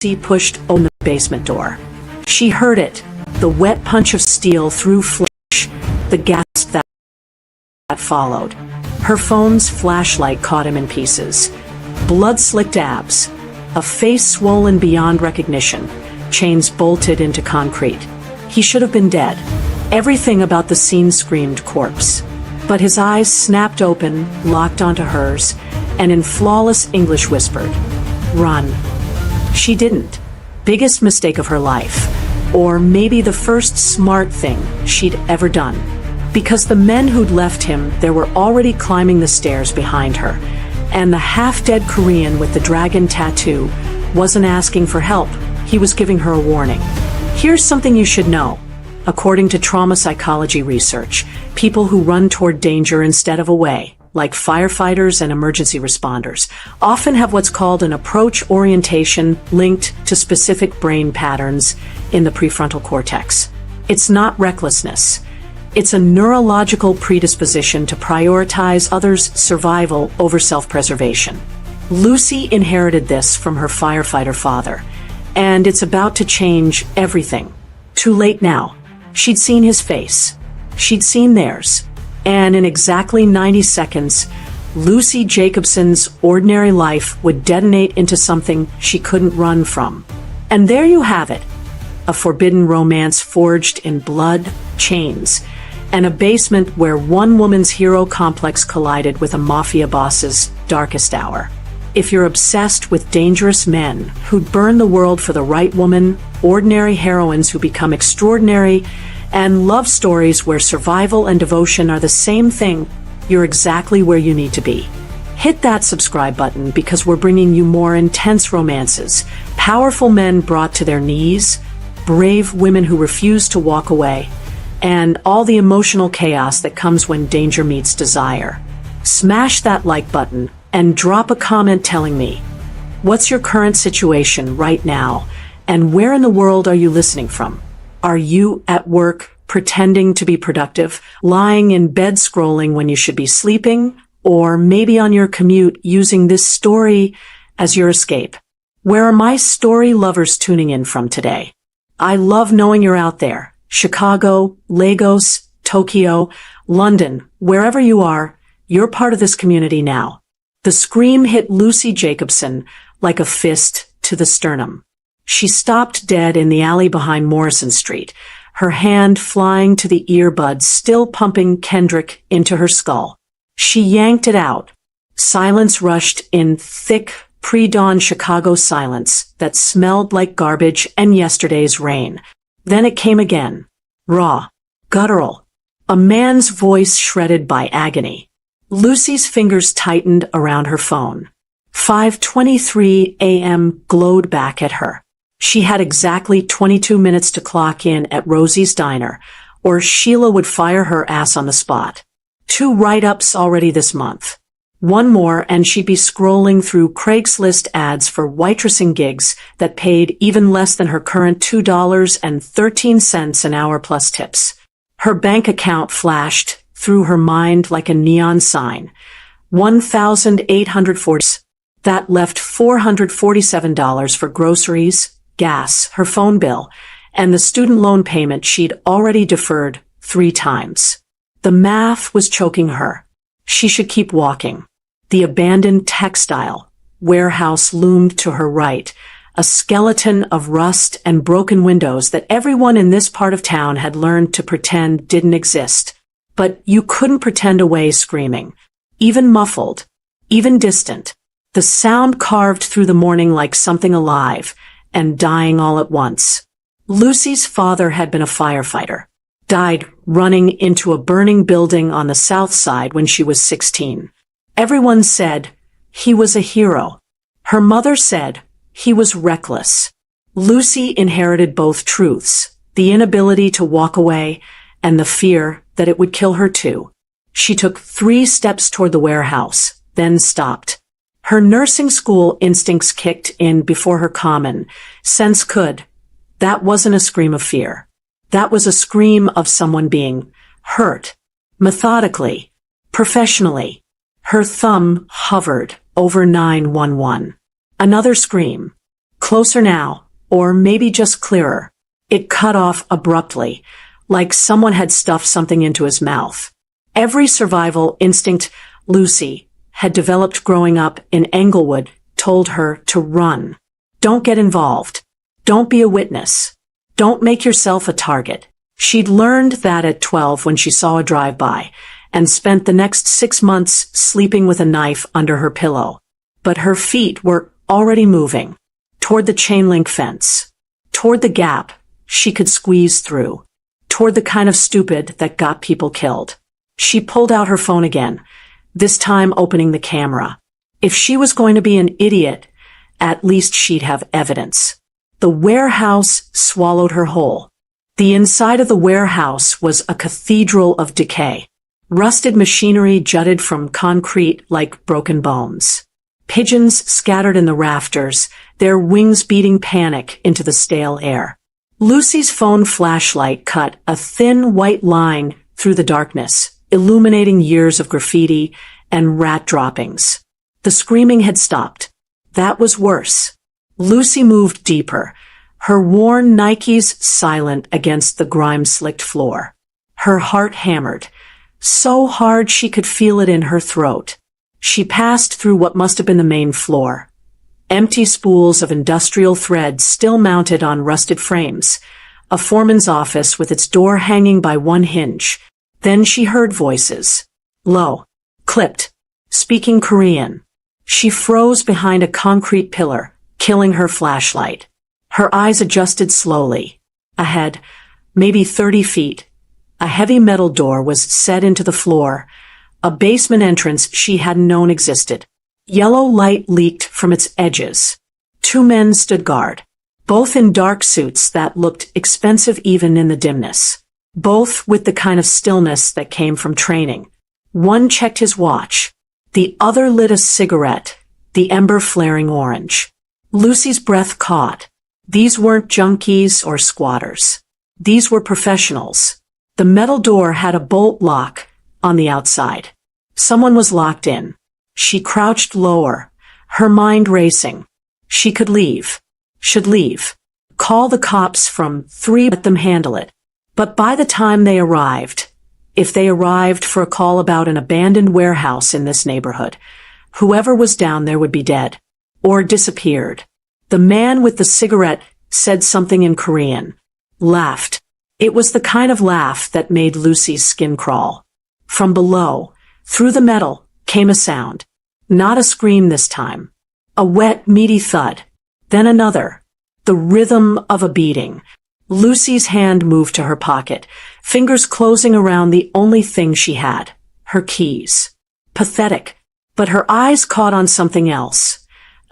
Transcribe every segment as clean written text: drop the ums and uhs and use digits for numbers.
pushed open the basement door. She heard it, the wet punch of steel through flesh, the gasp that followed. Her phone's flashlight caught him in pieces. Blood-slicked abs, a face swollen beyond recognition, chains bolted into concrete. He should have been dead. Everything about the scene screamed corpse. But his eyes snapped open, locked onto hers, and in flawless English whispered, "Run." She didn't. Biggest mistake of her life. Or maybe the first smart thing she'd ever done. Because the men who'd left him there were already climbing the stairs behind her, and the half-dead Korean with the dragon tattoo wasn't asking for help, he was giving her a warning. Here's something you should know. According to trauma psychology research, people who run toward danger instead of away, like firefighters and emergency responders, often have what's called an approach orientation linked to specific brain patterns in the prefrontal cortex. It's not recklessness. It's a neurological predisposition to prioritize others' survival over self-preservation. Lucy inherited this from her firefighter father, and it's about to change everything. Too late now. She'd seen his face. She'd seen theirs. And in exactly 90 seconds, Lucy Jacobson's ordinary life would detonate into something she couldn't run from. And there you have it. A forbidden romance forged in blood, chains, and a basement where one woman's hero complex collided with a mafia boss's darkest hour. If you're obsessed with dangerous men who'd burn the world for the right woman, ordinary heroines who become extraordinary, and love stories where survival and devotion are the same thing, you're exactly where you need to be. Hit that subscribe button because we're bringing you more intense romances, powerful men brought to their knees, brave women who refuse to walk away, and all the emotional chaos that comes when danger meets desire. Smash that like button and drop a comment telling me, what's your current situation right now, and where in the world are you listening from? Are you at work pretending to be productive, lying in bed scrolling when you should be sleeping, or maybe on your commute using this story as your escape? Where are my story lovers tuning in from today? I love knowing you're out there. Chicago, Lagos, Tokyo, London, wherever you are, you're part of this community now. The scream hit Lucy Jacobson like a fist to the sternum. She stopped dead in the alley behind Morrison Street, her hand flying to the earbuds still pumping Kendrick into her skull. She yanked it out. Silence rushed in, thick, pre-dawn Chicago silence that smelled like garbage and yesterday's rain. Then it came again. Raw. Guttural. A man's voice shredded by agony. Lucy's fingers tightened around her phone. 5:23 a.m. glowed back at her. She had exactly 22 minutes to clock in at Rosie's Diner, or Sheila would fire her ass on the spot. 2 write-ups already this month. One more and she'd be scrolling through Craigslist ads for waitressing gigs that paid even less than her current $2.13 an hour plus tips. Her bank account flashed through her mind like a neon sign. $1,840. That left $447 for groceries, gas, her phone bill, and the student loan payment she'd already deferred 3 times. The math was choking her. She should keep walking. The abandoned textile warehouse loomed to her right, a skeleton of rust and broken windows that everyone in this part of town had learned to pretend didn't exist. But you couldn't pretend away screaming. Even muffled. Even distant. The sound carved through the morning like something alive and dying all at once. Lucy's father had been a firefighter. Died running into a burning building on the south side when she was 16. Everyone said he was a hero. Her mother said he was reckless. Lucy inherited both truths, the inability to walk away and the fear that it would kill her too. She took 3 steps toward the warehouse, then stopped. Her nursing school instincts kicked in before her common sense could. That wasn't a scream of fear. That was a scream of someone being hurt. Methodically. Professionally. Her thumb hovered over 911. Another scream. Closer now, or maybe just clearer. It cut off abruptly, like someone had stuffed something into his mouth. Every survival instinct Lucy had developed growing up in Englewood told her to run. Don't get involved. Don't be a witness. Don't make yourself a target. She'd learned that at 12 when she saw a drive-by, and spent the next 6 months sleeping with a knife under her pillow. But her feet were already moving. Toward the chain-link fence. Toward the gap she could squeeze through. Toward the kind of stupid that got people killed. She pulled out her phone again, this time opening the camera. If she was going to be an idiot, at least she'd have evidence. The warehouse swallowed her whole. The inside of the warehouse was a cathedral of decay. Rusted machinery jutted from concrete like broken bones. Pigeons scattered in the rafters, their wings beating panic into the stale air. Lucy's phone flashlight cut a thin white line through the darkness, illuminating years of graffiti and rat droppings. The screaming had stopped. That was worse. Lucy moved deeper, her worn Nikes silent against the grime-slicked floor. Her heart hammered, so hard she could feel it in her throat. She passed through what must have been the main floor. Empty spools of industrial thread still mounted on rusted frames, a foreman's office with its door hanging by one hinge. Then she heard voices. Low, clipped, speaking Korean. She froze behind a concrete pillar, killing her flashlight. Her eyes adjusted slowly. Ahead, maybe 30 feet, a heavy metal door was set into the floor, a basement entrance she hadn't known existed. Yellow light leaked from its edges. 2 men stood guard, both in dark suits that looked expensive even in the dimness. Both with the kind of stillness that came from training. One checked his watch. The other lit a cigarette, the ember flaring orange. Lucy's breath caught. These weren't junkies or squatters. These were professionals. The metal door had a bolt lock on the outside. Someone was locked in. She crouched lower, her mind racing. She could leave. Should leave. Call the cops from 3, let them handle it. But by the time they arrived, if they arrived for a call about an abandoned warehouse in this neighborhood, whoever was down there would be dead. Or disappeared. The man with the cigarette said something in Korean. Laughed. It was the kind of laugh that made Lucy's skin crawl. From below, through the metal, came a sound. Not a scream this time. A wet, meaty thud. Then another. The rhythm of a beating. Lucy's hand moved to her pocket, fingers closing around the only thing she had. Her keys. Pathetic. But her eyes caught on something else.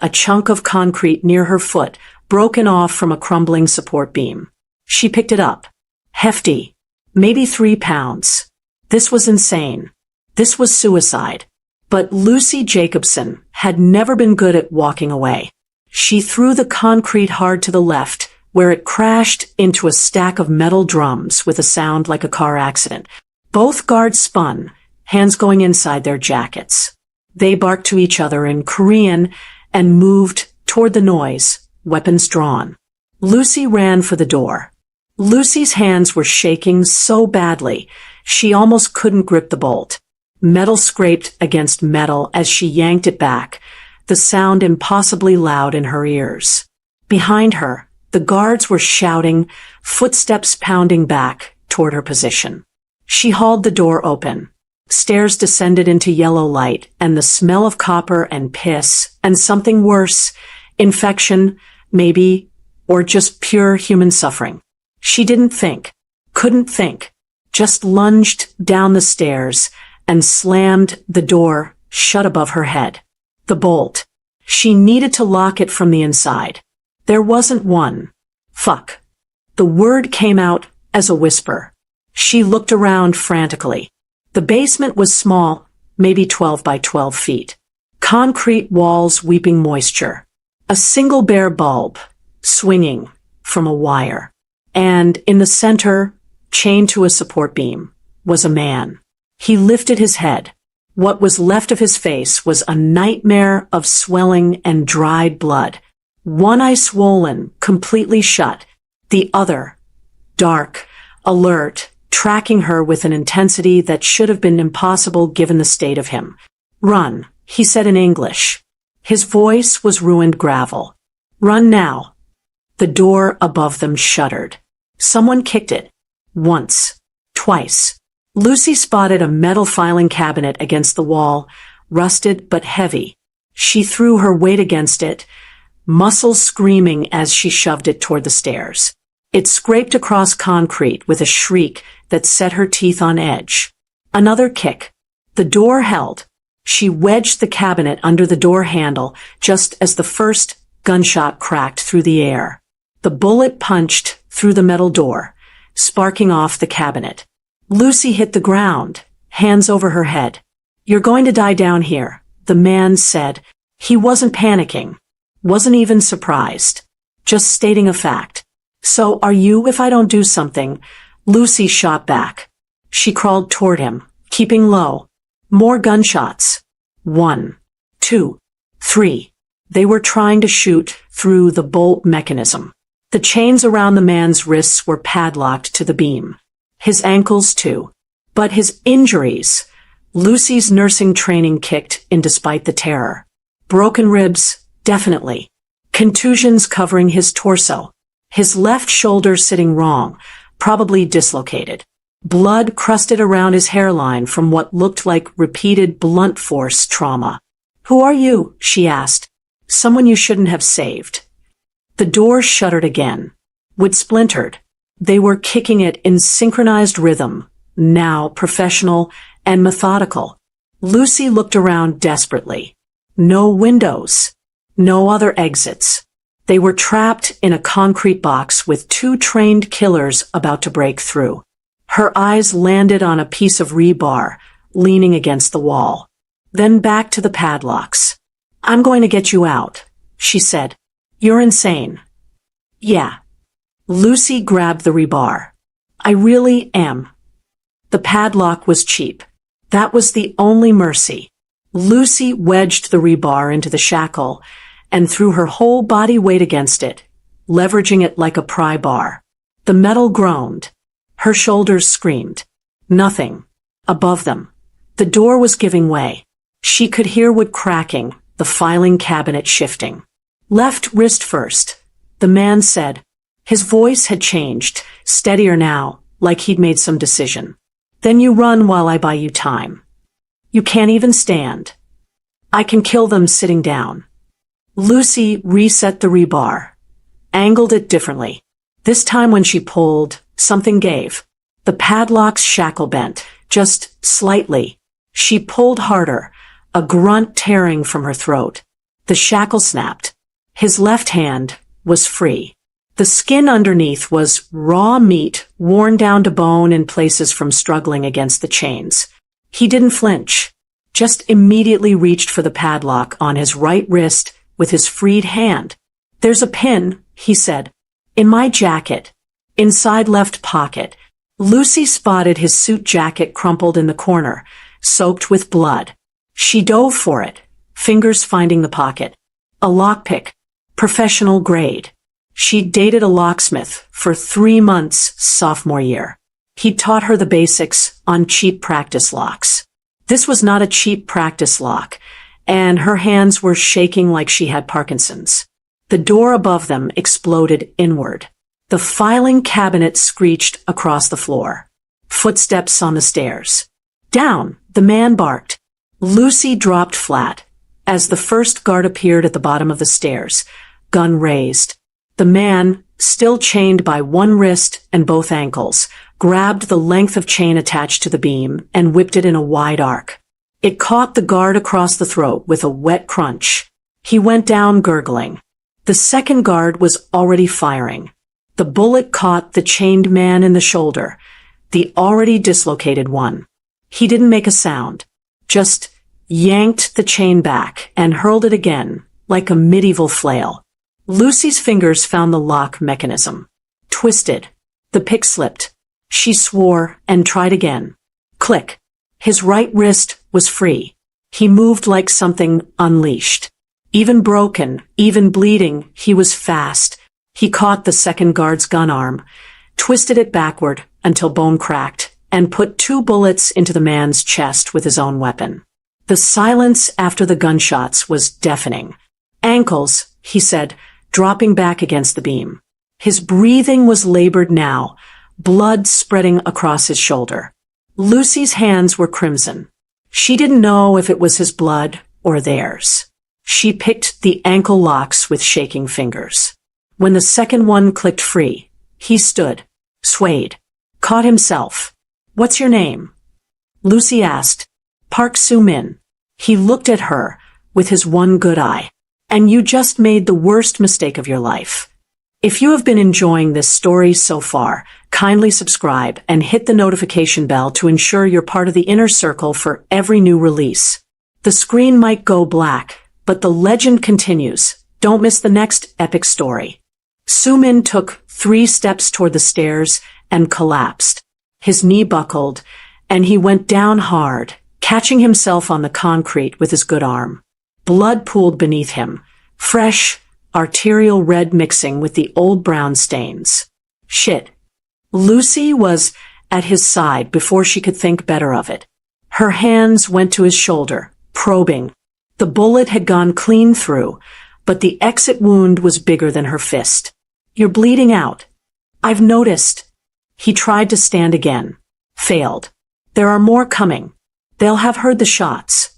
A chunk of concrete near her foot, broken off from a crumbling support beam. She picked it up. Hefty. Maybe 3 pounds. This was insane. This was suicide. But Lucy Jacobson had never been good at walking away. She threw the concrete hard to the left, where it crashed into a stack of metal drums with a sound like a car accident. Both guards spun, hands going inside their jackets. They barked to each other in Korean and moved toward the noise, weapons drawn. Lucy ran for the door. Lucy's hands were shaking so badly, she almost couldn't grip the bolt. Metal scraped against metal as she yanked it back, the sound impossibly loud in her ears. Behind her, the guards were shouting, footsteps pounding back toward her position. She hauled the door open. Stairs descended into yellow light, and the smell of copper and piss, and something worse, infection, maybe, or just pure human suffering. She didn't think, couldn't think, just lunged down the stairs and slammed the door shut above her head. The bolt. She needed to lock it from the inside. There wasn't one. Fuck. The word came out as a whisper. She looked around frantically. The basement was small, maybe 12 by 12 feet. Concrete walls weeping moisture. A single bare bulb, swinging from a wire. And in the center, chained to a support beam, was a man. He lifted his head. What was left of his face was a nightmare of swelling and dried blood. One eye swollen, completely shut. The other, dark, alert, tracking her with an intensity that should have been impossible given the state of him. "Run," he said in English. His voice was ruined gravel. "Run now." The door above them shuddered. Someone kicked it. Once. Twice. Lucy spotted a metal filing cabinet against the wall, rusted but heavy. She threw her weight against it, muscles screaming as she shoved it toward the stairs. It scraped across concrete with a shriek that set her teeth on edge. Another kick. The door held. She wedged the cabinet under the door handle just as the first gunshot cracked through the air. The bullet punched through the metal door, sparking off the cabinet. Lucy hit the ground, hands over her head. "You're going to die down here," the man said. He wasn't panicking, wasn't even surprised, just stating a fact. "So are you if I don't do something?" Lucy shot back. She crawled toward him, keeping low. More gunshots. 1, 2, 3. They were trying to shoot through the bolt mechanism. The chains around the man's wrists were padlocked to the beam. His ankles too. But his injuries. Lucy's nursing training kicked in despite the terror. Broken ribs, definitely. Contusions covering his torso. His left shoulder sitting wrong, probably dislocated. Blood crusted around his hairline from what looked like repeated blunt force trauma. "Who are you?" she asked. "Someone you shouldn't have saved." The door shuddered again. Wood splintered. They were kicking it in synchronized rhythm, now professional and methodical. Lucy looked around desperately. No windows. No other exits. They were trapped in a concrete box with 2 trained killers about to break through. Her eyes landed on a piece of rebar, leaning against the wall. Then back to the padlocks. "I'm going to get you out," she said. "You're insane." "Yeah." Lucy grabbed the rebar. "I really am." The padlock was cheap. That was the only mercy. Lucy wedged the rebar into the shackle and threw her whole body weight against it, leveraging it like a pry bar. The metal groaned. Her shoulders screamed. Nothing. Above them. The door was giving way. She could hear wood cracking, the filing cabinet shifting. "Left wrist first," the man said. His voice had changed, steadier now, like he'd made some decision. "Then you run while I buy you time. You can't even stand. I can kill them sitting down." Lucy reset the rebar, angled it differently. This time when she pulled, something gave. The padlock's shackle bent, just slightly. She pulled harder, a grunt tearing from her throat. The shackle snapped. His left hand was free. The skin underneath was raw meat, worn down to bone in places from struggling against the chains. He didn't flinch, just immediately reached for the padlock on his right wrist with his freed hand. "There's a pin," he said. "In my jacket. Inside left pocket." Lucy spotted his suit jacket crumpled in the corner, soaked with blood. She dove for it, fingers finding the pocket. A lockpick. Professional grade. She'd dated a locksmith for 3 months sophomore year. He'd taught her the basics on cheap practice locks. This was not a cheap practice lock, and her hands were shaking like she had Parkinson's. The door above them exploded inward. The filing cabinet screeched across the floor. Footsteps on the stairs. "Down!" the man barked. Lucy dropped flat as the first guard appeared at the bottom of the stairs, gun raised. The man, still chained by one wrist and both ankles, grabbed the length of chain attached to the beam and whipped it in a wide arc. It caught the guard across the throat with a wet crunch. He went down gurgling. The second guard was already firing. The bullet caught the chained man in the shoulder, the already dislocated one. He didn't make a sound, just yanked the chain back and hurled it again, like a medieval flail. Lucy's fingers found the lock mechanism. Twisted. The pick slipped. She swore and tried again. Click. His right wrist was free. He moved like something unleashed. Even broken, even bleeding, he was fast. He caught the second guard's gun arm, twisted it backward until bone cracked, and put 2 bullets into the man's chest with his own weapon. The silence after the gunshots was deafening. "Ankles," he said, dropping back against the beam. His breathing was labored now, blood spreading across his shoulder. Lucy's hands were crimson. She didn't know if it was his blood or theirs. She picked the ankle locks with shaking fingers. When the second one clicked free, he stood, swayed, caught himself. "What's your name?" Lucy asked. "Park Soo-min." He looked at her with his one good eye. "And you just made the worst mistake of your life." If you have been enjoying this story so far, kindly subscribe and hit the notification bell to ensure you're part of the inner circle for every new release. The screen might go black, but the legend continues. Don't miss the next epic story. Soo-min took 3 steps toward the stairs and collapsed. His knee buckled, and he went down hard, catching himself on the concrete with his good arm. Blood pooled beneath him, fresh, arterial red mixing with the old brown stains. Shit. Lucy was at his side before she could think better of it. Her hands went to his shoulder, probing. The bullet had gone clean through, but the exit wound was bigger than her fist. "You're bleeding out." "I've noticed." He tried to stand again. Failed. "There are more coming. They'll have heard the shots."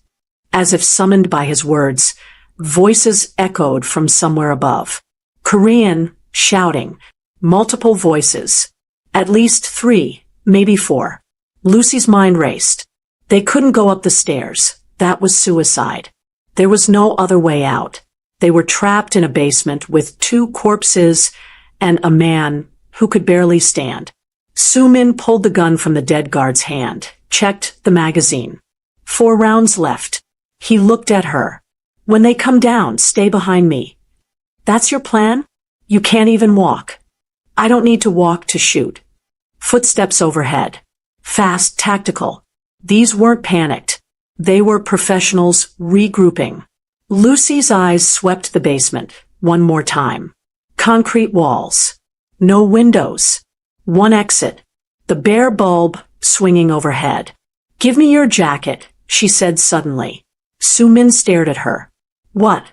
As if summoned by his words, voices echoed from somewhere above. Korean, shouting. Multiple voices. At least 3, maybe 4. Lucy's mind raced. They couldn't go up the stairs. That was suicide. There was no other way out. They were trapped in a basement with 2 corpses and a man who could barely stand. Soo-min pulled the gun from the dead guard's hand, checked the magazine. 4 rounds left. He looked at her. "When they come down, stay behind me." "That's your plan? You can't even walk." "I don't need to walk to shoot." Footsteps overhead. Fast, tactical. These weren't panicked. They were professionals regrouping. Lucy's eyes swept the basement, one more time. Concrete walls. No windows. 1 exit. The bare bulb swinging overhead. "Give me your jacket," she said suddenly. Soo-min stared at her. "What?"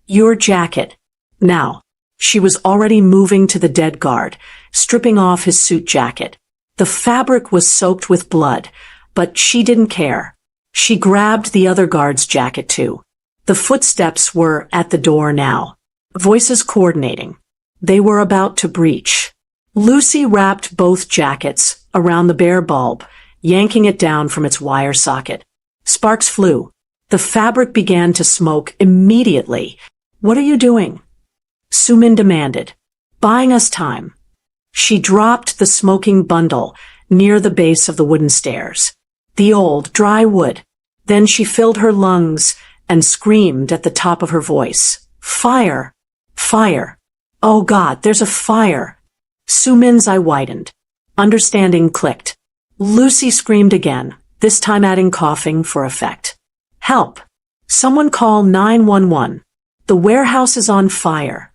"Your jacket." Now. She was already moving to the dead guard, stripping off his suit jacket. The fabric was soaked with blood, but she didn't care. She grabbed the other guard's jacket too. The footsteps were at the door now. Voices coordinating. They were about to breach. Lucy wrapped both jackets around the bare bulb, yanking it down from its wire socket. Sparks flew. The fabric began to smoke immediately. "What are you doing?" Soo-min demanded. "Buying us time." She dropped the smoking bundle near the base of the wooden stairs. The old, dry wood. Then she filled her lungs and screamed at the top of her voice. "Fire! Fire! Oh God, there's a fire!" Soo-min's eye widened. Understanding clicked. Lucy screamed again, this time adding coughing for effect. "Help! Someone call 911. The warehouse is on fire."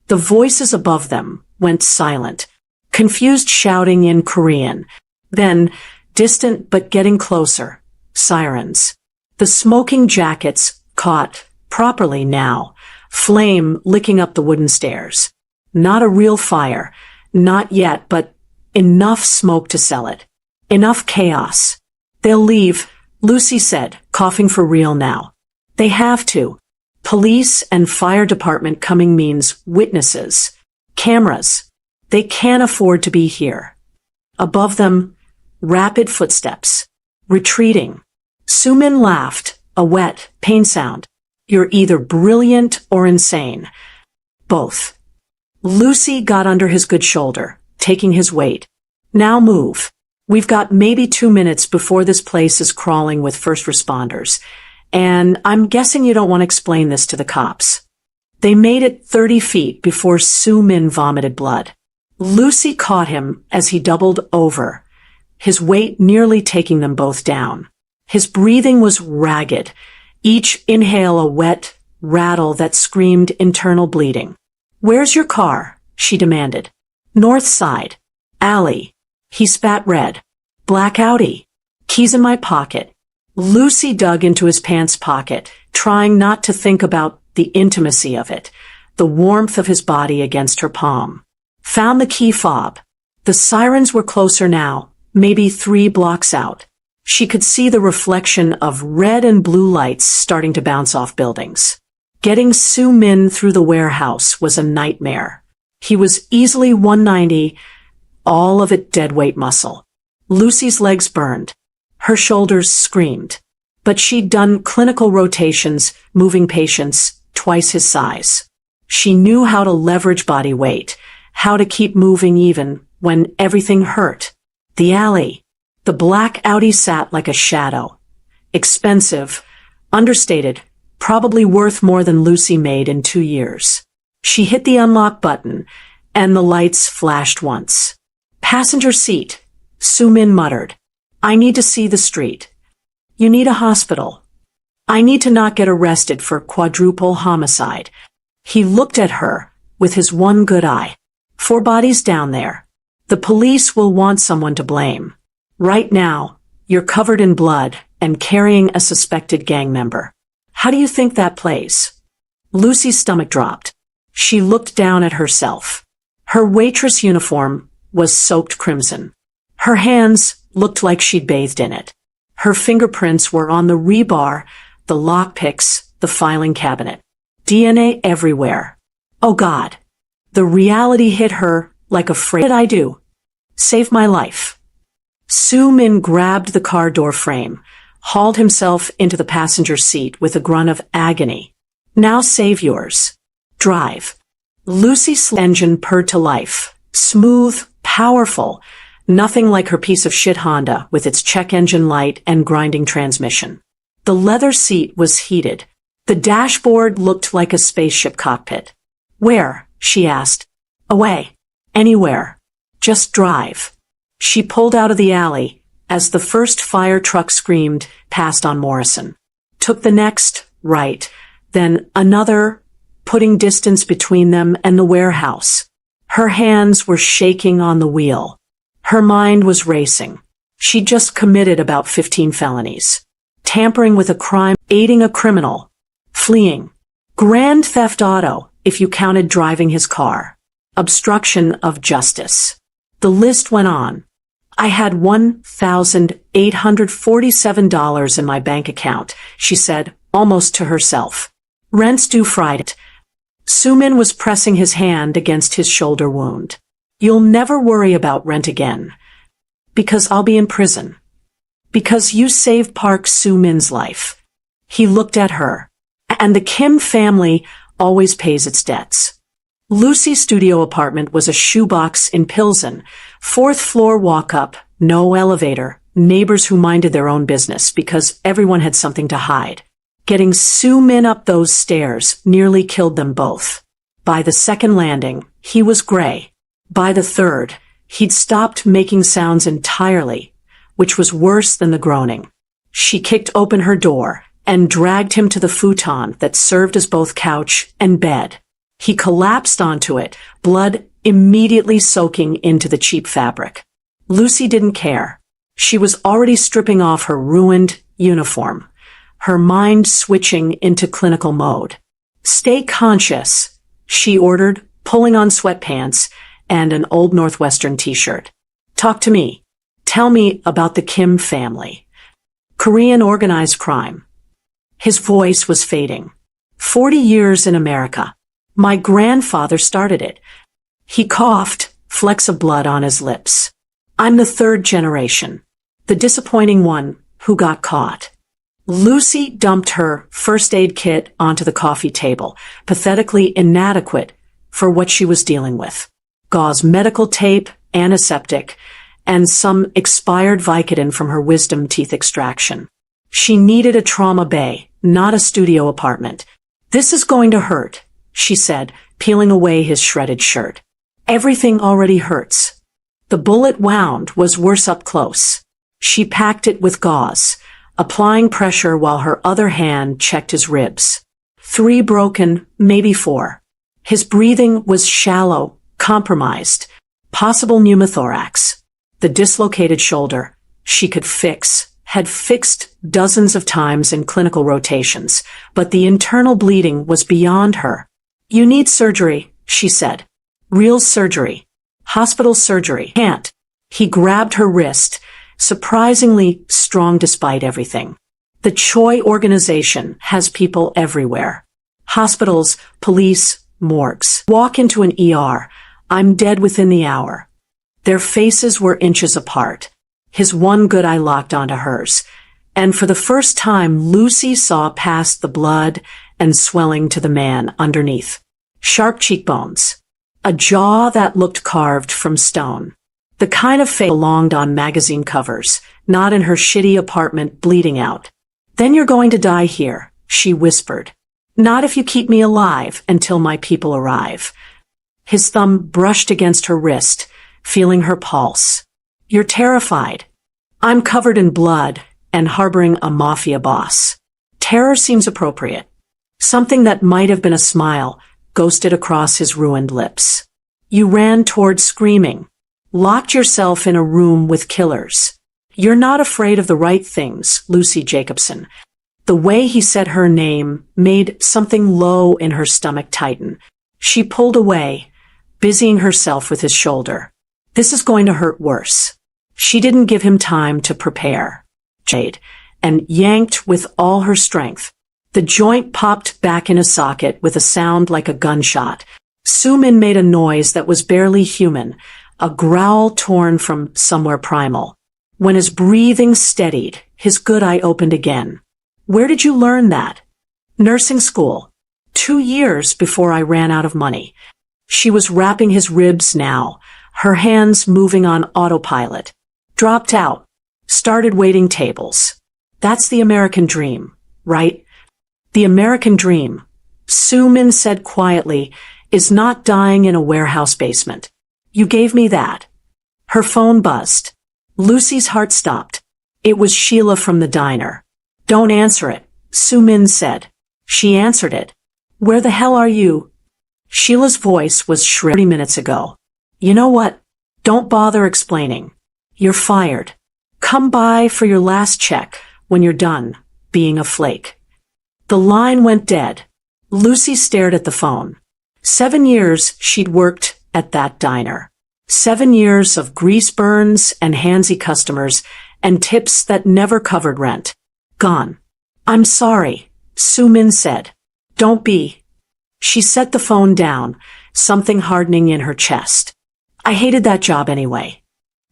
The voices above them went silent, confused shouting in Korean. Then, distant but getting closer, sirens. The smoking jackets caught, properly now, flame licking up the wooden stairs. Not a real fire, not yet, but enough smoke to sell it. Enough chaos. "They'll leave," Lucy said, coughing for real now. "They have to. Police and fire department coming means witnesses. Cameras. They can't afford to be here." Above them, rapid footsteps. Retreating. Soo-min laughed, a wet, pain sound. "You're either brilliant or insane." "Both." Lucy got under his good shoulder, taking his weight. "Now move. We've got maybe 2 minutes before this place is crawling with first responders. And I'm guessing you don't want to explain this to the cops." They made it 30 feet before Soo-min vomited blood. Lucy caught him as he doubled over, his weight nearly taking them both down. His breathing was ragged, each inhale a wet, rattle that screamed internal bleeding. "Where's your car?" she demanded. "North side. Alley." He spat red. "Black Audi. Keys in my pocket." Lucy dug into his pants pocket, trying not to think about the intimacy of it, the warmth of his body against her palm. Found the key fob. The sirens were closer now, maybe 3 blocks out. She could see the reflection of red and blue lights starting to bounce off buildings. Getting Soo Min through the warehouse was a nightmare. He was easily 190, all of it deadweight muscle. Lucy's legs burned. Her shoulders screamed. But she'd done clinical rotations, moving patients twice his size. She knew how to leverage body weight, how to keep moving even when everything hurt. The alley. The black Audi sat like a shadow. Expensive, understated, probably worth more than Lucy made in 2 years. She hit the unlock button, and the lights flashed once. "Passenger seat," Soo Min muttered. "I need to see the street." "You need a hospital." "I need to not get arrested for quadruple homicide." He looked at her with his one good eye. 4 bodies down there. The police will want someone to blame. Right now, you're covered in blood and carrying a suspected gang member. How do you think that plays? Lucy's stomach dropped. She looked down at herself. Her waitress uniform was soaked crimson. Her hands looked like she'd bathed in it. Her fingerprints were on the rebar, the lockpicks, the filing cabinet. DNA everywhere. Oh God. The reality hit her like a freight. What did I do? Save my life. Soo Min grabbed the car door frame, hauled himself into the passenger seat with a grunt of agony. "Now save yours. Drive." Lucy's engine purred to life. Smooth, powerful, nothing like her piece of shit Honda with its check engine light and grinding transmission. The leather seat was heated. The dashboard looked like a spaceship cockpit. "Where?" she asked. "Away. Anywhere. Just drive." She pulled out of the alley as the first fire truck screamed past on Morrison. Took the next, right, then another, putting distance between them and the warehouse. Her hands were shaking on the wheel. Her mind was racing. She'd just committed about 15 felonies. Tampering with a crime, aiding a criminal, fleeing. Grand theft auto, if you counted driving his car. Obstruction of justice. The list went on. "I had $1,847 in my bank account," she said, almost to herself. "Rent's due Friday." Soo Min was pressing his hand against his shoulder wound. "You'll never worry about rent again. Because I'll be in prison. Because you saved Park Soo Min's life." He looked at her. "And the Kim family always pays its debts." Lucy's studio apartment was a shoebox in Pilsen, 4th floor walk-up, no elevator, neighbors who minded their own business because everyone had something to hide. Getting Soo Min up those stairs nearly killed them both. By the second landing, he was gray. By the third, he'd stopped making sounds entirely, which was worse than the groaning. She kicked open her door and dragged him to the futon that served as both couch and bed. He collapsed onto it, blood immediately soaking into the cheap fabric. Lucy didn't care. She was already stripping off her ruined uniform, her mind switching into clinical mode. "Stay conscious," she ordered, pulling on sweatpants and an old Northwestern t-shirt. "Talk to me. Tell me about the Kim family. Korean organized crime." His voice was fading. 40 years in America. "My grandfather started it." He coughed, flecks of blood on his lips. "I'm the 3rd generation. The disappointing one who got caught." Lucy dumped her first aid kit onto the coffee table, pathetically inadequate for what she was dealing with. Gauze medical tape, antiseptic, and some expired Vicodin from her wisdom teeth extraction. She needed a trauma bay, not a studio apartment. "This is going to hurt," she said, peeling away his shredded shirt. "Everything already hurts." The bullet wound was worse up close. She packed it with gauze, applying pressure while her other hand checked his ribs. 3 broken, maybe 4. His breathing was shallow, compromised. Possible pneumothorax. The dislocated shoulder, she could fix, had fixed dozens of times in clinical rotations, but the internal bleeding was beyond her. You need surgery, she said. Real surgery. Hospital surgery. Can't. He grabbed her wrist, surprisingly strong despite everything. The Choi organization has people everywhere. Hospitals, police, morgues. Walk into an ER. I'm dead within the hour. Their faces were inches apart. His one good eye locked onto hers. And for the first time, Lucy saw past the blood and swelling to the man underneath. Sharp cheekbones. A jaw that looked carved from stone. The kind of face belonged on magazine covers, not in her shitty apartment bleeding out. Then you're going to die here, she whispered. Not if you keep me alive until my people arrive. His thumb brushed against her wrist, feeling her pulse. You're terrified. I'm covered in blood and harboring a mafia boss. Terror seems appropriate. Something that might have been a smile ghosted across his ruined lips. You ran toward screaming. Locked yourself in a room with killers. You're not afraid of the right things, Lucy Jacobson. The way he said her name made something low in her stomach tighten. She pulled away, busying herself with his shoulder. This is going to hurt worse. She didn't give him time to prepare. Jade, and yanked with all her strength. The joint popped back in a socket with a sound like a gunshot. Soo-min made a noise that was barely human, a growl torn from somewhere primal. When his breathing steadied, his good eye opened again. Where did you learn that? Nursing school. 2 years before I ran out of money. She was wrapping his ribs now, her hands moving on autopilot. Dropped out. Started waiting tables. That's the American dream, right? The American dream, Soo-min said quietly, is not dying in a warehouse basement. You gave me that. Her phone buzzed. Lucy's heart stopped. It was Sheila from the diner. Don't answer it, Soo-min said. She answered it. Where the hell are you? Sheila's voice was shrill. 30 minutes ago. You know what? Don't bother explaining. You're fired. Come by for your last check when you're done being a flake. The line went dead. Lucy stared at the phone. 7 years she'd worked at that diner. 7 years of grease burns and handsy customers and tips that never covered rent. Gone. I'm sorry, Soo-min said. Don't be. She set the phone down, something hardening in her chest. I hated that job anyway.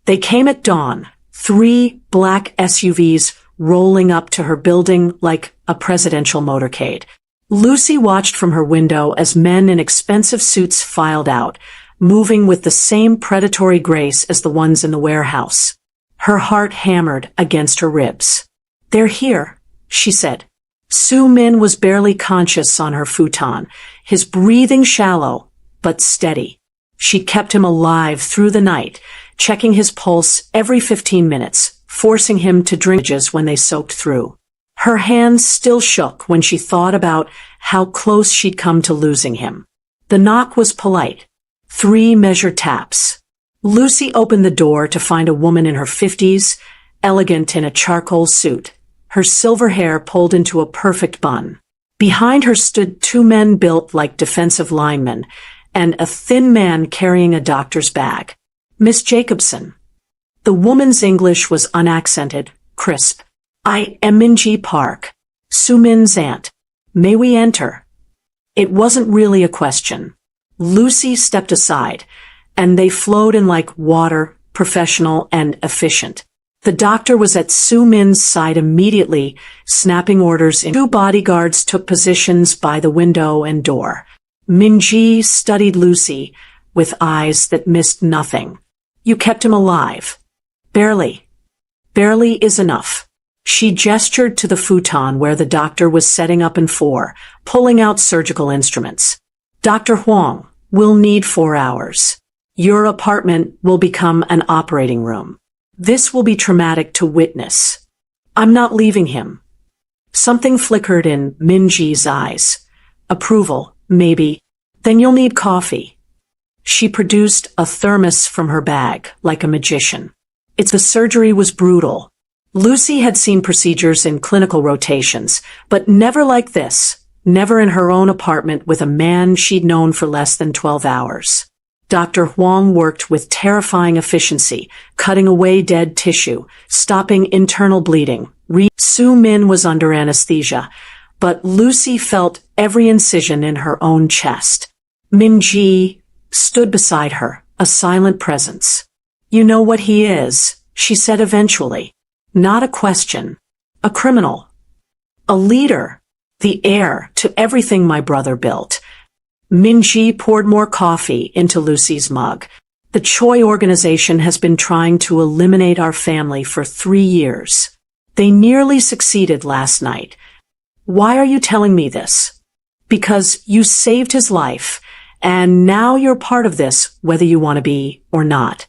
They came at dawn, 3 black SUVs rolling up to her building like a presidential motorcade. Lucy watched from her window as men in expensive suits filed out, moving with the same predatory grace as the ones in the warehouse. Her heart hammered against her ribs. They're here, she said. Soo-min was barely conscious on her futon, his breathing shallow, but steady. She kept him alive through the night, checking his pulse every 15 minutes, forcing him to drink when they soaked through. Her hands still shook when she thought about how close she'd come to losing him. The knock was polite. 3 measured taps. Lucy opened the door to find a woman in her 50s, elegant in a charcoal suit, her silver hair pulled into a perfect bun. Behind her stood 2 men built like defensive linemen, and a thin man carrying a doctor's bag. Miss Jacobson. The woman's English was unaccented, crisp. I am Minji Park, Soo-min's aunt. May we enter? It wasn't really a question. Lucy stepped aside, and they flowed in like water, professional and efficient. The doctor was at Soo-min's side immediately, snapping orders in. 2 bodyguards took positions by the window and door. Minji studied Lucy with eyes that missed nothing. You kept him alive. Barely. Barely is enough. She gestured to the futon where the doctor was setting up in 4, pulling out surgical instruments. Dr. Huang, we'll need 4 hours. Your apartment will become an operating room. This will be traumatic to witness. I'm not leaving him. Something flickered in Minji's eyes. Approval, maybe. Then you'll need coffee. She produced a thermos from her bag, like a magician. The surgery was brutal. Lucy had seen procedures in clinical rotations, but never like this. Never in her own apartment with a man she'd known for less than 12 hours. Dr. Huang worked with terrifying efficiency, cutting away dead tissue, stopping internal bleeding. Su Min was under anesthesia, but Lucy felt every incision in her own chest. Min Ji stood beside her, a silent presence. "You know what he is," she said eventually. "Not a question. A criminal. A leader. The heir to everything my brother built." Min Ji poured more coffee into Lucy's mug. "The Choi organization has been trying to eliminate our family for 3 years. They nearly succeeded last night. Why are you telling me this? Because you saved his life, and now you're part of this, whether you want to be or not."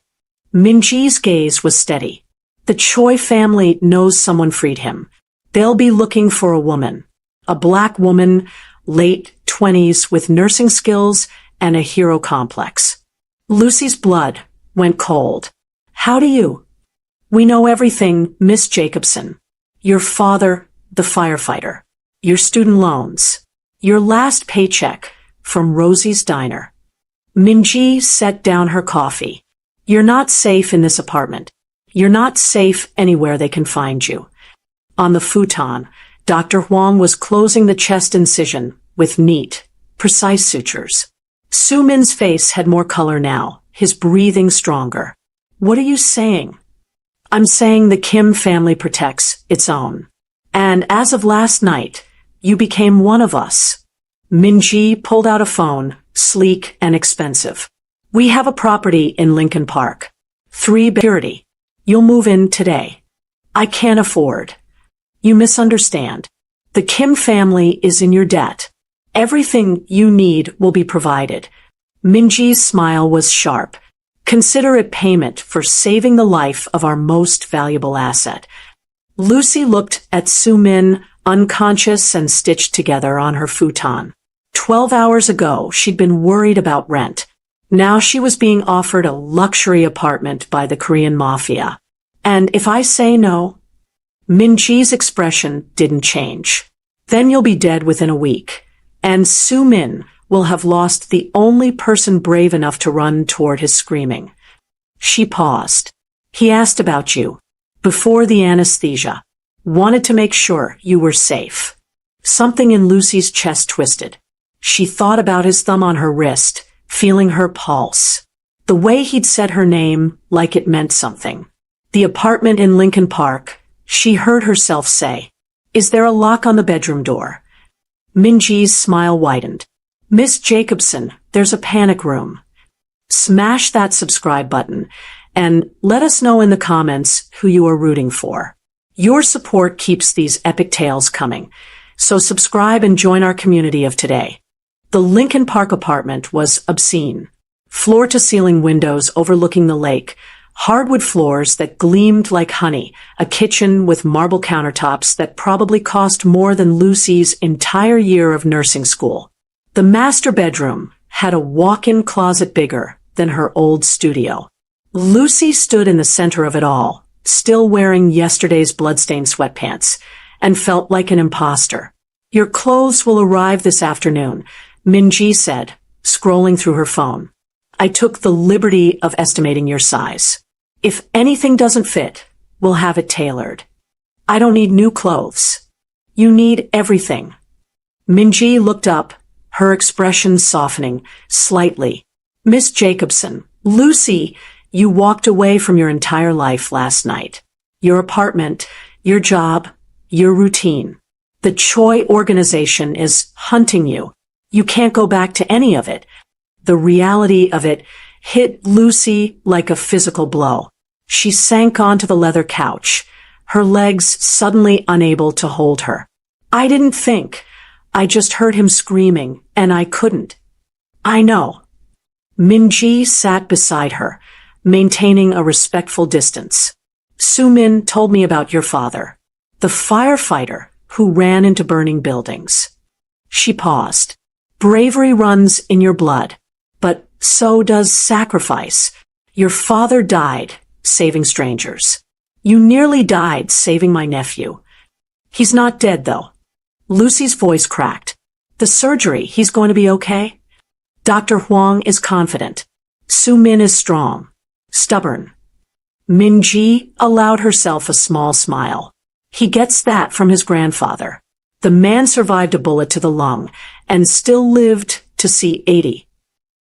Min Ji's gaze was steady. "The Choi family knows someone freed him. They'll be looking for a woman. A black woman, late 20s, with nursing skills and a hero complex." Lucy's blood went cold. "How do you?" "We know everything, Miss Jacobson. Your father, the firefighter. Your student loans. Your last paycheck from Rosie's Diner." Min Ji set down her coffee. "You're not safe in this apartment. You're not safe anywhere they can find you." On the futon, Dr. Huang was closing the chest incision with neat, precise sutures. Su Min's face had more color now, his breathing stronger. "What are you saying?" "I'm saying the Kim family protects its own. And as of last night, you became one of us." Min Ji pulled out a phone, sleek and expensive. "We have a property in Lincoln Park. 3 security. You'll move in today." "I can't afford." "You misunderstand. The Kim family is in your debt. Everything you need will be provided." Min Ji's smile was sharp. "Consider it payment for saving the life of our most valuable asset." Lucy looked at Su Min, unconscious and stitched together on her futon. 12 hours ago, she'd been worried about rent. Now she was being offered a luxury apartment by the Korean Mafia. "And if I say no?" Min Ji's expression didn't change. "Then you'll be dead within a week. And Su Min will have lost the only person brave enough to run toward his screaming." She paused. "He asked about you. Before the anesthesia. Wanted to make sure you were safe." Something in Lucy's chest twisted. She thought about his thumb on her wrist, feeling her pulse. The way he'd said her name like it meant something. "The apartment in Lincoln Park," she heard herself say. "Is there a lock on the bedroom door?" Min Ji's smile widened. "Miss Jacobson, there's a panic room." Smash that subscribe button and let us know in the comments who you are rooting for. Your support keeps these epic tales coming, so subscribe and join our community of today. The Lincoln Park apartment was obscene. Floor-to-ceiling windows overlooking the lake, hardwood floors that gleamed like honey, a kitchen with marble countertops that probably cost more than Lucy's entire year of nursing school. The master bedroom had a walk-in closet bigger than her old studio. Lucy stood in the center of it all, still wearing yesterday's bloodstained sweatpants, and felt like an imposter. "Your clothes will arrive this afternoon," Min Ji said, scrolling through her phone. "I took the liberty of estimating your size. If anything doesn't fit, we'll have it tailored. I don't need new clothes. You need everything." Min Ji looked up, her expression softening slightly. "Miss Jacobson, Lucy, you walked away from your entire life last night. Your apartment, your job, your routine. The Choi organization is hunting you. You can't go back to any of it." The reality of it hit Lucy like a physical blow. She sank onto the leather couch, her legs suddenly unable to hold her. "I didn't think. I just heard him screaming, and I couldn't." "I know." Min Ji sat beside her, maintaining a respectful distance. "Su Min told me about your father. The firefighter who ran into burning buildings." She paused. Bravery runs in your blood, but so does sacrifice. Your father died saving strangers. You nearly died saving my nephew. He's not dead, though. Lucy's voice cracked. The surgery, he's going to be okay? Dr. Huang is confident. Su Min is strong. Stubborn. Min Ji allowed herself a small smile. He gets that from his grandfather. The man survived a bullet to the lung and still lived to see 80.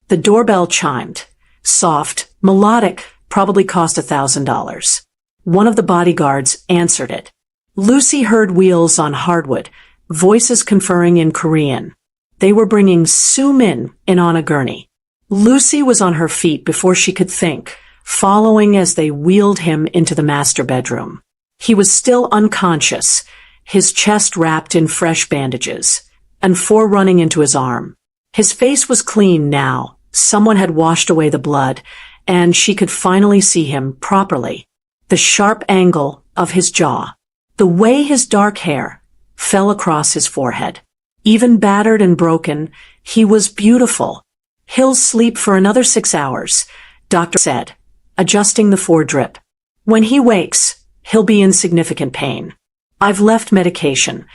The doorbell chimed. Soft, melodic, probably cost $1,000. One of the bodyguards answered it. Lucy heard wheels on hardwood, voices conferring in Korean. They were bringing Su Min in on a gurney. Lucy was on her feet before she could think, following as they wheeled him into the master bedroom. He was still unconscious, his chest wrapped in fresh bandages, and 4 running into his arm. His face was clean now. Someone had washed away the blood, and she could finally see him properly. The sharp angle of his jaw. The way his dark hair fell across his forehead. Even battered and broken, he was beautiful. He'll sleep for another 6 hours, doctor said, adjusting the 4-drip. When he wakes, he'll be in significant pain. I've left medication.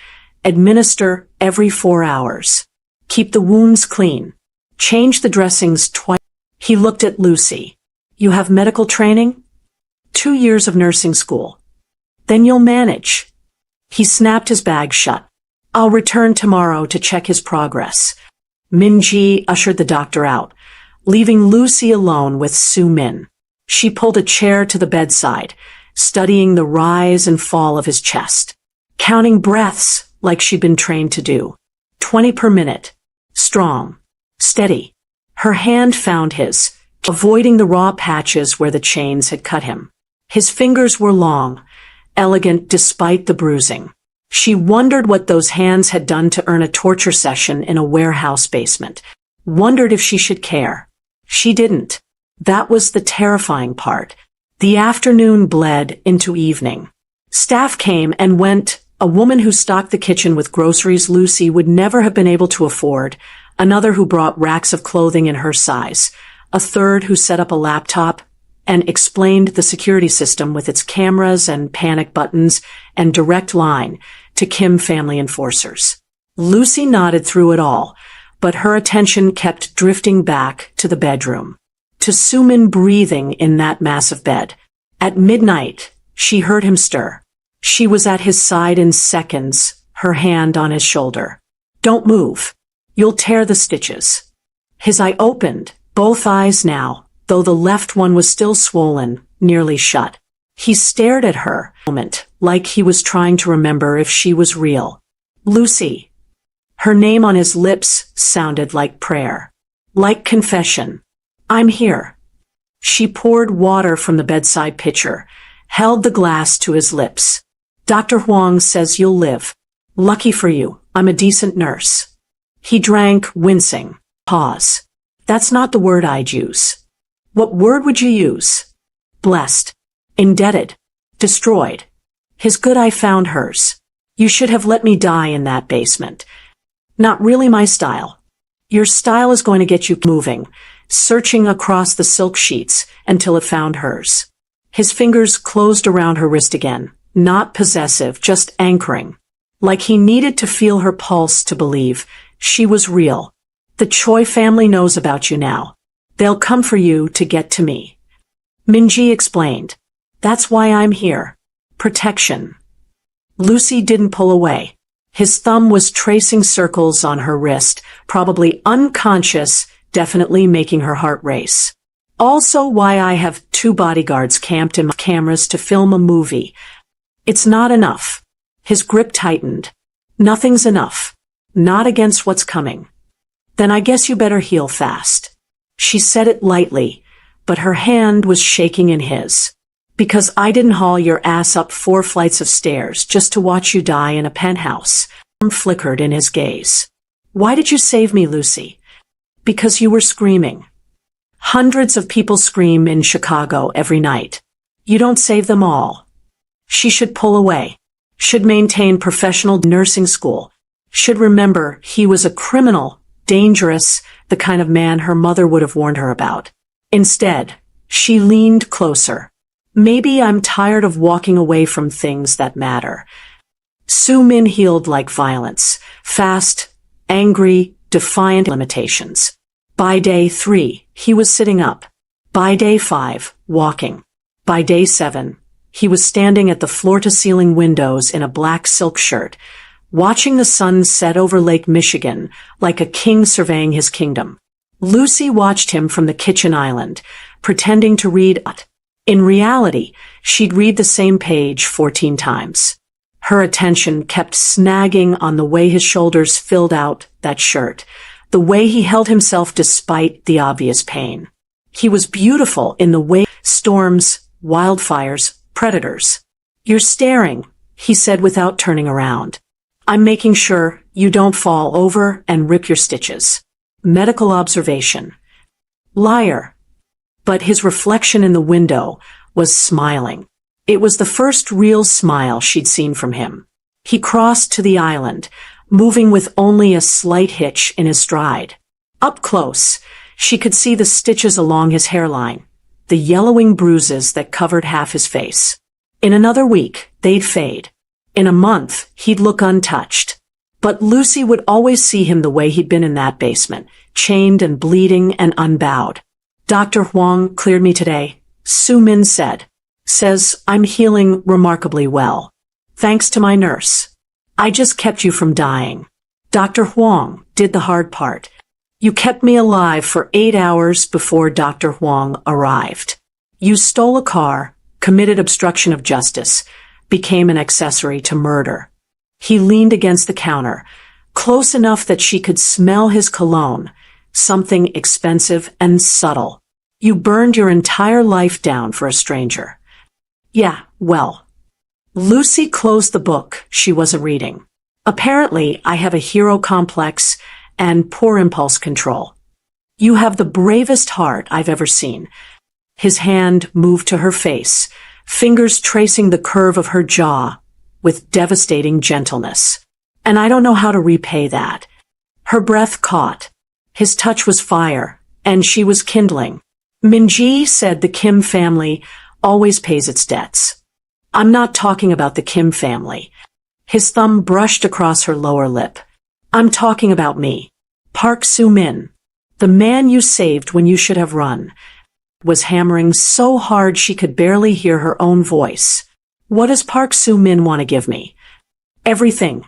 Administer every 4 hours. Keep the wounds clean. Change the dressings twice. He looked at Lucy. You have medical training? 2 years of nursing school. Then you'll manage. He snapped his bag shut. I'll return tomorrow to check his progress. Min Ji ushered the doctor out, leaving Lucy alone with Su Min. She pulled a chair to the bedside, studying the rise and fall of his chest, counting breaths like she'd been trained to do. 20 per minute. Strong. Steady. Her hand found his, avoiding the raw patches where the chains had cut him. His fingers were long, elegant despite the bruising. She wondered what those hands had done to earn a torture session in a warehouse basement. Wondered if she should care. She didn't. That was the terrifying part. The afternoon bled into evening. Staff came and went. A woman who stocked the kitchen with groceries Lucy would never have been able to afford, another who brought racks of clothing in her size, a third who set up a laptop and explained the security system with its cameras and panic buttons and direct line to Kim family enforcers. Lucy nodded through it all, but her attention kept drifting back to the bedroom, to Su Min breathing in that massive bed. At midnight, she heard him stir. She was at his side in seconds, her hand on his shoulder. Don't move. You'll tear the stitches. His eye opened, both eyes now, though the left one was still swollen, nearly shut. He stared at her a moment, like he was trying to remember if she was real. Lucy. Her name on his lips sounded like prayer. Like confession. I'm here. She poured water from the bedside pitcher, held the glass to his lips. Dr. Huang says you'll live. Lucky for you, I'm a decent nurse. He drank, wincing. Pause. That's not the word I'd use. What word would you use? Blessed. Indebted. Destroyed. His good eye found hers. You should have let me die in that basement. Not really my style. Your style is going to get you moving, searching across the silk sheets until it found hers. His fingers closed around her wrist again, not possessive, just anchoring. Like he needed to feel her pulse to believe she was real. The Choi family knows about you now. They'll come for you to get to me. Min Ji explained. That's why I'm here. Protection. Lucy didn't pull away. His thumb was tracing circles on her wrist, probably unconscious, definitely making her heart race. Also why I have 2 bodyguards camped in my cameras to film a movie. It's not enough. His grip tightened. Nothing's enough. Not against what's coming. Then I guess you better heal fast. She said it lightly, but her hand was shaking in his. Because I didn't haul your ass up 4 flights of stairs just to watch you die in a penthouse. Flickered in his gaze. Why did you save me, Lucy? Because you were screaming. Hundreds of people scream in Chicago every night. You don't save them all. She should pull away. Should maintain professional nursing school. Should remember he was a criminal dangerous, the kind of man her mother would have warned her about. Instead, she leaned closer. Maybe I'm tired of walking away from things that matter. Soo-min healed like violence, fast, angry, defiant limitations. By day 3, he was sitting up. By day 5, walking. By day 7, he was standing at the floor-to-ceiling windows in a black silk shirt, watching the sun set over Lake Michigan like a king surveying his kingdom. Lucy watched him from the kitchen island, pretending to read. In reality, she'd read the same page 14 times. Her attention kept snagging on the way his shoulders filled out that shirt, the way he held himself despite the obvious pain. He was beautiful in the way storms, wildfires, predators. You're staring, he said without turning around. I'm making sure you don't fall over and rip your stitches. Medical observation. Liar. But his reflection in the window was smiling. It was the first real smile she'd seen from him. He crossed to the island, moving with only a slight hitch in his stride. Up close, she could see the stitches along his hairline, the yellowing bruises that covered half his face. In another week, they'd fade. In a month, he'd look untouched. But Lucy would always see him the way he'd been in that basement, chained and bleeding and unbowed. Dr. Huang cleared me today, Soo-min said. Says I'm healing remarkably well. Thanks to my nurse. I just kept you from dying. Dr. Huang did the hard part. You kept me alive for 8 hours before Dr. Huang arrived. You stole a car, committed obstruction of justice, became an accessory to murder. He leaned against the counter, close enough that she could smell his cologne, something expensive and subtle. You burned your entire life down for a stranger. Yeah, well. Lucy closed the book she wasn't reading. Apparently, I have a hero complex and poor impulse control. You have the bravest heart I've ever seen. His hand moved to her face, fingers tracing the curve of her jaw with devastating gentleness. And I don't know how to repay that. Her breath caught. His touch was fire, and she was kindling. Minji said the Kim family always pays its debts. I'm not talking about the Kim family. His thumb brushed across her lower lip. I'm talking about me. Park Soo-min, the man you saved when you should have run, was hammering so hard she could barely hear her own voice. What does Park Soo-min want to give me? Everything.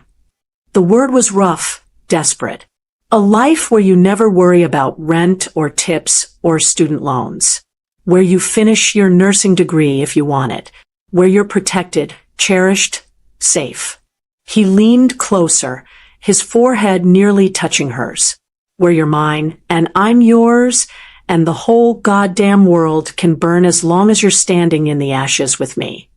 The word was rough, desperate. A life where you never worry about rent or tips or student loans. Where you finish your nursing degree if you want it. Where you're protected, cherished, safe. He leaned closer, his forehead nearly touching hers. Where you're mine, and I'm yours, and the whole goddamn world can burn as long as you're standing in the ashes with me.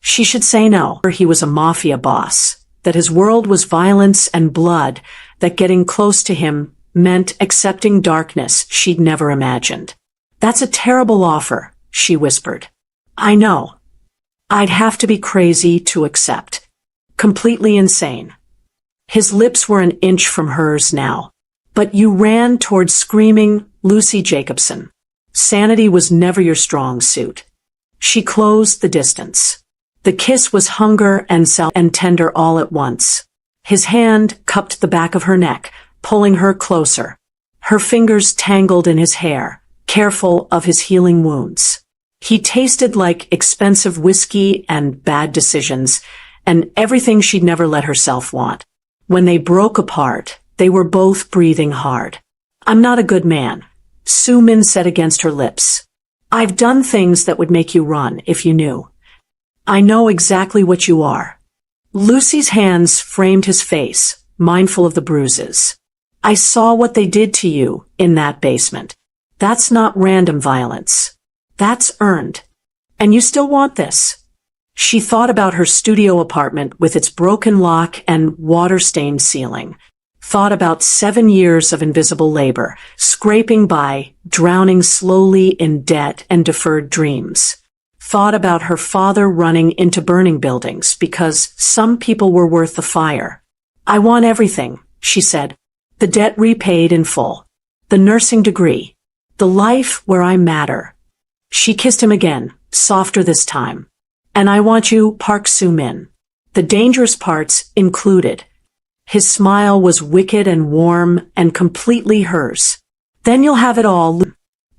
She should say no. He was a mafia boss, that his world was violence and blood, that getting close to him meant accepting darkness she'd never imagined. That's a terrible offer, she whispered. I know. I'd have to be crazy to accept. Completely insane. His lips were an inch from hers now. But you ran toward screaming, Lucy Jacobson. Sanity was never your strong suit. She closed the distance. The kiss was hunger and tender all at once. His hand cupped the back of her neck, pulling her closer. Her fingers tangled in his hair, careful of his healing wounds. He tasted like expensive whiskey and bad decisions, and everything she'd never let herself want. When they broke apart, they were both breathing hard. I'm not a good man, Soo-min said against her lips. I've done things that would make you run if you knew. I know exactly what you are. Lucy's hands framed his face, mindful of the bruises. I saw what they did to you in that basement. That's not random violence. That's earned. And you still want this. She thought about her studio apartment with its broken lock and water-stained ceiling. Thought about 7 years of invisible labor, scraping by, drowning slowly in debt and deferred dreams. Thought about her father running into burning buildings because some people were worth the fire. I want everything, she said. The debt repaid in full. The nursing degree. The life where I matter. She kissed him again, softer this time. And I want you, Park Soo-min. The dangerous parts included. His smile was wicked and warm and completely hers. Then you'll have it all.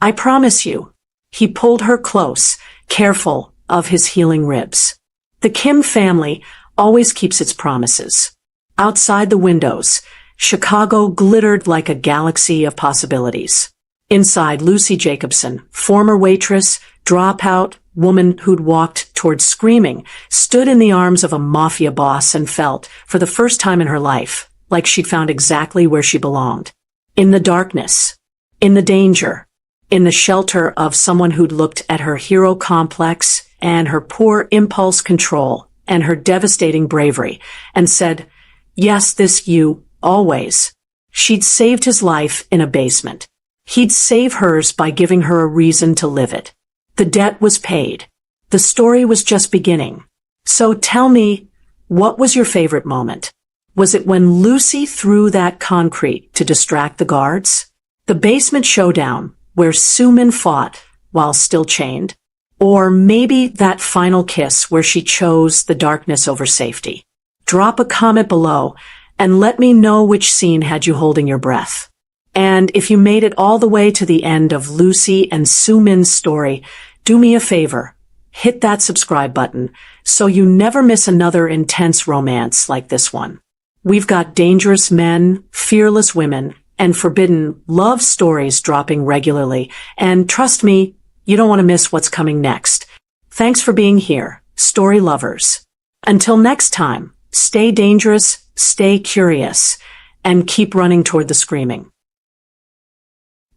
I promise you. He pulled her close, careful of his healing ribs. The Kim family always keeps its promises. Outside the windows, Chicago glittered like a galaxy of possibilities. Inside, Lucy Jacobson, former waitress, dropout, woman who'd walked toward screaming, stood in the arms of a mafia boss and felt, for the first time in her life, like she'd found exactly where she belonged. In the darkness. In the danger. In the shelter of someone who'd looked at her hero complex and her poor impulse control and her devastating bravery and said, yes, this you, always. She'd saved his life in a basement. He'd save hers by giving her a reason to live it. The debt was paid. The story was just beginning. So tell me, what was your favorite moment? Was it when Lucy threw that concrete to distract the guards? The basement showdown, where Soo-min fought while still chained? Or maybe that final kiss where she chose the darkness over safety? Drop a comment below and let me know which scene had you holding your breath. And if you made it all the way to the end of Lucy and Soo-min's story, do me a favor. Hit that subscribe button so you never miss another intense romance like this one. We've got dangerous men, fearless women, and forbidden love stories dropping regularly. And trust me, you don't want to miss what's coming next. Thanks for being here, story lovers. Until next time, stay dangerous, stay curious, and keep running toward the screaming.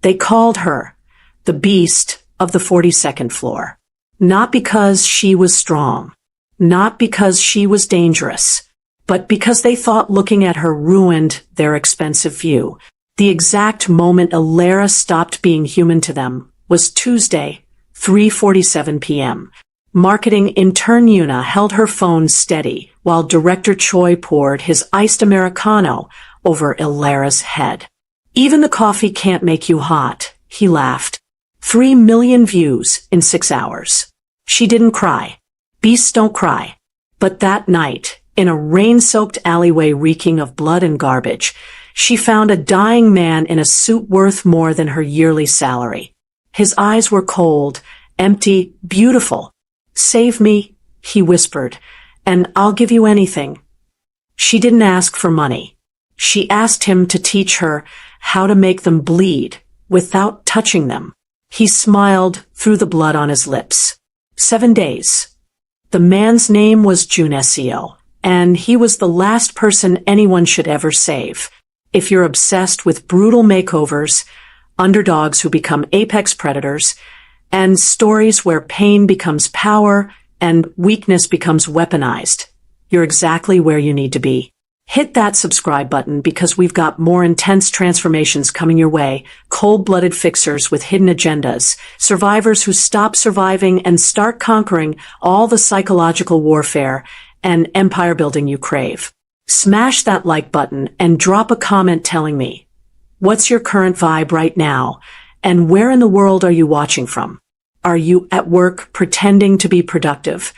They called her the Beast of the 42nd floor. Not because she was strong, not because she was dangerous, but because they thought looking at her ruined their expensive view. The exact moment Alara stopped being human to them was Tuesday, 3:47 p.m. Marketing intern Yuna held her phone steady while director Choi poured his iced Americano over Alara's head. Even the coffee can't make you hot, he laughed. 3 million views in 6 hours. She didn't cry. Beasts don't cry. But that night, in a rain-soaked alleyway reeking of blood and garbage, she found a dying man in a suit worth more than her yearly salary. His eyes were cold, empty, beautiful. Save me, he whispered, and I'll give you anything. She didn't ask for money. She asked him to teach her how to make them bleed without touching them. He smiled through the blood on his lips. 7 days. The man's name was Junesio, and he was the last person anyone should ever save. If you're obsessed with brutal makeovers, underdogs who become apex predators, and stories where pain becomes power and weakness becomes weaponized, you're exactly where you need to be. Hit that subscribe button because we've got more intense transformations coming your way, cold-blooded fixers with hidden agendas, survivors who stop surviving and start conquering all the psychological warfare and empire building you crave. Smash that like button and drop a comment telling me, what's your current vibe right now, and where in the world are you watching from? Are you at work pretending to be productive,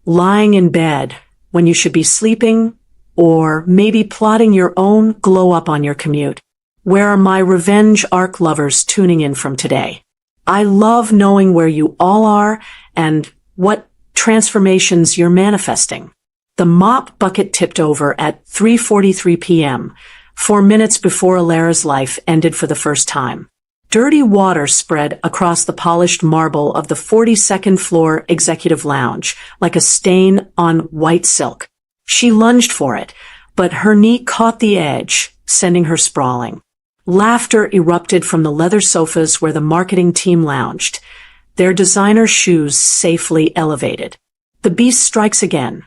lying in bed when you should be sleeping, or maybe plotting your own glow-up on your commute? Where are my revenge arc lovers tuning in from today? I love knowing where you all are and what transformations you're manifesting. The mop bucket tipped over at 3:43 p.m., 4 minutes before Alara's life ended for the first time. Dirty water spread across the polished marble of the 42nd floor executive lounge like a stain on white silk. She lunged for it, but her knee caught the edge, sending her sprawling. Laughter erupted from the leather sofas where the marketing team lounged, their designer shoes safely elevated. The beast strikes again.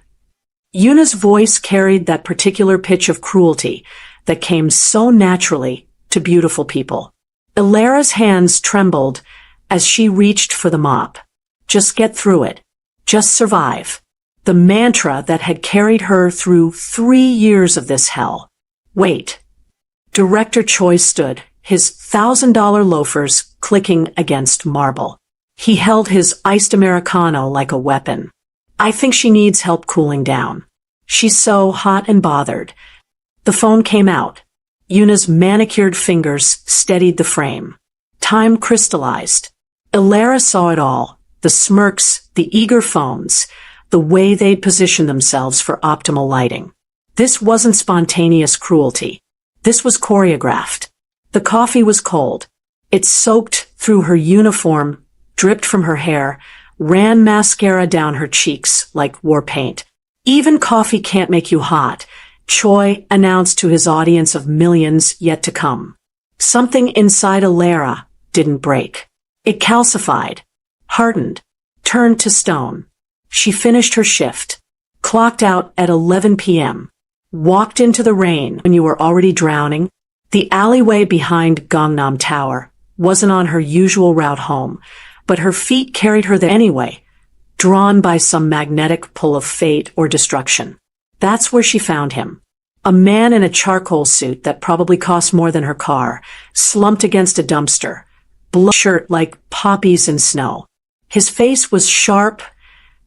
Yuna's voice carried that particular pitch of cruelty that came so naturally to beautiful people. Alara's hands trembled as she reached for the mop. Just get through it. Just survive. The mantra that had carried her through 3 years of this hell. Wait. Director Choi stood, his $1,000 loafers clicking against marble. He held his iced Americano like a weapon. I think she needs help cooling down. She's so hot and bothered. The phone came out. Yuna's manicured fingers steadied the frame. Time crystallized. Ilara saw it all. The smirks, the eager phones, the way they'd positioned themselves for optimal lighting. This wasn't spontaneous cruelty. This was choreographed. The coffee was cold. It soaked through her uniform, dripped from her hair, ran mascara down her cheeks like war paint. Even coffee can't make you hot, Choi announced to his audience of millions yet to come. Something inside Ilara didn't break. It calcified, hardened, turned to stone. She finished her shift, clocked out at 11 p.m., walked into the rain when you were already drowning. The alleyway behind Gangnam Tower wasn't on her usual route home, but her feet carried her there anyway, drawn by some magnetic pull of fate or destruction. That's where she found him. A man in a charcoal suit that probably cost more than her car, slumped against a dumpster, blood shirt like poppies in snow. His face was sharp,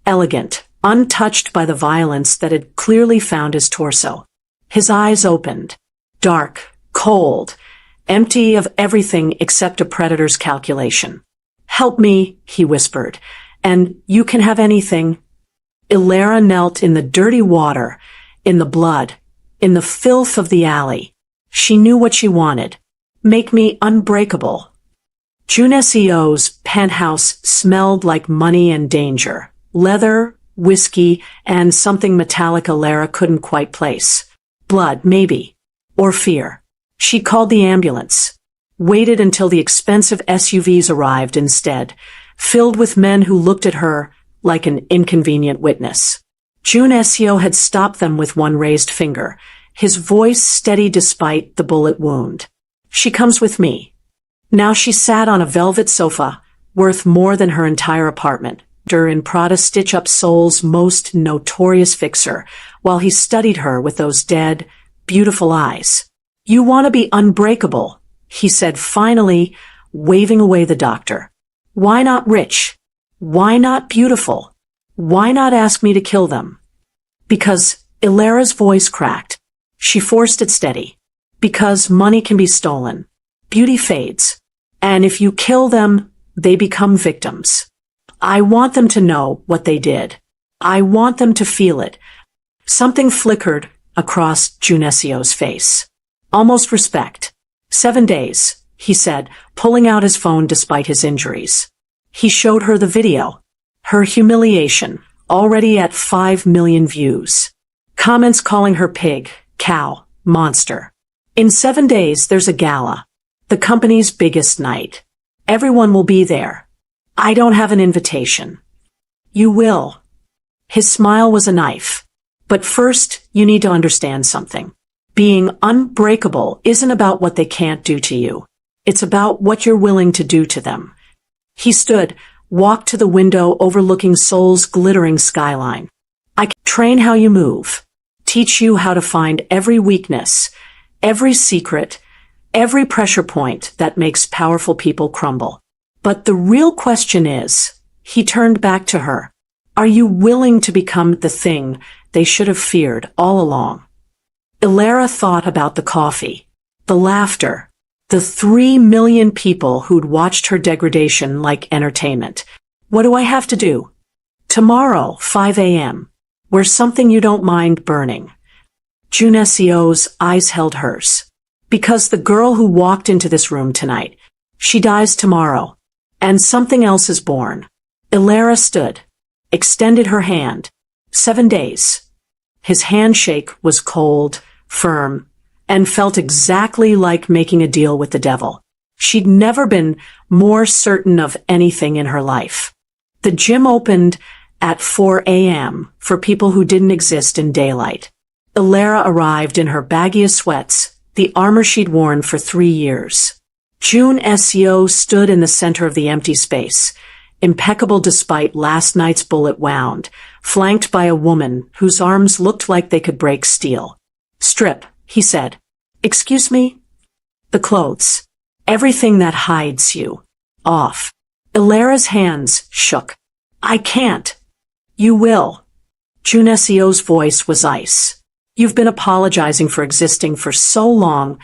elegant, untouched by the violence that had clearly found his torso. His eyes opened, dark, cold, empty of everything except a predator's calculation. "Help me," he whispered, "and you can have anything." Ilara knelt in the dirty water, in the blood, in the filth of the alley. She knew what she wanted. Make me unbreakable. June SEO's penthouse smelled like money and danger, leather, whiskey, and something metallic Ilara couldn't quite place. Blood, maybe. Or fear. She called the ambulance. Waited until the expensive SUVs arrived instead, filled with men who looked at her like an inconvenient witness. June SEO had stopped them with one raised finger, his voice steady despite the bullet wound. "She comes with me." Now she sat on a velvet sofa, worth more than her entire apartment, in Prada stitch up Seoul's most notorious fixer, while he studied her with those dead, beautiful eyes. "You want to be unbreakable," he said finally, waving away the doctor. "Why not rich? Why not beautiful? Why not ask me to kill them?" Because Ilara's voice cracked. She forced it steady. Because money can be stolen. Beauty fades. And if you kill them, they become victims. I want them to know what they did. I want them to feel it. Something flickered across June SEO's face. Almost respect. 7 days, he said, pulling out his phone despite his injuries. He showed her the video. Her humiliation, already at 5 million views. Comments calling her pig, cow, monster. In 7 days, there's a gala. The company's biggest night. Everyone will be there. I don't have an invitation. You will. His smile was a knife. But first, you need to understand something. Being unbreakable isn't about what they can't do to you. It's about what you're willing to do to them. He stood, walked to the window overlooking Seoul's glittering skyline. I can train how you move. Teach you how to find every weakness, every secret, every pressure point that makes powerful people crumble. But the real question is, he turned back to her, are you willing to become the thing they should have feared all along? Ilara thought about the coffee, the laughter, the 3 million people who'd watched her degradation like entertainment. What do I have to do? Tomorrow, 5 a.m. Where's something you don't mind burning? June SEO's eyes held hers. Because the girl who walked into this room tonight, she dies tomorrow. And something else is born. Ilara stood, extended her hand. 7 days. His handshake was cold, firm, and felt exactly like making a deal with the devil. She'd never been more certain of anything in her life. The gym opened at 4 a.m. for people who didn't exist in daylight. Ilara arrived in her baggiest sweats, the armor she'd worn for 3 years. June SEO stood in the center of the empty space, impeccable despite last night's bullet wound, flanked by a woman whose arms looked like they could break steel. Strip, he said. Excuse me? The clothes. Everything that hides you. Off. Ilara's hands shook. I can't. You will. Junesio's voice was ice. You've been apologizing for existing for so long,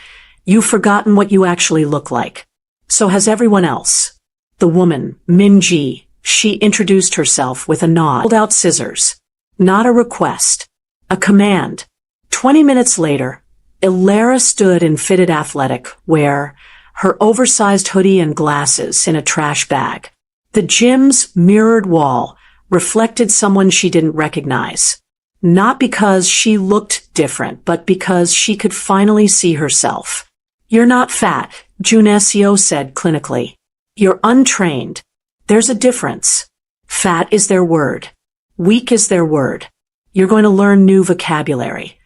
you've forgotten what you actually look like. So has everyone else. The woman, Minji, she introduced herself with a nod. Pulled out scissors. Not a request. A command. 20 minutes later, Ilara stood in fitted athletic wear, her oversized hoodie and glasses in a trash bag. The gym's mirrored wall reflected someone she didn't recognize. Not because she looked different, but because she could finally see herself. You're not fat, Junesio said clinically. You're untrained. There's a difference. Fat is their word. Weak is their word. You're going to learn new vocabulary.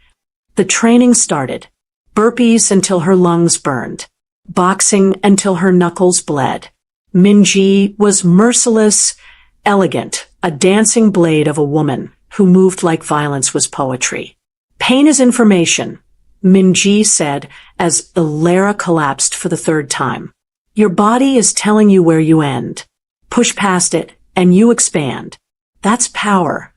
The training started. Burpees until her lungs burned. Boxing until her knuckles bled. Minji was merciless, elegant, a dancing blade of a woman who moved like violence was poetry. Pain is information, Minji said as Ilara collapsed for the third time. Your body is telling you where you end. Push past it, and you expand. That's power.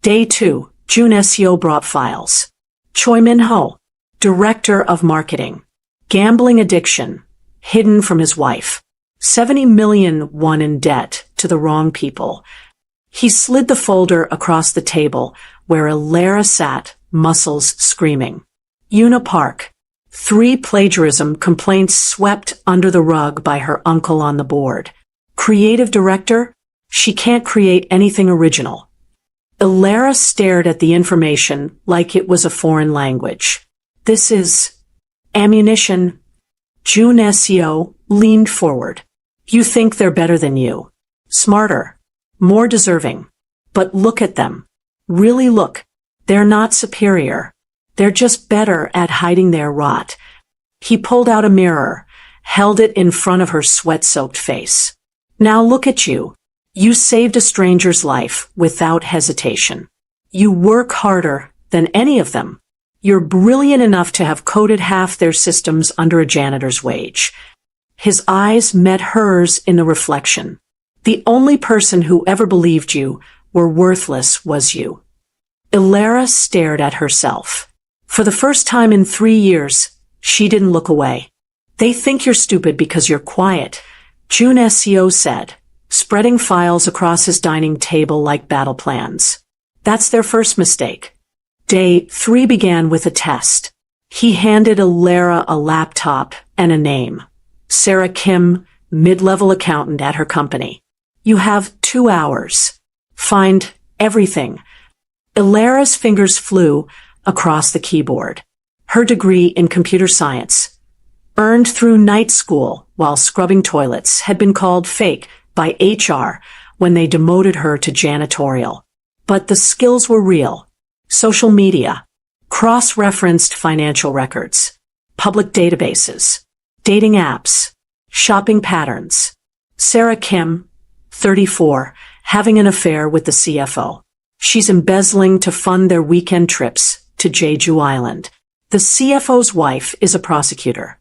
Day 2, Junesio brought files. Choi Min-ho, director of marketing. Gambling addiction, hidden from his wife. 70 million won in debt to the wrong people. He slid the folder across the table where Ilara sat, muscles screaming. Una Park. 3 plagiarism complaints swept under the rug by her uncle on the board. Creative director? She can't create anything original. Ilara stared at the information like it was a foreign language. This is ammunition. Junesio leaned forward. You think they're better than you. Smarter. More deserving. But look at them. Really look. They're not superior. They're just better at hiding their rot. He pulled out a mirror, held it in front of her sweat-soaked face. Now look at you. You saved a stranger's life without hesitation. You work harder than any of them. You're brilliant enough to have coded half their systems under a janitor's wage. His eyes met hers in the reflection. The only person who ever believed you were worthless was you. Ilara stared at herself. For the first time in 3 years, she didn't look away. They think you're stupid because you're quiet, Junesio said, spreading files across his dining table like battle plans. That's their first mistake. Day 3 began with a test. He handed Ilara a laptop and a name. Sarah Kim, mid-level accountant at her company. You have 2 hours. Find everything. Ilara's fingers flew across the keyboard. Her degree in computer science, earned through night school while scrubbing toilets, had been called fake by HR when they demoted her to janitorial. But the skills were real. Social media, cross-referenced financial records, public databases, dating apps, shopping patterns. Sarah Kim, 34, having an affair with the CFO. She's embezzling to fund their weekend trips to Jeju Island. The CFO's wife is a prosecutor.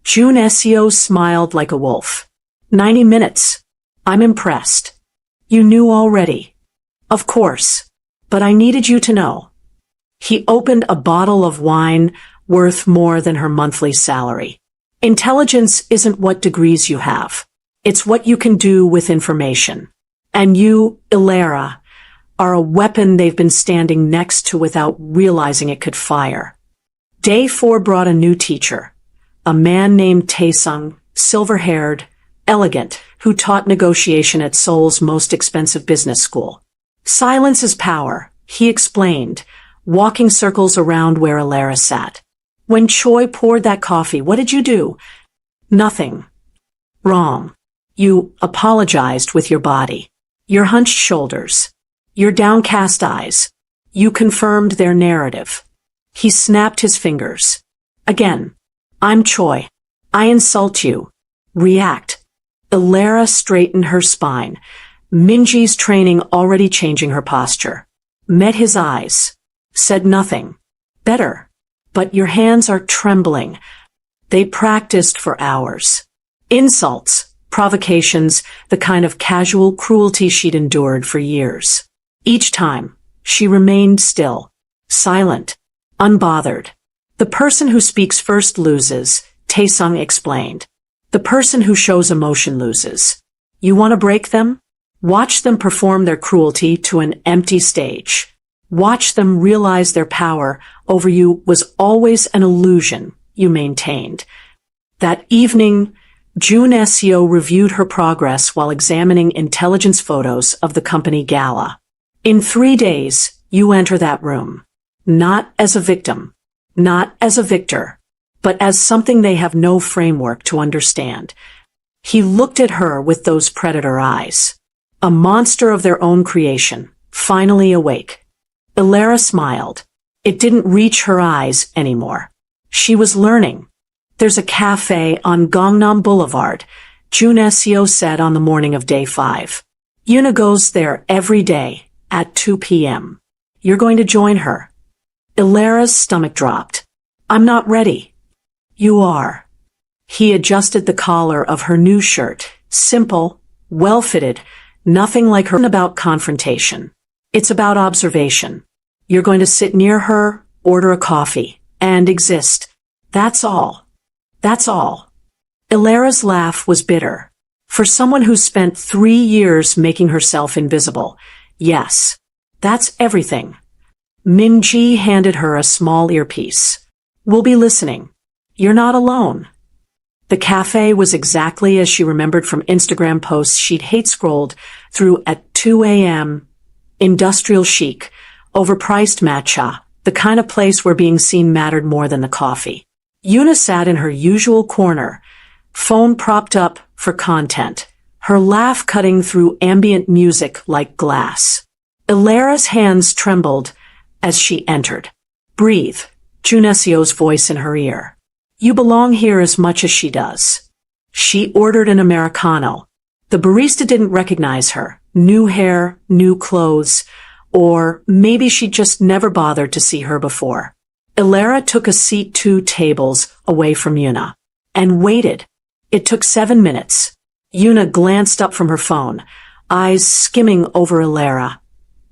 Junesio smiled like a wolf. 90 minutes. I'm impressed. You knew already. Of course. But I needed you to know. He opened a bottle of wine worth more than her monthly salary. Intelligence isn't what degrees you have. It's what you can do with information. And you, Ilara, are a weapon they've been standing next to without realizing it could fire. Day 4 brought a new teacher, a man named Taesung, silver-haired, elegant, who taught negotiation at Seoul's most expensive business school. Silence is power, he explained, walking circles around where Ilara sat. When Choi poured that coffee, what did you do? Nothing. Wrong. You apologized with your body. Your hunched shoulders. Your downcast eyes. You confirmed their narrative. He snapped his fingers. Again. I'm Choi. I insult you. React. Ilara straightened her spine. Minji's training already changing her posture. Met his eyes. Said nothing. Better. But your hands are trembling. They practiced for hours. Insults, provocations, the kind of casual cruelty she'd endured for years. Each time, she remained still, silent, unbothered. The person who speaks first loses, Taesung explained. The person who shows emotion loses. You want to break them? Watch them perform their cruelty to an empty stage. Watch them realize their power over you was always an illusion, you maintained. That evening, Jun Seo reviewed her progress while examining intelligence photos of the company gala. In 3 days, you enter that room. Not as a victim. Not as a victor. But as something they have no framework to understand. He looked at her with those predator eyes. A monster of their own creation, finally awake. Ilara smiled. It didn't reach her eyes anymore. She was learning. There's a cafe on Gangnam Boulevard, Jun Seo said on the morning of day 5. Yuna goes there every day at 2 p.m. You're going to join her. Ilara's stomach dropped. I'm not ready. You are. He adjusted the collar of her new shirt, simple, well-fitted, nothing like her about confrontation. It's about observation. You're going to sit near her, order a coffee, and exist. That's all. That's all. Ilara's laugh was bitter. For someone who spent 3 years making herself invisible, yes, that's everything. Minji handed her a small earpiece. We'll be listening. You're not alone. The cafe was exactly as she remembered from Instagram posts she'd hate-scrolled through at 2 a.m. Industrial chic, overpriced matcha, the kind of place where being seen mattered more than the coffee. Yuna sat in her usual corner, phone propped up for content, her laugh cutting through ambient music like glass. Ilara's hands trembled as she entered. Breathe, Jun Seo's voice in her ear. You belong here as much as she does. She ordered an Americano. The barista didn't recognize her. New hair, new clothes, or maybe she'd just never bothered to see her before. Ilara took a seat 2 tables away from Yuna and waited. It took 7 minutes. Yuna glanced up from her phone, eyes skimming over Ilara.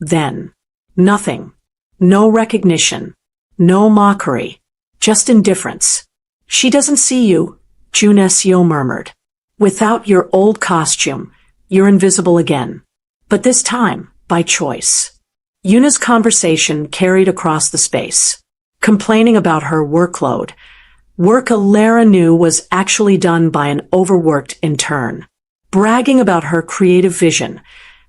Then, nothing. No recognition. No mockery. Just indifference. She doesn't see you, Jun Seo murmured. Without your old costume, you're invisible again. But this time, by choice. Yuna's conversation carried across the space, complaining about her workload. Work Ilara knew was actually done by an overworked intern. Bragging about her creative vision,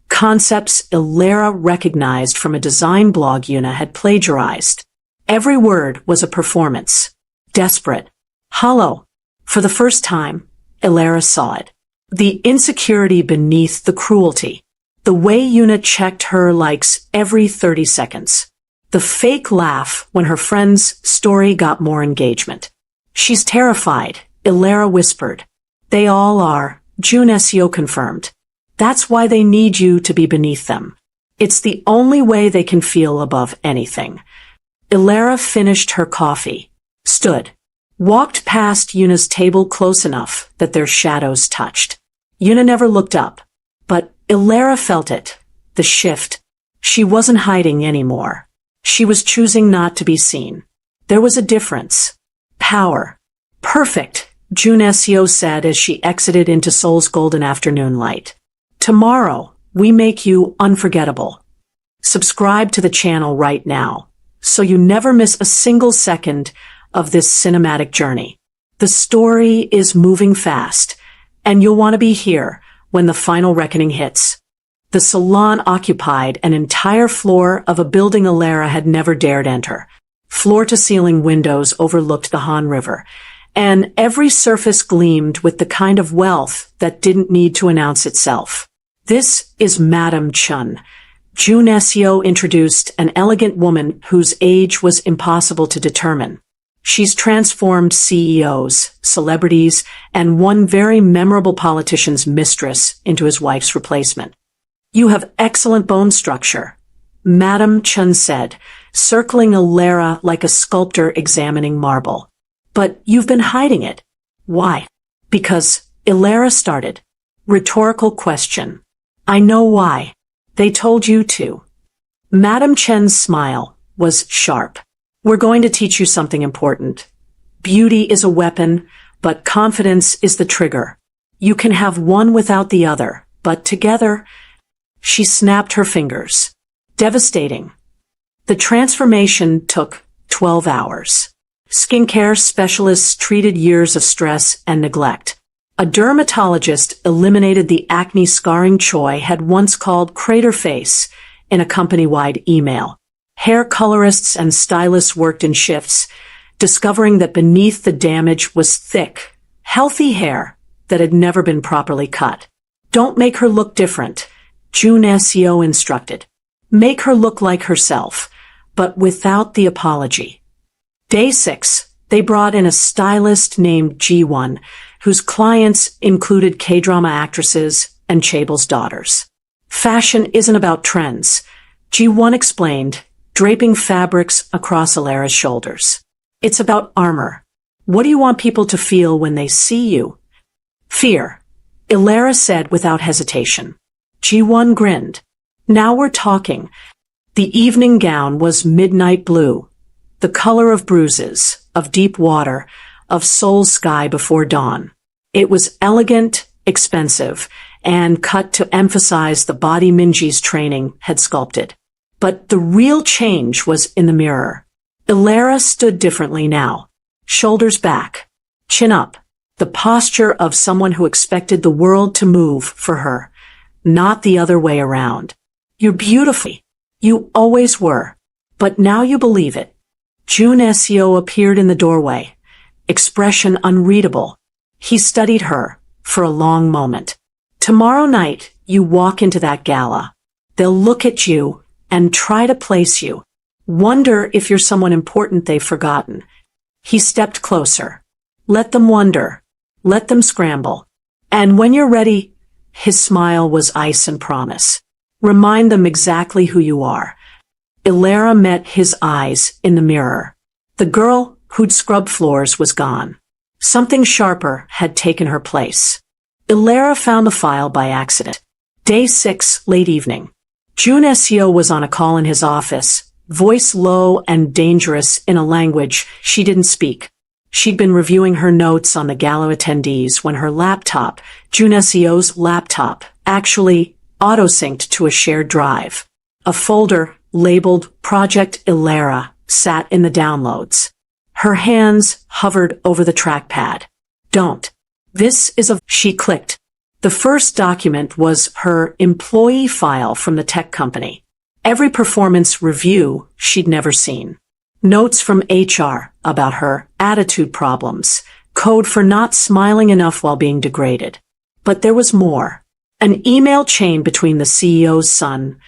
concepts Ilara recognized from a design blog Yuna had plagiarized. Every word was a performance. Desperate. Hollow. For the first time, Ilara saw it. The insecurity beneath the cruelty. The way Yuna checked her likes every 30 seconds. The fake laugh when her friend's story got more engagement. She's terrified, Ilara whispered. They all are, Jun Seo confirmed. That's why they need you to be beneath them. It's the only way they can feel above anything. Ilara finished her coffee, stood, walked past Yuna's table close enough that their shadows touched. Yuna never looked up, but Ilara felt it, the shift. She wasn't hiding anymore. She was choosing not to be seen. There was a difference. Power. Perfect, Jun Seo said as she exited into Seoul's golden afternoon light. Tomorrow, we make you unforgettable. Subscribe to the channel right now, so you never miss a single second of this cinematic journey. The story is moving fast, and you'll want to be here when the final reckoning hits. The salon occupied an entire floor of a building Ilara had never dared enter. Floor-to-ceiling windows overlooked the Han River, and every surface gleamed with the kind of wealth that didn't need to announce itself. This is Madame Chun. Jun Seo introduced an elegant woman whose age was impossible to determine. She's transformed CEOs, celebrities, and one very memorable politician's mistress into his wife's replacement. You have excellent bone structure, Madame Chun said, circling Ilara like a sculptor examining marble. But you've been hiding it. Why? Because Ilara started. Rhetorical question. I know why. They told you to. Madame Chen's smile was sharp. We're going to teach you something important. Beauty is a weapon, but confidence is the trigger. You can have one without the other, but together. She snapped her fingers. Devastating. The transformation took 12 hours. Skincare specialists treated years of stress and neglect. A dermatologist eliminated the acne scarring Choi had once called crater face in a company-wide email. Hair colorists and stylists worked in shifts, discovering that beneath the damage was thick, healthy hair that had never been properly cut. Don't make her look different, Jun Seo instructed. Make her look like herself, but without the apology. Day 6, they brought in a stylist named Ji-won, whose clients included K-drama actresses and Chaebol's daughters. Fashion isn't about trends, Ji-won explained, draping fabrics across Ilara's shoulders. It's about armor. What do you want people to feel when they see you? Fear, Ilara said without hesitation. Ji-won grinned. Now we're talking. The evening gown was midnight blue, the color of bruises, of deep water, of Seoul sky before dawn. It was elegant, expensive, and cut to emphasize the body Minji's training had sculpted. But the real change was in the mirror. Ilara stood differently now. Shoulders back, chin up, the posture of someone who expected the world to move for her, not the other way around. You're beautiful. You always were. But now you believe it. Jun Seo appeared in the doorway, expression unreadable. He studied her for a long moment. Tomorrow night, you walk into that gala. They'll look at you and try to place you. Wonder if you're someone important they've forgotten. He stepped closer. Let them wonder. Let them scramble. And when you're ready, his smile was ice and promise. Remind them exactly who you are. Ilara met his eyes in the mirror. The girl who'd scrubbed floors was gone. Something sharper had taken her place. Ilara found the file by accident. Day 6, late evening. Jun Seo was on a call in his office, voice low and dangerous in a language she didn't speak. She'd been reviewing her notes on the gala attendees when her laptop, Jun Seo's laptop, actually auto-synced to a shared drive. A folder labeled Project Ilara sat in the downloads. Her hands hovered over the trackpad. Don't. This is a... She clicked. The first document was her employee file from the tech company. Every performance review she'd never seen. Notes from HR about her attitude problems, code for not smiling enough while being degraded. But there was more. An email chain between the CEO's son,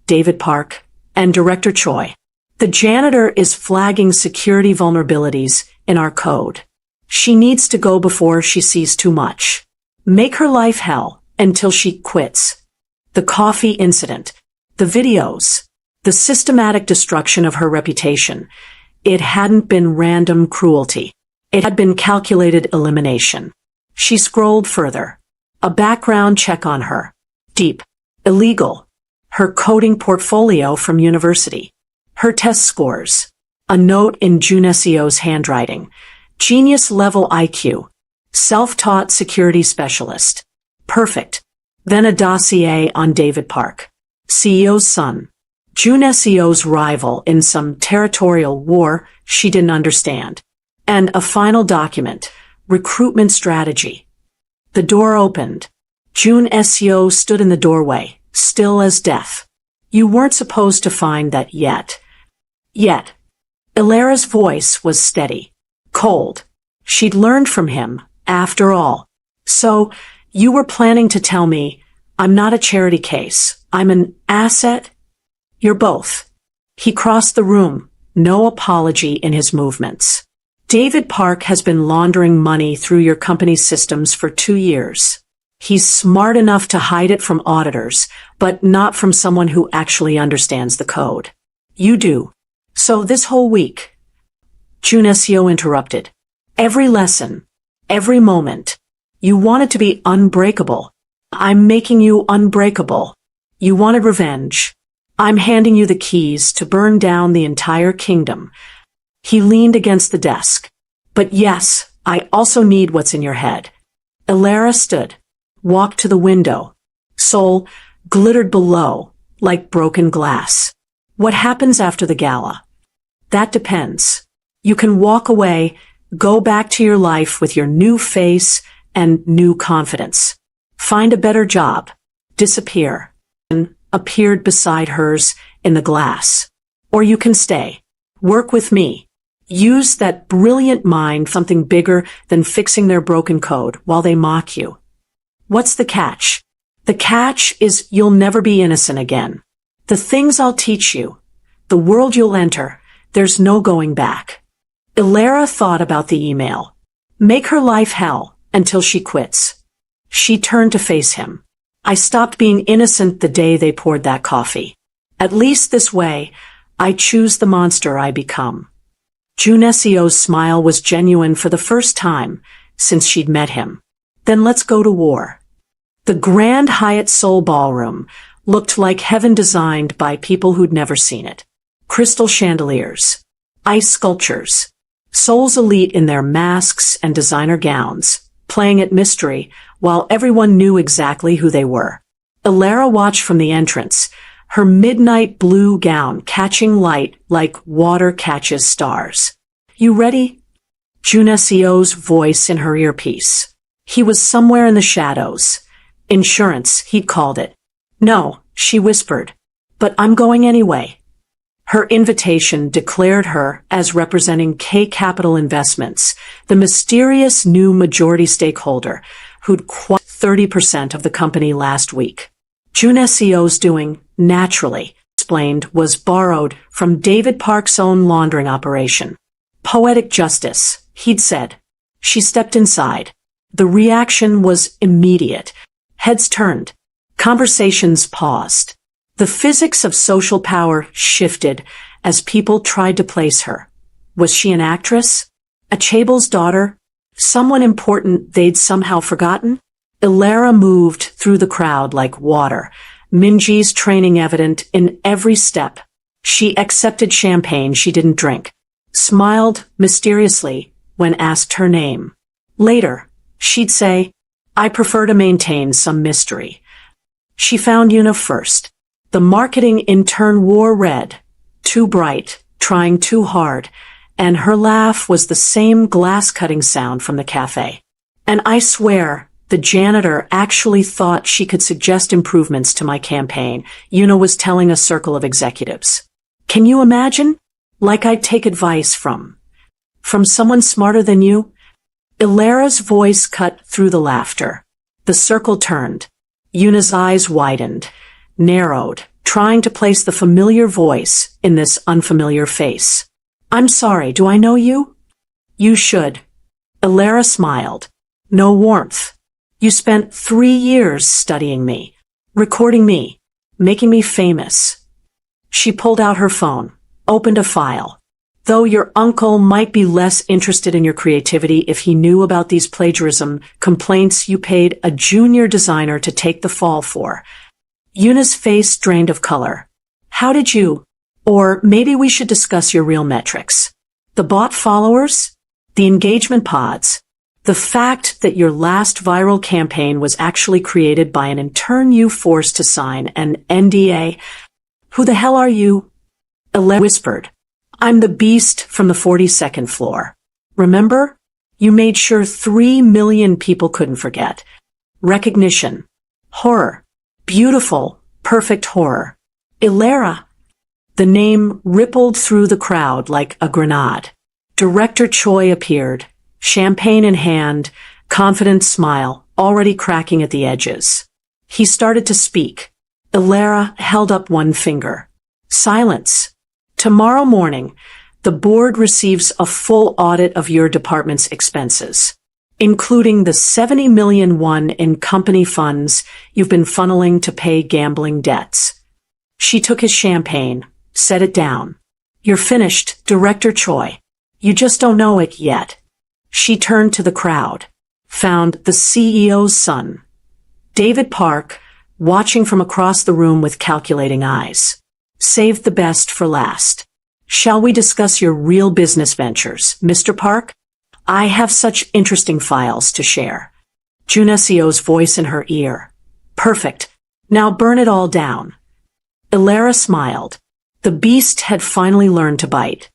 David Park, and Director Choi. The janitor is flagging security vulnerabilities in our code. She needs to go before she sees too much. Make her life hell until she quits. The coffee incident, the videos, the systematic destruction of her reputation. It hadn't been random cruelty. It had been calculated elimination. She scrolled further. A background check on her. Deep. Illegal. Her coding portfolio from university. Her test scores. A note in Jun Seo's handwriting. Genius-level IQ. Self-taught security specialist. Perfect. Then a dossier on David Park. CEO's son. Jun Seo's rival in some territorial war she didn't understand. And a final document. Recruitment strategy. The door opened. Jun Seo stood in the doorway, still as death. You weren't supposed to find that yet. Yet. Ilara's voice was steady. Cold. She'd learned from him, after all. So, you were planning to tell me, I'm not a charity case, I'm an asset? You're both. He crossed the room, no apology in his movements. David Park has been laundering money through your company's systems for 2 years. He's smart enough to hide it from auditors, but not from someone who actually understands the code. You do. So this whole week. Jun Seo interrupted. Every lesson, every moment. You wanted to be unbreakable. I'm making you unbreakable. You wanted revenge. I'm handing you the keys to burn down the entire kingdom. He leaned against the desk. But yes, I also need what's in your head. Ilara stood, walked to the window. Seoul glittered below, like broken glass. What happens after the gala? That depends. You can walk away, go back to your life with your new face and new confidence. Find a better job. Disappear. And appeared beside hers in the glass. Or you can stay. Work with me. Use that brilliant mind, something bigger than fixing their broken code while they mock you. What's the catch? The catch is you'll never be innocent again. The things I'll teach you, the world you'll enter, there's no going back. Ilara thought about the email. Make her life hell until she quits. She turned to face him. I stopped being innocent the day they poured that coffee. At least this way, I choose the monster I become. Junesio's smile was genuine for the first time since she'd met him. Then let's go to war. The Grand Hyatt Seoul Ballroom looked like heaven designed by people who'd never seen it. Crystal chandeliers, ice sculptures, Seoul's elite in their masks and designer gowns, playing at mystery while everyone knew exactly who they were. Ilara watched from the entrance, her midnight blue gown catching light like water catches stars. You ready? Junesio's voice in her earpiece. He was somewhere in the shadows. Insurance, he'd called it. No, she whispered. But I'm going anyway. Her invitation declared her as representing K Capital Investments, the mysterious new majority stakeholder who'd acquired 30% of the company last week. Junesio's doing, naturally, explained, was borrowed from David Park's own laundering operation. Poetic justice, he'd said. She stepped inside. The reaction was immediate. Heads turned. Conversations paused. The physics of social power shifted as people tried to place her. Was she an actress? A Chabel's daughter? Someone important they'd somehow forgotten? Ilara moved through the crowd like water, Minji's training evident in every step. She accepted champagne she didn't drink, smiled mysteriously when asked her name. Later, she'd say, I prefer to maintain some mystery. She found Yuna first. The marketing intern wore red, too bright, trying too hard, and her laugh was the same glass-cutting sound from the cafe. And I swear, the janitor actually thought she could suggest improvements to my campaign, Yuna was telling a circle of executives. Can you imagine? Like I'd take advice from someone smarter than you? Ilara's voice cut through the laughter. The circle turned. Yuna's eyes widened, narrowed, trying to place the familiar voice in this unfamiliar face. I'm sorry, do I know you? You should. Ilara smiled. No warmth. You spent 3 years studying me, recording me, making me famous. She pulled out her phone, opened a file. Though your uncle might be less interested in your creativity if he knew about these plagiarism complaints you paid a junior designer to take the fall for. Yuna's face drained of color. How did you? Or maybe we should discuss your real metrics. The bot followers? The engagement pods? The fact that your last viral campaign was actually created by an intern you forced to sign an NDA? Who the hell are you? Ilara whispered. I'm the beast from the 42nd floor. Remember? You made sure 3 million people couldn't forget. Recognition. Horror. Beautiful, perfect horror. Ilara. The name rippled through the crowd like a grenade. Director Choi appeared, champagne in hand, confident smile, already cracking at the edges. He started to speak. Ilara held up one finger. Silence. Tomorrow morning, the board receives a full audit of your department's expenses, including the 70 million won in company funds you've been funneling to pay gambling debts. She took his champagne, set it down. You're finished, Director Choi. You just don't know it yet. She turned to the crowd, found the CEO's son, David Park, watching from across the room with calculating eyes. Saved the best for last. Shall we discuss your real business ventures, Mr. Park? I have such interesting files to share. Junesio's voice in her ear. Perfect. Now burn it all down. Ilara smiled. The beast had finally learned to bite.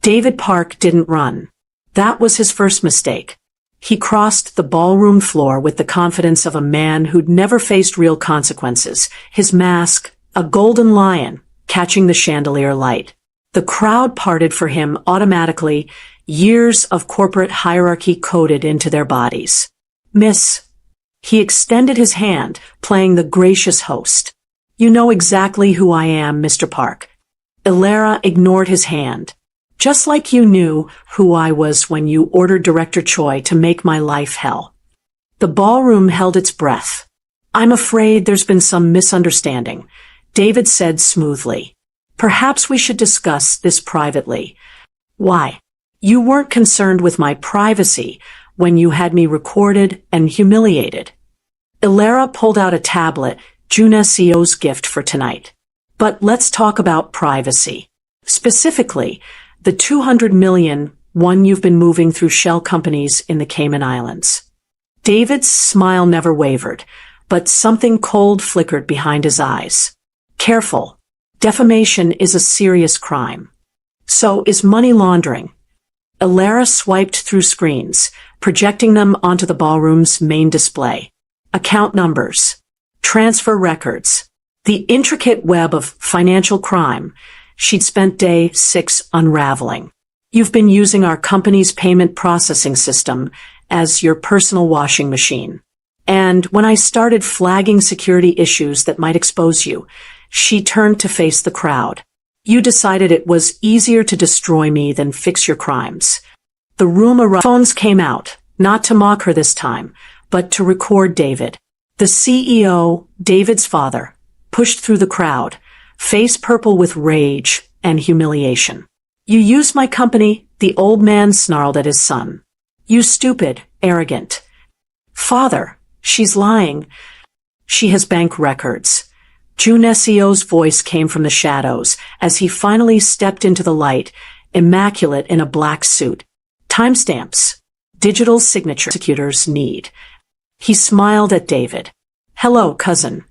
David Park didn't run. That was his first mistake. He crossed the ballroom floor with the confidence of a man who'd never faced real consequences, his mask, a golden lion, catching the chandelier light. The crowd parted for him automatically, years of corporate hierarchy coded into their bodies. Miss. He extended his hand, playing the gracious host. You know exactly who I am, Mr. Park. Ilara ignored his hand. Just like you knew who I was when you ordered Director Choi to make my life hell. The ballroom held its breath. I'm afraid there's been some misunderstanding, David said smoothly. Perhaps we should discuss this privately. Why? You weren't concerned with my privacy when you had me recorded and humiliated. Ilara pulled out a tablet, Junesio's gift for tonight. But let's talk about privacy. Specifically, the 200 million one you've been moving through shell companies in the Cayman Islands. David's smile never wavered, but something cold flickered behind his eyes. Careful. Defamation is a serious crime. So is money laundering. Ilara swiped through screens, projecting them onto the ballroom's main display. Account numbers, transfer records, the intricate web of financial crime she'd spent day 6 unraveling. You've been using our company's payment processing system as your personal washing machine. And when I started flagging security issues that might expose you, she turned to face the crowd. You decided it was easier to destroy me than fix your crimes. The room erupted. Phones came out, not to mock her this time, but to record David. The CEO, David's father, pushed through the crowd, face purple with rage and humiliation. You used my company, the old man snarled at his son. You stupid, arrogant. Father, she's lying. She has bank records. Junesio's voice came from the shadows as he finally stepped into the light, immaculate in a black suit. Timestamps. Digital signature prosecutors need. He smiled at David. Hello, cousin.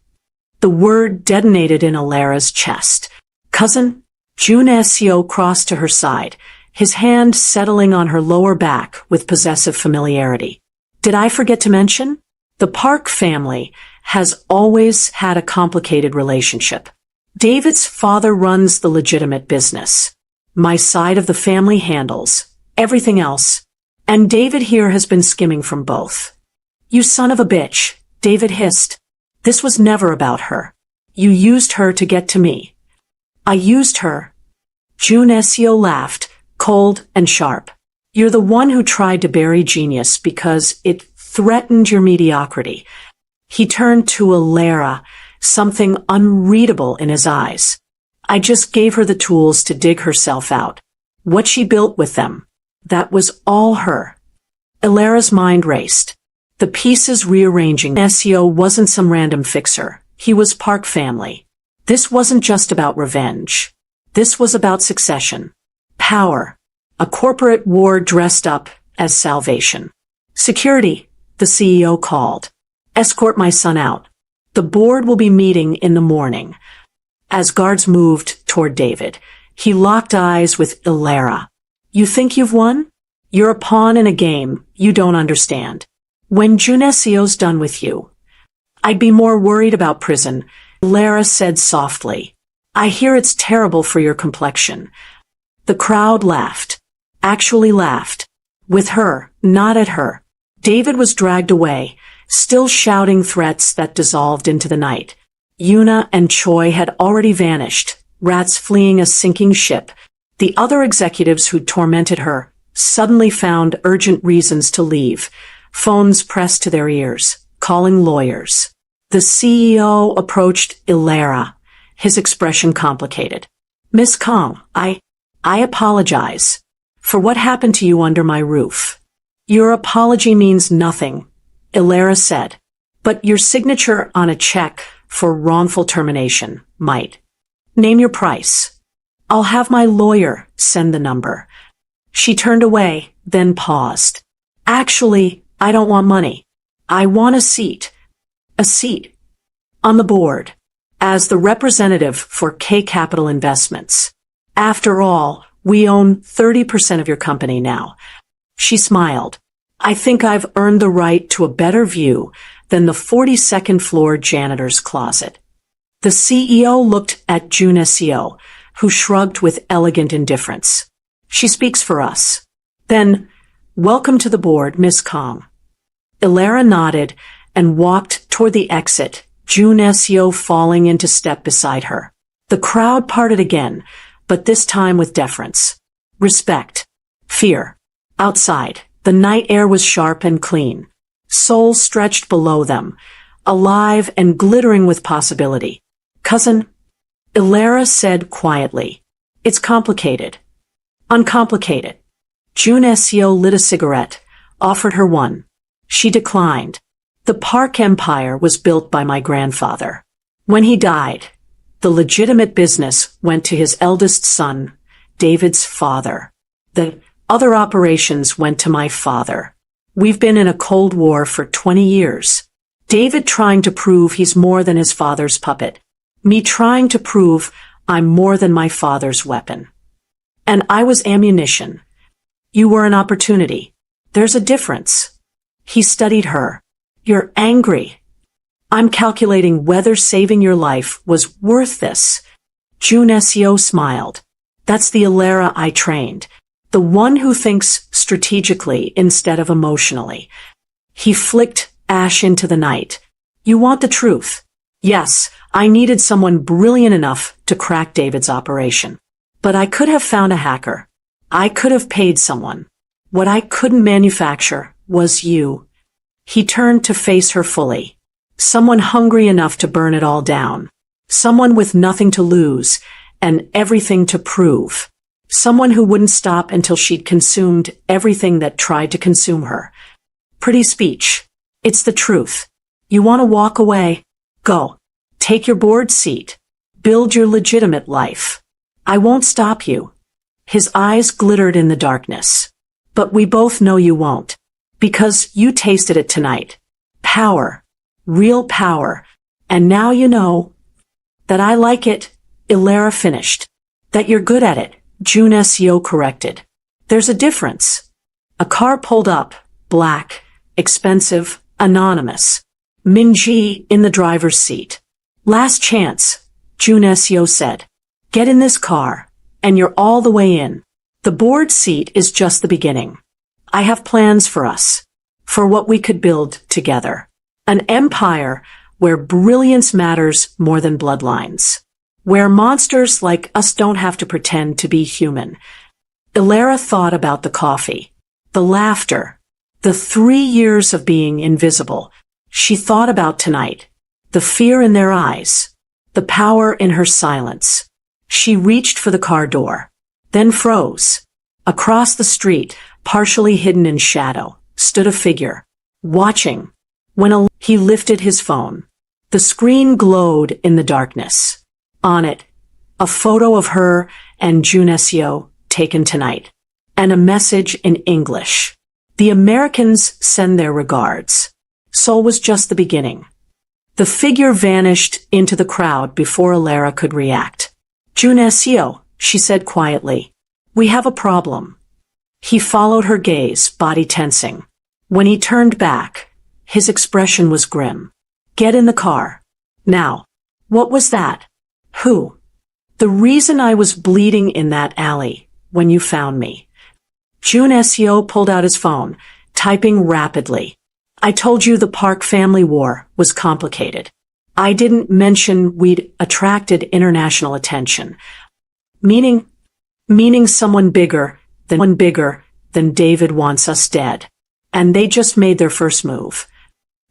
The word detonated in Ilara's chest. Cousin? Junesio crossed to her side, his hand settling on her lower back with possessive familiarity. Did I forget to mention? The Park family has always had a complicated relationship. David's father runs the legitimate business. My side of the family handles everything else. And David here has been skimming from both. You son of a bitch, David hissed. This was never about her. You used her to get to me. I used her. Junesio laughed, cold and sharp. You're the one who tried to bury genius because it threatened your mediocrity. He turned to Ilara, something unreadable in his eyes. I just gave her the tools to dig herself out. What she built with them, that was all her. Ilara's mind raced. The pieces rearranging. Junesio wasn't some random fixer. He was Park family. This wasn't just about revenge. This was about succession. Power. A corporate war dressed up as salvation. Security, the CEO called. Escort my son out. The board will be meeting in the morning. As guards moved toward David, he locked eyes with Ilara. You think you've won? You're a pawn in a game you don't understand. When Junesio's done with you, I'd be more worried about prison, Ilara said softly. I hear it's terrible for your complexion. The crowd laughed. Actually laughed. With her, not at her. David was dragged away, still shouting threats that dissolved into the night. Yuna and Choi had already vanished, rats fleeing a sinking ship. The other executives who'd tormented her suddenly found urgent reasons to leave, phones pressed to their ears, calling lawyers. The CEO approached Ilara, his expression complicated. Miss Kong, I apologize for what happened to you under my roof. Your apology means nothing, Ilara said. But your signature on a check for wrongful termination might. Name your price. I'll have my lawyer send the number. She turned away, then paused. Actually, I don't want money. I want a seat. A seat. On the board. As the representative for K Capital Investments. After all, we own 30% of your company now. She smiled. I think I've earned the right to a better view than the 42nd floor janitor's closet. The CEO looked at June Seo, who shrugged with elegant indifference. She speaks for us. Then, welcome to the board, Miss Kong. Ilara nodded and walked toward the exit, June Seo falling into step beside her. The crowd parted again, but this time with deference. Respect. Fear. Outside, the night air was sharp and clean. Seoul stretched below them, alive and glittering with possibility. Cousin, Ilara said quietly. It's complicated. Uncomplicated. June Seo lit a cigarette, offered her one. She declined. The Park Empire was built by my grandfather. When he died, the legitimate business went to his eldest son, David's father. The other operations went to my father. We've been in a Cold War for 20 years. David trying to prove he's more than his father's puppet. Me trying to prove I'm more than my father's weapon. And I was ammunition. You were an opportunity. There's a difference. He studied her. You're angry. I'm calculating whether saving your life was worth this. June Seo smiled. That's the Ilara I trained. The one who thinks strategically instead of emotionally. He flicked ash into the night. You want the truth? Yes, I needed someone brilliant enough to crack David's operation. But I could have found a hacker. I could have paid someone. What I couldn't manufacture was you. He turned to face her fully. Someone hungry enough to burn it all down. Someone with nothing to lose and everything to prove. Someone who wouldn't stop until she'd consumed everything that tried to consume her. Pretty speech. It's the truth. You want to walk away? Go. Take your board seat. Build your legitimate life. I won't stop you. His eyes glittered in the darkness. But we both know you won't. Because you tasted it tonight. Power. Real power. And now you know that I like it, Ilara finished. That you're good at it, June Seo corrected. There's a difference. A car pulled up, black, expensive, anonymous. Minji in the driver's seat. Last chance, June Seo said. Get in this car, and you're all the way in. The board seat is just the beginning. I have plans for us. For what we could build together. An empire where brilliance matters more than bloodlines. Where monsters like us don't have to pretend to be human. Ilara thought about the coffee. The laughter. The 3 years of being invisible. She thought about tonight. The fear in their eyes. The power in her silence. She reached for the car door. Then froze. Across the street, partially hidden in shadow, stood a figure. Watching. When he lifted his phone. The screen glowed in the darkness. On it, a photo of her and June Seo taken tonight. And a message in English. The Americans send their regards. Seoul was just the beginning. The figure vanished into the crowd before Ilara could react. June Seo, she said quietly. We have a problem. He followed her gaze, body tensing. When he turned back, his expression was grim. Get in the car. Now. What was that? Who? The reason I was bleeding in that alley when you found me. June Seo pulled out his phone, typing rapidly. I told you the Park family war was complicated. I didn't mention we'd attracted international attention. Meaning someone bigger than David wants us dead. And they just made their first move.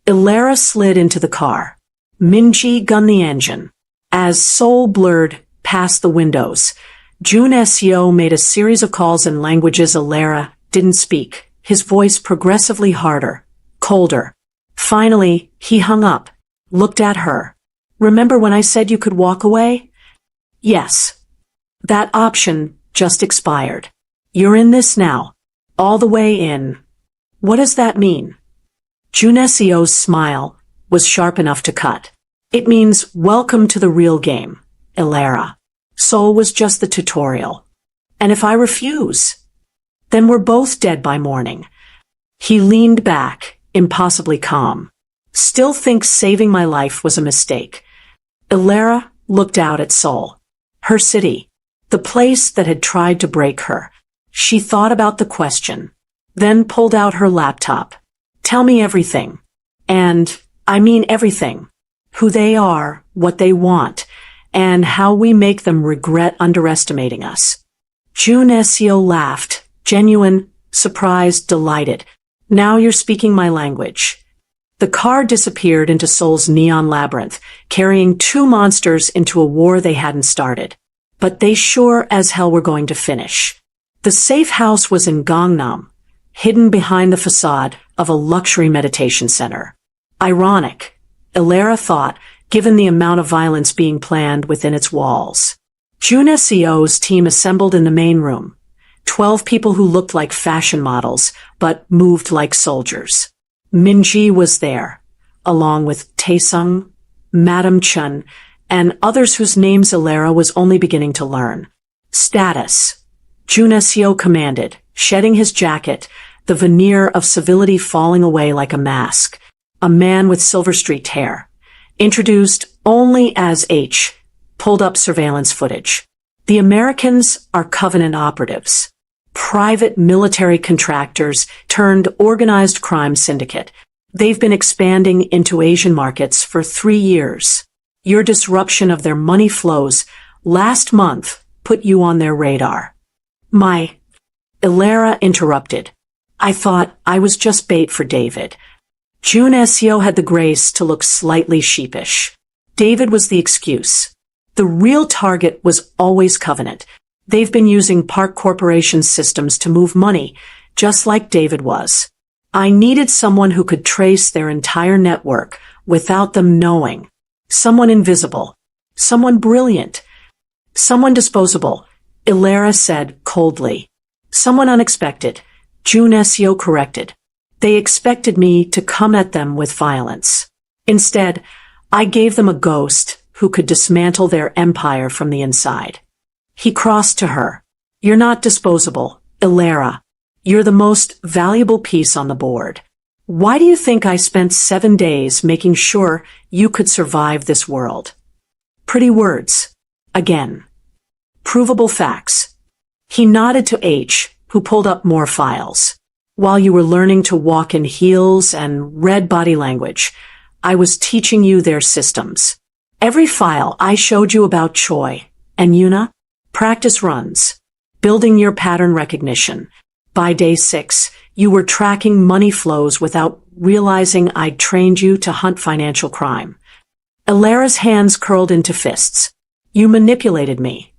Ilara slid into the car. Minji gunned the engine. As Seoul blurred past the windows, June Seo made a series of calls in languages Ilara didn't speak, his voice progressively harder, colder. Finally, he hung up, looked at her. Remember when I said you could walk away? Yes. That option just expired. You're in this now. All the way in. What does that mean? Junesio's smile was sharp enough to cut. It means welcome to the real game, Ilera. Seoul was just the tutorial. And if I refuse? Then we're both dead by morning. He leaned back, impossibly calm. Still thinks saving my life was a mistake. Ilera looked out at Seoul. Her city. The place that had tried to break her. She thought about the question, then pulled out her laptop. Tell me everything. And, I mean everything. Who they are, what they want, and how we make them regret underestimating us. Junesio laughed, genuine, surprised, delighted. Now you're speaking my language. The car disappeared into Seoul's neon labyrinth, carrying two monsters into a war they hadn't started. But they sure as hell were going to finish. The safe house was in Gangnam, hidden behind the facade of a luxury meditation center. Ironic, Ilera thought, given the amount of violence being planned within its walls. Junesio's team assembled in the main room. 12 people who looked like fashion models, but moved like soldiers. Minji was there, along with Taesung, Madam Chun, and others whose names Ilera was only beginning to learn. Status. Junesio commanded, shedding his jacket, the veneer of civility falling away like a mask. A man with silver-streaked hair. Introduced only as H. Pulled up surveillance footage. The Americans are Covenant operatives. Private military contractors turned organized crime syndicate. They've been expanding into Asian markets for 3 years. Your disruption of their money flows last month put you on their radar. Ilera interrupted. I thought I was just bait for David. Junesio had the grace to look slightly sheepish. David was the excuse. The real target was always Covenant. They've been using Park Corporation's systems to move money, just like David was. I needed someone who could trace their entire network without them knowing. Someone invisible. Someone brilliant. Someone disposable, Ilera said coldly. Someone unexpected, Junesio corrected. They expected me to come at them with violence. Instead, I gave them a ghost who could dismantle their empire from the inside. He crossed to her. You're not disposable, Ilera. You're the most valuable piece on the board. Why do you think I spent 7 days making sure you could survive this world? Pretty words. Again. Provable facts. He nodded to H, who pulled up more files. While you were learning to walk in heels and read body language, I was teaching you their systems. Every file I showed you about Choi and Yuna, practice runs, building your pattern recognition. By day 6, you were tracking money flows without realizing I'd trained you to hunt financial crime. Ilera's hands curled into fists. You manipulated me.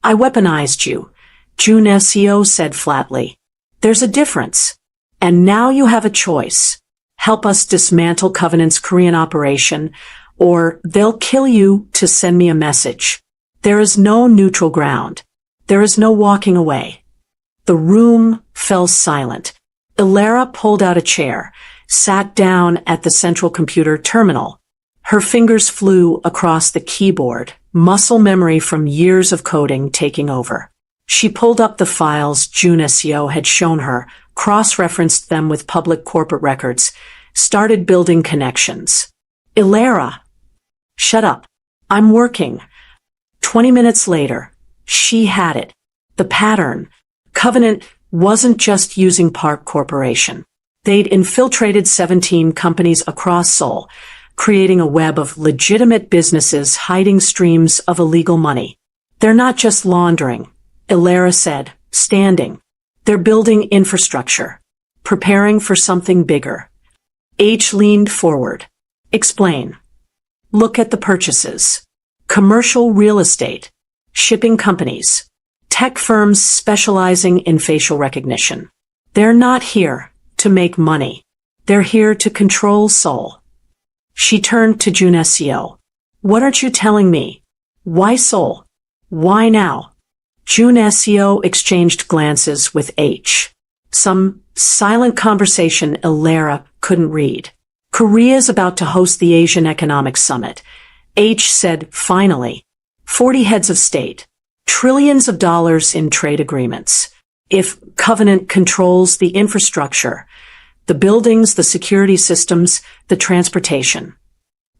I weaponized you, Junesio said flatly. There's a difference. And now you have a choice. Help us dismantle Covenant's Korean operation, or they'll kill you to send me a message. There is no neutral ground. There is no walking away. The room fell silent. Ilera pulled out a chair, sat down at the central computer terminal. Her fingers flew across the keyboard, muscle memory from years of coding taking over. She pulled up the files Junesio had shown her, cross-referenced them with public corporate records, started building connections. Ilera! Shut up. I'm working. 20 minutes later, she had it. The pattern. Covenant wasn't just using Park Corporation. They'd infiltrated 17 companies across Seoul, creating a web of legitimate businesses hiding streams of illegal money. They're not just laundering, Ilera said, standing. They're building infrastructure, preparing for something bigger. H leaned forward. Explain. Look at the purchases. Commercial real estate, shipping companies, tech firms specializing in facial recognition. They're not here to make money. They're here to control Seoul. She turned to Junesio. What aren't you telling me? Why Seoul? Why now? Junesio exchanged glances with H. Some silent conversation Ilera couldn't read. Korea's about to host the Asian Economic Summit. H said, finally. 40 heads of state. Trillions of dollars in trade agreements. If Covenant controls the infrastructure, the buildings, the security systems, the transportation.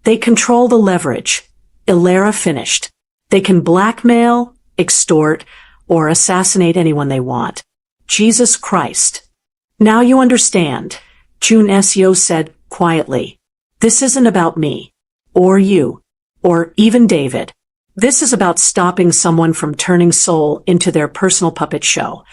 They control the leverage. Ilera finished. They can blackmail, extort, or assassinate anyone they want. Jesus Christ. Now you understand, Junesio said quietly. This isn't about me, or you, or even David. This is about stopping someone from turning Seoul into their personal puppet show.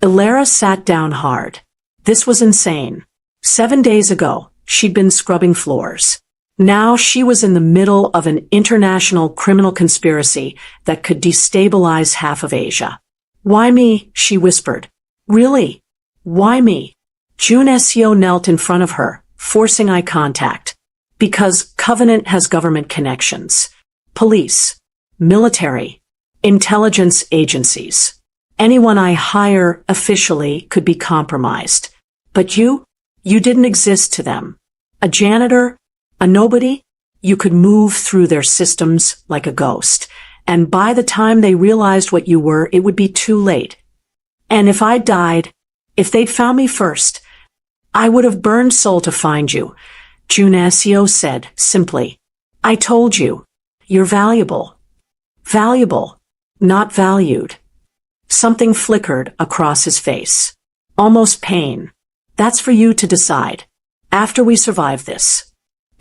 Ilera sat down hard. This was insane. 7 days ago, she'd been scrubbing floors. Now she was in the middle of an international criminal conspiracy that could destabilize half of Asia. Why me? She whispered. Really? Why me? Junesio knelt in front of her, forcing eye contact. Because Covenant has government connections. Police, military, intelligence agencies. Anyone I hire officially could be compromised. But you didn't exist to them. A janitor, a nobody, you could move through their systems like a ghost. And by the time they realized what you were, it would be too late. And if I died, if they'd found me first, I would have burned Seoul to find you, Junesio said simply. I told you, you're valuable. Valuable, not valued. Something flickered across his face. Almost pain. That's for you to decide. After we survive this.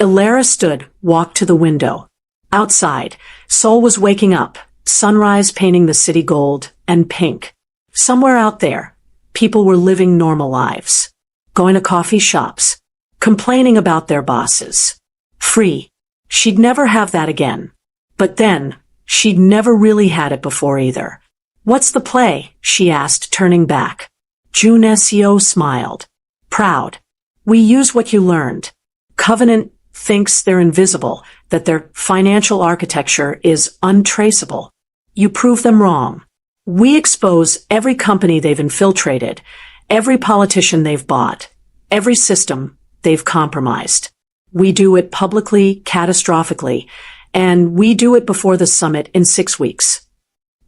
Ilera stood, walked to the window. Outside, Seoul was waking up, sunrise painting the city gold and pink. Somewhere out there, people were living normal lives. Going to coffee shops. Complaining about their bosses. Free. She'd never have that again. But then, she'd never really had it before either. What's the play? She asked, turning back. Junesio smiled. Proud. We use what you learned. Covenant thinks they're invisible, that their financial architecture is untraceable. You prove them wrong. We expose every company they've infiltrated, every politician they've bought, every system they've compromised. We do it publicly, catastrophically, and we do it before the summit in 6 weeks.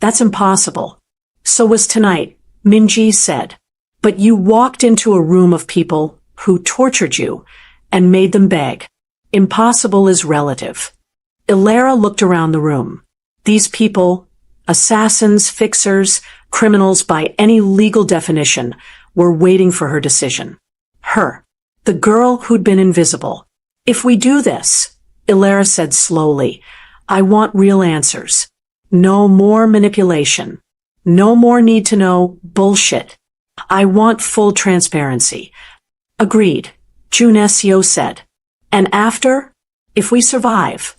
That's impossible. So was tonight, Minji said. But you walked into a room of people who tortured you and made them beg. Impossible is relative. Ilera looked around the room. These people, assassins, fixers, criminals by any legal definition, were waiting for her decision. Her, the girl who'd been invisible. If we do this, Ilera said slowly, I want real answers. No more manipulation. No more need to know bullshit. I want full transparency. Agreed, Junesio said. And after, if we survive,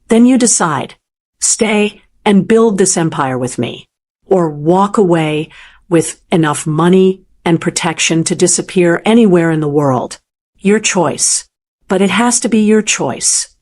then you decide. Stay and build this empire with me. Or walk away with enough money and protection to disappear anywhere in the world. Your choice. But it has to be your choice.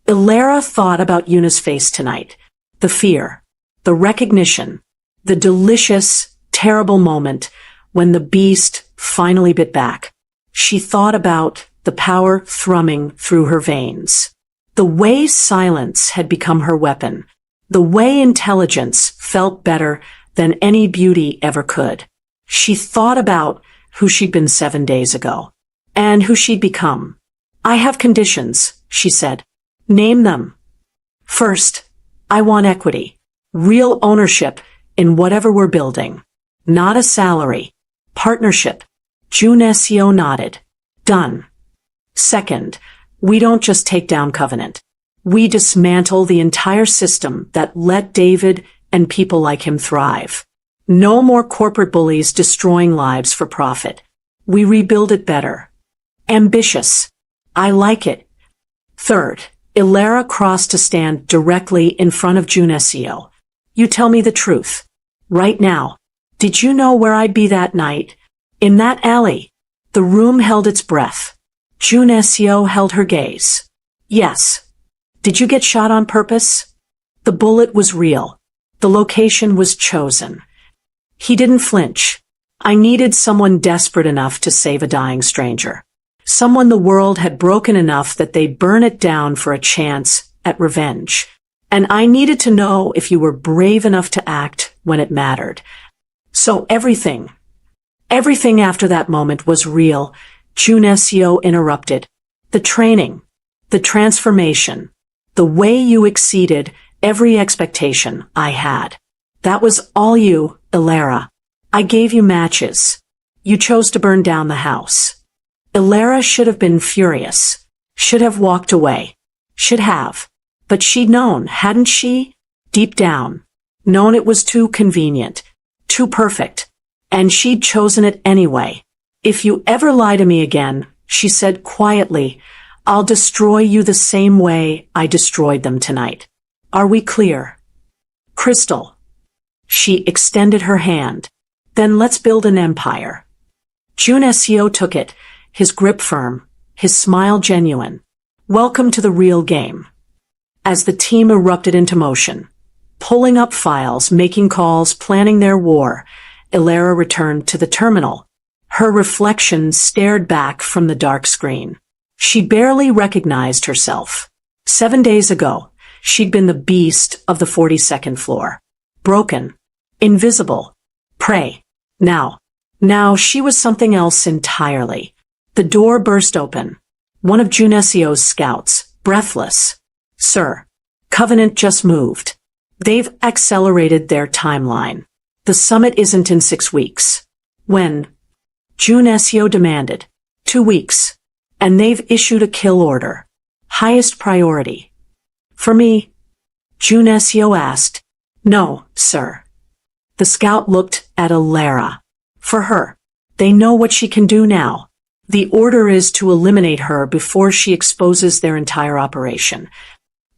Ilera thought about Yuna's face tonight. The fear, the recognition, the delicious, terrible moment when the beast finally bit back. She thought about the power thrumming through her veins. The way silence had become her weapon. The way intelligence felt better than any beauty ever could. She thought about who she'd been 7 days ago. And who she'd become. I have conditions, she said. Name them. First, I want equity. Real ownership in whatever we're building. Not a salary. Partnership. Junesio nodded. Done. Second, we don't just take down Covenant. We dismantle the entire system that let David and people like him thrive. No more corporate bullies destroying lives for profit. We rebuild it better. Ambitious. I like it. Third, Ilera crossed to stand directly in front of Junesio. You tell me the truth. Right now. Did you know where I'd be that night? In that alley, the room held its breath. Jun Seo held her gaze. Yes. Did you get shot on purpose? The bullet was real. The location was chosen. He didn't flinch. I needed someone desperate enough to save a dying stranger. Someone the world had broken enough that they'd burn it down for a chance at revenge. And I needed to know if you were brave enough to act when it mattered. So everything after that moment was real. Jun Seo interrupted. The training, the transformation, the way you exceeded every expectation I had. That was all you, Ilara. I gave you matches. You chose to burn down the house. Ilara should have been furious. Should have walked away. Should have. But she'd known, hadn't she? Deep down. Known it was too convenient. Too perfect. And she'd chosen it anyway. If you ever lie to me again, she said quietly, I'll destroy you the same way I destroyed them tonight. Are we clear? Crystal. She extended her hand. Then let's build an empire. Jun Seo took it, his grip firm, his smile genuine. Welcome to the real game. As the team erupted into motion, pulling up files, making calls, planning their war, Ilara returned to the terminal. Her reflection stared back from the dark screen. She barely recognized herself. 7 days ago, she'd been the beast of the 42nd floor. Broken. Invisible. Prey. Now she was something else entirely. The door burst open. One of Jun Seo's scouts, breathless. Sir, Covenant just moved. They've accelerated their timeline. The summit isn't in 6 weeks. When? Jun Seo demanded. 2 weeks. And they've issued a kill order. Highest priority. For me? Jun Seo asked. No, sir. The scout looked at Ilara. For her. They know what she can do now. The order is to eliminate her before she exposes their entire operation.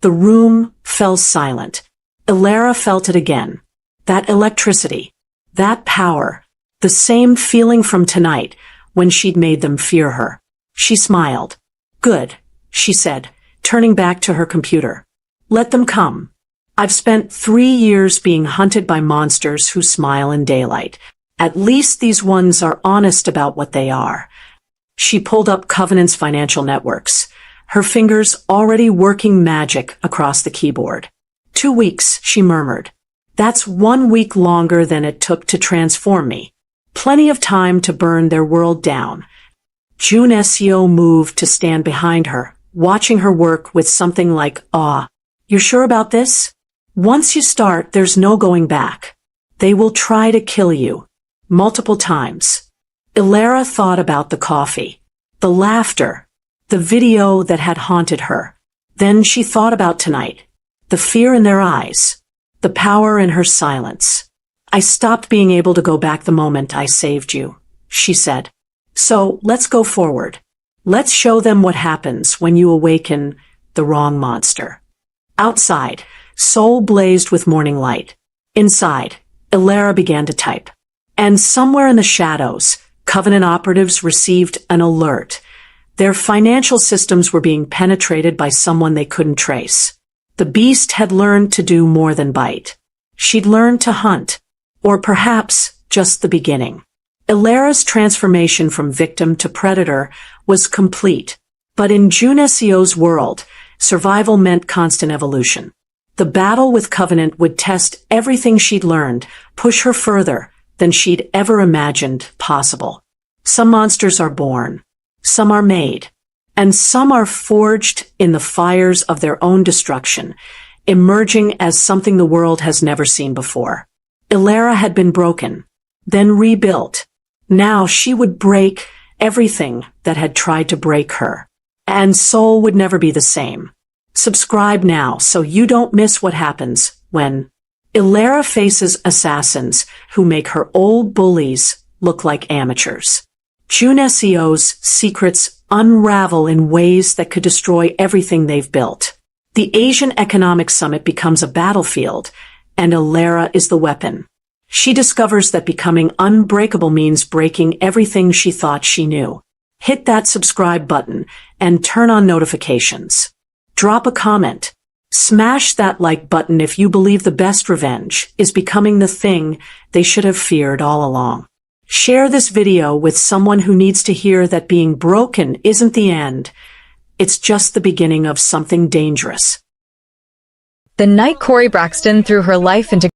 The room fell silent. Ilara felt it again. That electricity. That power. The same feeling from tonight when she'd made them fear her. She smiled. Good, she said, turning back to her computer. Let them come. I've spent 3 years being hunted by monsters who smile in daylight. At least these ones are honest about what they are. She pulled up Covenant's financial networks, her fingers already working magic across the keyboard. 2 weeks, she murmured. That's 1 week longer than it took to transform me. Plenty of time to burn their world down. Jun Seo moved to stand behind her, watching her work with something like awe. You're sure about this? Once you start, there's no going back. They will try to kill you. Multiple times. Ilara thought about the coffee, the laughter, the video that had haunted her. Then she thought about tonight. The fear in their eyes. The power in her silence. I stopped being able to go back the moment I saved you, she said. So, let's go forward. Let's show them what happens when you awaken the wrong monster. Outside, Seoul blazed with morning light. Inside, Ilara began to type. And somewhere in the shadows, Covenant operatives received an alert. Their financial systems were being penetrated by someone they couldn't trace. The beast had learned to do more than bite. She'd learned to hunt. Or perhaps just the beginning. Ilara's transformation from victim to predator was complete. But in Jun Seo's world, survival meant constant evolution. The battle with Covenant would test everything she'd learned, push her further than she'd ever imagined possible. Some monsters are born. Some are made. And some are forged in the fires of their own destruction, emerging as something the world has never seen before. Ilara had been broken, then rebuilt. Now she would break everything that had tried to break her. And Seoul would never be the same. Subscribe now so you don't miss what happens when Ilara faces assassins who make her old bullies look like amateurs. Jun Seo's secrets unravel in ways that could destroy everything they've built. The Asian Economic Summit becomes a battlefield, and Ilara is the weapon. She discovers that becoming unbreakable means breaking everything she thought she knew. Hit that subscribe button and turn on notifications. Drop a comment. Smash that like button if you believe the best revenge is becoming the thing they should have feared all along. Share this video with someone who needs to hear that being broken isn't the end. It's just the beginning of something dangerous. The night Corey Braxton threw her life into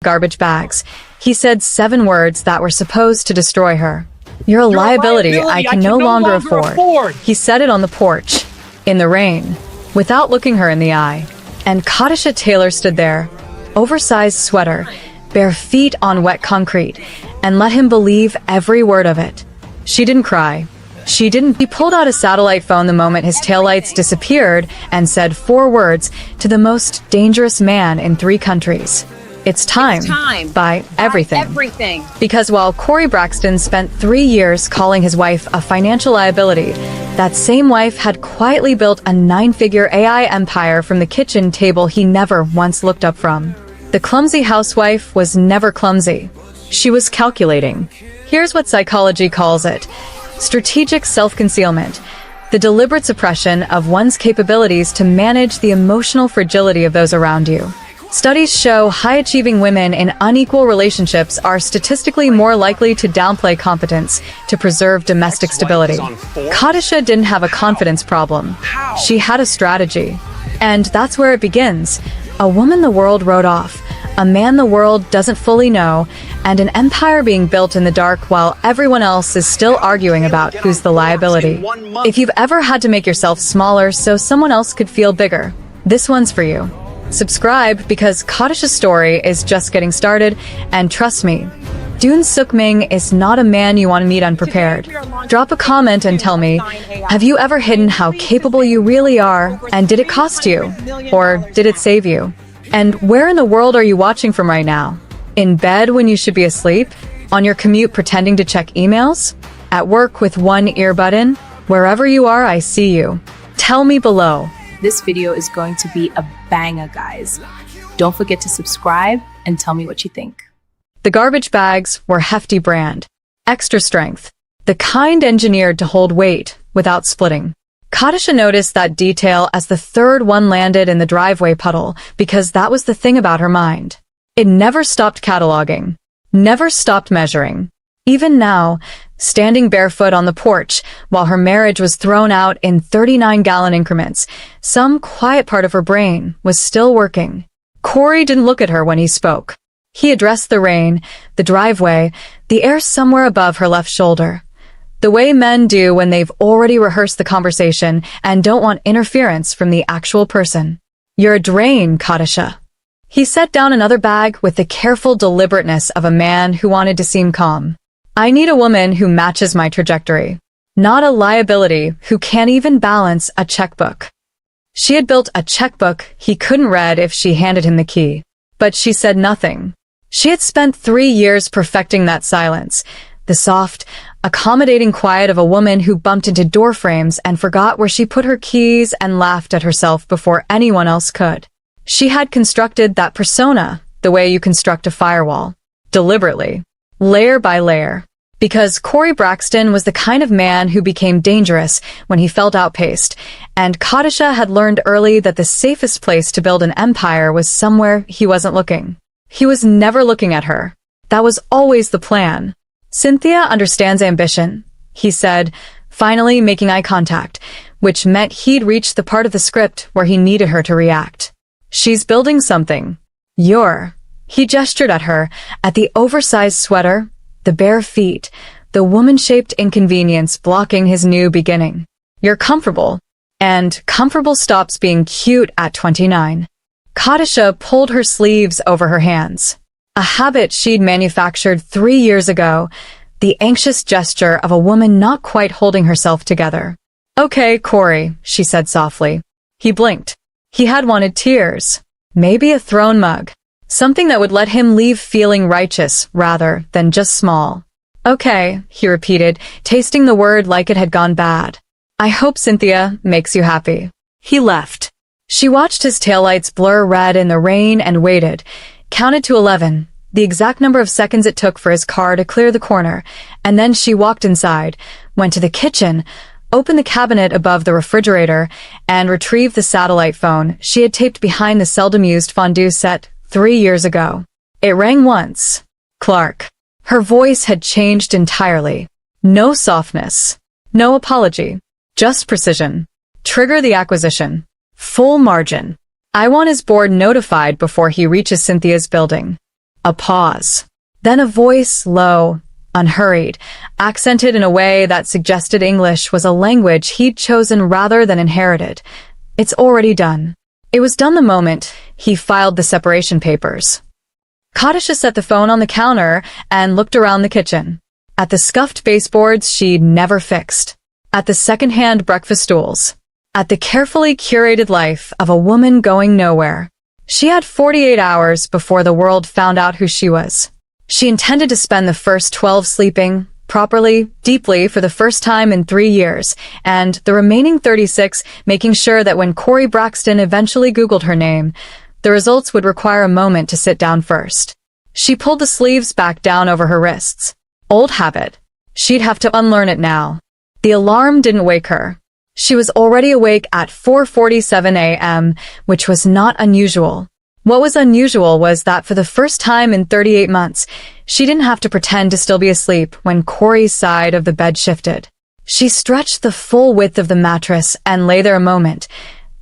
garbage bags, he said 7 words that were supposed to destroy her. You're a liability I can no longer afford. He said it on the porch, in the rain, without looking her in the eye. And Kadisha Taylor stood there, oversized sweater, bare feet on wet concrete, and let him believe every word of it. She didn't cry. She didn't. He pulled out a satellite phone the moment his taillights disappeared and said 4 words to the most dangerous man in 3 countries. It's time. Buy everything. Because while Corey Braxton spent 3 years calling his wife a financial liability, that same wife had quietly built a 9-figure AI empire from the kitchen table he never once looked up from. The clumsy housewife was never clumsy. She was calculating. Here's what psychology calls it: strategic self-concealment, the deliberate suppression of one's capabilities to manage the emotional fragility of those around you. Studies show high-achieving women in unequal relationships are statistically more likely to downplay competence to preserve domestic stability. Kadisha didn't have a confidence problem. She had a strategy. And that's where it begins. A woman the world wrote off, a man the world doesn't fully know, and an empire being built in the dark while everyone else is still arguing about who's the liability. If you've ever had to make yourself smaller so someone else could feel bigger, this one's for you. Subscribe because Kadisha's story is just getting started, and trust me, Doon Suk Ming is not a man you want to meet unprepared. Drop a comment and tell me, have you ever hidden how capable you really are, and did it cost you? Or did it save you? And where in the world are you watching from right now? In bed when you should be asleep? On your commute pretending to check emails? At work with one earbud in? Wherever you are, I see you. Tell me below. This video is going to be a banger, guys. Don't forget to subscribe and tell me what you think. The garbage bags were hefty brand, extra strength, the kind engineered to hold weight without splitting. Kadisha noticed that detail as the 3rd one landed in the driveway puddle because that was the thing about her mind. It never stopped cataloging, never stopped measuring. Even now, standing barefoot on the porch while her marriage was thrown out in 39-gallon increments, some quiet part of her brain was still working. Corey didn't look at her when he spoke. He addressed the rain, the driveway, the air somewhere above her left shoulder. The way men do when they've already rehearsed the conversation and don't want interference from the actual person. You're a drain, Kadisha. He set down another bag with the careful deliberateness of a man who wanted to seem calm. I need a woman who matches my trajectory, not a liability who can't even balance a checkbook. She had built a checkbook he couldn't read if she handed him the key. But she said nothing. She had spent 3 years perfecting that silence, the soft, accommodating quiet of a woman who bumped into door frames and forgot where she put her keys and laughed at herself before anyone else could. She had constructed that persona the way you construct a firewall, deliberately. Layer by layer. Because Corey Braxton was the kind of man who became dangerous when he felt outpaced, and Kadisha had learned early that the safest place to build an empire was somewhere he wasn't looking. He was never looking at her. That was always the plan. Cynthia understands ambition, he said, finally making eye contact, which meant he'd reached the part of the script where he needed her to react. She's building something. He gestured at her, at the oversized sweater, the bare feet, the woman-shaped inconvenience blocking his new beginning. You're comfortable. And comfortable stops being cute at 29. Kadisha pulled her sleeves over her hands. A habit she'd manufactured 3 years ago, the anxious gesture of a woman not quite holding herself together. Okay, Corey, she said softly. He blinked. He had wanted tears. Maybe a throne mug. Something that would let him leave feeling righteous rather than just small. Okay, he repeated, tasting the word like it had gone bad. I hope Cynthia makes you happy. He left. She watched his taillights blur red in the rain and waited, counted to 11, the exact number of seconds it took for his car to clear the corner, and then she walked inside, went to the kitchen, opened the cabinet above the refrigerator, and retrieved the satellite phone she had taped behind the seldom-used fondue set 3 years ago. It rang once. Clark. Her voice had changed entirely. No softness. No apology. Just precision. Trigger the acquisition. Full margin. I want his board notified before he reaches Cynthia's building. A pause. Then a voice, low, unhurried, accented in a way that suggested English was a language he'd chosen rather than inherited. It's already done. It was done the moment he filed the separation papers. Kadisha set the phone on the counter and looked around the kitchen. At the scuffed baseboards she'd never fixed. At the second-hand breakfast stools. At the carefully curated life of a woman going nowhere. She had 48 hours before the world found out who she was. She intended to spend the first 12 sleeping, properly, deeply for the first time in 3 years, and the remaining 36 making sure that when Corey Braxton eventually Googled her name, the results would require a moment to sit down first. She pulled the sleeves back down over her wrists. Old habit. She'd have to unlearn it now. The alarm didn't wake her. She was already awake at 4:47 a.m., which was not unusual. What was unusual was that for the first time in 38 months, she didn't have to pretend to still be asleep when Corey's side of the bed shifted. She stretched the full width of the mattress and lay there a moment,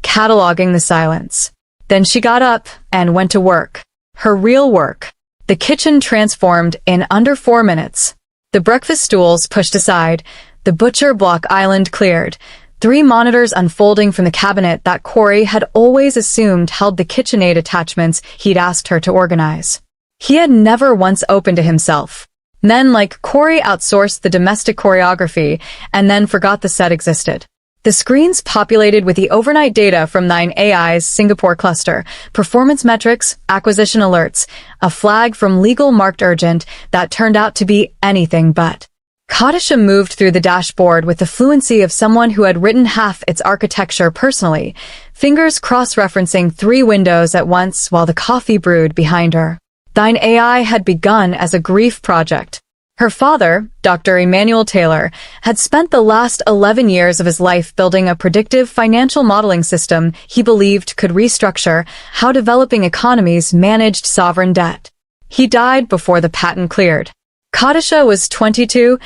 cataloging the silence. Then she got up and went to work. Her real work. The kitchen transformed in under 4 minutes. The breakfast stools pushed aside, the butcher block island cleared, 3 monitors unfolding from the cabinet that Corey had always assumed held the KitchenAid attachments he'd asked her to organize. He had never once opened to himself. Men like Corey outsourced the domestic choreography and then forgot the set existed. The screens populated with the overnight data from 9AI's Singapore cluster, performance metrics, acquisition alerts, a flag from legal marked urgent that turned out to be anything but. Kadisha moved through the dashboard with the fluency of someone who had written half its architecture personally, fingers cross-referencing 3 windows at once while the coffee brewed behind her. 9AI had begun as a grief project. Her father, Dr. Emmanuel Taylor, had spent the last 11 years of his life building a predictive financial modeling system he believed could restructure how developing economies managed sovereign debt. He died before the patent cleared. Kadisha was 22,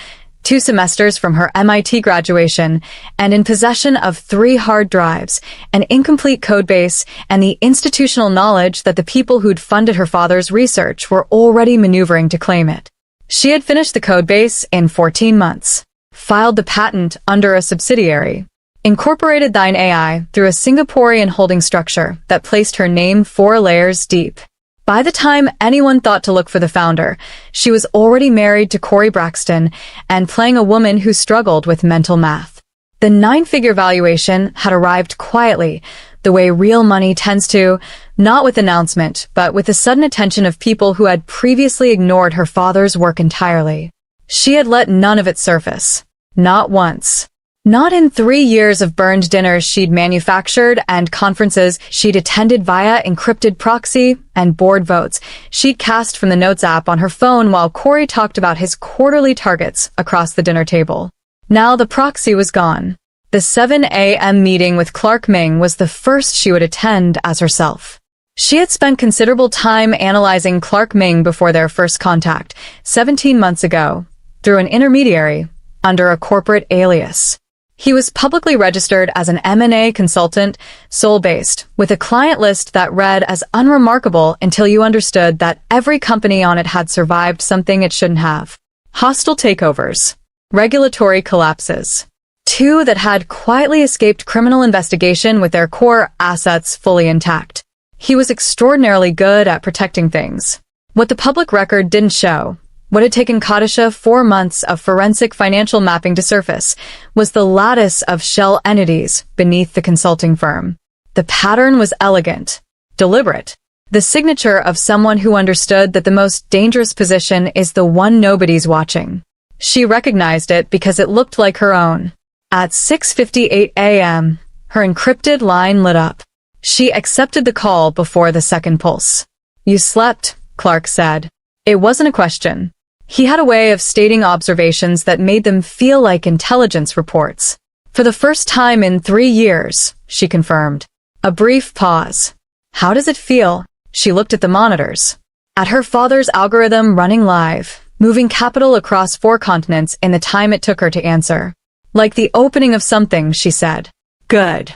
2 semesters from her MIT graduation, and in possession of 3 hard drives, an incomplete codebase, and the institutional knowledge that the people who'd funded her father's research were already maneuvering to claim it. She had finished the codebase in 14 months, filed the patent under a subsidiary, incorporated 9AI through a Singaporean holding structure that placed her name 4 layers deep. By the time anyone thought to look for the founder, she was already married to Corey Braxton and playing a woman who struggled with mental math. The 9-figure valuation had arrived quietly, the way real money tends to, not with announcement, but with the sudden attention of people who had previously ignored her father's work entirely. She had let none of it surface. Not once. Not in 3 years of burned dinners she'd manufactured and conferences she'd attended via encrypted proxy and board votes she'd cast from the Notes app on her phone while Corey talked about his quarterly targets across the dinner table. Now the proxy was gone. The 7 a.m. meeting with Clark Ming was the first she would attend as herself. She had spent considerable time analyzing Clark Ming before their first contact, 17 months ago, through an intermediary, under a corporate alias. He was publicly registered as an M&A consultant, Seoul-based, with a client list that read as unremarkable until you understood that every company on it had survived something it shouldn't have. Hostile takeovers. Regulatory collapses. 2 that had quietly escaped criminal investigation with their core assets fully intact. He was extraordinarily good at protecting things. What the public record didn't show, what had taken Kadisha 4 months of forensic financial mapping to surface, was the lattice of shell entities beneath the consulting firm. The pattern was elegant, deliberate, the signature of someone who understood that the most dangerous position is the one nobody's watching. She recognized it because it looked like her own. At 6:58 a.m., her encrypted line lit up. She accepted the call before the second pulse. "You slept," Clark said. It wasn't a question. He had a way of stating observations that made them feel like intelligence reports. For the first time in 3 years, she confirmed. A brief pause. How does it feel? She looked at the monitors. At her father's algorithm running live, moving capital across 4 continents in the time it took her to answer. Like the opening of something, she said. Good.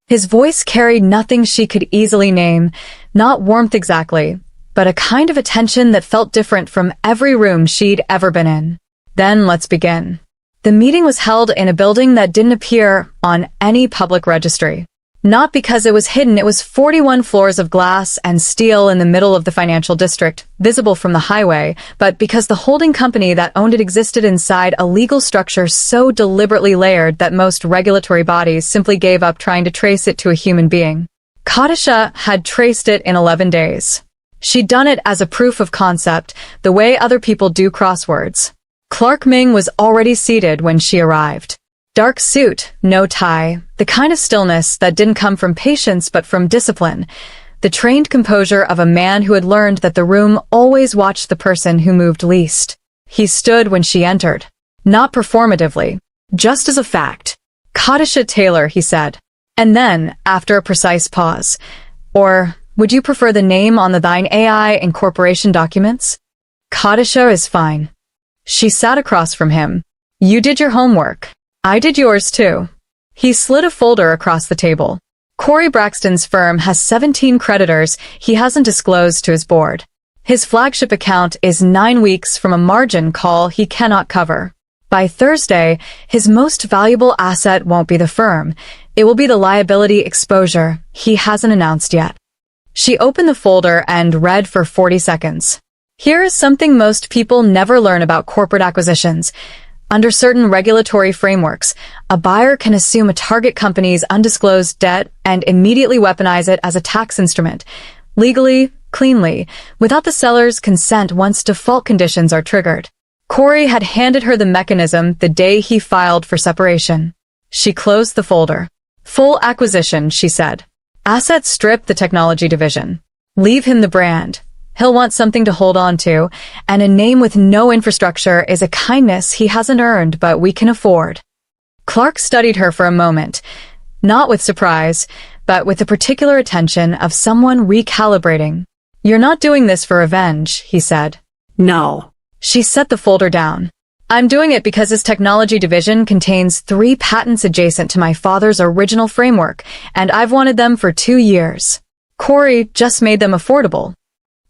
His voice carried nothing she could easily name, not warmth exactly, but a kind of attention that felt different from every room she'd ever been in. Then let's begin. The meeting was held in a building that didn't appear on any public registry. Not because it was hidden, it was 41 floors of glass and steel in the middle of the financial district, visible from the highway, but because the holding company that owned it existed inside a legal structure so deliberately layered that most regulatory bodies simply gave up trying to trace it to a human being. Kadisha had traced it in 11 days. She'd done it as a proof of concept, the way other people do crosswords. Clark Ming was already seated when she arrived. Dark suit, no tie, the kind of stillness that didn't come from patience but from discipline, the trained composure of a man who had learned that the room always watched the person who moved least. He stood when she entered. Not performatively, just as a fact. Kadisha Taylor, he said. And then, after a precise pause, or would you prefer the name on the Thine AI incorporation documents? Kadisha is fine. She sat across from him. You did your homework. I did yours too. He slid a folder across the table. Corey Braxton's firm has 17 creditors he hasn't disclosed to his board. His flagship account is 9 weeks from a margin call he cannot cover. By Thursday, his most valuable asset won't be the firm. It will be the liability exposure he hasn't announced yet. She opened the folder and read for 40 seconds. Here is something most people never learn about corporate acquisitions. Under certain regulatory frameworks, a buyer can assume a target company's undisclosed debt and immediately weaponize it as a tax instrument, legally, cleanly, without the seller's consent once default conditions are triggered. Corey had handed her the mechanism the day he filed for separation. She closed the folder. Full acquisition, she said. Assets strip the technology division. Leave him the brand. He'll want something to hold on to, and a name with no infrastructure is a kindness he hasn't earned but we can afford. Clark studied her for a moment, not with surprise, but with the particular attention of someone recalibrating. You're not doing this for revenge, he said. No. She set the folder down. I'm doing it because his technology division contains 3 patents adjacent to my father's original framework, and I've wanted them for 2 years. Corey just made them affordable.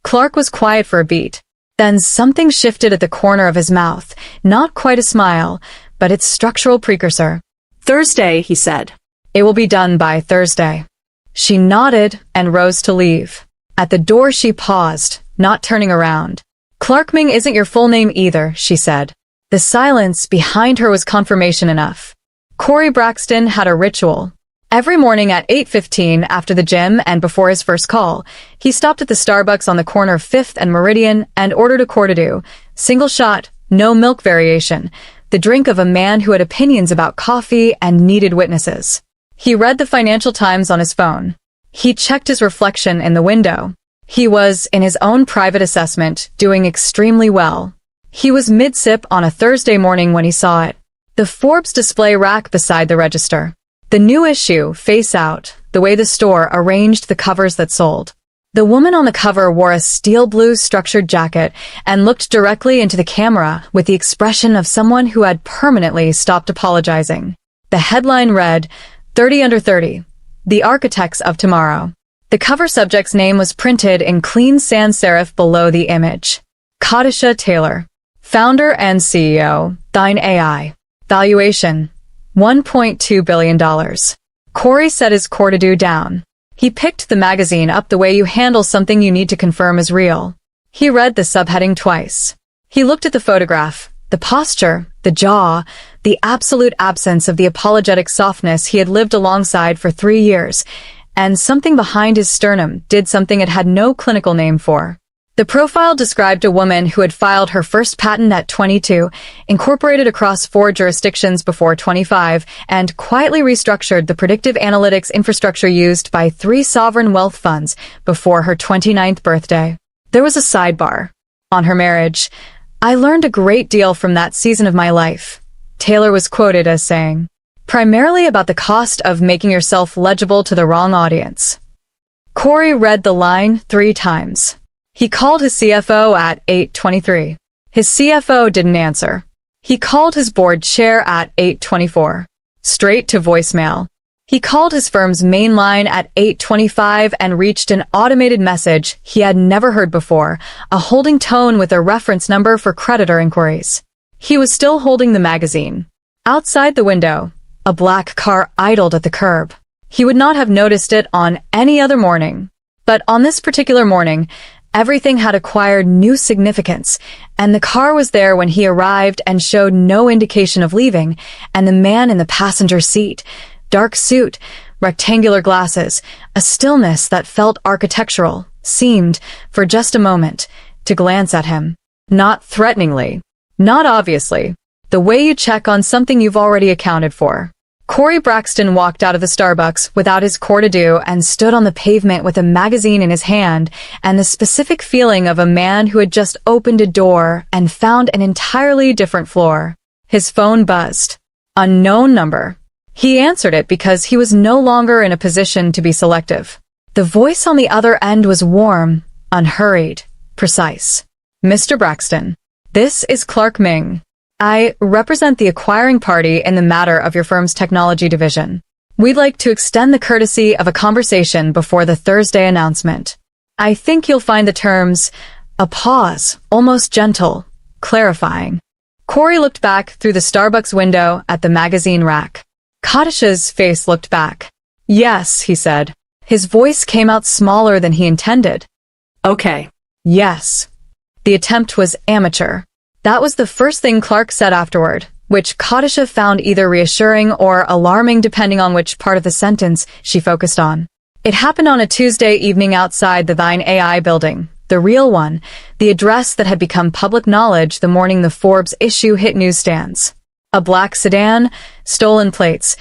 Clark was quiet for a beat. Then something shifted at the corner of his mouth, not quite a smile, but its structural precursor. Thursday, he said. It will be done by Thursday. She nodded and rose to leave. At the door she paused, not turning around. Clark Ming isn't your full name either, she said. The silence behind her was confirmation enough. Corey Braxton had a ritual. Every morning at 8:15 after the gym and before his first call, he stopped at the Starbucks on the corner of 5th and Meridian and ordered a Cortadou, single shot, no milk variation, the drink of a man who had opinions about coffee and needed witnesses. He read the Financial Times on his phone. He checked his reflection in the window. He was, in his own private assessment, doing extremely well. He was mid-sip on a Thursday morning when he saw it. The Forbes display rack beside the register. The new issue, face out, the way the store arranged the covers that sold. The woman on the cover wore a steel blue structured jacket and looked directly into the camera with the expression of someone who had permanently stopped apologizing. The headline read, 30 Under 30, The Architects of Tomorrow. The cover subject's name was printed in clean sans serif below the image. Kadisha Taylor, founder and CEO, Thine AI. Valuation, $1.2 billion. Corey set his Cortadou down. He picked the magazine up the way you handle something you need to confirm is real. He read the subheading twice. He looked at the photograph, the posture, the jaw, the absolute absence of the apologetic softness he had lived alongside for 3 years, and something behind his sternum did something it had no clinical name for. The profile described a woman who had filed her first patent at 22, incorporated across 4 jurisdictions before 25, and quietly restructured the predictive analytics infrastructure used by 3 sovereign wealth funds before her 29th birthday. There was a sidebar. on her marriage. "I learned a great deal from that season of my life," Taylor was quoted as saying, "primarily about the cost of making yourself legible to the wrong audience." Corey read the line 3 times. He called his CFO at 8:23. His CFO didn't answer. He called his board chair at 8:24. Straight to voicemail. He called his firm's main line at 8:25 and reached an automated message he had never heard before, a holding tone with a reference number for creditor inquiries. He was still holding the magazine. Outside the window, a black car idled at the curb. He would not have noticed it on any other morning. But on this particular morning, everything had acquired new significance, and the car was there when he arrived and showed no indication of leaving, and the man in the passenger seat, dark suit, rectangular glasses, a stillness that felt architectural, seemed, for just a moment, to glance at him. Not threateningly. Not obviously. The way you check on something you've already accounted for. Corey Braxton walked out of the Starbucks without his court-a-dieu and stood on the pavement with a magazine in his hand and the specific feeling of a man who had just opened a door and found an entirely different floor. His phone buzzed. Unknown number. He answered it because he was no longer in a position to be selective. The voice on the other end was warm, unhurried, precise. "Mr. Braxton, this is Clark Ming. I represent the acquiring party in the matter of your firm's technology division. We'd like to extend the courtesy of a conversation before the Thursday announcement. I think you'll find the terms," a pause, almost gentle, clarifying. Corey looked back through the Starbucks window at the magazine rack. Kadish's face looked back. "Yes," he said. His voice came out smaller than he intended. Okay. "Yes." The attempt was amateur. That was the first thing Clark said afterward, which Kadisha found either reassuring or alarming depending on which part of the sentence she focused on. It happened on a Tuesday evening outside the Thine AI building, the real one, the address that had become public knowledge the morning the Forbes issue hit newsstands. A black sedan, stolen plates,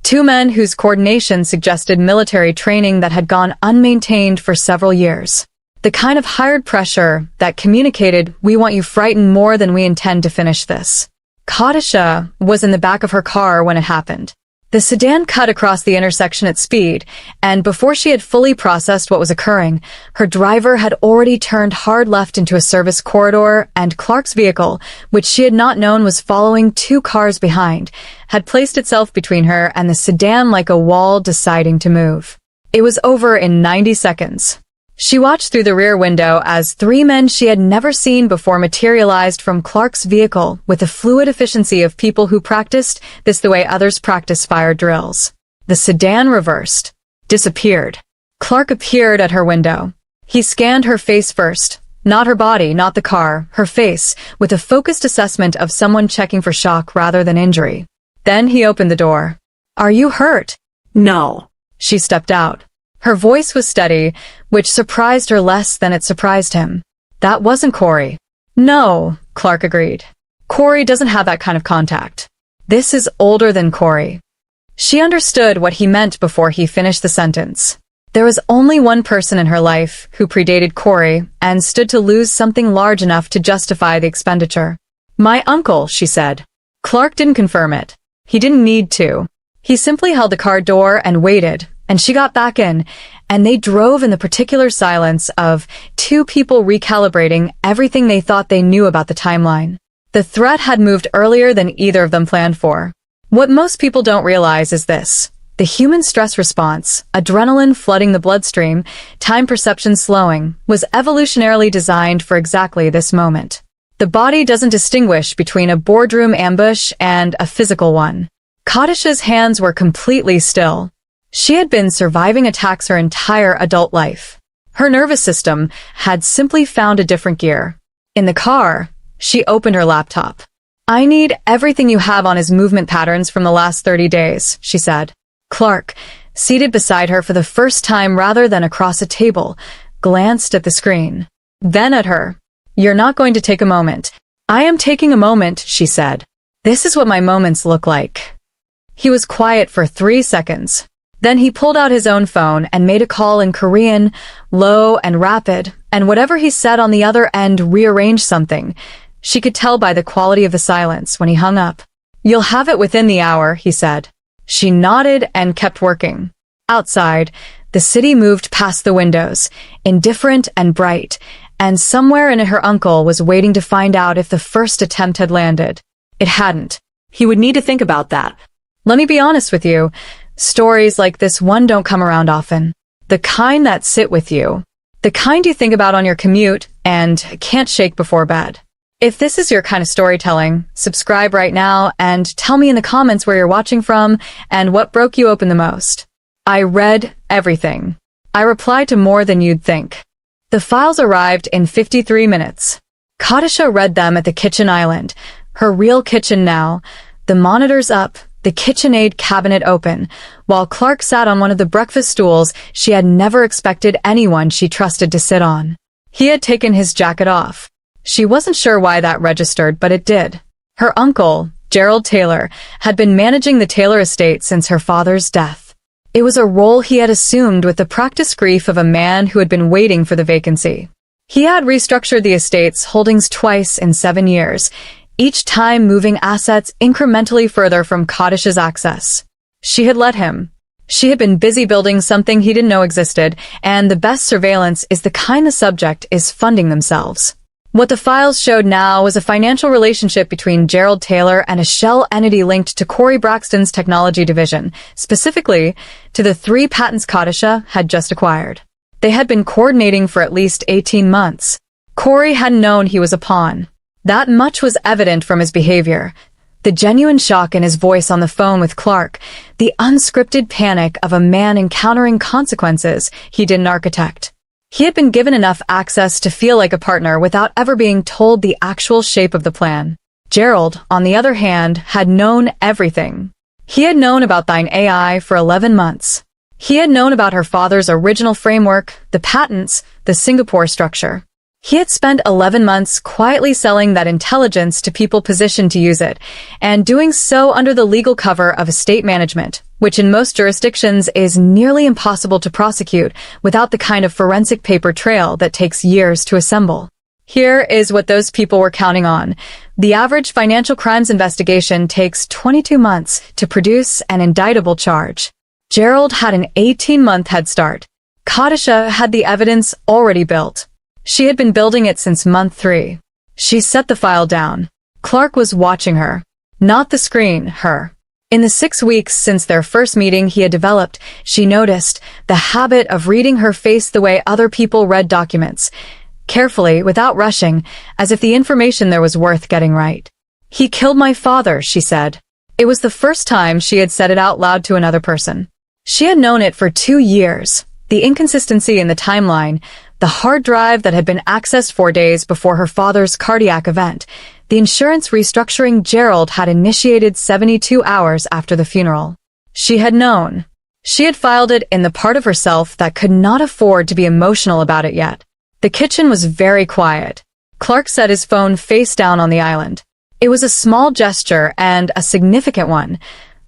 2 men whose coordination suggested military training that had gone unmaintained for several years. The kind of hired pressure that communicated, "We want you frightened more than we intend to finish this." Kadisha was in the back of her car when it happened. The sedan cut across the intersection at speed, and before she had fully processed what was occurring, her driver had already turned hard left into a service corridor, and Clark's vehicle, which she had not known was following 2 cars behind, had placed itself between her and the sedan like a wall deciding to move. It was over in 90 seconds. She watched through the rear window as 3 men she had never seen before materialized from Clark's vehicle with the fluid efficiency of people who practiced this the way others practice fire drills. The sedan reversed, disappeared. Clark appeared at her window. He scanned her face first, not her body, not the car, her face, with a focused assessment of someone checking for shock rather than injury. Then he opened the door. "Are you hurt?" No. She stepped out. Her voice was steady, which surprised her less than it surprised him. "That wasn't Corey." "No," Clark agreed. "Corey doesn't have that kind of contact. This is older than Corey." She understood what he meant before he finished the sentence. There was only one person in her life who predated Corey and stood to lose something large enough to justify the expenditure. "My uncle," she said. Clark didn't confirm it. He didn't need to. He simply held the car door and waited, and she got back in, and they drove in the particular silence of 2 people recalibrating everything they thought they knew about the timeline. The threat had moved earlier than either of them planned for. What most people don't realize is this. The human stress response, adrenaline flooding the bloodstream, time perception slowing, was evolutionarily designed for exactly this moment. The body doesn't distinguish between a boardroom ambush and a physical one. Kadisha's hands were completely still. She had been surviving attacks her entire adult life. Her nervous system had simply found a different gear. In the car, she opened her laptop. "I need everything you have on his movement patterns from the last 30 days, she said. Clark, seated beside her for the first time rather than across a table, glanced at the screen. Then at her. "You're not going to take a moment." "I am taking a moment," she said. "This is what my moments look like." He was quiet for 3 seconds. Then he pulled out his own phone and made a call in Korean, low and rapid, and whatever he said on the other end rearranged something. She could tell by the quality of the silence when he hung up. "You'll have it within the hour," he said. She nodded and kept working. Outside, the city moved past the windows, indifferent and bright, and somewhere in it her uncle was waiting to find out if the first attempt had landed. It hadn't. He would need to think about that. Let me be honest with you. Stories like this one don't come around often. The kind that sit with you. The kind you think about on your commute and can't shake before bed. If this is your kind of storytelling, subscribe right now and tell me in the comments where you're watching from and what broke you open the most. I read everything. I replied to more than you'd think. The files arrived in 53 minutes. Kadisha read them at the kitchen island, her real kitchen now, the monitors up, the KitchenAid cabinet open, while Clark sat on one of the breakfast stools she had never expected anyone she trusted to sit on. He had taken his jacket off. She wasn't sure why that registered, but it did. Her uncle, Gerald Taylor, had been managing the Taylor estate since her father's death. It was a role he had assumed with the practiced grief of a man who had been waiting for the vacancy. He had restructured the estate's holdings twice in 7 years, each time moving assets incrementally further from Kadisha's access. She had let him. She had been busy building something he didn't know existed, and the best surveillance is the kind the subject is funding themselves. What the files showed now was a financial relationship between Gerald Taylor and a shell entity linked to Corey Braxton's technology division, specifically to the 3 patents Kadisha had just acquired. They had been coordinating for at least 18 months. Corey hadn't known he was a pawn. That much was evident from his behavior. The genuine shock in his voice on the phone with Clark, the unscripted panic of a man encountering consequences he didn't architect. He had been given enough access to feel like a partner without ever being told the actual shape of the plan. Gerald, on the other hand, had known everything. He had known about Thine AI for 11 months. He had known about her father's original framework, the patents, the Singapore structure. He had spent 11 months quietly selling that intelligence to people positioned to use it, and doing so under the legal cover of estate management, which in most jurisdictions is nearly impossible to prosecute without the kind of forensic paper trail that takes years to assemble. Here is what those people were counting on. The average financial crimes investigation takes 22 months to produce an indictable charge. Gerald had an 18-month head start. Kadisha had the evidence already built. She had been building it since month 3. She set the file down. Clark was watching her. Not the screen, her. In the 6 weeks since their first meeting he had developed, she noticed the habit of reading her face the way other people read documents, carefully, without rushing, as if the information there was worth getting right. "He killed my father," she said. It was the first time she had said it out loud to another person. She had known it for 2 years. The inconsistency in the timeline, the hard drive that had been accessed 4 days before her father's cardiac event, the insurance restructuring Gerald had initiated 72 hours after the funeral. She had known. She had filed it in the part of herself that could not afford to be emotional about it yet. The kitchen was very quiet. Clark set his phone face down on the island. It was a small gesture and a significant one,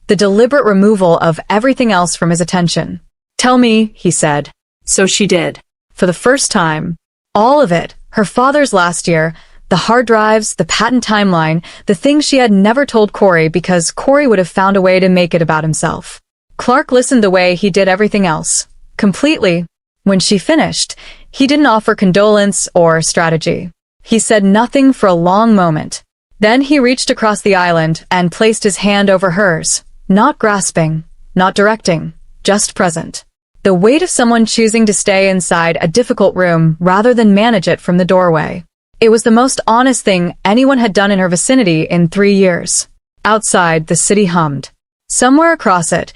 the deliberate removal of everything else from his attention. "Tell me," he said. So she did. For the first time. All of it, her father's last year, the hard drives, the patent timeline, the things she had never told Corey because Corey would have found a way to make it about himself. Clark listened the way he did everything else. Completely. When she finished, he didn't offer condolence or strategy. He said nothing for a long moment. Then he reached across the island and placed his hand over hers, not grasping, not directing, just present. The weight of someone choosing to stay inside a difficult room rather than manage it from the doorway. It was the most honest thing anyone had done in her vicinity in 3 years. Outside, the city hummed. Somewhere across it,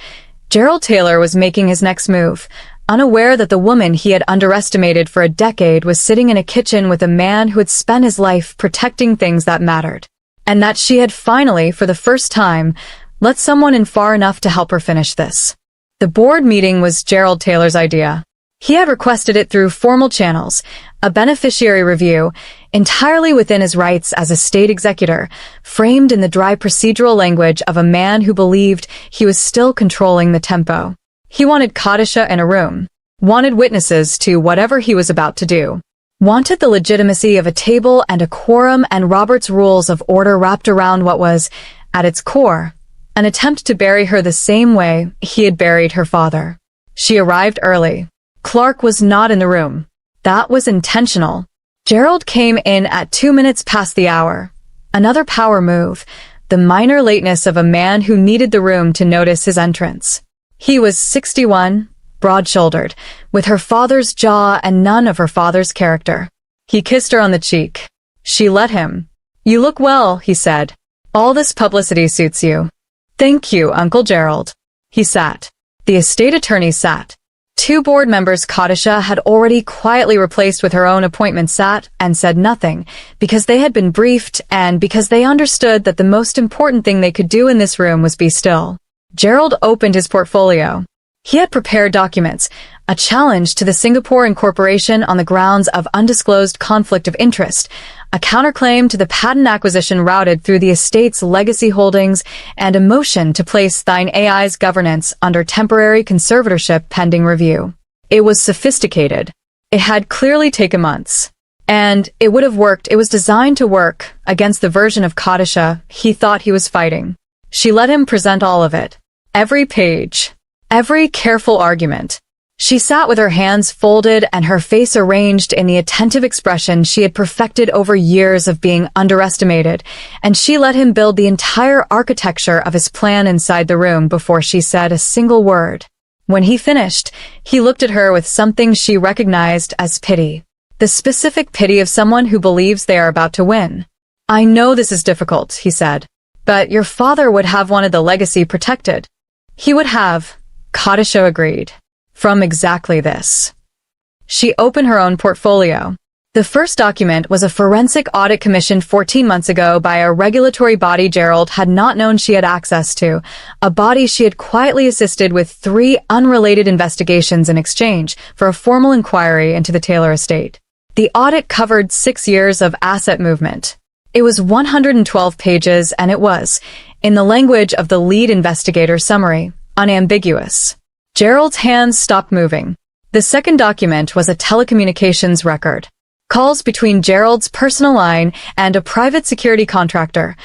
Gerald Taylor was making his next move, unaware that the woman he had underestimated for a decade was sitting in a kitchen with a man who had spent his life protecting things that mattered, and that she had finally, for the first time, let someone in far enough to help her finish this. The board meeting was Gerald Taylor's idea. He had requested it through formal channels, a beneficiary review, entirely within his rights as a state executor, framed in the dry procedural language of a man who believed he was still controlling the tempo. He wanted Kadisha in a room, wanted witnesses to whatever he was about to do, wanted the legitimacy of a table and a quorum and Robert's rules of order wrapped around what was, at its core, an attempt to bury her the same way he had buried her father. She arrived early. Clark was not in the room. That was intentional. Gerald came in at 2 minutes past the hour. Another power move, the minor lateness of a man who needed the room to notice his entrance. He was 61, broad-shouldered, with her father's jaw and none of her father's character. He kissed her on the cheek. She let him. "You look well," he said. "All this publicity suits you." "Thank you, Uncle Gerald." He sat. The estate attorney sat. 2 board members Kadisha had already quietly replaced with her own appointment sat and said nothing, because they had been briefed and because they understood that the most important thing they could do in this room was be still. Gerald opened his portfolio. He had prepared documents, a challenge to the Singapore Incorporation on the grounds of undisclosed conflict of interest, a counterclaim to the patent acquisition routed through the estate's legacy holdings, and a motion to place Thine AI's governance under temporary conservatorship pending review. It was sophisticated. It had clearly taken months. And it would have worked. It was designed to work against the version of Kadisha he thought he was fighting. She let him present all of it. Every page. Every careful argument. She sat with her hands folded and her face arranged in the attentive expression she had perfected over years of being underestimated, and she let him build the entire architecture of his plan inside the room before she said a single word. When he finished, he looked at her with something she recognized as pity. The specific pity of someone who believes they are about to win. "I know this is difficult," he said, "but your father would have wanted the legacy protected." "He would have," Kadisha agreed. "From exactly this." She opened her own portfolio. The first document was a forensic audit commissioned 14 months ago by a regulatory body Gerald had not known she had access to, a body she had quietly assisted with 3 unrelated investigations in exchange for a formal inquiry into the Taylor estate. The audit covered 6 years of asset movement. It was 112 pages and it was, in the language of the lead investigator summary, unambiguous. Gerald's hands stopped moving. The second document was a telecommunications record. Calls between Gerald's personal line and a private security contractor,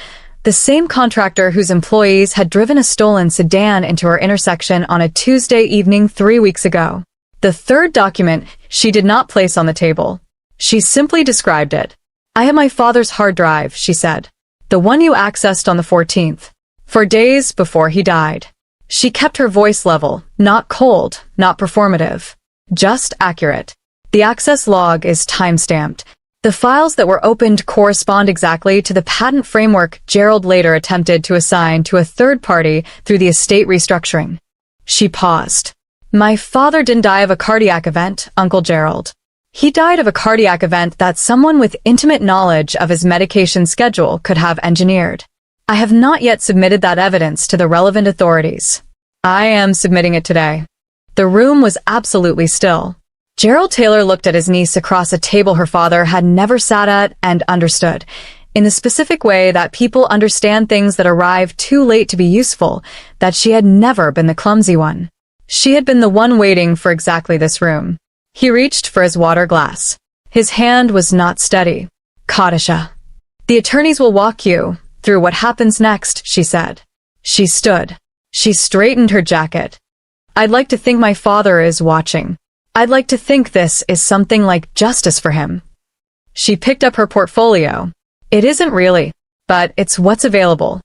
the same contractor whose employees had driven a stolen sedan into her intersection on a Tuesday evening 3 weeks ago. The third document she did not place on the table. She simply described it. "I have my father's hard drive," she said. "The one you accessed on the 14th. For days before he died." She kept her voice level, not cold, not performative. Just accurate. The access log is time-stamped. The files that were opened correspond exactly to the patent framework Gerald later attempted to assign to a third party through the estate restructuring. She paused. "My father didn't die of a cardiac event, Uncle Gerald. He died of a cardiac event that someone with intimate knowledge of his medication schedule could have engineered. I have not yet submitted that evidence to the relevant authorities. I am submitting it today." The room was absolutely still. Gerald Taylor looked at his niece across a table her father had never sat at and understood, in the specific way that people understand things that arrive too late to be useful, that she had never been the clumsy one. She had been the one waiting for exactly this room. He reached for his water glass. His hand was not steady. "Kadisha. The attorneys will walk you through what happens next," she said. She stood. She straightened her jacket. "I'd like to think my father is watching. I'd like to think this is something like justice for him." She picked up her portfolio. "It isn't really, but it's what's available."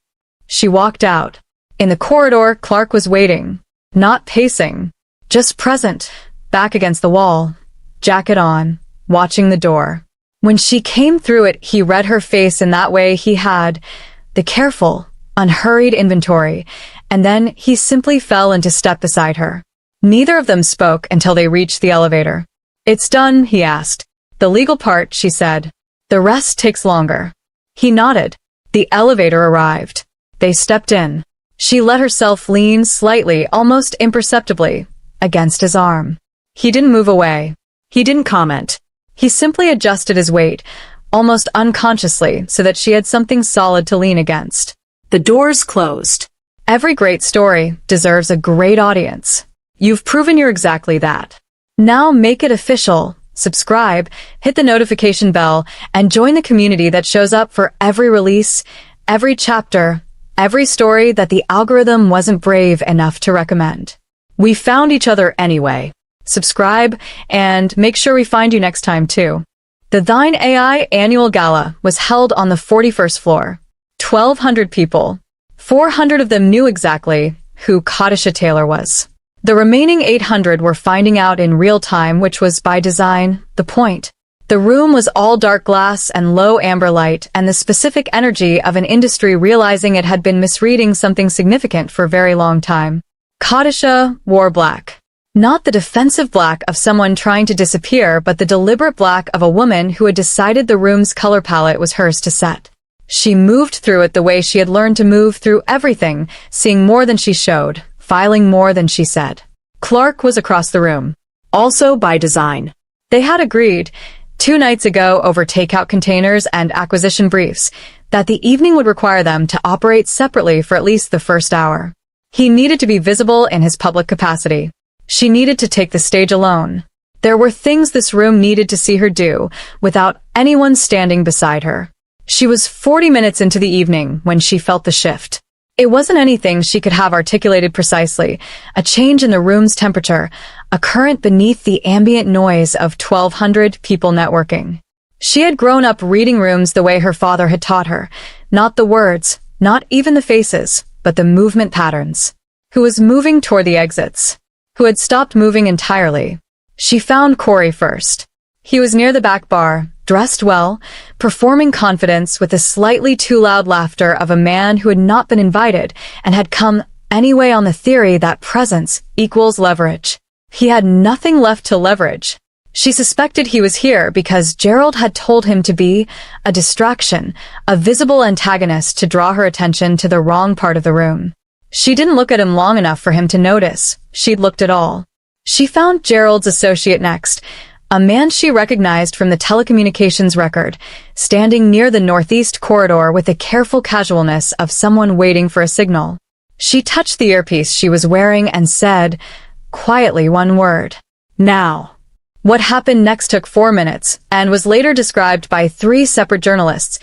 She walked out. In the corridor, Clark was waiting. Not pacing. Just present, back against the wall, jacket on, watching the door. When she came through it, he read her face in that way he had, the careful, unhurried inventory, and then he simply fell into step beside her. Neither of them spoke until they reached the elevator. "It's done," he asked. "The legal part," she said. "The rest takes longer." He nodded. The elevator arrived. They stepped in. She let herself lean slightly, almost imperceptibly, against his arm. He didn't move away. He didn't comment. He simply adjusted his weight, almost unconsciously, so that she had something solid to lean against. The doors closed. Every great story deserves a great audience. You've proven you're exactly that. Now make it official. Subscribe, hit the notification bell, and join the community that shows up for every release, every chapter, every story that the algorithm wasn't brave enough to recommend. We found each other anyway. Subscribe, and make sure we find you next time too. The Thine AI annual gala was held on the 41st floor. 1,200 people. 400 of them knew exactly who Kadisha Taylor was. The remaining 800 were finding out in real time, which was by design, the point. The room was all dark glass and low amber light, and the specific energy of an industry realizing it had been misreading something significant for a very long time. Kadisha wore black. Not the defensive black of someone trying to disappear, but the deliberate black of a woman who had decided the room's color palette was hers to set. She moved through it the way she had learned to move through everything, seeing more than she showed, filing more than she said. Clark was across the room. Also by design. They had agreed, 2 nights ago over takeout containers and acquisition briefs, that the evening would require them to operate separately for at least the first hour. He needed to be visible in his public capacity. She needed to take the stage alone. There were things this room needed to see her do, without anyone standing beside her. She was 40 minutes into the evening when she felt the shift. It wasn't anything she could have articulated precisely, a change in the room's temperature, a current beneath the ambient noise of 1,200 people networking. She had grown up reading rooms the way her father had taught her, not the words, not even the faces, but the movement patterns. Who was moving toward the exits? Who had stopped moving entirely? She found Corey first. He was near the back bar, dressed well, performing confidence with the slightly too loud laughter of a man who had not been invited and had come anyway on the theory that presence equals leverage. He had nothing left to leverage. She suspected he was here because Gerald had told him to be a distraction, a visible antagonist to draw her attention to the wrong part of the room. She didn't look at him long enough for him to notice. She'd looked at all. She found Gerald's associate next, a man she recognized from the telecommunications record, standing near the northeast corridor with the careful casualness of someone waiting for a signal. She touched the earpiece she was wearing and said, quietly, one word. Now. What happened next took 4 minutes, and was later described by 3 separate journalists,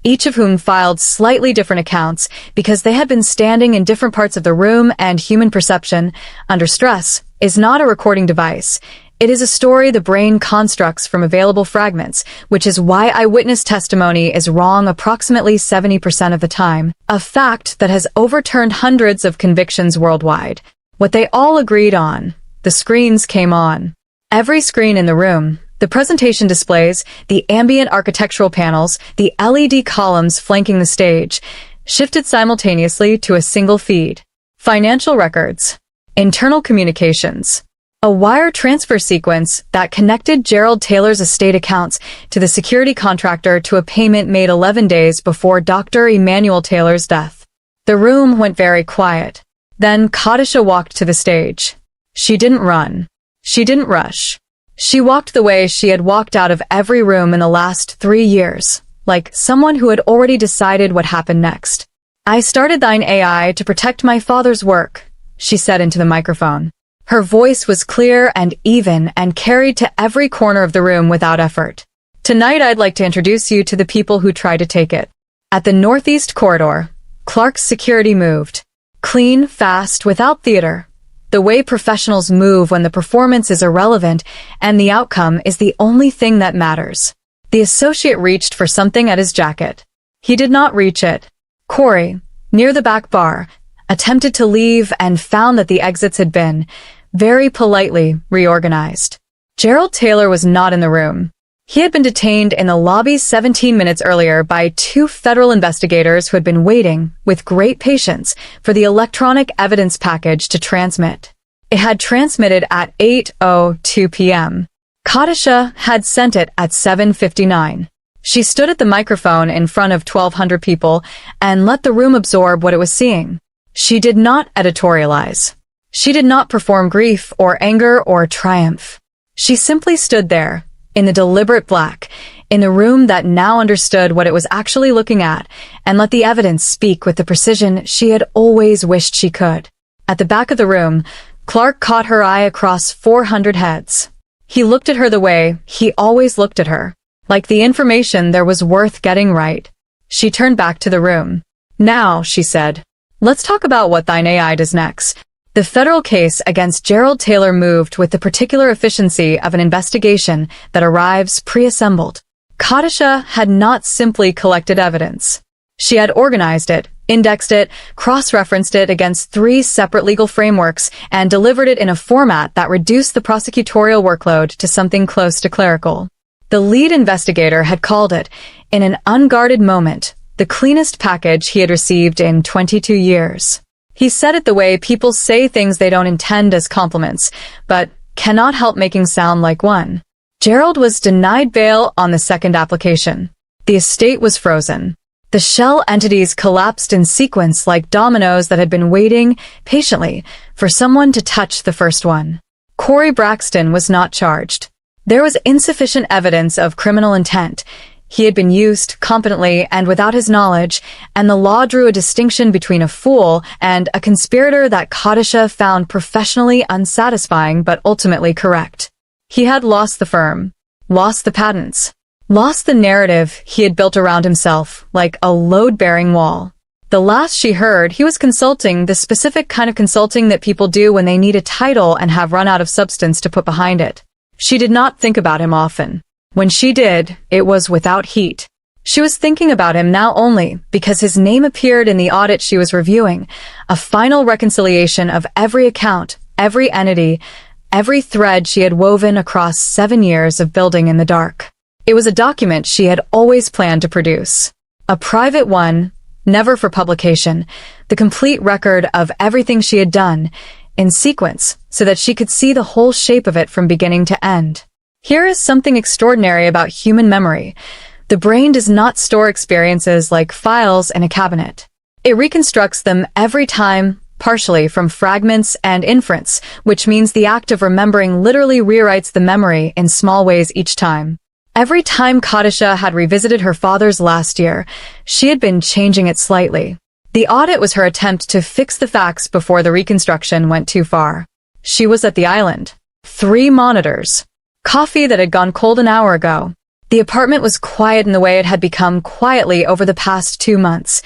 each of whom filed slightly different accounts because they had been standing in different parts of the room, and human perception, under stress, is not a recording device. It is a story the brain constructs from available fragments, which is why eyewitness testimony is wrong approximately 70% of the time, a fact that has overturned hundreds of convictions worldwide. What they all agreed on, the screens came on. Every screen in the room, the presentation displays, the ambient architectural panels, the LED columns flanking the stage, shifted simultaneously to a single feed. Financial records. Internal communications. A wire transfer sequence that connected Gerald Taylor's estate accounts to the security contractor to a payment made 11 days before Dr. Emmanuel Taylor's death. The room went very quiet. Then Kadisha walked to the stage. She didn't run. She didn't rush. She walked the way she had walked out of every room in the last 3 years, like someone who had already decided what happened next. I started Thine AI to protect my father's work, she said into the microphone. Her voice was clear and even and carried to every corner of the room without effort. Tonight I'd like to introduce you to the people who tried to take it. At the northeast corridor, Clark's security moved. Clean, fast, without theater. The way professionals move when the performance is irrelevant and the outcome is the only thing that matters. The associate reached for something at his jacket. He did not reach it. Corey, near the back bar, attempted to leave and found that the exits had been, very politely, reorganized. Gerald Taylor was not in the room. He had been detained in the lobby 17 minutes earlier by 2 federal investigators who had been waiting, with great patience, for the electronic evidence package to transmit. It had transmitted at 8:02 p.m. Kadisha had sent it at 7:59. She stood at the microphone in front of 1,200 people and let the room absorb what it was seeing. She did not editorialize. She did not perform grief or anger or triumph. She simply stood there, in the deliberate black, in the room that now understood what it was actually looking at, and let the evidence speak with the precision she had always wished she could. At the back of the room, Clark caught her eye across 400 heads. He looked at her the way he always looked at her, like the information there was worth getting right. She turned back to the room. Now, she said, let's talk about what thine AI does next. The federal case against Gerald Taylor moved with the particular efficiency of an investigation that arrives pre-assembled. Kadisha had not simply collected evidence. She had organized it, indexed it, cross-referenced it against 3 separate legal frameworks, and delivered it in a format that reduced the prosecutorial workload to something close to clerical. The lead investigator had called it, in an unguarded moment, the cleanest package he had received in 22 years. He said it the way people say things they don't intend as compliments, but cannot help making sound like one. Gerald was denied bail on the second application. The estate was frozen. The shell entities collapsed in sequence like dominoes that had been waiting patiently for someone to touch the first one. Corey Braxton was not charged. There was insufficient evidence of criminal intent. He had been used competently and without his knowledge, and the law drew a distinction between a fool and a conspirator that Kadisha found professionally unsatisfying but ultimately correct. He had lost the firm, lost the patents, lost the narrative he had built around himself like a load-bearing wall. The last she heard, he was consulting, the specific kind of consulting that people do when they need a title and have run out of substance to put behind it. She did not think about him often. When she did, it was without heat. She was thinking about him now only because his name appeared in the audit she was reviewing, a final reconciliation of every account, every entity, every thread she had woven across 7 years of building in the dark. It was a document she had always planned to produce. A private one, never for publication, the complete record of everything she had done, in sequence, so that she could see the whole shape of it from beginning to end. Here is something extraordinary about human memory. The brain does not store experiences like files in a cabinet. It reconstructs them every time, partially from fragments and inference, which means the act of remembering literally rewrites the memory in small ways each time. Every time Kadisha had revisited her father's last year, she had been changing it slightly. The audit was her attempt to fix the facts before the reconstruction went too far. She was at the island. 3 monitors. Coffee that had gone cold an hour ago. The apartment was quiet in the way it had become quietly over the past 2 months.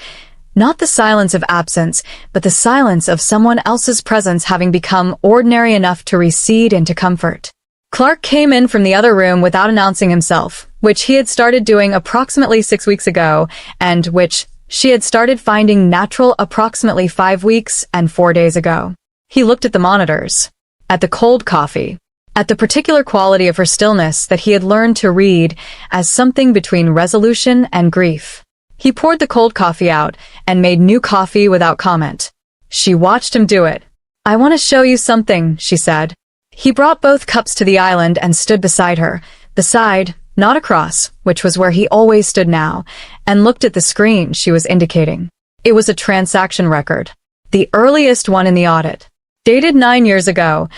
Not the silence of absence, but the silence of someone else's presence having become ordinary enough to recede into comfort. Clark came in from the other room without announcing himself, which he had started doing approximately 6 weeks ago, and which she had started finding natural approximately 5 weeks and 4 days ago. He looked at the monitors, at the cold coffee, at the particular quality of her stillness that he had learned to read as something between resolution and grief. He poured the cold coffee out and made new coffee without comment. She watched him do it. "I want to show you something," she said. He brought both cups to the island and stood beside her, beside, not across, which was where he always stood now, and looked at the screen she was indicating. It was a transaction record, the earliest one in the audit, dated 9 years ago,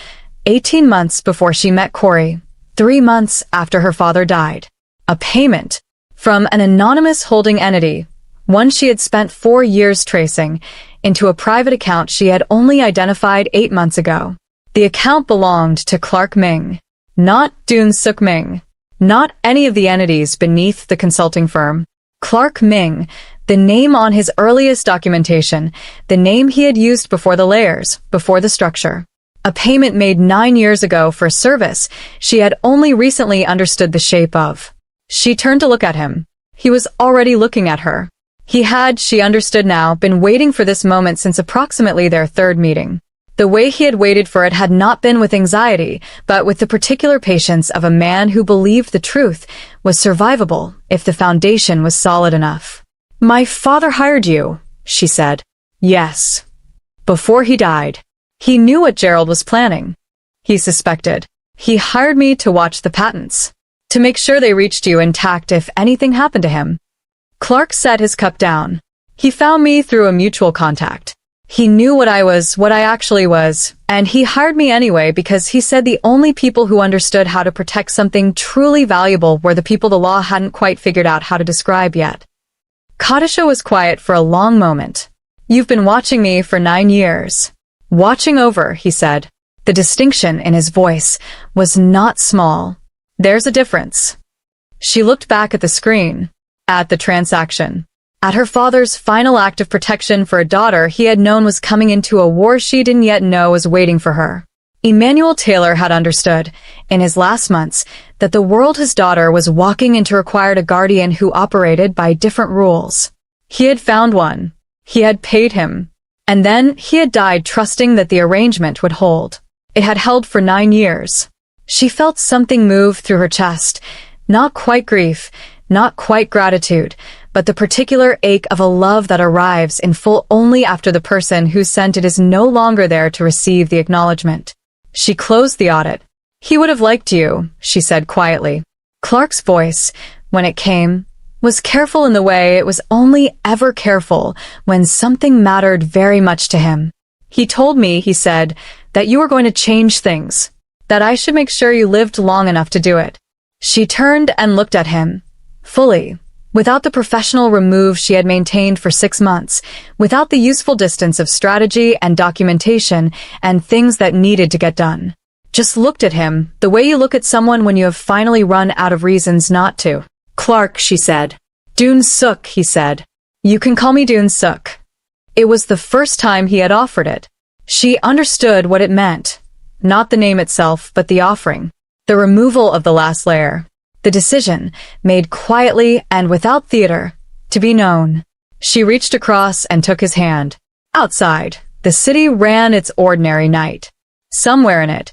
18 months before she met Corey, 3 months after her father died. A payment from an anonymous holding entity, one she had spent 4 years tracing, into a private account she had only identified 8 months ago. The account belonged to Clark Ming, not Dun Suk Ming, not any of the entities beneath the consulting firm. Clark Ming, the name on his earliest documentation, the name he had used before the layers, before the structure. A payment made 9 years ago for service she had only recently understood the shape of. She turned to look at him. He was already looking at her. He had, she understood now, been waiting for this moment since approximately their 3rd meeting. The way he had waited for it had not been with anxiety, but with the particular patience of a man who believed the truth was survivable if the foundation was solid enough. "My father hired you," she said. "Yes. Before he died. He knew what Gerald was planning. He suspected. He hired me to watch the patents, to make sure they reached you intact if anything happened to him." Clark set his cup down. "He found me through a mutual contact. He knew what I actually was, and he hired me anyway because he said the only people who understood how to protect something truly valuable were the people the law hadn't quite figured out how to describe yet." Kadisha was quiet for a long moment. "You've been watching me for 9 years. Watching over," he said. The distinction in his voice was not small. There's a difference. She looked back at the screen, at the transaction, at her father's final act of protection for a daughter he had known was coming into a war she didn't yet know was waiting for her. Emmanuel Taylor had understood, in his last months, that the world his daughter was walking into required a guardian who operated by different rules. He had found one. He had paid him. And then he had died trusting that the arrangement would hold. It had held for 9 years. She felt something move through her chest, not quite grief, not quite gratitude, but the particular ache of a love that arrives in full only after the person who sent it is no longer there to receive the acknowledgement. She closed the audit. He would have liked you, she said quietly. Clark's voice, when it came, was careful in the way it was only ever careful when something mattered very much to him. He told me, he said, that you were going to change things, that I should make sure you lived long enough to do it. She turned and looked at him, fully, without the professional remove she had maintained for 6 months, without the useful distance of strategy and documentation and things that needed to get done. Just looked at him, the way you look at someone when you have finally run out of reasons not to. Clark, she said. Doon Suk, he said. You can call me Doon Suk. It was the first time he had offered it. She understood what it meant. Not the name itself, but the offering. The removal of the last layer. The decision, made quietly and without theater, to be known. She reached across and took his hand. Outside, the city ran its ordinary night. Somewhere in it,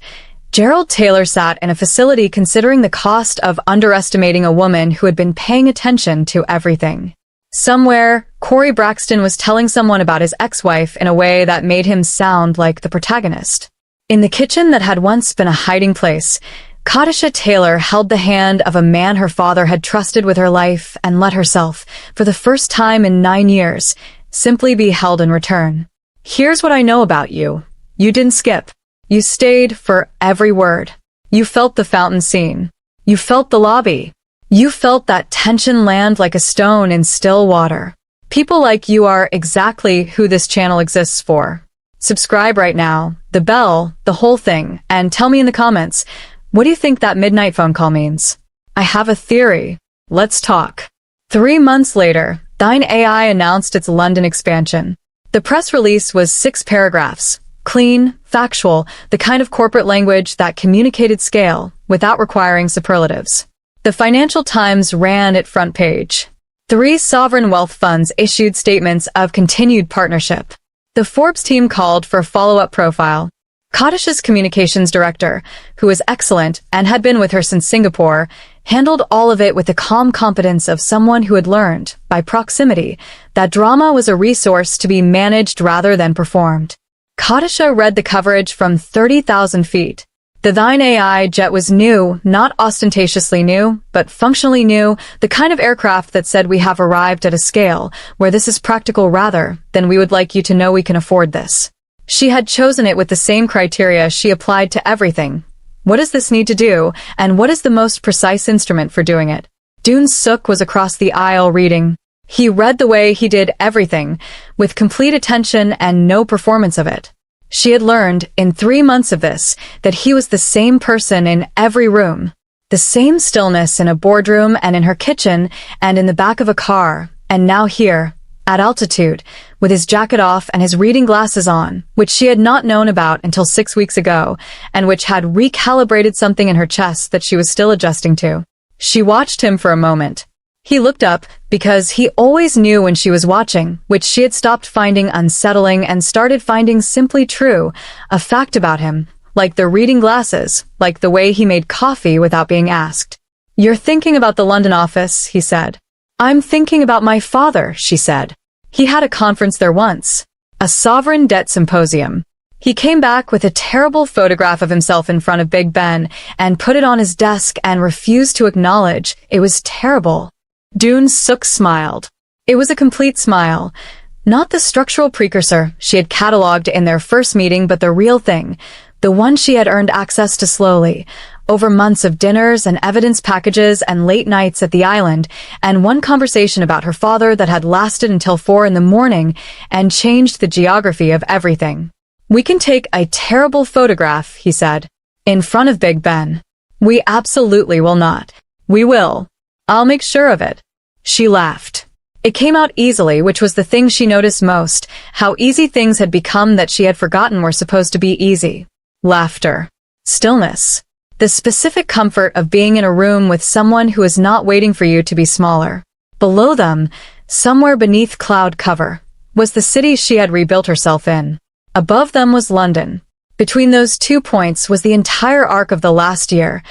Gerald Taylor sat in a facility considering the cost of underestimating a woman who had been paying attention to everything. Somewhere, Corey Braxton was telling someone about his ex-wife in a way that made him sound like the protagonist. In the kitchen that had once been a hiding place, Kadisha Taylor held the hand of a man her father had trusted with her life and let herself, for the first time in 9 years, simply be held in return. Here's what I know about you. You didn't skip. You stayed for every word. You felt the fountain scene. You felt the lobby. You felt that tension land like a stone in still water. People like you are exactly who this channel exists for. Subscribe right now, the bell, the whole thing, and tell me in the comments, what do you think that midnight phone call means? I have a theory. Let's talk. 3 months later, Thine AI announced its London expansion. The press release was 6 paragraphs. Clean, factual, the kind of corporate language that communicated scale without requiring superlatives. The Financial Times ran it front page. 3 sovereign wealth funds issued statements of continued partnership. The Forbes team called for a follow-up profile. Kadisha's communications director, who was excellent and had been with her since Singapore, handled all of it with the calm competence of someone who had learned, by proximity, that drama was a resource to be managed rather than performed. Kadisha read the coverage from 30,000 feet. The Thine AI jet was new, not ostentatiously new, but functionally new, the kind of aircraft that said we have arrived at a scale where this is practical rather than we would like you to know we can afford this. She had chosen it with the same criteria she applied to everything. What does this need to do, and what is the most precise instrument for doing it? Doon Suk was across the aisle reading. He read the way he did everything, with complete attention and no performance of it. She had learned, in 3 months of this, that he was the same person in every room. The same stillness in a boardroom and in her kitchen and in the back of a car, and now here, at altitude, with his jacket off and his reading glasses on, which she had not known about until 6 weeks ago, and which had recalibrated something in her chest that she was still adjusting to. She watched him for a moment. He looked up, because he always knew when she was watching, which she had stopped finding unsettling and started finding simply true, a fact about him, like the reading glasses, like the way he made coffee without being asked. You're thinking about the London office, he said. I'm thinking about my father, she said. He had a conference there once. A sovereign debt symposium. He came back with a terrible photograph of himself in front of Big Ben and put it on his desk and refused to acknowledge it was terrible. Doon Suk smiled. It was a complete smile. Not the structural precursor she had catalogued in their first meeting, but the real thing, the one she had earned access to slowly, over months of dinners and evidence packages and late nights at the island, and one conversation about her father that had lasted until 4 in the morning and changed the geography of everything. "We can take a terrible photograph," he said, "in front of Big Ben." "We absolutely will not." "We will. I'll make sure of it." She laughed. It came out easily, which was the thing she noticed most, how easy things had become that she had forgotten were supposed to be easy. Laughter. Stillness. The specific comfort of being in a room with someone who is not waiting for you to be smaller. Below them, somewhere beneath cloud cover, was the city she had rebuilt herself in. Above them was London. Between those 2 points was the entire arc of the last year.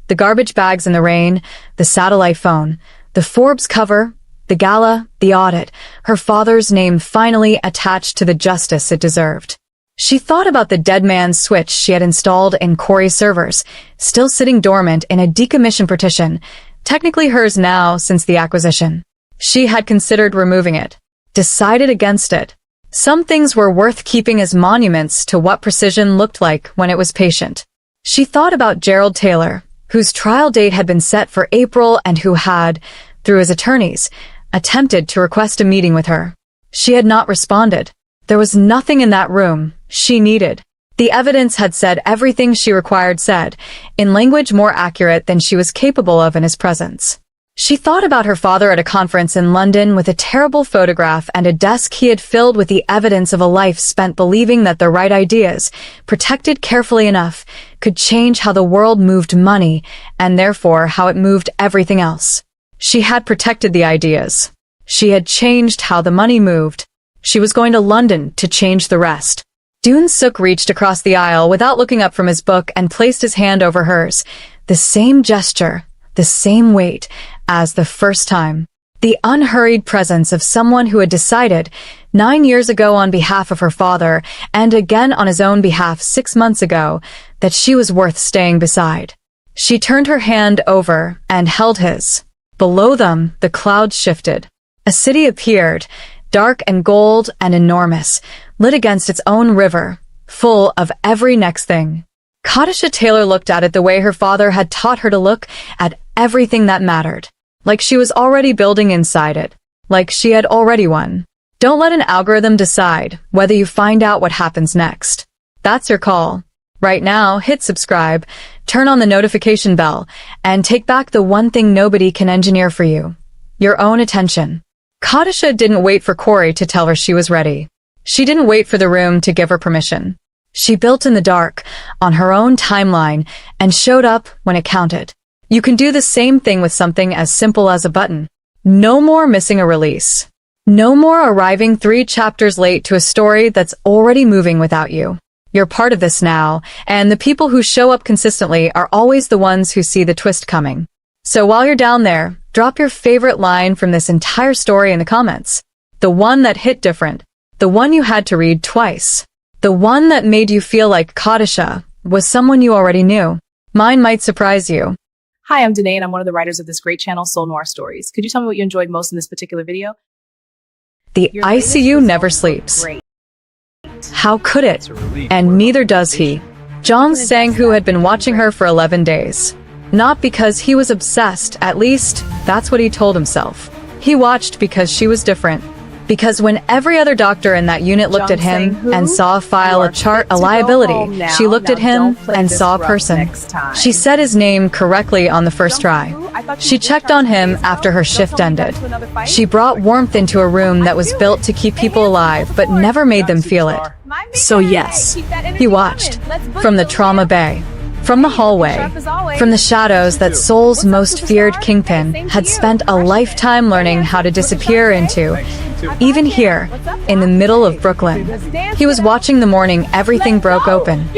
The garbage bags in the rain, the satellite phone, the Forbes cover, the gala, the audit, her father's name finally attached to the justice it deserved. She thought about the dead man's switch she had installed in Corey's servers, still sitting dormant in a decommission partition, technically hers now since the acquisition. She had considered removing it, decided against it. Some things were worth keeping as monuments to what precision looked like when it was patient. She thought about Gerald Taylor, whose trial date had been set for April and who had, through his attorneys, attempted to request a meeting with her. She had not responded. There was nothing in that room she needed. The evidence had said everything she required said, in language more accurate than she was capable of in his presence. She thought about her father at a conference in London with a terrible photograph and a desk he had filled with the evidence of a life spent believing that the right ideas, protected carefully enough, could change how the world moved money, and therefore how it moved everything else. She had protected the ideas. She had changed how the money moved. She was going to London to change the rest. Doon Suk reached across the aisle without looking up from his book and placed his hand over hers. The same gesture, the same weight, as the first time. The unhurried presence of someone who had decided, 9 years ago on behalf of her father, and again on his own behalf 6 months ago, that she was worth staying beside. She turned her hand over and held his. Below them, the clouds shifted. A city appeared, dark and gold and enormous, lit against its own river, full of every next thing. Kadisha Taylor looked at it the way her father had taught her to look at everything that mattered, like she was already building inside it, like she had already won. Don't let an algorithm decide whether you find out what happens next. That's your call. Right now, hit subscribe, turn on the notification bell, and take back the one thing nobody can engineer for you: your own attention. Kadisha didn't wait for Corey to tell her she was ready. She didn't wait for the room to give her permission. She built in the dark, on her own timeline, and showed up when it counted. You can do the same thing with something as simple as a button. No more missing a release. No more arriving 3 chapters late to a story that's already moving without you. You're part of this now, and the people who show up consistently are always the ones who see the twist coming. So while you're down there, drop your favorite line from this entire story in the comments. The one that hit different. The one you had to read twice. The one that made you feel like Kadisha was someone you already knew. Mine might surprise you. Hi, I'm Danae, and I'm one of the writers of this great channel, Soul Noir Stories. Could you tell me what you enjoyed most in this particular video? The ICU never sleeps. Great. How could it? And neither does he. Jong Sang-hoo had been watching her for 11 days. Not because he was obsessed, at least, that's what he told himself. He watched because she was different. Because when every other doctor in that unit looked at him and saw a file, a chart, a liability, she looked at him and saw a person. She said his name correctly on the first try. She checked on him after her shift ended. She brought warmth into a room that was built to keep people alive but never made them feel it. So yes, He watched. From the trauma bay. From the hallway. From the shadows that Seoul's most feared kingpin had spent a lifetime learning how to disappear into. Even here, in the middle of Brooklyn. He was watching the morning everything broke open.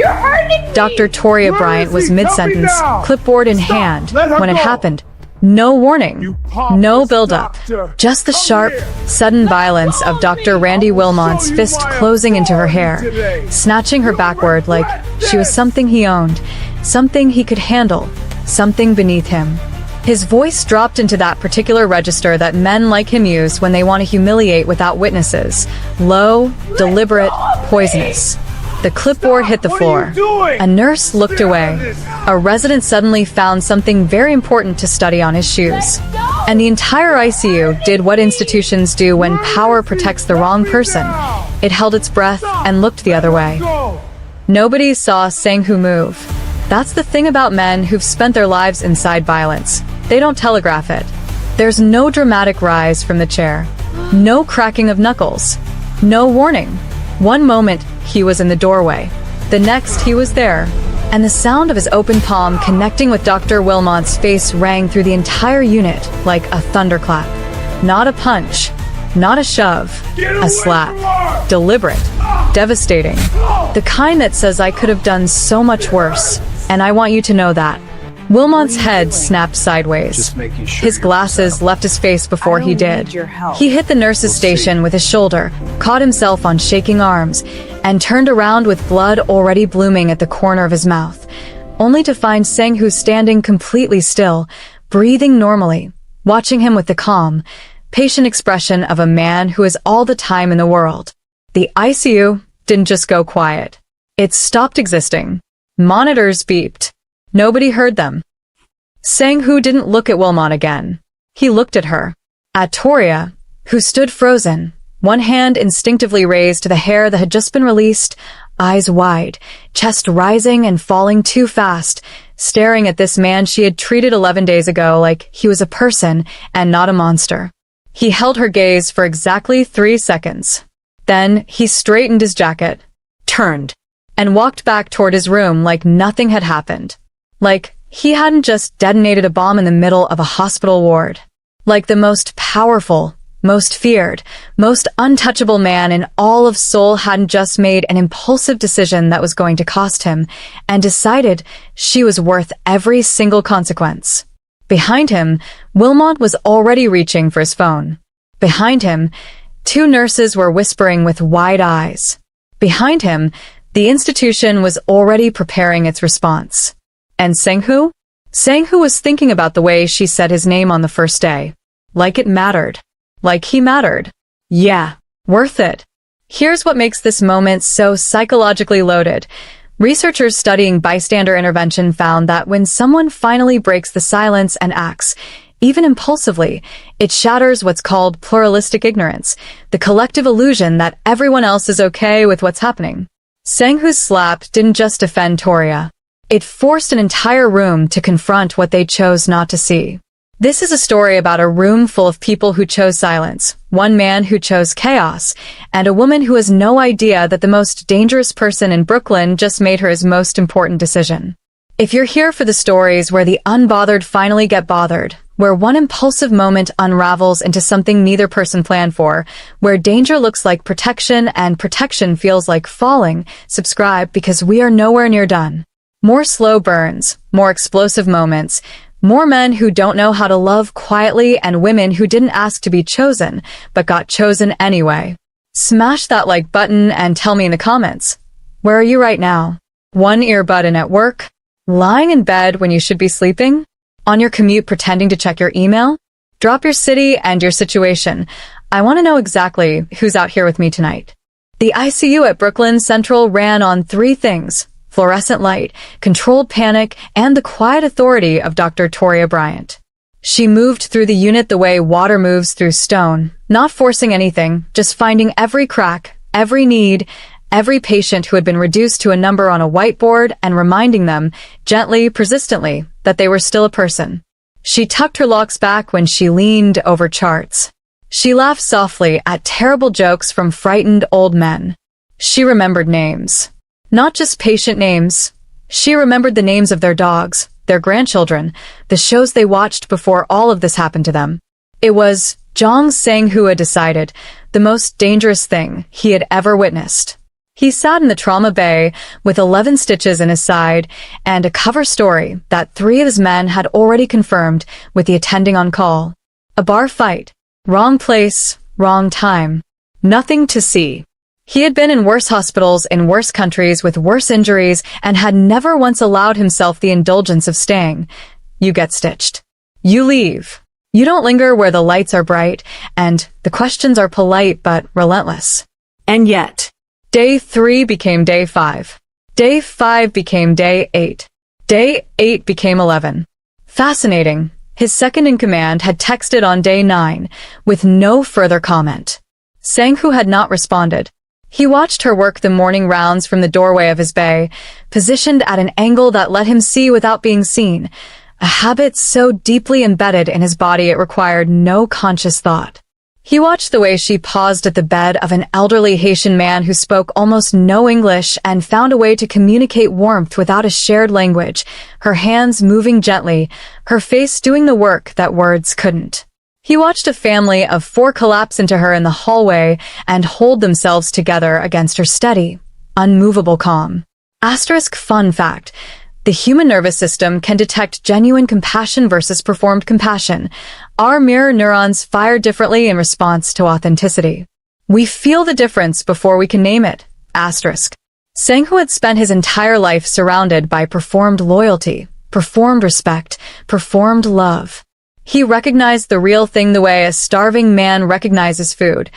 Dr. Toria Bryant was mid-sentence, clipboard in hand, when it happened. No warning, no build-up, just the sharp, sudden violence of Dr. Randy Wilmot's fist closing into her hair, snatching her backward like she was something he owned, something he could handle, something beneath him. His voice dropped into that particular register that men like him use when they want to humiliate without witnesses. Low, deliberate, poisonous. The clipboard hit the floor. A nurse looked away. A resident suddenly found something very important to study on his shoes. And the entire ICU did what institutions do when power protects the wrong person. It held its breath and looked the other way. Nobody saw Sang-hoo move. That's the thing about men who've spent their lives inside violence. They don't telegraph it. There's no dramatic rise from the chair. No cracking of knuckles. No warning. One moment, he was in the doorway. The next, he was there. And the sound of his open palm connecting with Dr. Wilmot's face rang through the entire unit like a thunderclap. Not a punch. Not a shove. A slap. Deliberate. Devastating. The kind that says I could have done so much worse. And I want you to know that. Wilmot's head snapped sideways. His glasses left his face before he did. He hit the nurse's station with his shoulder, caught himself on shaking arms, and turned around with blood already blooming at the corner of his mouth, only to find Sang-hoo standing completely still, breathing normally, watching him with the calm, patient expression of a man who has all the time in the world. The ICU didn't just go quiet. It stopped existing. Monitors beeped. Nobody heard them. Sang-hoo didn't look at Wilmot again. He looked at her. At Toria, who stood frozen, one hand instinctively raised to the hair that had just been released, eyes wide, chest rising and falling too fast, staring at this man she had treated 11 days ago like he was a person and not a monster. He held her gaze for exactly 3 seconds. Then he straightened his jacket, turned, and walked back toward his room like nothing had happened. Like he hadn't just detonated a bomb in the middle of a hospital ward. Like the most powerful, most feared, most untouchable man in all of Seoul hadn't just made an impulsive decision that was going to cost him, and decided she was worth every single consequence. Behind him, Wilmot was already reaching for his phone. Behind him, 2 nurses were whispering with wide eyes. Behind him, the institution was already preparing its response. And Sang-hoo? Sang-hoo was thinking about the way she said his name on the first day. Like it mattered. Like he mattered. Yeah, worth it. Here's what makes this moment so psychologically loaded. Researchers studying bystander intervention found that when someone finally breaks the silence and acts, even impulsively, it shatters what's called pluralistic ignorance, the collective illusion that everyone else is okay with what's happening. Sang-hoo's slap didn't just offend Toria. It forced an entire room to confront what they chose not to see. This is a story about a room full of people who chose silence, one man who chose chaos, and a woman who has no idea that the most dangerous person in Brooklyn just made her his most important decision. If you're here for the stories where the unbothered finally get bothered, where one impulsive moment unravels into something neither person planned for, where danger looks like protection and protection feels like falling, subscribe because we are nowhere near done. More slow burns, more explosive moments, more men who don't know how to love quietly and women who didn't ask to be chosen, but got chosen anyway. Smash that like button and tell me in the comments. Where are you right now? One earbud in at work? Lying in bed when you should be sleeping? On your commute pretending to check your email? Drop your city and your situation. I want to know exactly who's out here with me tonight. The ICU at Brooklyn Central ran on 3 things: fluorescent light, controlled panic, and the quiet authority of Dr. Toria Bryant. She moved through the unit the way water moves through stone, not forcing anything, just finding every crack, every need, every patient who had been reduced to a number on a whiteboard and reminding them, gently, persistently, that they were still a person. She tucked her locks back when she leaned over charts. She laughed softly at terrible jokes from frightened old men. She remembered names. Not just patient names. She remembered the names of their dogs, their grandchildren, the shows they watched before all of this happened to them. It was, Jong Sang-hoo had decided, the most dangerous thing he had ever witnessed. He sat in the trauma bay with 11 stitches in his side and a cover story that 3 of his men had already confirmed with the attending on call. A bar fight. Wrong place, wrong time. Nothing to see. He had been in worse hospitals in worse countries with worse injuries and had never once allowed himself the indulgence of staying. You get stitched. You leave. You don't linger where the lights are bright and the questions are polite but relentless. And yet, Day 3 became day 5. Day 5 became day 8. Day 8 became 11. Fascinating, His second-in-command had texted on day 9, with no further comment. Sang-hoo had not responded. He watched her work the morning rounds from the doorway of his bay, positioned at an angle that let him see without being seen, a habit so deeply embedded in his body it required no conscious thought. He watched the way she paused at the bed of an elderly Haitian man who spoke almost no English and found a way to communicate warmth without a shared language, her hands moving gently, her face doing the work that words couldn't. He watched a family of 4 collapse into her in the hallway and hold themselves together against her steady, unmovable calm. Asterisk fun fact. The human nervous system can detect genuine compassion versus performed compassion. Our mirror neurons fire differently in response to authenticity. We feel the difference before we can name it. Asterisk. Sang-hoo had spent his entire life surrounded by performed loyalty, performed respect, performed love. He recognized the real thing the way a starving man recognizes food,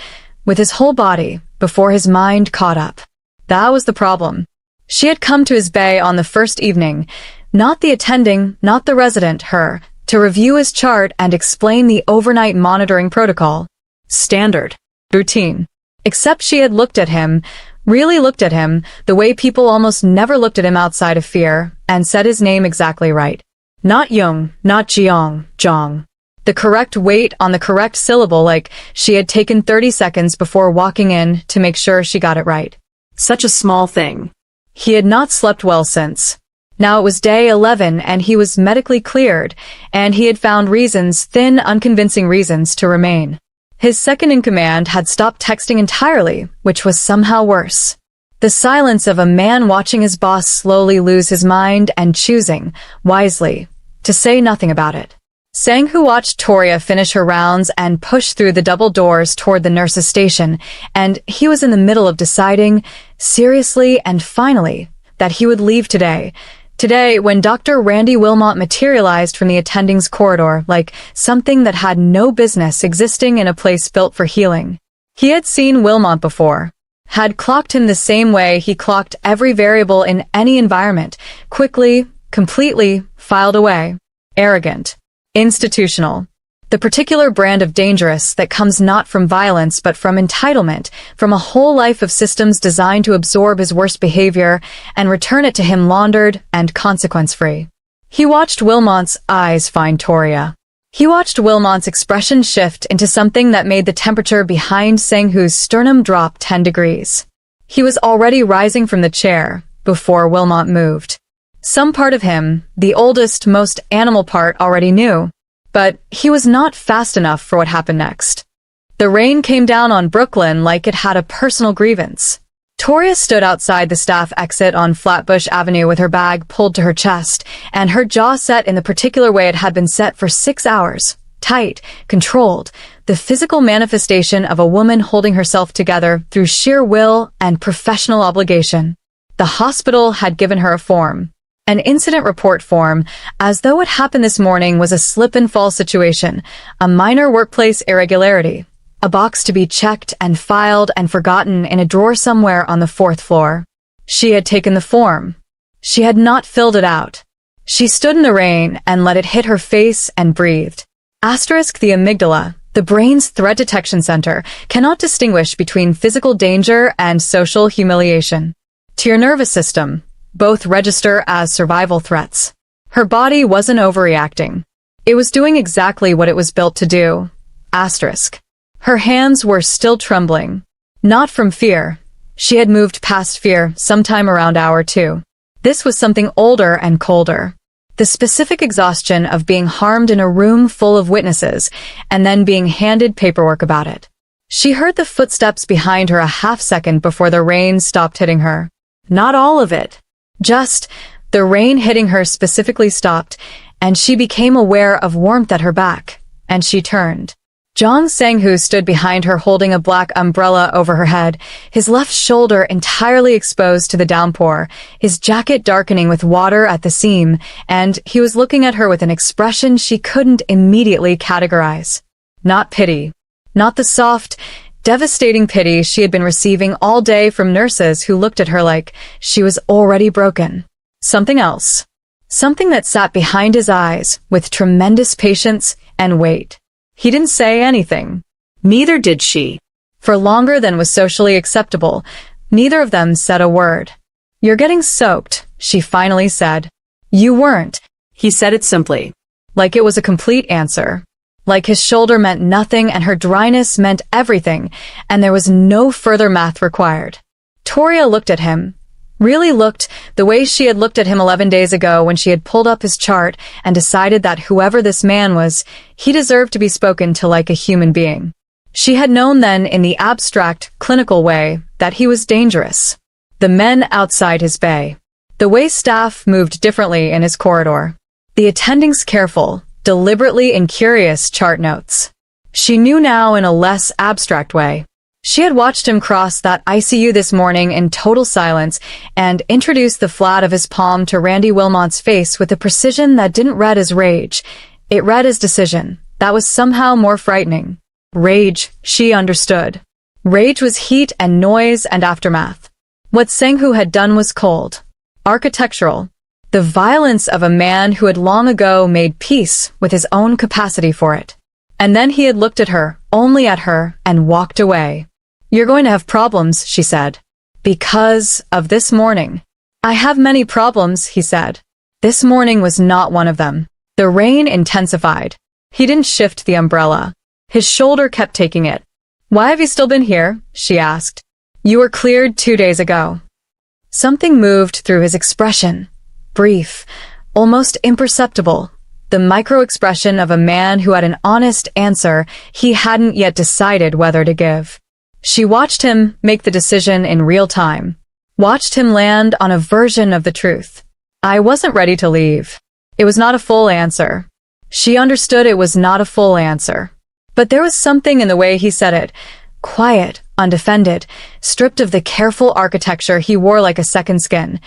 with his whole body, before his mind caught up. That was the problem. She had come to his bay on the first evening, not the attending, not the resident, her, to review his chart and explain the overnight monitoring protocol. Standard. Routine. Except she had looked at him, really looked at him, the way people almost never looked at him outside of fear, and said his name exactly right. Not Young, not Jiong, Jong. The correct weight on the correct syllable, like she had taken 30 seconds before walking in to make sure she got it right. Such a small thing. He had not slept well since. Now it was day 11 and he was medically cleared, and he had found reasons, thin, unconvincing reasons, to remain. His second-in-command had stopped texting entirely, which was somehow worse. The silence of a man watching his boss slowly lose his mind and choosing, wisely, to say nothing about it. Sang-hoo watched Toria finish her rounds and push through the double doors toward the nurse's station, and he was in the middle of deciding, seriously and finally, that he would leave today. Today, when Dr. Randy Wilmot materialized from the attending's corridor like something that had no business existing in a place built for healing. He had seen Wilmot before, had clocked him the same way he clocked every variable in any environment, quickly, completely, filed away. Arrogant. Institutional. The particular brand of dangerous that comes not from violence but from entitlement, from a whole life of systems designed to absorb his worst behavior and return it to him laundered and consequence-free. He watched Wilmot's eyes find Toria. He watched Wilmot's expression shift into something that made the temperature behind Sang-hoo's sternum drop 10 degrees. He was already rising from the chair before Wilmot moved. Some part of him, the oldest, most animal part, already knew, but he was not fast enough for what happened next. The rain came down on Brooklyn like it had a personal grievance. Toria stood outside the staff exit on Flatbush Avenue with her bag pulled to her chest, and her jaw set in the particular way it had been set for 6 hours. Tight, controlled, the physical manifestation of a woman holding herself together through sheer will and professional obligation. The hospital had given her a form. An incident report form, as though what happened this morning was a slip-and-fall situation, a minor workplace irregularity, a box to be checked and filed and forgotten in a drawer somewhere on the 4th floor. She had taken the form. She had not filled it out. She stood in the rain and let it hit her face and breathed. Asterisk the amygdala, the brain's threat detection center, cannot distinguish between physical danger and social humiliation. To your nervous system, both register as survival threats. Her body wasn't overreacting. It was doing exactly what it was built to do. Asterisk. Her hands were still trembling. Not from fear. She had moved past fear sometime around hour 2. This was something older and colder. The specific exhaustion of being harmed in a room full of witnesses and then being handed paperwork about it. She heard the footsteps behind her a half-second before the rain stopped hitting her. Not all of it. Just, the rain hitting her specifically stopped, and she became aware of warmth at her back, and she turned. Jong Sang-hoo stood behind her holding a black umbrella over her head, his left shoulder entirely exposed to the downpour, his jacket darkening with water at the seam, and he was looking at her with an expression she couldn't immediately categorize. Not pity. Not the soft, devastating pity she had been receiving all day from nurses who looked at her like she was already broken. Something else. something that sat behind his eyes with tremendous patience and weight. He didn't say anything. Neither did she. For longer than was socially acceptable, neither of them said a word. "You're getting soaked," she finally said. "You weren't." He said it simply. Like it was a complete answer. Like his shoulder meant nothing and her dryness meant everything, and there was no further math required. Toria looked at him. Really looked the way she had looked at him 11 days ago when she had pulled up his chart and decided that whoever this man was, he deserved to be spoken to like a human being. She had known then in the abstract, clinical way that he was dangerous. The men outside his bay. The way staff moved differently in his corridor. The attendings careful, deliberately incurious chart notes. She knew now in a less abstract way. She had watched him cross that ICU this morning in total silence and introduce the flat of his palm to Randy Wilmot's face with a precision that didn't read as rage. It read as decision. That was somehow more frightening. Rage, she understood. Rage was heat and noise and aftermath. What Sang-Hoo had done was cold. Architectural. The violence of a man who had long ago made peace with his own capacity for it. And then he had looked at her, only at her, and walked away. "You're going to have problems," she said. "Because of this morning." "I have many problems," he said. This morning was not one of them. The rain intensified. He didn't shift the umbrella. His shoulder kept taking it. "Why have you still been here?" she asked. "You were cleared 2 days ago." Something moved through his expression. Brief, almost imperceptible, the micro-expression of a man who had an honest answer he hadn't yet decided whether to give. She watched him make the decision in real time, watched him land on a version of the truth. "I wasn't ready to leave." It was not a full answer. She understood it was not a full answer. But there was something in the way he said it, quiet, undefended, stripped of the careful architecture he wore like a second skin,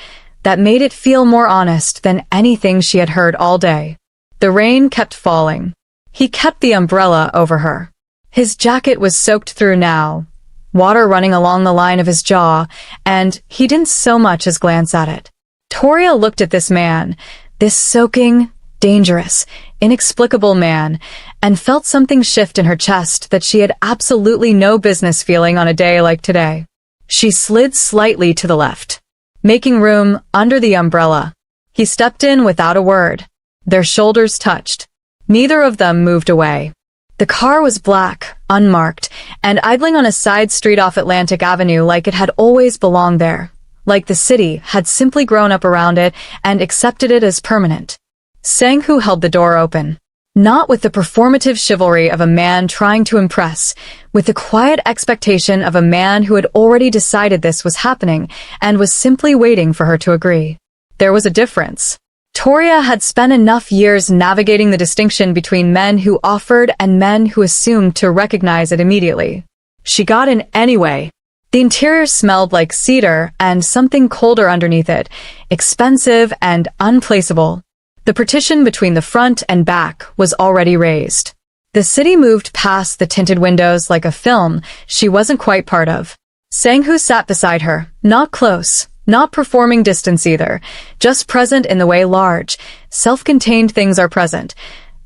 that made it feel more honest than anything she had heard all day. The rain kept falling. He kept the umbrella over her. His jacket was soaked through now, water running along the line of his jaw, and he didn't so much as glance at it. Toria looked at this man, this soaking, dangerous, inexplicable man, and felt something shift in her chest that she had absolutely no business feeling on a day like today. She slid slightly to the left, making room under the umbrella. He stepped in without a word. Their shoulders touched. Neither of them moved away. The car was black, unmarked, and idling on a side street off Atlantic Avenue like it had always belonged there, like the city had simply grown up around it and accepted it as permanent. Sang-Hoo held the door open. Not with the performative chivalry of a man trying to impress, with the quiet expectation of a man who had already decided this was happening and was simply waiting for her to agree. There was a difference. Toria had spent enough years navigating the distinction between men who offered and men who assumed to recognize it immediately. She got in anyway. The interior smelled like cedar and something colder underneath it, expensive and unplaceable. The partition between the front and back was already raised. The city moved past the tinted windows like a film she wasn't quite part of. Sang-Hoo sat beside her, not close, not performing distance either, just present in the way large, self-contained things are present,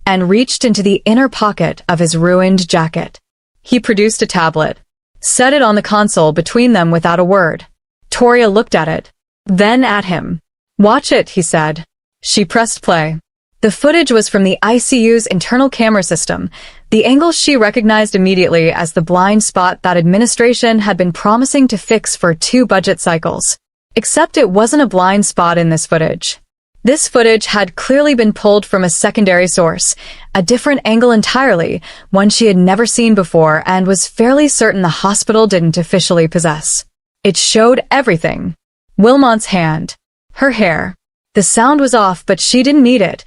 and reached into the inner pocket of his ruined jacket. He produced a tablet, set it on the console between them without a word. Toria looked at it, then at him. "Watch it," he said. She pressed play. The footage was from the ICU's internal camera system, the angle she recognized immediately as the blind spot that administration had been promising to fix for 2 budget cycles. Except it wasn't a blind spot in this footage. This footage had clearly been pulled from a secondary source, a different angle entirely, one she had never seen before and was fairly certain the hospital didn't officially possess. It showed everything. Wilmot's hand, her hair. The sound was off, but she didn't need it.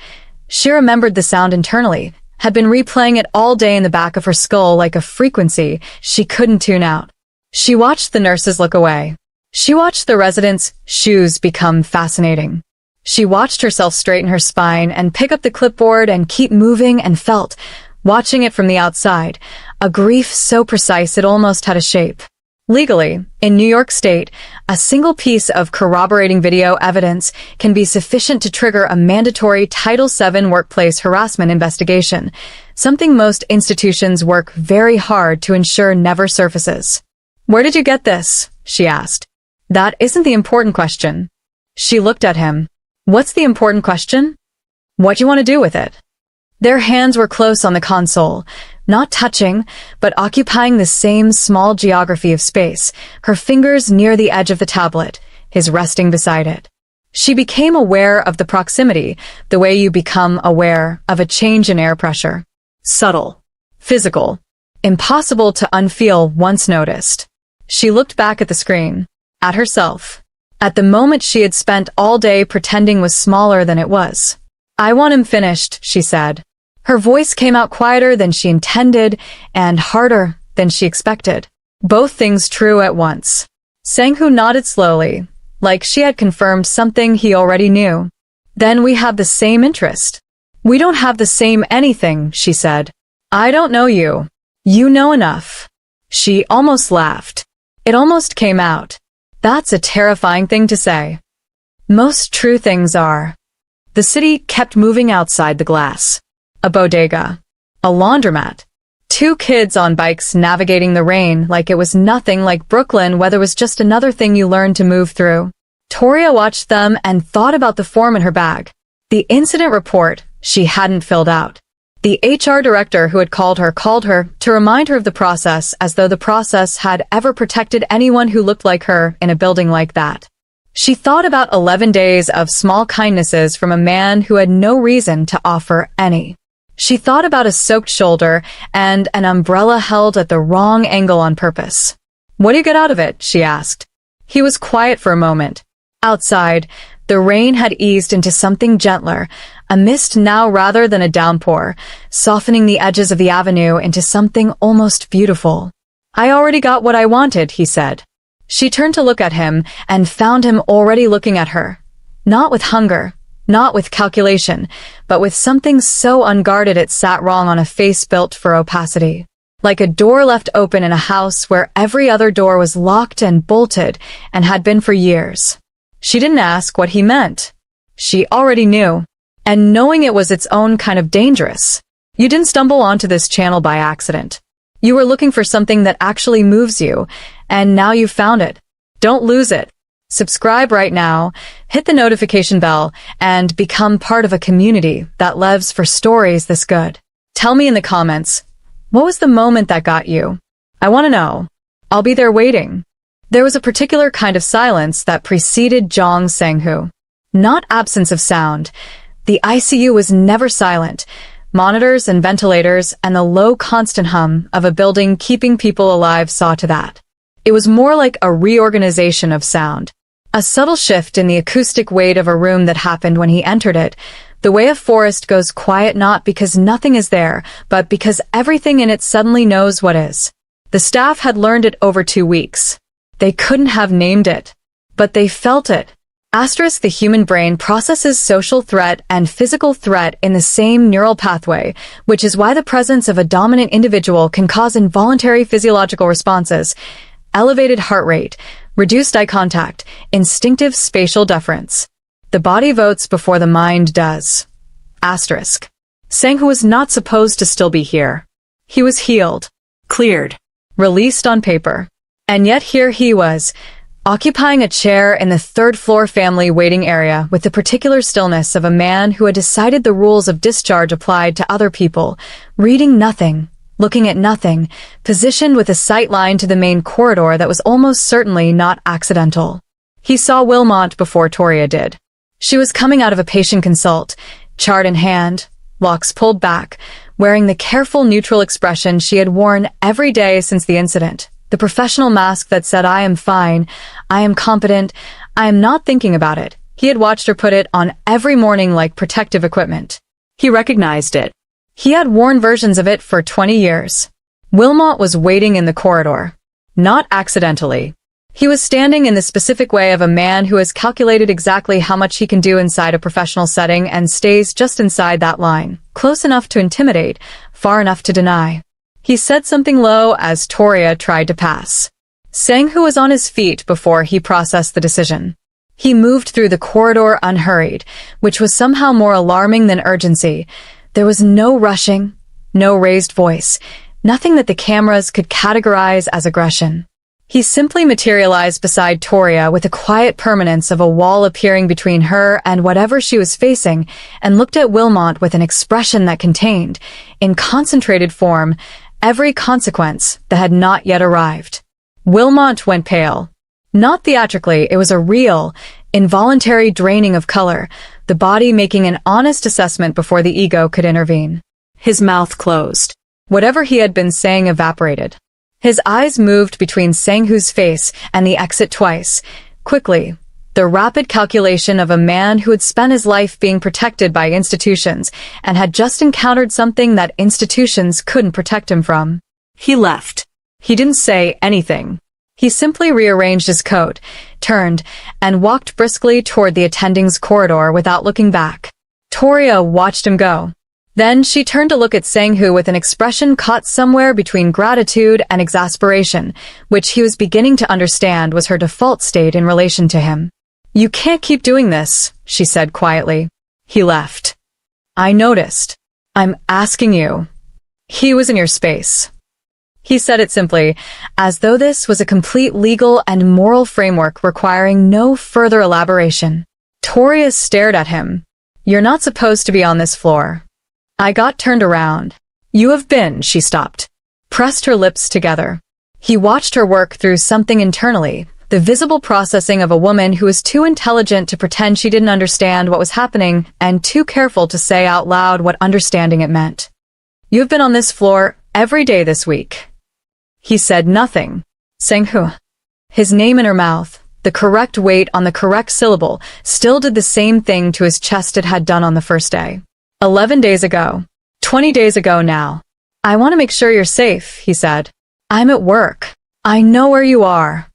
She remembered the sound internally, had been replaying it all day in the back of her skull like a frequency she couldn't tune out. She watched the nurses look away. She watched the residents' shoes become fascinating. She watched herself straighten her spine and pick up the clipboard and keep moving and felt, watching it from the outside, a grief so precise it almost had a shape. Legally, in New York State, a single piece of corroborating video evidence can be sufficient to trigger a mandatory Title VII workplace harassment investigation, something most institutions work very hard to ensure never surfaces. "Where did you get this?" she asked. "That isn't the important question." She looked at him. "What's the important question?" "What you want to do with it?" Their hands were close on the console, not touching, but occupying the same small geography of space, her fingers near the edge of the tablet, his resting beside it. She became aware of the proximity, the way you become aware of a change in air pressure. Subtle, physical, impossible to unfeel once noticed. She looked back at the screen, at herself, at the moment she had spent all day pretending was smaller than it was. "I want him finished," she said. Her voice came out quieter than she intended and harder than she expected. Both things true at once. Sang-hoo nodded slowly, like she had confirmed something he already knew. "Then we have the same interest." "We don't have the same anything," she said. "I don't know you. You know enough." She almost laughed. It almost came out. That's a terrifying thing to say. Most true things are. The city kept moving outside the glass. A bodega. A laundromat. Two kids on bikes navigating the rain like it was nothing, like Brooklyn weather was just another thing you learned to move through. Toria watched them and thought about the form in her bag. The incident report she hadn't filled out. The HR director who had called her to remind her of the process, as though the process had ever protected anyone who looked like her in a building like that. She thought about 11 days of small kindnesses from a man who had no reason to offer any. She thought about a soaked shoulder and an umbrella held at the wrong angle on purpose. "What do you get out of it?" she asked. He was quiet for a moment. Outside, the rain had eased into something gentler, a mist now rather than a downpour, softening the edges of the avenue into something almost beautiful. "I already got what I wanted," he said. She turned to look at him and found him already looking at her. Not with hunger, not with calculation, but with something so unguarded it sat wrong on a face built for opacity. Like a door left open in a house where every other door was locked and bolted and had been for years. She didn't ask what he meant. She already knew. And knowing it was its own kind of dangerous. You didn't stumble onto this channel by accident. You were looking for something that actually moves you, and now you've found it. Don't lose it. Subscribe right now, hit the notification bell, and become part of a community that lives for stories this good. Tell me in the comments, what was the moment that got you? I want to know. I'll be there waiting. There was a particular kind of silence that preceded Jong Sang-hoo. Not absence of sound. The ICU was never silent. Monitors and ventilators and the low constant hum of a building keeping people alive saw to that. It was more like a reorganization of sound. A subtle shift in the acoustic weight of a room that happened when he entered it, the way a forest goes quiet not because nothing is there, but because everything in it suddenly knows what is. The staff had learned it over 2 weeks. They couldn't have named it, but they felt it. The human brain processes social threat and physical threat in the same neural pathway, which is why the presence of a dominant individual can cause involuntary physiological responses, elevated heart rate, reduced eye contact, instinctive spatial deference. The body votes before the mind does. Sang-hoo was not supposed to still be here. He was healed, cleared, released on paper. And yet here he was, occupying a chair in the third-floor family waiting area with the particular stillness of a man who had decided the rules of discharge applied to other people, reading nothing, looking at nothing, positioned with a sight line to the main corridor that was almost certainly not accidental. He saw Wilmot before Toria did. She was coming out of a patient consult, chart in hand, locks pulled back, wearing the careful neutral expression she had worn every day since the incident. The professional mask that said, "I am fine, I am competent, I am not thinking about it." He had watched her put it on every morning like protective equipment. He recognized it. He had worn versions of it for 20 years. Wilmot was waiting in the corridor. Not accidentally. He was standing in the specific way of a man who has calculated exactly how much he can do inside a professional setting and stays just inside that line, close enough to intimidate, far enough to deny. He said something low as Toria tried to pass. Sang-hoo was on his feet before he processed the decision. He moved through the corridor unhurried, which was somehow more alarming than urgency. There was no rushing, no raised voice, nothing that the cameras could categorize as aggression. He simply materialized beside Toria with the quiet permanence of a wall appearing between her and whatever she was facing, and looked at Wilmot with an expression that contained, in concentrated form, every consequence that had not yet arrived. Wilmot went pale. Not theatrically, it was a real, involuntary draining of color, the body making an honest assessment before the ego could intervene. His mouth closed. Whatever he had been saying evaporated. His eyes moved between Sang-hoo's face and the exit twice, quickly, the rapid calculation of a man who had spent his life being protected by institutions and had just encountered something that institutions couldn't protect him from. He left. He didn't say anything. He simply rearranged his coat, turned, and walked briskly toward the attendings' corridor without looking back. Toria watched him go. Then she turned to look at Sang-hoo with an expression caught somewhere between gratitude and exasperation, which he was beginning to understand was her default state in relation to him. "You can't keep doing this," she said quietly. He left. "I noticed. I'm asking you." "He was in your space." He said it simply, as though this was a complete legal and moral framework requiring no further elaboration. Toria stared at him. "You're not supposed to be on this floor." I got turned around. "You have been," she stopped. Pressed her lips together. He watched her work through something internally, the visible processing of a woman who was too intelligent to pretend she didn't understand what was happening and too careful to say out loud what understanding it meant. "You have been on this floor every day this week." He said nothing. Sang-hoo. His name in her mouth, the correct weight on the correct syllable, still did the same thing to his chest it had done on the first day. 11 days ago. 20 days ago now. "I want to make sure you're safe," he said. "I'm at work. I know where you are."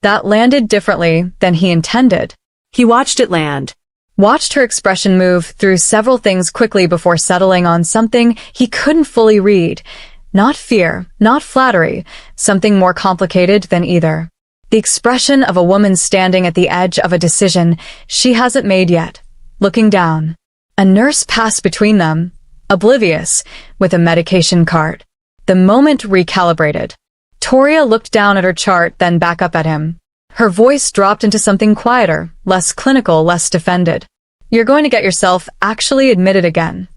That landed differently than he intended. He watched it land. Watched her expression move through several things quickly before settling on something he couldn't fully read. Not fear, not flattery, something more complicated than either. The expression of a woman standing at the edge of a decision she hasn't made yet, looking down. A nurse passed between them, oblivious, with a medication cart. The moment recalibrated. Toria looked down at her chart, then back up at him. Her voice dropped into something quieter, less clinical, less defended. "You're going to get yourself actually admitted again."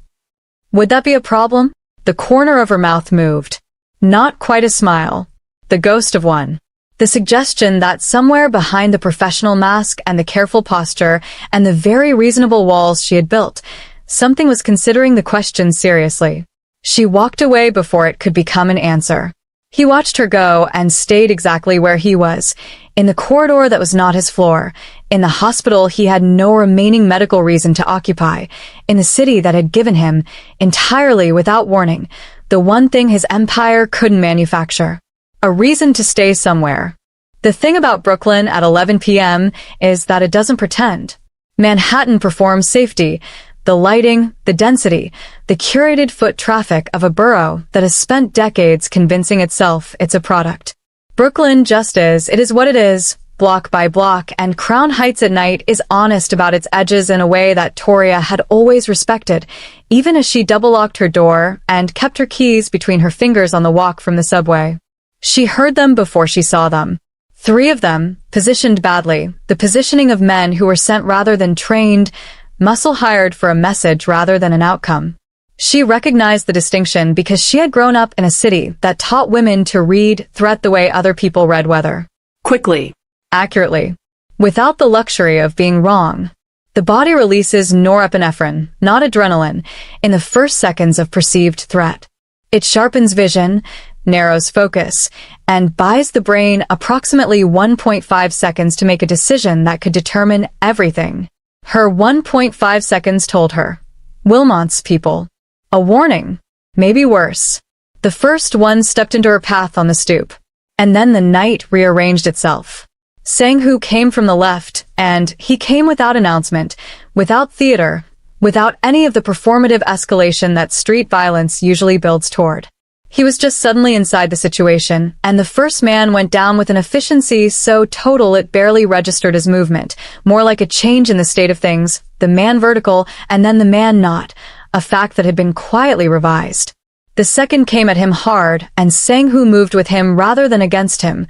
"Would that be a problem?" The corner of her mouth moved. Not quite a smile. The ghost of one. The suggestion that somewhere behind the professional mask and the careful posture and the very reasonable walls she had built, something was considering the question seriously. She walked away before it could become an answer. He watched her go and stayed exactly where he was, in the corridor that was not his floor, in the hospital he had no remaining medical reason to occupy, in the city that had given him, entirely without warning, the one thing his empire couldn't manufacture. A reason to stay somewhere. The thing about Brooklyn at 11 p.m. is that it doesn't pretend. Manhattan performs safety, the lighting, the density, the curated foot traffic of a borough that has spent decades convincing itself it's a product. Brooklyn just is, it is what it is, block by block, and Crown Heights at night is honest about its edges in a way that Toria had always respected, even as she double-locked her door and kept her keys between her fingers on the walk from the subway. She heard them before she saw them. 3 of them, positioned badly, the positioning of men who were sent rather than trained, muscle-hired for a message rather than an outcome. She recognized the distinction because she had grown up in a city that taught women to read threat the way other people read weather. Quickly. Accurately. Without the luxury of being wrong. The body releases norepinephrine, not adrenaline, in the first seconds of perceived threat. It sharpens vision, narrows focus, and buys the brain approximately 1.5 seconds to make a decision that could determine everything. Her 1.5 seconds told her. Wilmot's people. A warning. Maybe worse. The first one stepped into her path on the stoop. And then the night rearranged itself. Sang-hoo came from the left, and he came without announcement, without theater, without any of the performative escalation that street violence usually builds toward. He was just suddenly inside the situation, and the first man went down with an efficiency so total it barely registered as movement, more like a change in the state of things, the man vertical and then the man not, a fact that had been quietly revised. The second came at him hard, and Sang-hoo moved with him rather than against him,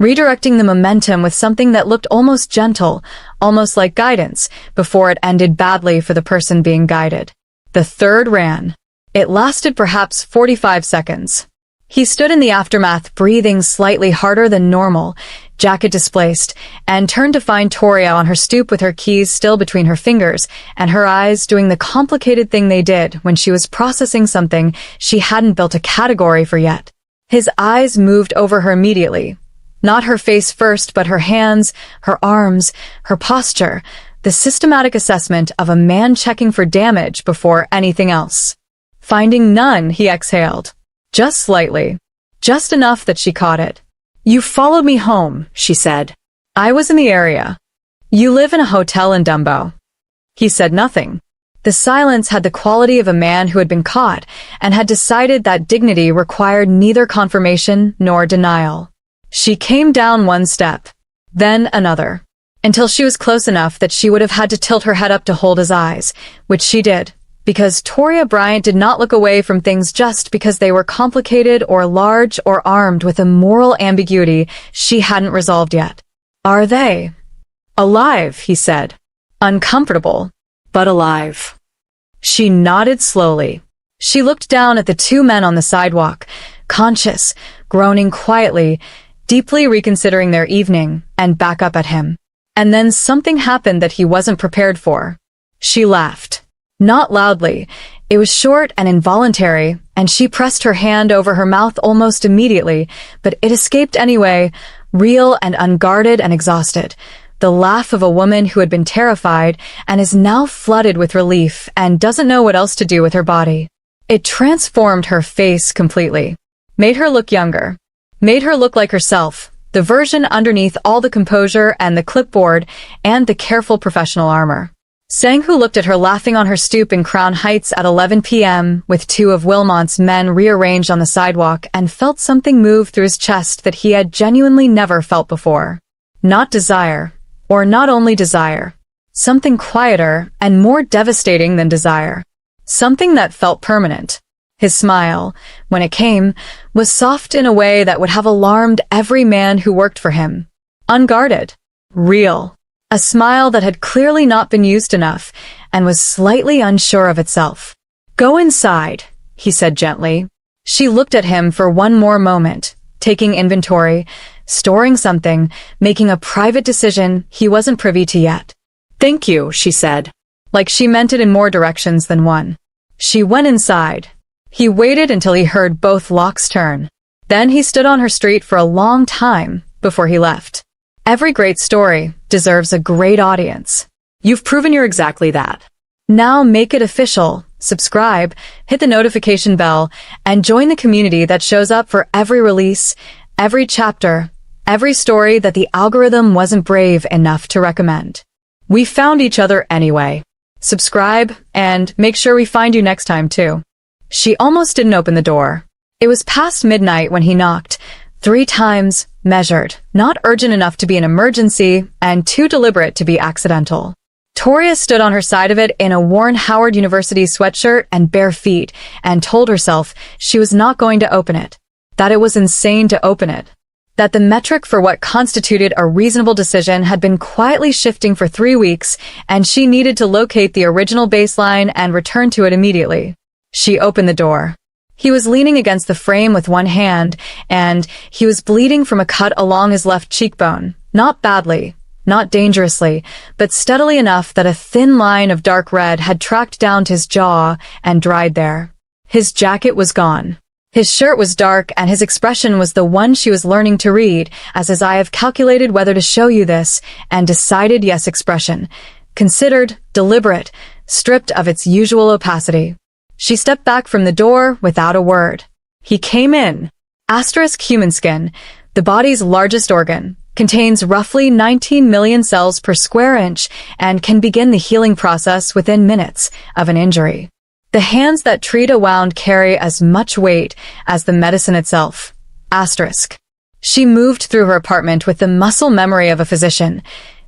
redirecting the momentum with something that looked almost gentle, almost like guidance, before it ended badly for the person being guided. The third ran. It lasted perhaps 45 seconds. He stood in the aftermath, breathing slightly harder than normal, jacket displaced, and turned to find Toria on her stoop with her keys still between her fingers, and her eyes doing the complicated thing they did when she was processing something she hadn't built a category for yet. His eyes moved over her immediately. Not her face first, but her hands, her arms, her posture, the systematic assessment of a man checking for damage before anything else. Finding none, he exhaled. Just slightly. Just enough that she caught it. "You followed me home," she said. "I was in the area. You live in a hotel in Dumbo." He said nothing. The silence had the quality of a man who had been caught and had decided that dignity required neither confirmation nor denial. She came down one step, then another, until she was close enough that she would have had to tilt her head up to hold his eyes, which she did, because Toria Bryant did not look away from things just because they were complicated or large or armed with a moral ambiguity she hadn't resolved yet. "Are they alive?" he said. "Uncomfortable, but alive." She nodded slowly. She looked down at the two men on the sidewalk, conscious, groaning quietly, deeply reconsidering their evening, and back up at him. And then something happened that he wasn't prepared for. She laughed. Not loudly. It was short and involuntary, and she pressed her hand over her mouth almost immediately, but it escaped anyway, real and unguarded and exhausted. The laugh of a woman who had been terrified and is now flooded with relief and doesn't know what else to do with her body. It transformed her face completely. Made her look younger. Made her look like herself, the version underneath all the composure and the clipboard and the careful professional armor. Sang-hoo looked at her laughing on her stoop in Crown Heights at 11 p.m. with two of Wilmot's men rearranged on the sidewalk and felt something move through his chest that he had genuinely never felt before. Not desire, or not only desire. Something quieter and more devastating than desire. Something that felt permanent. His smile, when it came, was soft in a way that would have alarmed every man who worked for him. Unguarded. Real. A smile that had clearly not been used enough and was slightly unsure of itself. "Go inside," he said gently. She looked at him for one more moment, taking inventory, storing something, making a private decision he wasn't privy to yet. "Thank you," she said, like she meant it in more directions than one. She went inside. He waited until he heard both locks turn. Then he stood on her street for a long time before he left. Every great story deserves a great audience. You've proven you're exactly that. Now make it official, subscribe, hit the notification bell, and join the community that shows up for every release, every chapter, every story that the algorithm wasn't brave enough to recommend. We found each other anyway. Subscribe, and make sure we find you next time too. She almost didn't open the door. It was past midnight when he knocked. 3 times, measured, not urgent enough to be an emergency, and too deliberate to be accidental. Toria stood on her side of it in a worn Howard University sweatshirt and bare feet, and told herself she was not going to open it. That it was insane to open it. That the metric for what constituted a reasonable decision had been quietly shifting for 3 weeks, and she needed to locate the original baseline and return to it immediately. She opened the door. He was leaning against the frame with one hand, and he was bleeding from a cut along his left cheekbone. Not badly, not dangerously, but steadily enough that a thin line of dark red had tracked down to his jaw and dried there. His jacket was gone. His shirt was dark, and his expression was the one she was learning to read, as I have calculated whether to show you this, and decided yes expression. Considered, deliberate, stripped of its usual opacity. She stepped back from the door without a word. He came in. Asterisk human skin, the body's largest organ, contains roughly 19 million cells per square inch and can begin the healing process within minutes of an injury. The hands that Trita wound carry as much weight as the medicine itself. Asterisk. She moved through her apartment with the muscle memory of a physician.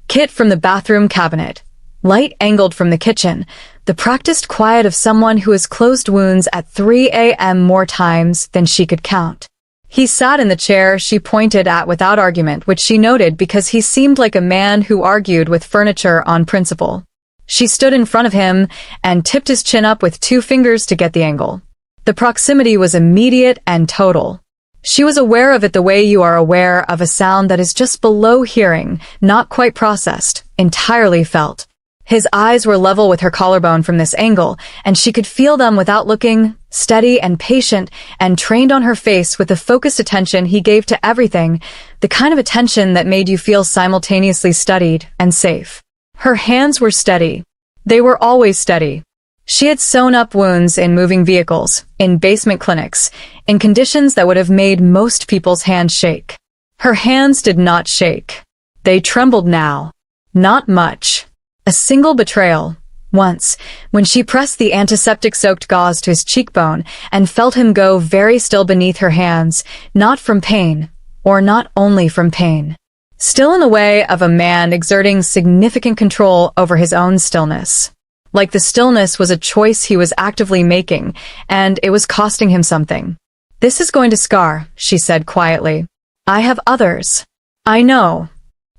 Kit from the bathroom cabinet. Light angled from the kitchen. The practiced quiet of someone who has closed wounds at 3 a.m. more times than she could count. He sat in the chair she pointed at without argument, which she noted because he seemed like a man who argued with furniture on principle. She stood in front of him and tipped his chin up with 2 fingers to get the angle. The proximity was immediate and total. She was aware of it the way you are aware of a sound that is just below hearing, not quite processed, entirely felt. His eyes were level with her collarbone from this angle, and she could feel them without looking, steady and patient, and trained on her face with the focused attention he gave to everything, the kind of attention that made you feel simultaneously studied and safe. Her hands were steady. They were always steady. She had sewn up wounds in moving vehicles, in basement clinics, in conditions that would have made most people's hands shake. Her hands did not shake. They trembled now. Not much. A single betrayal. Once, when she pressed the antiseptic-soaked gauze to his cheekbone and felt him go very still beneath her hands, not from pain, or not only from pain. Still in the way of a man exerting significant control over his own stillness. Like the stillness was a choice he was actively making, and it was costing him something. "This is going to scar," she said quietly. "I have others." "I know."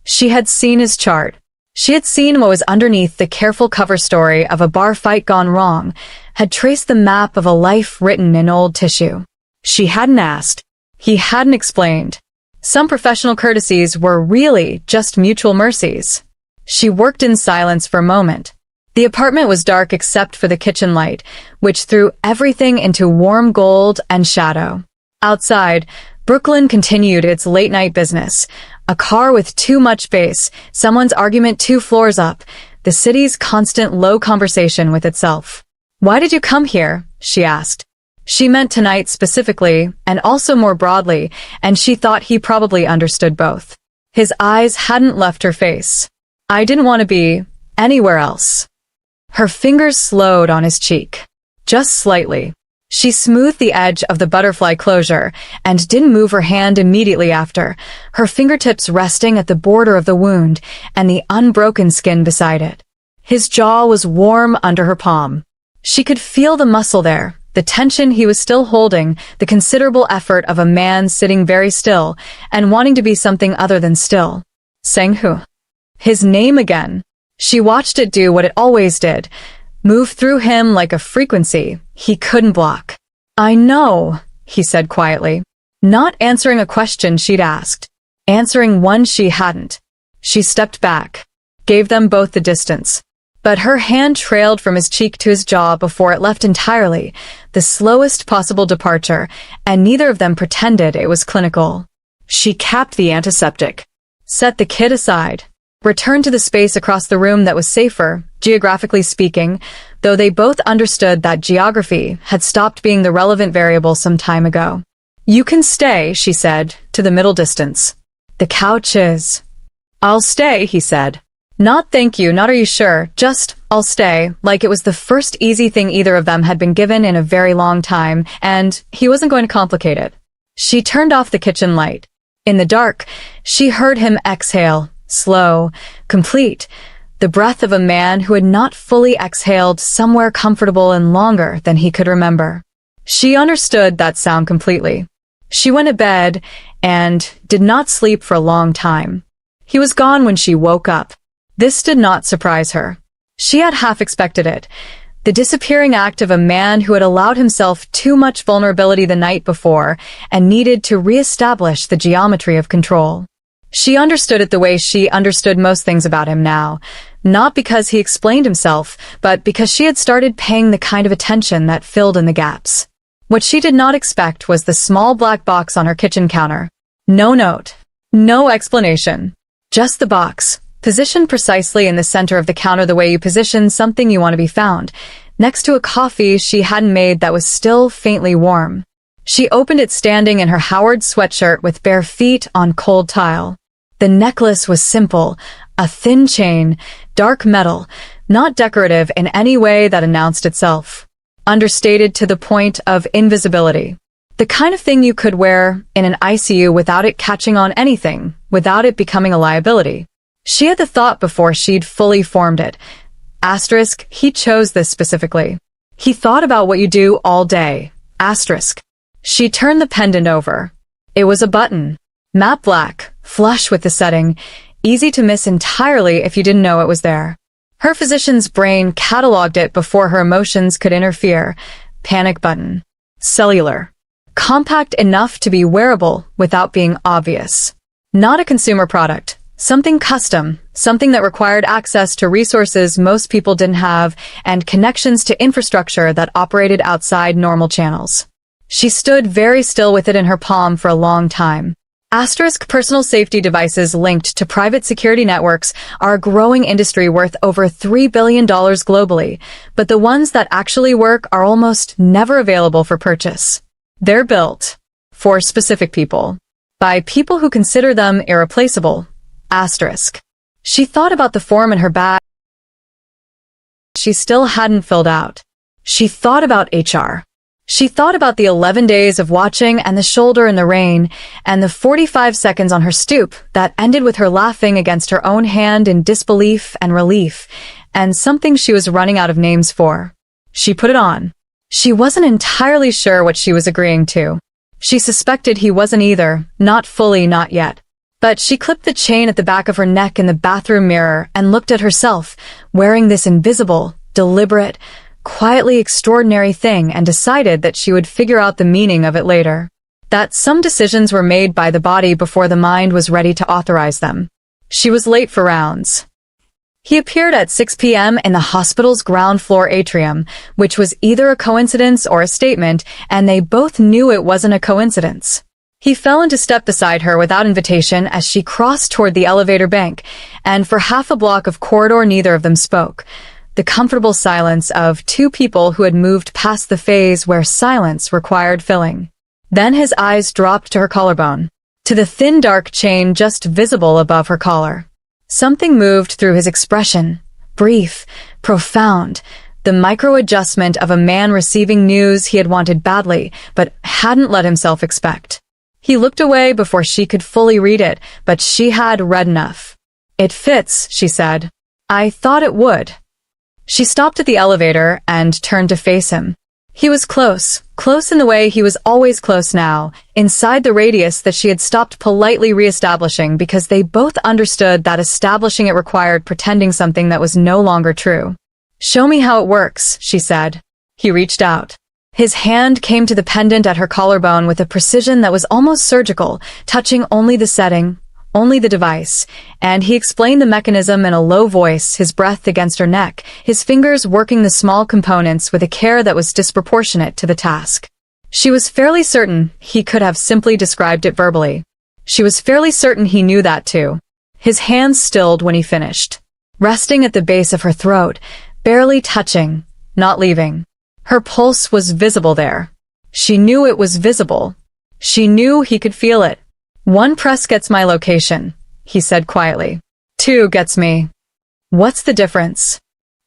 She had seen his chart. She had seen what was underneath the careful cover story of a bar fight gone wrong, had traced the map of a life written in old tissue. She hadn't asked. He hadn't explained. Some professional courtesies were really just mutual mercies. She worked in silence for a moment. The apartment was dark except for the kitchen light, which threw everything into warm gold and shadow. Outside, Brooklyn continued its late-night business. A car with too much bass, someone's argument 2 floors up, the city's constant low conversation with itself. "Why did you come here?" she asked. She meant tonight specifically, and also more broadly, and she thought he probably understood both. His eyes hadn't left her face. "I didn't want to be anywhere else." Her fingers slowed on his cheek. Just slightly. She smoothed the edge of the butterfly closure and didn't move her hand immediately after, her fingertips resting at the border of the wound and the unbroken skin beside it. His jaw was warm under her palm. She could feel the muscle there, the tension he was still holding, the considerable effort of a man sitting very still and wanting to be something other than still. Sang-hu. His name again. She watched it do what it always did, move through him like a frequency he couldn't block. "I know," he said quietly, not answering a question she'd asked, answering one she hadn't. She stepped back, gave them both the distance. But her hand trailed from his cheek to his jaw before it left entirely, the slowest possible departure, and neither of them pretended it was clinical. She capped the antiseptic, set the kit aside, returned to the space across the room that was safer, geographically speaking, though they both understood that geography had stopped being the relevant variable some time ago. "You can stay," she said, to the middle distance. "The couch is." "I'll stay," he said. "Not thank you, not are you sure, just, I'll stay," like it was the first easy thing either of them had been given in a very long time, and he wasn't going to complicate it. She turned off the kitchen light. In the dark, she heard him exhale, slow, complete, the breath of a man who had not fully exhaled somewhere comfortable and longer than he could remember. She understood that sound completely. She went to bed and did not sleep for a long time. He was gone when she woke up. This did not surprise her. She had half expected it. The disappearing act of a man who had allowed himself too much vulnerability the night before and needed to re-establish the geometry of control. She understood it the way she understood most things about him now, not because he explained himself, but because she had started paying the kind of attention that filled in the gaps. What she did not expect was the small black box on her kitchen counter. No note. No explanation. Just the box, positioned precisely in the center of the counter the way you position something you want to be found, next to a coffee she hadn't made that was still faintly warm. She opened it standing in her Howard sweatshirt with bare feet on cold tile. The necklace was simple, a thin chain, dark metal, not decorative in any way that announced itself. understated to the point of invisibility. The kind of thing you could wear in an ICU without it catching on anything, without it becoming a liability. She had the thought before she'd fully formed it. Asterisk, he chose this specifically. He thought about what you do all day. Asterisk. She turned the pendant over. It was a button. Matte black, flush with the setting, easy to miss entirely if you didn't know it was there. Her physician's brain cataloged it before her emotions could interfere. Panic button. Cellular. Compact enough to be wearable without being obvious. Not a consumer product. Something custom, something that required access to resources most people didn't have and connections to infrastructure that operated outside normal channels. She stood very still with it in her palm for a long time. Asterisk personal safety devices linked to private security networks are a growing industry worth over $3 billion globally, but the ones that actually work are almost never available for purchase. They're built for specific people, by people who consider them irreplaceable. Asterisk. She thought about the form in her bag she still hadn't filled out. She thought about HR. She thought about the 11 days of watching and the shoulder in the rain, and the 45 seconds on her stoop that ended with her laughing against her own hand in disbelief and relief, and something she was running out of names for. She put it on. She wasn't entirely sure what she was agreeing to. She suspected he wasn't either, not fully, not yet. But she clipped the chain at the back of her neck in the bathroom mirror and looked at herself, wearing this invisible, deliberate, quietly extraordinary thing, and decided that she would figure out the meaning of it later. That some decisions were made by the body before the mind was ready to authorize them. She was late for rounds. He appeared at 6 p.m. in the hospital's ground floor atrium, which was either a coincidence or a statement, and they both knew it wasn't a coincidence. He fell into step beside her without invitation as she crossed toward the elevator bank, and for half a block of corridor neither of them spoke. The comfortable silence of two people who had moved past the phase where silence required filling. Then his eyes dropped to her collarbone, to the thin dark chain just visible above her collar. Something moved through his expression, brief, profound, the micro-adjustment of a man receiving news he had wanted badly, but hadn't let himself expect. He looked away before she could fully read it, but she had read enough. "It fits," she said. "I thought it would." She stopped at the elevator and turned to face him. He was close in the way he was always close now, inside the radius that she had stopped politely re-establishing because they both understood that establishing it required pretending something that was no longer true. "Show me how it works," she said. He reached out. His hand came to the pendant at her collarbone with a precision that was almost surgical, touching only the setting, only the device, and he explained the mechanism in a low voice, his breath against her neck, his fingers working the small components with a care that was disproportionate to the task. She was fairly certain he could have simply described it verbally. She was fairly certain he knew that too. His hands stilled when he finished, resting at the base of her throat, barely touching, not leaving. Her pulse was visible there. She knew it was visible. She knew he could feel it. "1 press gets my location," he said quietly. 2 gets me. What's the difference?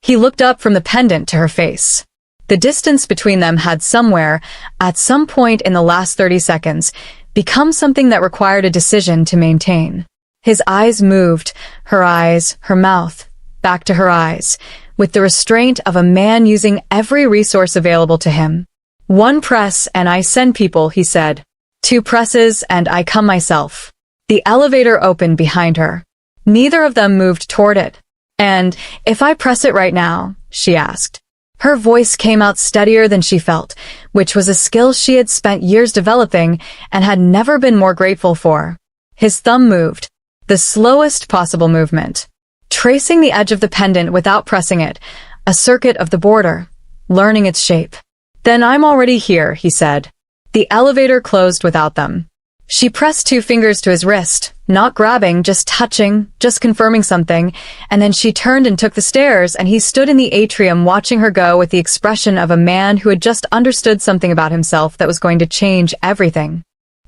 He looked up from the pendant to her face. The distance between them had somewhere, at some point in the last 30 seconds, become something that required a decision to maintain. His eyes moved, her mouth, back to her eyes, with the restraint of a man using every resource available to him. "1 press and I send people," he said. 2 presses and I come myself. The elevator opened behind her. Neither of them moved toward it. "And if I press it right now?" she asked. Her voice came out steadier than she felt, which was a skill she had spent years developing and had never been more grateful for. His thumb moved, the slowest possible movement, tracing the edge of the pendant without pressing it, a circuit of the border, learning its shape. "Then I'm already here," he said. The elevator closed without them. She pressed 2 fingers to his wrist, not grabbing, just touching, just confirming something, and then she turned and took the stairs, and he stood in the atrium watching her go with the expression of a man who had just understood something about himself that was going to change everything.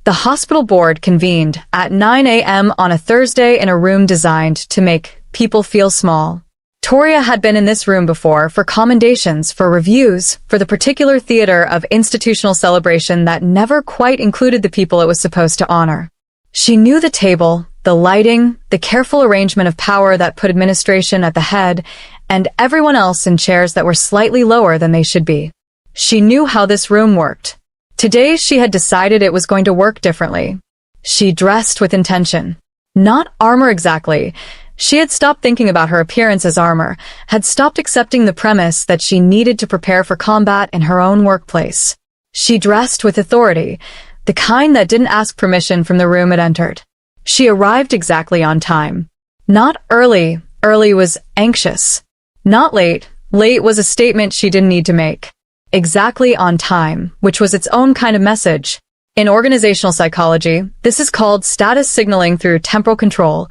The hospital board convened at 9 a.m. on a Thursday in a room designed to make people feel small. Toria had been in this room before for commendations, for reviews, for the particular theater of institutional celebration that never quite included the people it was supposed to honor. She knew the table, the lighting, the careful arrangement of power that put administration at the head, and everyone else in chairs that were slightly lower than they should be. She knew how this room worked. Today she had decided it was going to work differently. She dressed with intention. Not armor exactly. She had stopped thinking about her appearance as armor, had stopped accepting the premise that she needed to prepare for combat in her own workplace. She dressed with authority, the kind that didn't ask permission from the room it entered. She arrived exactly on time. Not early. Early was anxious. Not late. Late was a statement she didn't need to make. Exactly on time, which was its own kind of message. In organizational psychology, this is called status signaling through temporal control.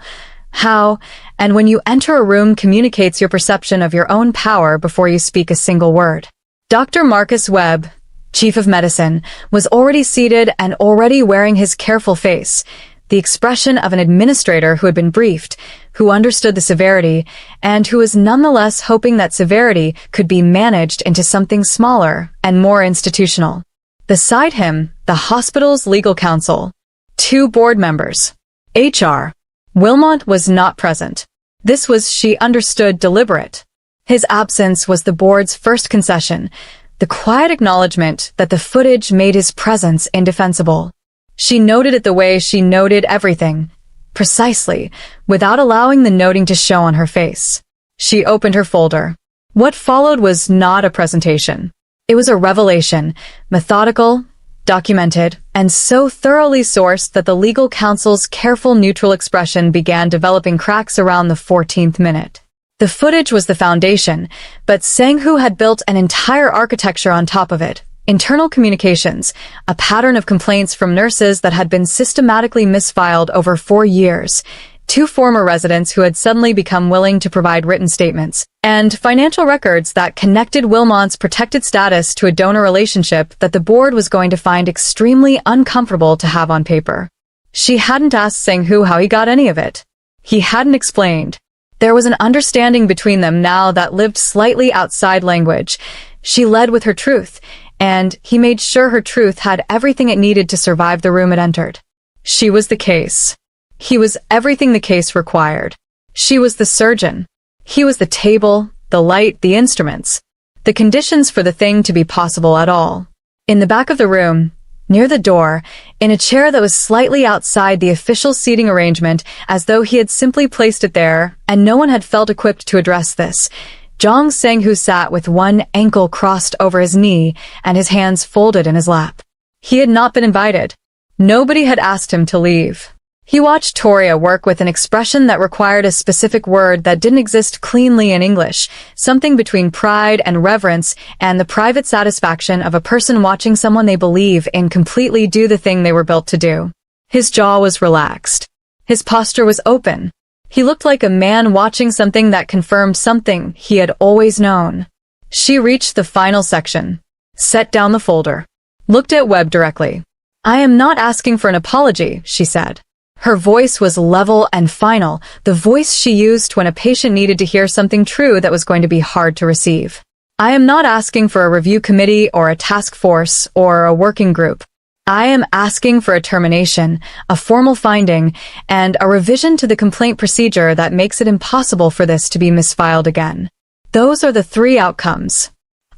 How and when you enter a room communicates your perception of your own power before you speak a single word. Dr. Marcus Webb, chief of medicine, was already seated and already wearing his careful face, the expression of an administrator who had been briefed, who understood the severity, and who was nonetheless hoping that severity could be managed into something smaller and more institutional. Beside him, the hospital's legal counsel, 2 board members, HR. Wilmot was not present. This was, she understood, deliberate. His absence was the board's first concession, the quiet acknowledgement that the footage made his presence indefensible. She noted it the way she noted everything, precisely, without allowing the noting to show on her face. She opened her folder. What followed was not a presentation. It was a revelation, methodical, documented, and so thoroughly sourced that the legal counsel's careful neutral expression began developing cracks around the 14th minute. The footage was the foundation, but Sang-Hoo had built an entire architecture on top of it. Internal communications, a pattern of complaints from nurses that had been systematically misfiled over 4 years, 2 former residents who had suddenly become willing to provide written statements, and financial records that connected Wilmot's protected status to a donor relationship that the board was going to find extremely uncomfortable to have on paper. She hadn't asked Sang-Hoo how he got any of it. He hadn't explained. There was an understanding between them now that lived slightly outside language. She led with her truth, and he made sure her truth had everything it needed to survive the room it entered. She was the case. He was everything the case required. She was the surgeon. He was the table, the light, the instruments. The conditions for the thing to be possible at all. In the back of the room, near the door, in a chair that was slightly outside the official seating arrangement, as though he had simply placed it there, and no one had felt equipped to address this, Jong Sang-Hoo sat with one ankle crossed over his knee and his hands folded in his lap. He had not been invited. Nobody had asked him to leave. He watched Toria work with an expression that required a specific word that didn't exist cleanly in English, something between pride and reverence and the private satisfaction of a person watching someone they believe in completely do the thing they were built to do. His jaw was relaxed. His posture was open. He looked like a man watching something that confirmed something he had always known. She reached the final section, set down the folder, looked at Webb directly. "I am not asking for an apology," she said. Her voice was level and final, the voice she used when a patient needed to hear something true that was going to be hard to receive. "I am not asking for a review committee or a task force or a working group. I am asking for a termination, a formal finding, and a revision to the complaint procedure that makes it impossible for this to be misfiled again. Those are the 3 outcomes.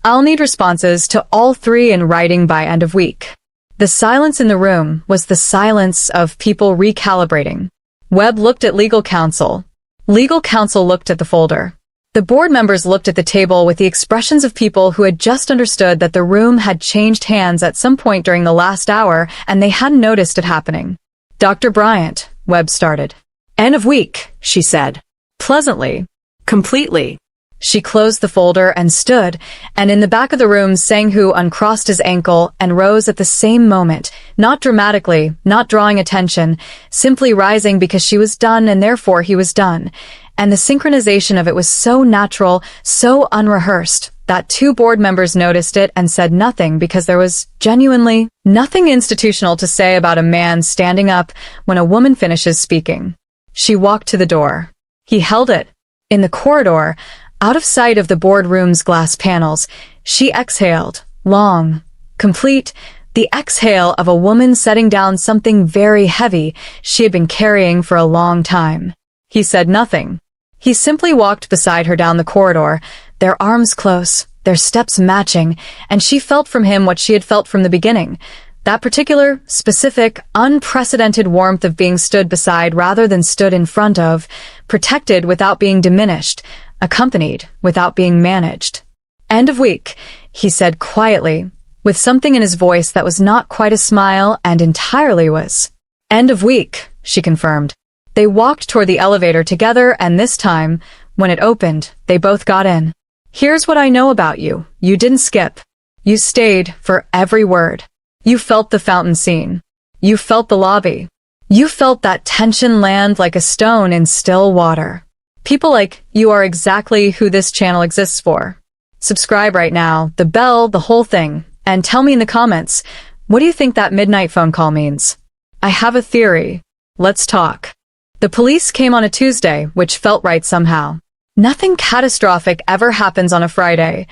I'll need responses to all 3 in writing by end of week." The silence in the room was the silence of people recalibrating. Webb looked at legal counsel. Legal counsel looked at the folder. The board members looked at the table with the expressions of people who had just understood that the room had changed hands at some point during the last hour and they hadn't noticed it happening. "Dr. Bryant," Webb started. "End of week," she said. Pleasantly. "Completely." She closed the folder and stood, and in the back of the room Sang-Hoo uncrossed his ankle and rose at the same moment, not dramatically, not drawing attention, simply rising because she was done and therefore he was done. And the synchronization of it was so natural, so unrehearsed, that 2 board members noticed it and said nothing because there was genuinely nothing institutional to say about a man standing up when a woman finishes speaking. She walked to the door. He held it. In the corridor, out of sight of the boardroom's glass panels, she exhaled, long, complete, the exhale of a woman setting down something very heavy she had been carrying for a long time. He said nothing. He simply walked beside her down the corridor, their arms close, their steps matching, and she felt from him what she had felt from the beginning. That particular, specific, unprecedented warmth of being stood beside rather than stood in front of, protected without being diminished, accompanied without being managed. "End of week," he said quietly, with something in his voice that was not quite a smile and entirely was. "End of week," she confirmed. They walked toward the elevator together, and this time, when it opened, they both got in. "Here's what I know about you. You didn't skip. You stayed for every word. You felt the fountain scene. You felt the lobby. You felt that tension land like a stone in still water. People like you are exactly who this channel exists for. Subscribe right now, the bell, the whole thing, and tell me in the comments, what do you think that midnight phone call means? I have a theory. Let's talk." The police came on a Tuesday, which felt right somehow. Nothing catastrophic ever happens on a Friday.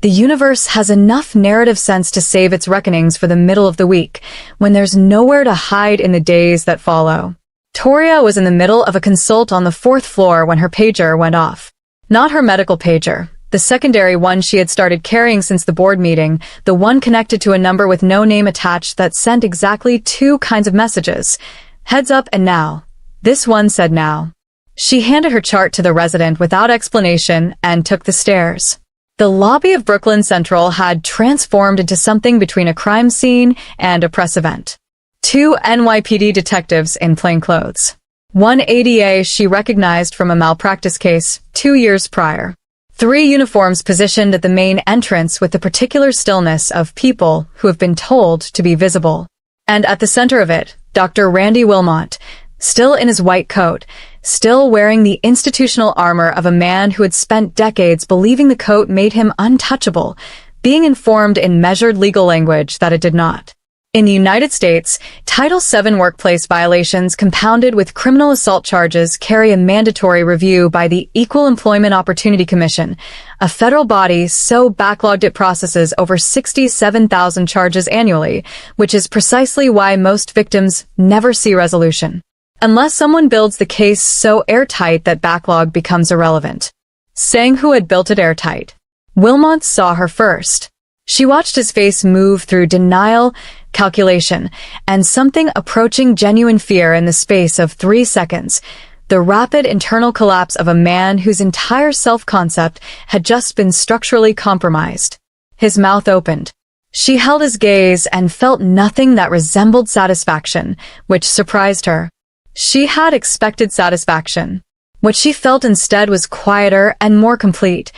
The universe has enough narrative sense to save its reckonings for the middle of the week, when there's nowhere to hide in the days that follow. Toria was in the middle of a consult on the 4th floor when her pager went off. Not her medical pager, the secondary one she had started carrying since the board meeting, the one connected to a number with no name attached that sent exactly 2 kinds of messages. Heads up and now. This one said now. She handed her chart to the resident without explanation and took the stairs. The lobby of Brooklyn Central had transformed into something between a crime scene and a press event. 2 NYPD detectives in plain clothes. 1 ADA she recognized from a malpractice case 2 years prior. 3 uniforms positioned at the main entrance with the particular stillness of people who have been told to be visible. And at the center of it, Dr. Randy Wilmot, still in his white coat, still wearing the institutional armor of a man who had spent decades believing the coat made him untouchable, being informed in measured legal language that it did not. In the United States, Title VII workplace violations compounded with criminal assault charges carry a mandatory review by the Equal Employment Opportunity Commission, a federal body so backlogged it processes over 67,000 charges annually, which is precisely why most victims never see resolution. Unless someone builds the case so airtight that backlog becomes irrelevant. Sang-Hoo had built it airtight. Wilmot saw her first. She watched his face move through denial, calculation, and something approaching genuine fear in the space of 3 seconds, the rapid internal collapse of a man whose entire self-concept had just been structurally compromised. His mouth opened. She held his gaze and felt nothing that resembled satisfaction, which surprised her. She had expected satisfaction. What she felt instead was quieter and more complete,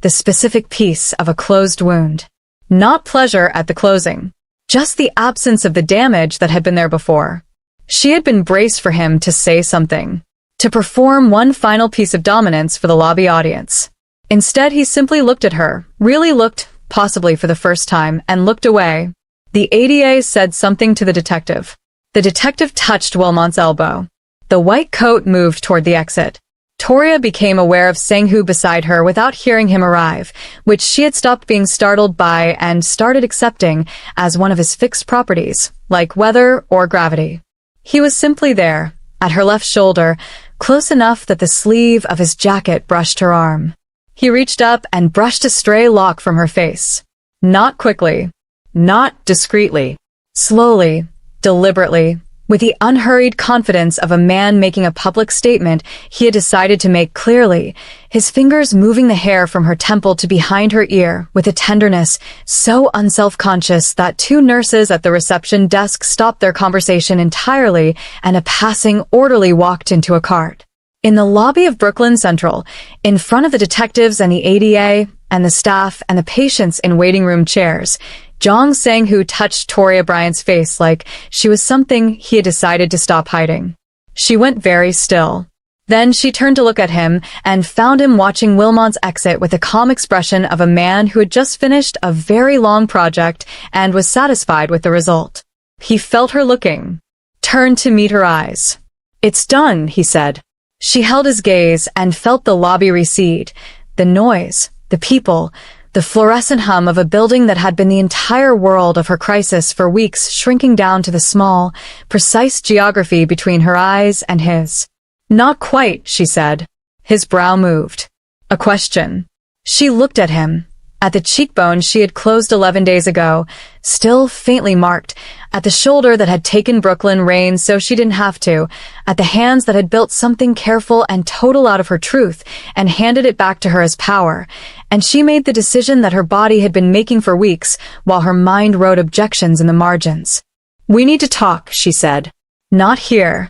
the specific peace of a closed wound. Not pleasure at the closing, just the absence of the damage that had been there before. She had been braced for him to say something, to perform one final piece of dominance for the lobby audience. Instead, he simply looked at her, really looked, possibly for the first time, and looked away. The ADA said something to the detective. The detective touched Wilmot's elbow. The white coat moved toward the exit. Toria became aware of Sang-Hoo beside her without hearing him arrive, which she had stopped being startled by and started accepting as one of his fixed properties, like weather or gravity. He was simply there, at her left shoulder, close enough that the sleeve of his jacket brushed her arm. He reached up and brushed a stray lock from her face. Not quickly, not discreetly, slowly, deliberately, with the unhurried confidence of a man making a public statement he had decided to make clearly, his fingers moving the hair from her temple to behind her ear with a tenderness so unself-conscious that 2 nurses at the reception desk stopped their conversation entirely and a passing orderly walked into a cart. In the lobby of Brooklyn Central, in front of the detectives and the ADA and the staff and the patients in waiting room chairs, Jong Sang-Hoo touched Toria Bryant's face like she was something he had decided to stop hiding. She went very still. Then she turned to look at him and found him watching Wilmot's exit with a calm expression of a man who had just finished a very long project and was satisfied with the result. He felt her looking, turned to meet her eyes. "It's done," he said. She held his gaze and felt the lobby recede, the noise, the people, the fluorescent hum of a building that had been the entire world of her crisis for weeks shrinking down to the small, precise geography between her eyes and his. Not quite, she said. His brow moved. A question. She looked at him, at the cheekbone she had closed 11 days ago, still faintly marked, at the shoulder that had taken Brooklyn rain so she didn't have to, at the hands that had built something careful and total out of her truth and handed it back to her as power, and she made the decision that her body had been making for weeks while her mind wrote objections in the margins. "We need to talk," she said. "Not here."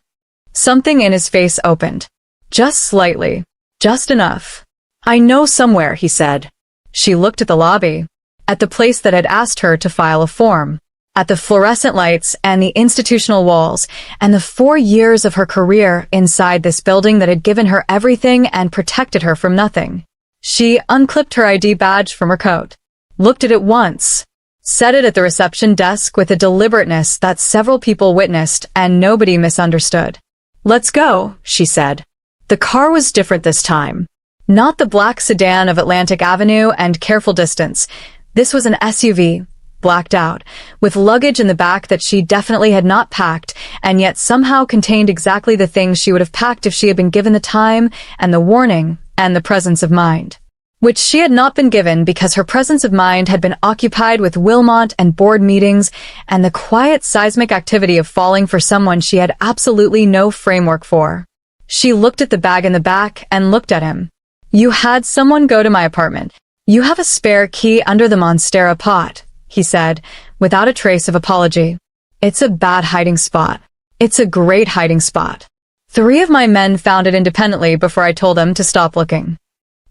Something in his face opened. Just slightly. Just enough. "I know somewhere," he said. She looked at the lobby, at the place that had asked her to file a form, at the fluorescent lights and the institutional walls, and the 4 years of her career inside this building that had given her everything and protected her from nothing. She unclipped her ID badge from her coat, looked at it once, set it at the reception desk with a deliberateness that several people witnessed and nobody misunderstood. "Let's go," she said. The car was different this time. Not the black sedan of Atlantic Avenue and careful distance. This was an SUV, blacked out, with luggage in the back that she definitely had not packed, and yet somehow contained exactly the things she would have packed if she had been given the time and the warning and the presence of mind. Which she had not been given because her presence of mind had been occupied with Wilmot and board meetings and the quiet seismic activity of falling for someone she had absolutely no framework for. She looked at the bag in the back and looked at him. "You had someone go to my apartment. You have a spare key under the Monstera pot," he said, without a trace of apology. "It's a bad hiding spot. It's a great hiding spot. 3 of my men found it independently before I told them to stop looking."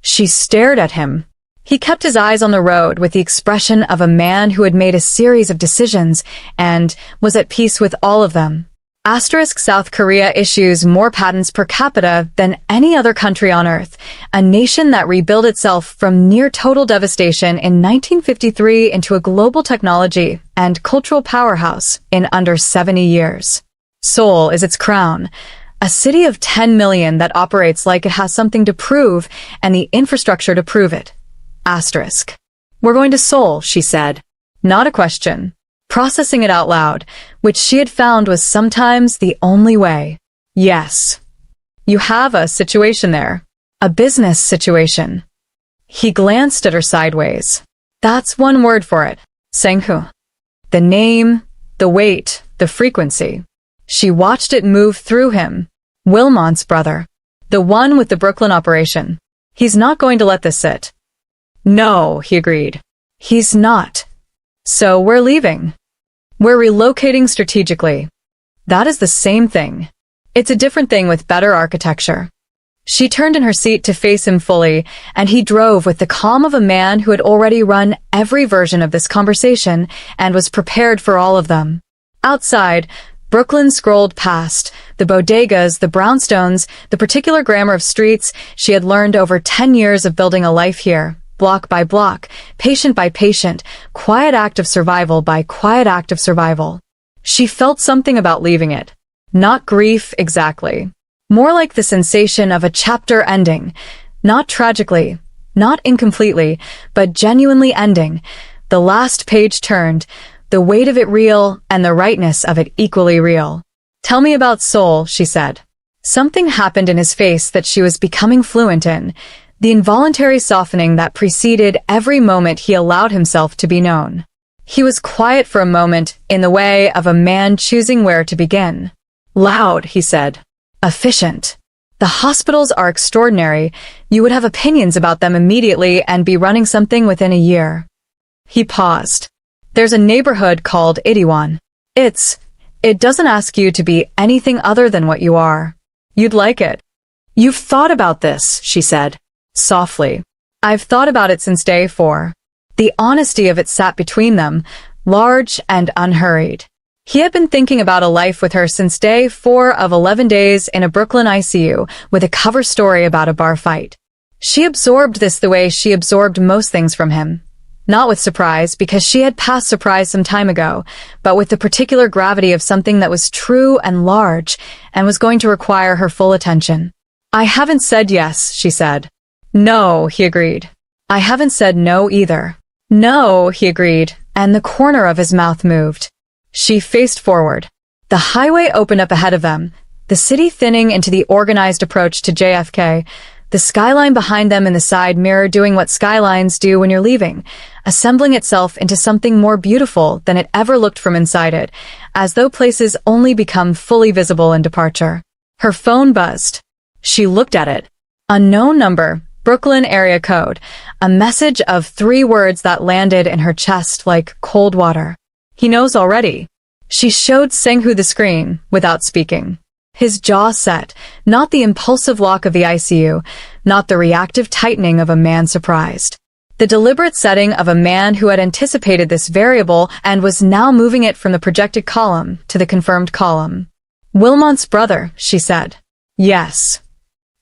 She stared at him. He kept his eyes on the road with the expression of a man who had made a series of decisions and was at peace with all of them. South Korea issues more patents per capita than any other country on Earth, a nation that rebuilt itself from near total devastation in 1953 into a global technology and cultural powerhouse in under 70 years. Seoul is its crown, a city of 10 million that operates like it has something to prove and the infrastructure to prove it. Asterisk. "We're going to Seoul," she said. Not a question. Processing it out loud, which she had found was sometimes the only way. "Yes. You have a situation there. A business situation." He glanced at her sideways. "That's one word for it. Senghu. The name, the weight, the frequency." She watched it move through him. Wilmot's brother. The one with the Brooklyn operation. He's not going to let this sit. "No," he agreed. "He's not. So we're leaving. We're relocating strategically." That is the same thing. It's a different thing with better architecture. She turned in her seat to face him fully, and he drove with the calm of a man who had already run every version of this conversation and was prepared for all of them. Outside, Brooklyn scrolled past, the bodegas, the brownstones, the particular grammar of streets she had learned over 10 years of building a life here. Block by block, patient by patient, quiet act of survival by quiet act of survival. She felt something about leaving it. Not grief exactly. More like the sensation of a chapter ending. Not tragically, not incompletely, but genuinely ending. The last page turned, the weight of it real and the rightness of it equally real. "Tell me about Seoul," she said. Something happened in his face that she was becoming fluent in. The involuntary softening that preceded every moment he allowed himself to be known. He was quiet for a moment in the way of a man choosing where to begin. "Loud," he said. "Efficient. The hospitals are extraordinary. You would have opinions about them immediately and be running something within a year." He paused. "There's a neighborhood called Itaewon. It doesn't ask you to be anything other than what you are. You'd like it." "You've thought about this," she said. Softly. "I've thought about it since day 4. The honesty of it sat between them, large and unhurried. He had been thinking about a life with her since day 4 of 11 days in a Brooklyn ICU with a cover story about a bar fight. She absorbed this the way she absorbed most things from him. Not with surprise, because she had passed surprise some time ago, but with the particular gravity of something that was true and large and was going to require her full attention. I haven't said yes, she said. No, he agreed. I haven't said no either. No, he agreed, and the corner of his mouth moved. She faced forward. The highway opened up ahead of them, the city thinning into the organized approach to JFK, the skyline behind them in the side mirror doing what skylines do when you're leaving, assembling itself into something more beautiful than it ever looked from inside it, as though places only become fully visible in departure. Her phone buzzed. She looked at it. Unknown number, Brooklyn area code, a message of 3 words that landed in her chest like cold water. He knows already. She showed Sang-Hoo the screen, without speaking. His jaw set, not the impulsive lock of the ICU, not the reactive tightening of a man surprised. The deliberate setting of a man who had anticipated this variable and was now moving it from the projected column to the confirmed column. Wilmot's brother, she said. Yes.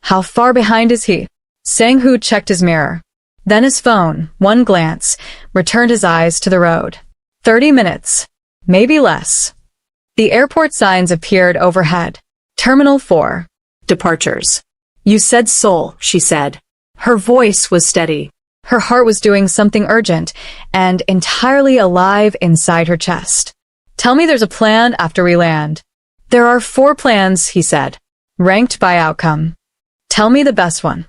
How far behind is he? Sang-Hoo checked his mirror. Then his phone, one glance, returned his eyes to the road. 30 minutes. Maybe less. The airport signs appeared overhead. Terminal 4. Departures. You said Seoul, she said. Her voice was steady. Her heart was doing something urgent and entirely alive inside her chest. Tell me there's a plan after we land. There are 4 plans, he said, ranked by outcome. Tell me the best one.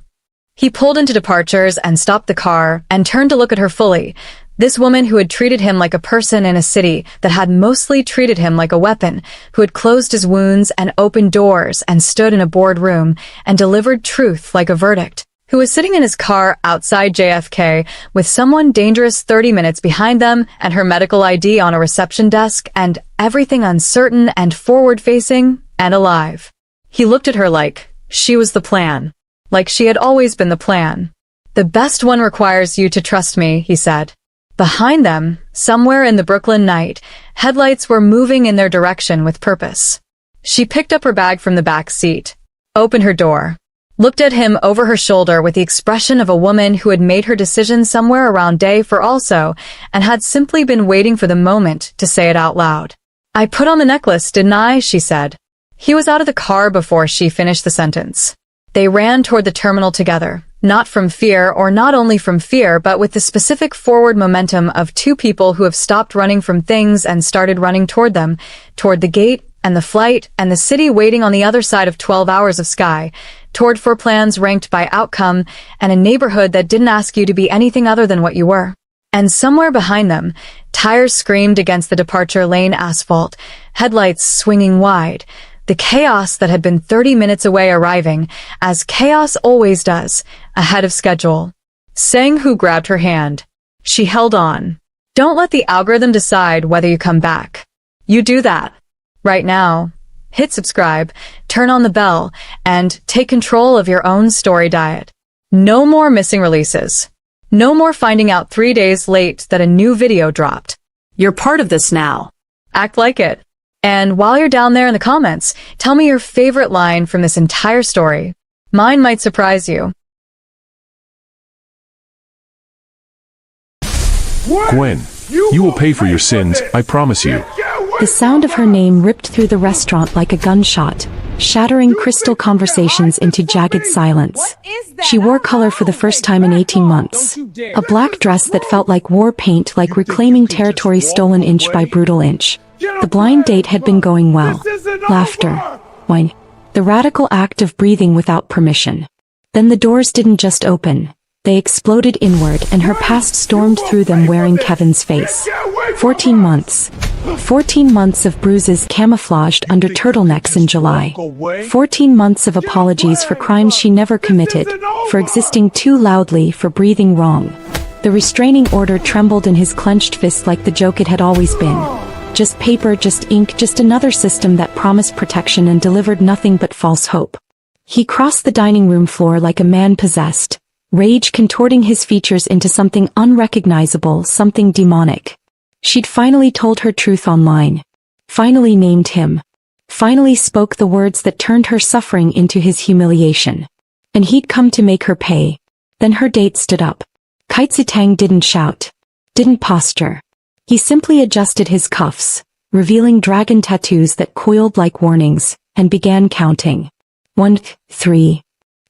He pulled into departures and stopped the car and turned to look at her fully. This woman who had treated him like a person in a city that had mostly treated him like a weapon, who had closed his wounds and opened doors and stood in a boardroom and delivered truth like a verdict, who was sitting in his car outside JFK with someone dangerous 30 minutes behind them and her medical ID on a reception desk and everything uncertain and forward-facing and alive. He looked at her like she was the plan, like she had always been the plan. The best one requires you to trust me, he said. Behind them, somewhere in the Brooklyn night, headlights were moving in their direction with purpose. She picked up her bag from the back seat, opened her door, looked at him over her shoulder with the expression of a woman who had made her decision somewhere around day 4 also, and had simply been waiting for the moment to say it out loud. I put on the necklace, didn't I? She said. He was out of the car before she finished the sentence. They ran toward the terminal together, not from fear or not only from fear but with the specific forward momentum of 2 people who have stopped running from things and started running toward them, toward the gate and the flight and the city waiting on the other side of 12 hours of sky, toward 4 plans ranked by outcome and a neighborhood that didn't ask you to be anything other than what you were. And somewhere behind them, tires screamed against the departure lane asphalt, headlights swinging wide, the chaos that had been 30 minutes away arriving, as chaos always does, ahead of schedule. Sang-Hoo grabbed her hand. She held on. Don't let the algorithm decide whether you come back. You do that. Right now. Hit subscribe, turn on the bell, and take control of your own story diet. No more missing releases. No more finding out 3 days late that a new video dropped. You're part of this now. Act like it. And while you're down there in the comments, tell me your favorite line from this entire story. Mine might surprise you. Gwen, you will pay for your sins, I promise you. The sound of her name ripped through the restaurant like a gunshot, shattering crystal conversations into jagged silence. She wore color for the first time in 18 months. A black dress that felt like war paint, like reclaiming territory stolen inch by brutal inch. The blind date had been going well. Laughter. Wine. The radical act of breathing without permission. Then the doors didn't just open. They exploded inward, and her past stormed through them wearing Kevin's face. 14 months. 14 months of bruises camouflaged under turtlenecks in July. 14 months of apologies for crimes she never committed, for existing too loudly, for breathing wrong. The restraining order trembled in his clenched fist like the joke it had always been. Just paper, just ink, just another system that promised protection and delivered nothing but false hope. He crossed the dining room floor like a man possessed, rage contorting his features into something unrecognizable, something demonic. She'd finally told her truth online. Finally named him. Finally spoke the words that turned her suffering into his humiliation. And he'd come to make her pay. Then her date stood up. Kaitsutang didn't shout. Didn't posture. He simply adjusted his cuffs, revealing dragon tattoos that coiled like warnings, and began counting. 1, 3,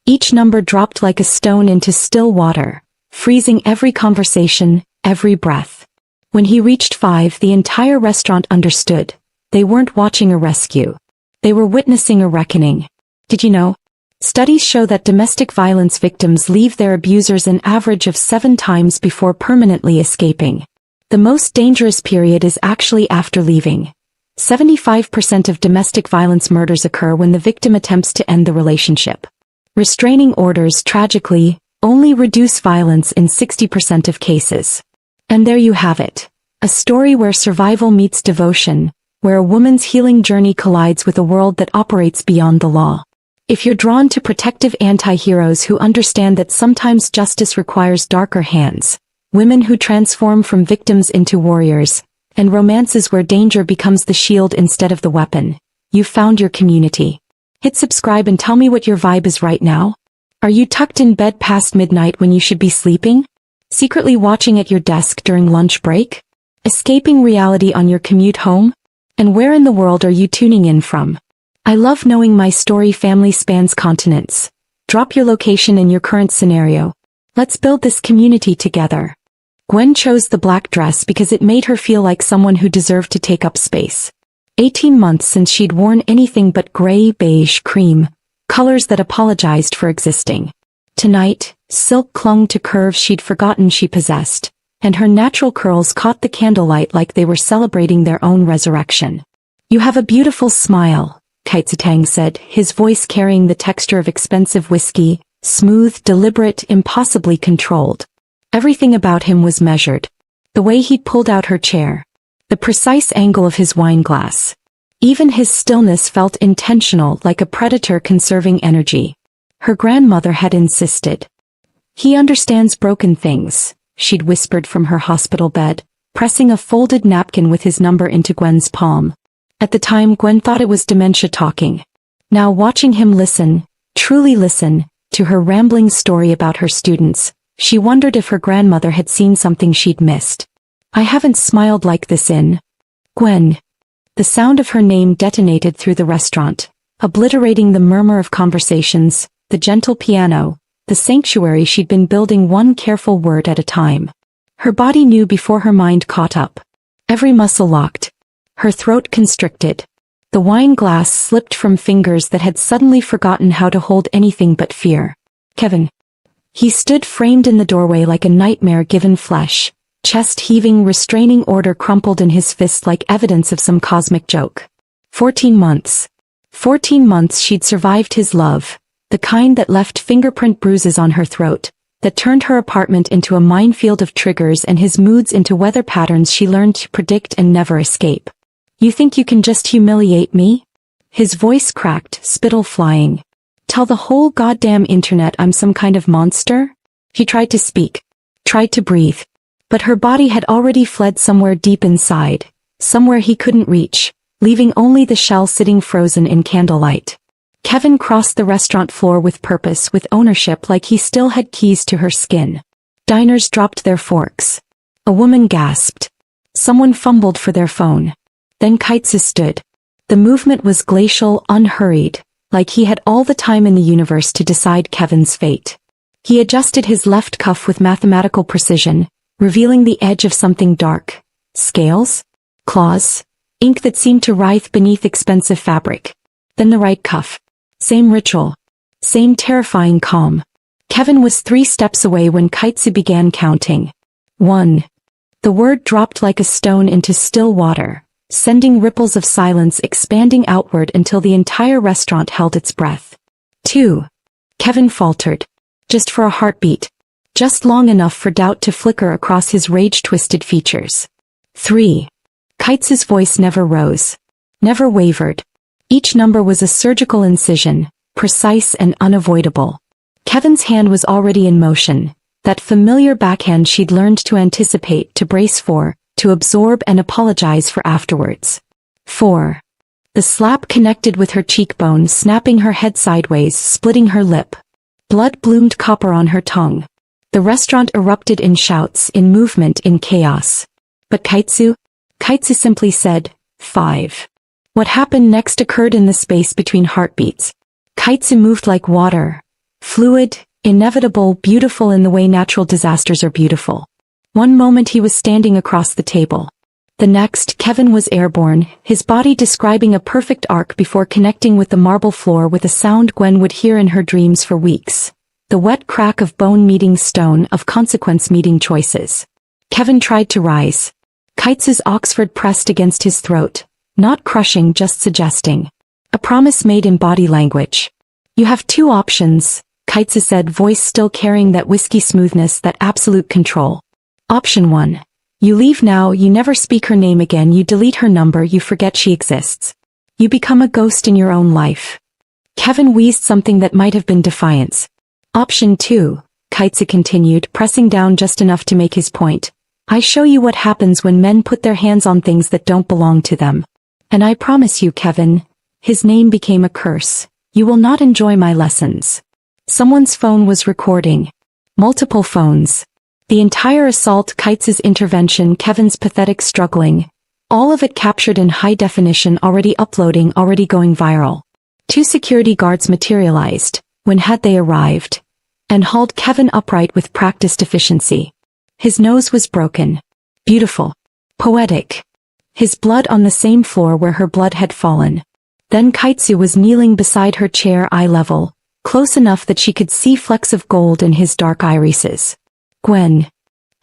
Each number dropped like a stone into still water, freezing every conversation, every breath. When he reached 5, the entire restaurant understood. They weren't watching a rescue. They were witnessing a reckoning. Did you know? Studies show that domestic violence victims leave their abusers an average of 7 times before permanently escaping. The most dangerous period is actually after leaving. 75% of domestic violence murders occur when the victim attempts to end the relationship. Restraining orders, tragically, only reduce violence in 60% of cases. And there you have it. A story where survival meets devotion, where a woman's healing journey collides with a world that operates beyond the law. If you're drawn to protective anti-heroes who understand that sometimes justice requires darker hands, women who transform from victims into warriors, and romances where danger becomes the shield instead of the weapon, you've found your community. Hit subscribe and tell me what your vibe is right now. Are you tucked in bed past midnight when you should be sleeping? Secretly watching at your desk during lunch break? Escaping reality on your commute home? And where in the world are you tuning in from? I love knowing my story family spans continents. Drop your location and your current scenario. Let's build this community together. Gwen chose the black dress because it made her feel like someone who deserved to take up space. 18 months since she'd worn anything but gray, beige, cream, colors that apologized for existing. Tonight, silk clung to curves she'd forgotten she possessed, and her natural curls caught the candlelight like they were celebrating their own resurrection. "You have a beautiful smile," Kaitsutang said, his voice carrying the texture of expensive whiskey, smooth, deliberate, impossibly controlled. Everything about him was measured. The way he'd pulled out her chair. The precise angle of his wine glass. Even his stillness felt intentional, like a predator conserving energy. Her grandmother had insisted. "He understands broken things," she'd whispered from her hospital bed, pressing a folded napkin with his number into Gwen's palm. At the time, Gwen thought it was dementia talking. Now watching him listen, truly listen, to her rambling story about her students, she wondered if her grandmother had seen something she'd missed. "I haven't smiled like this in..." "Gwen." The sound of her name detonated through the restaurant, obliterating the murmur of conversations, the gentle piano, the sanctuary she'd been building one careful word at a time. Her body knew before her mind caught up. Every muscle locked. Her throat constricted. The wine glass slipped from fingers that had suddenly forgotten how to hold anything but fear. "Kevin." He stood framed in the doorway like a nightmare given flesh, chest heaving, restraining order crumpled in his fist like evidence of some cosmic joke. 14 months. 14 months she'd survived his love, the kind that left fingerprint bruises on her throat, that turned her apartment into a minefield of triggers and his moods into weather patterns she learned to predict and never escape. "You think you can just humiliate me?" His voice cracked, spittle flying. "Tell the whole goddamn internet I'm some kind of monster?" He tried to speak, tried to breathe, but her body had already fled somewhere deep inside, somewhere he couldn't reach, leaving only the shell sitting frozen in candlelight. Kevin crossed the restaurant floor with purpose, with ownership, like he still had keys to her skin. Diners dropped their forks. A woman gasped. Someone fumbled for their phone. Then Kaitsu stood. The movement was glacial, unhurried, like he had all the time in the universe to decide Kevin's fate. He adjusted his left cuff with mathematical precision, revealing the edge of something dark. Scales? Claws? Ink that seemed to writhe beneath expensive fabric. Then the right cuff. Same ritual. Same terrifying calm. Kevin was 3 steps away when Kaitsu began counting. 1. The word dropped like a stone into still water, sending ripples of silence expanding outward until the entire restaurant held its breath. 2. Kevin faltered. Just for a heartbeat. Just long enough for doubt to flicker across his rage-twisted features. 3. Kaitsu's voice never rose. Never wavered. Each number was a surgical incision, precise and unavoidable. Kevin's hand was already in motion, that familiar backhand she'd learned to anticipate, to brace for, to absorb and apologize for afterwards. 4. The slap connected with her cheekbone, snapping her head sideways, splitting her lip. Blood bloomed copper on her tongue. The restaurant erupted in shouts, in movement, in chaos. But Kaitsu simply said, 5. What happened next occurred in the space between heartbeats. Kaitsu moved like water, Fluid, inevitable, beautiful in the way natural disasters are beautiful. One moment he was standing across the table. The next, Kevin was airborne, his body describing a perfect arc before connecting with the marble floor with a sound Gwen would hear in her dreams for weeks. The wet crack of bone meeting stone, of consequence meeting choices. Kevin tried to rise. Kites' Oxford pressed against his throat. Not crushing, just suggesting. A promise made in body language. You have two options, Kites said, voice still carrying that whiskey smoothness, that absolute control. Option 1. You leave now, you never speak her name again, you delete her number, you forget she exists. You become a ghost in your own life. Kevin wheezed something that might have been defiance. Option 2, Kites continued, pressing down just enough to make his point. I show you what happens when men put their hands on things that don't belong to them. And I promise you, Kevin, his name became a curse. You will not enjoy my lessons. Someone's phone was recording. Multiple phones. The entire assault, Kites' intervention, Kevin's pathetic struggling. All of it captured in high definition, already uploading, already going viral. 2 security guards materialized, when had they arrived, and hauled Kevin upright with practiced efficiency. His nose was broken. Beautiful. Poetic. His blood on the same floor where her blood had fallen. Then Kaitsu was kneeling beside her chair, eye level, close enough that she could see flecks of gold in his dark irises. Gwen.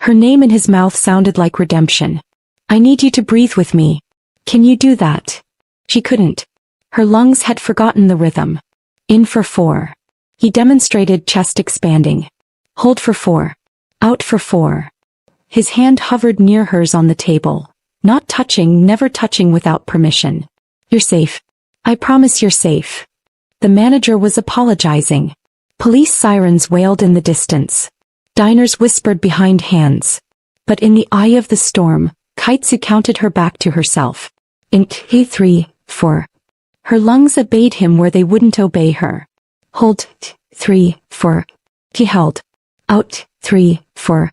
Her name in his mouth sounded like redemption. I need you to breathe with me. Can you do that? She couldn't. Her lungs had forgotten the rhythm. In for 4. He demonstrated, chest expanding. Hold for 4. Out for 4. His hand hovered near hers on the table. Not touching, never touching without permission. You're safe. I promise you're safe. The manager was apologizing. Police sirens wailed in the distance. Diners whispered behind hands. But in the eye of the storm, Kaitsu counted her back to herself. In 3, 4. Her lungs obeyed him where they wouldn't obey her. Hold 3, 4. He held. Out 3, 4.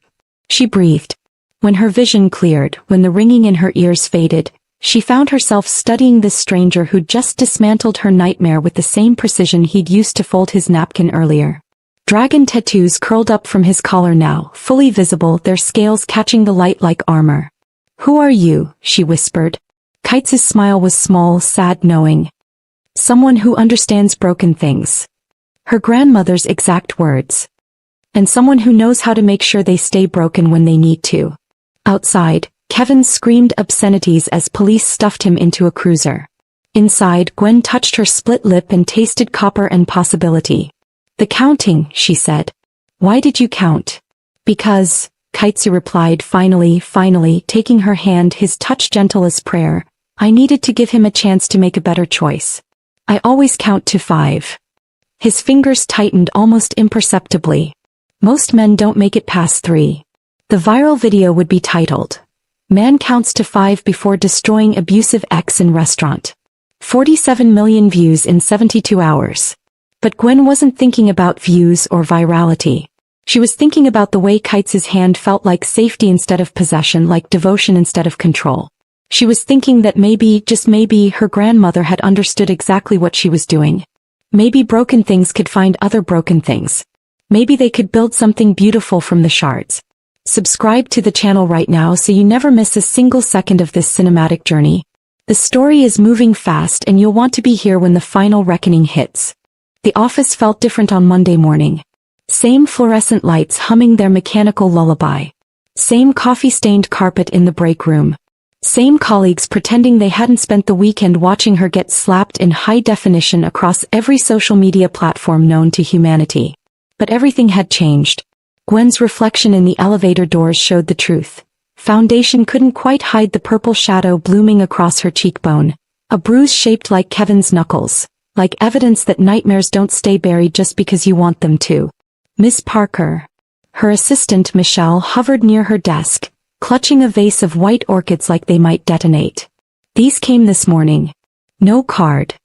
She breathed. When her vision cleared, when the ringing in her ears faded, she found herself studying this stranger who'd just dismantled her nightmare with the same precision he'd used to fold his napkin earlier. Dragon tattoos curled up from his collar now, fully visible, their scales catching the light like armor. Who are you? She whispered. Kites' smile was small, sad, knowing. Someone who understands broken things. Her grandmother's exact words. And someone who knows how to make sure they stay broken when they need to. Outside, Kevin screamed obscenities as police stuffed him into a cruiser. Inside, Gwen touched her split lip and tasted copper and possibility. The counting, she said. Why did you count? Because, Kaitsu replied, finally, taking her hand, his touch gentle as prayer. I needed to give him a chance to make a better choice. I always count to 5. His fingers tightened almost imperceptibly. Most men don't make it past 3. The viral video would be titled, Man Counts to 5 Before Destroying Abusive Ex in Restaurant. 47 million views in 72 hours. But Gwen wasn't thinking about views or virality. She was thinking about the way Kites' hand felt like safety instead of possession, like devotion instead of control. She was thinking that maybe, just maybe, her grandmother had understood exactly what she was doing. Maybe broken things could find other broken things. Maybe they could build something beautiful from the shards. Subscribe to the channel right now so you never miss a single second of this cinematic journey. The story is moving fast and you'll want to be here when the final reckoning hits. The office felt different on Monday morning. Same fluorescent lights humming their mechanical lullaby. Same coffee-stained carpet in the break room. Same colleagues pretending they hadn't spent the weekend watching her get slapped in high definition across every social media platform known to humanity. But everything had changed. Gwen's reflection in the elevator doors showed the truth. Foundation couldn't quite hide the purple shadow blooming across her cheekbone. A bruise shaped like Kevin's knuckles. Like evidence that nightmares don't stay buried just because you want them to. Miss Parker. Her assistant Michelle hovered near her desk, clutching a vase of white orchids like they might detonate. These came this morning. No card.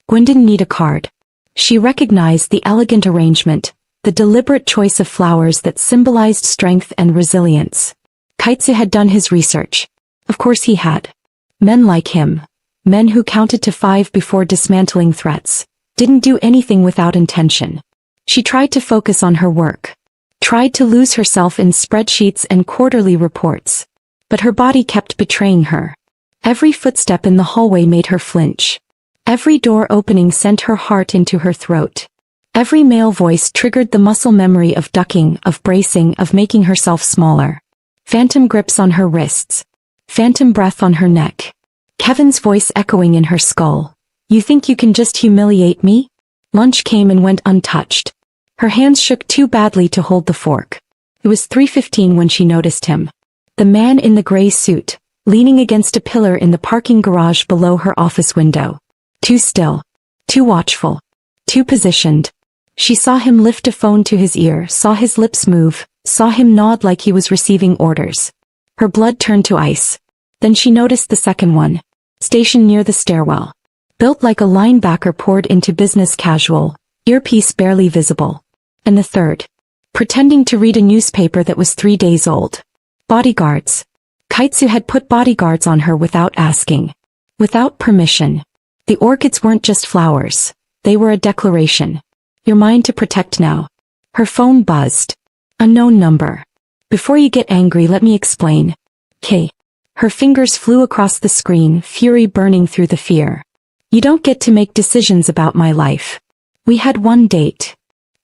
Gwen didn't need a card. She recognized the elegant arrangement, the deliberate choice of flowers that symbolized strength and resilience. Kaitsu had done his research. Of course he had. Men like him. Men who counted to 5 before dismantling threats. Didn't do anything without intention. She tried to focus on her work. Tried to lose herself in spreadsheets and quarterly reports. But her body kept betraying her. Every footstep in the hallway made her flinch. Every door opening sent her heart into her throat. Every male voice triggered the muscle memory of ducking, of bracing, of making herself smaller. Phantom grips on her wrists. Phantom breath on her neck. Kevin's voice echoing in her skull. You think you can just humiliate me? Lunch came and went untouched. Her hands shook too badly to hold the fork. It was 3:15 when she noticed him. The man in the gray suit, leaning against a pillar in the parking garage below her office window. Too still. Too watchful. Too positioned. She saw him lift a phone to his ear, saw his lips move, saw him nod like he was receiving orders. Her blood turned to ice. Then she noticed the second one, stationed near the stairwell. Built like a linebacker poured into business casual, earpiece barely visible. And the third, pretending to read a newspaper that was 3 days old. Bodyguards. Kaitsu had put bodyguards on her without asking. Without permission. The orchids weren't just flowers. They were a declaration. You're mine to protect now. Her phone buzzed. Unknown number. Before you get angry, let me explain. K. Her fingers flew across the screen, fury burning through the fear. You don't get to make decisions about my life. We had one date.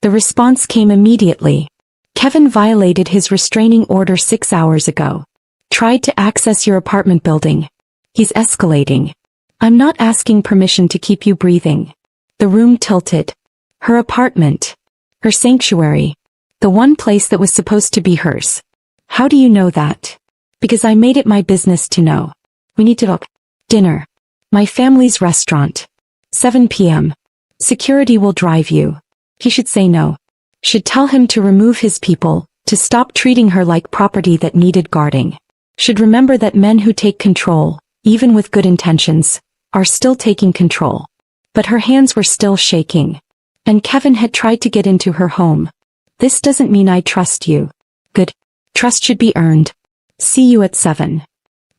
The response came immediately. Kevin violated his restraining order 6 hours ago. Tried to access your apartment building. He's escalating. I'm not asking permission to keep you breathing. The room tilted. Her apartment. Her sanctuary. The one place that was supposed to be hers. How do you know that? Because I made it my business to know. We need to look. Dinner. My family's restaurant. 7 p.m. Security will drive you. He should say no. Should tell him to remove his people, to stop treating her like property that needed guarding. Should remember that men who take control, even with good intentions, are still taking control. But her hands were still shaking. And Kevin had tried to get into her home. This doesn't mean I trust you. Good. Trust should be earned. See you at 7.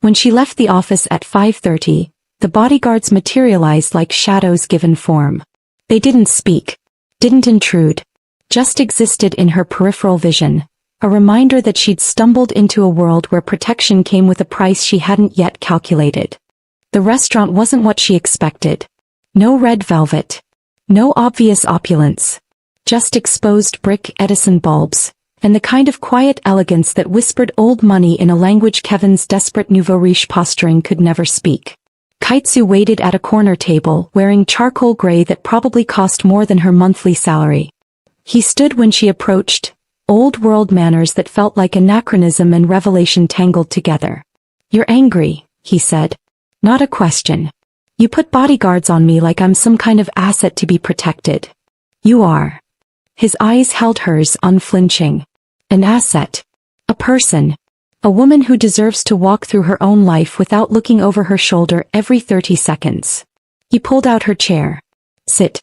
When she left the office at 5:30, the bodyguards materialized like shadows given form. They didn't speak. Didn't intrude. Just existed in her peripheral vision. A reminder that she'd stumbled into a world where protection came with a price she hadn't yet calculated. The restaurant wasn't what she expected. No red velvet. No obvious opulence. Just exposed brick Edison bulbs, and the kind of quiet elegance that whispered old money in a language Kevin's desperate nouveau riche posturing could never speak. Kaitsu waited at a corner table wearing charcoal gray that probably cost more than her monthly salary. He stood when she approached, old-world manners that felt like anachronism and revelation tangled together. You're angry, he said. Not a question. You put bodyguards on me like I'm some kind of asset to be protected. You are. His eyes held hers unflinching. An asset. A person. A woman who deserves to walk through her own life without looking over her shoulder every 30 seconds. He pulled out her chair. Sit.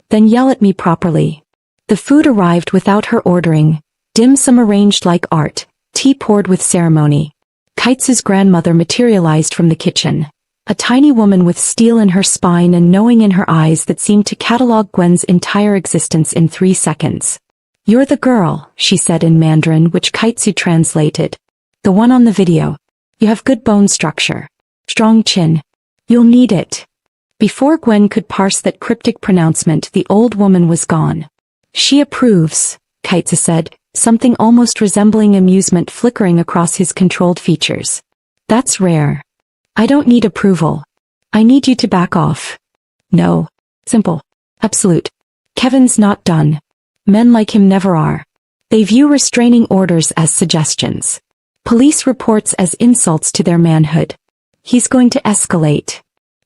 Then yell at me properly. The food arrived without her ordering, dim sum arranged like art, tea poured with ceremony. Kaitsu's grandmother materialized from the kitchen. A tiny woman with steel in her spine and knowing in her eyes that seemed to catalog Gwen's entire existence in 3 seconds. You're the girl, she said in Mandarin, which Kaitsu translated. The one on the video. You have good bone structure. Strong chin. You'll need it. Before Gwen could parse that cryptic pronouncement, the old woman was gone. She approves, Kaitsu said, something almost resembling amusement flickering across his controlled features. That's rare. I don't need approval. I need you to back off. No. Simple. Absolute. Kevin's not done. Men like him never are. They view restraining orders as suggestions. Police reports as insults to their manhood. He's going to escalate.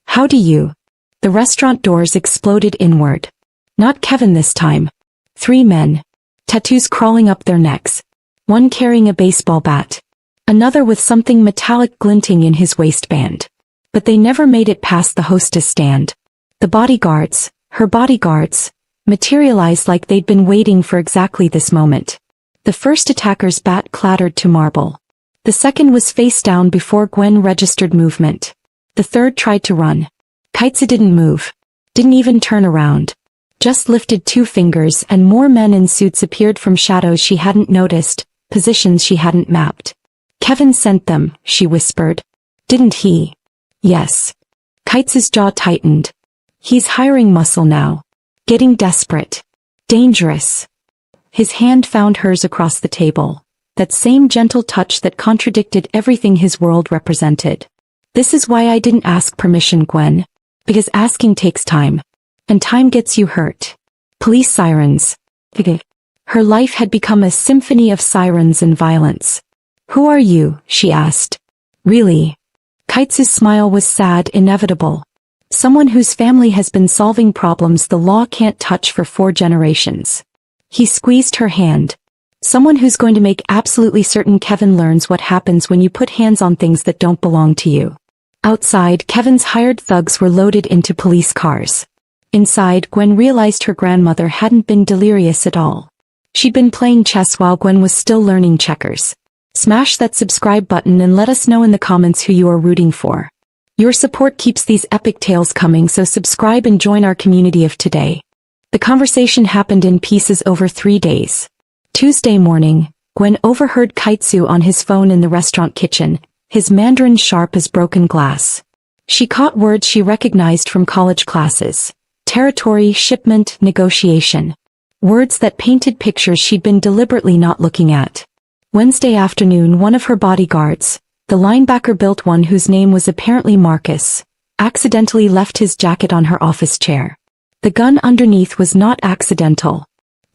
How do you? The restaurant doors exploded inward. Not Kevin this time. 3 men. Tattoos crawling up their necks. One carrying a baseball bat. Another with something metallic glinting in his waistband. But they never made it past the hostess stand. The bodyguards, her bodyguards, materialized like they'd been waiting for exactly this moment. The first attacker's bat clattered to marble. The second was face down before Gwen registered movement. The third tried to run. Kaitsu didn't move. Didn't even turn around. Just lifted 2 fingers and more men in suits appeared from shadows she hadn't noticed, positions she hadn't mapped. Kevin sent them, she whispered. Didn't he? Yes. Kites' jaw tightened. He's hiring muscle now. Getting desperate. Dangerous. His hand found hers across the table. That same gentle touch that contradicted everything his world represented. This is why I didn't ask permission, Gwen. Because asking takes time. And time gets you hurt. Police sirens. Her life had become a symphony of sirens and violence. Who are you? She asked. Really? Kites' smile was sad, inevitable. Someone whose family has been solving problems the law can't touch for 4 generations. He squeezed her hand. Someone who's going to make absolutely certain Kevin learns what happens when you put hands on things that don't belong to you. Outside, Kevin's hired thugs were loaded into police cars. Inside, Gwen realized her grandmother hadn't been delirious at all. She'd been playing chess while Gwen was still learning checkers. Smash that subscribe button and let us know in the comments who you are rooting for. Your support keeps these epic tales coming, so subscribe and join our community of today. The conversation happened in pieces over 3 days. Tuesday morning, Gwen overheard Kaitsu on his phone in the restaurant kitchen, his Mandarin sharp as broken glass. She caught words she recognized from college classes. Territory, shipment, negotiation. Words that painted pictures she'd been deliberately not looking at. Wednesday afternoon, one of her bodyguards, the linebacker-built one whose name was apparently Marcus, accidentally left his jacket on her office chair. The gun underneath was not accidental.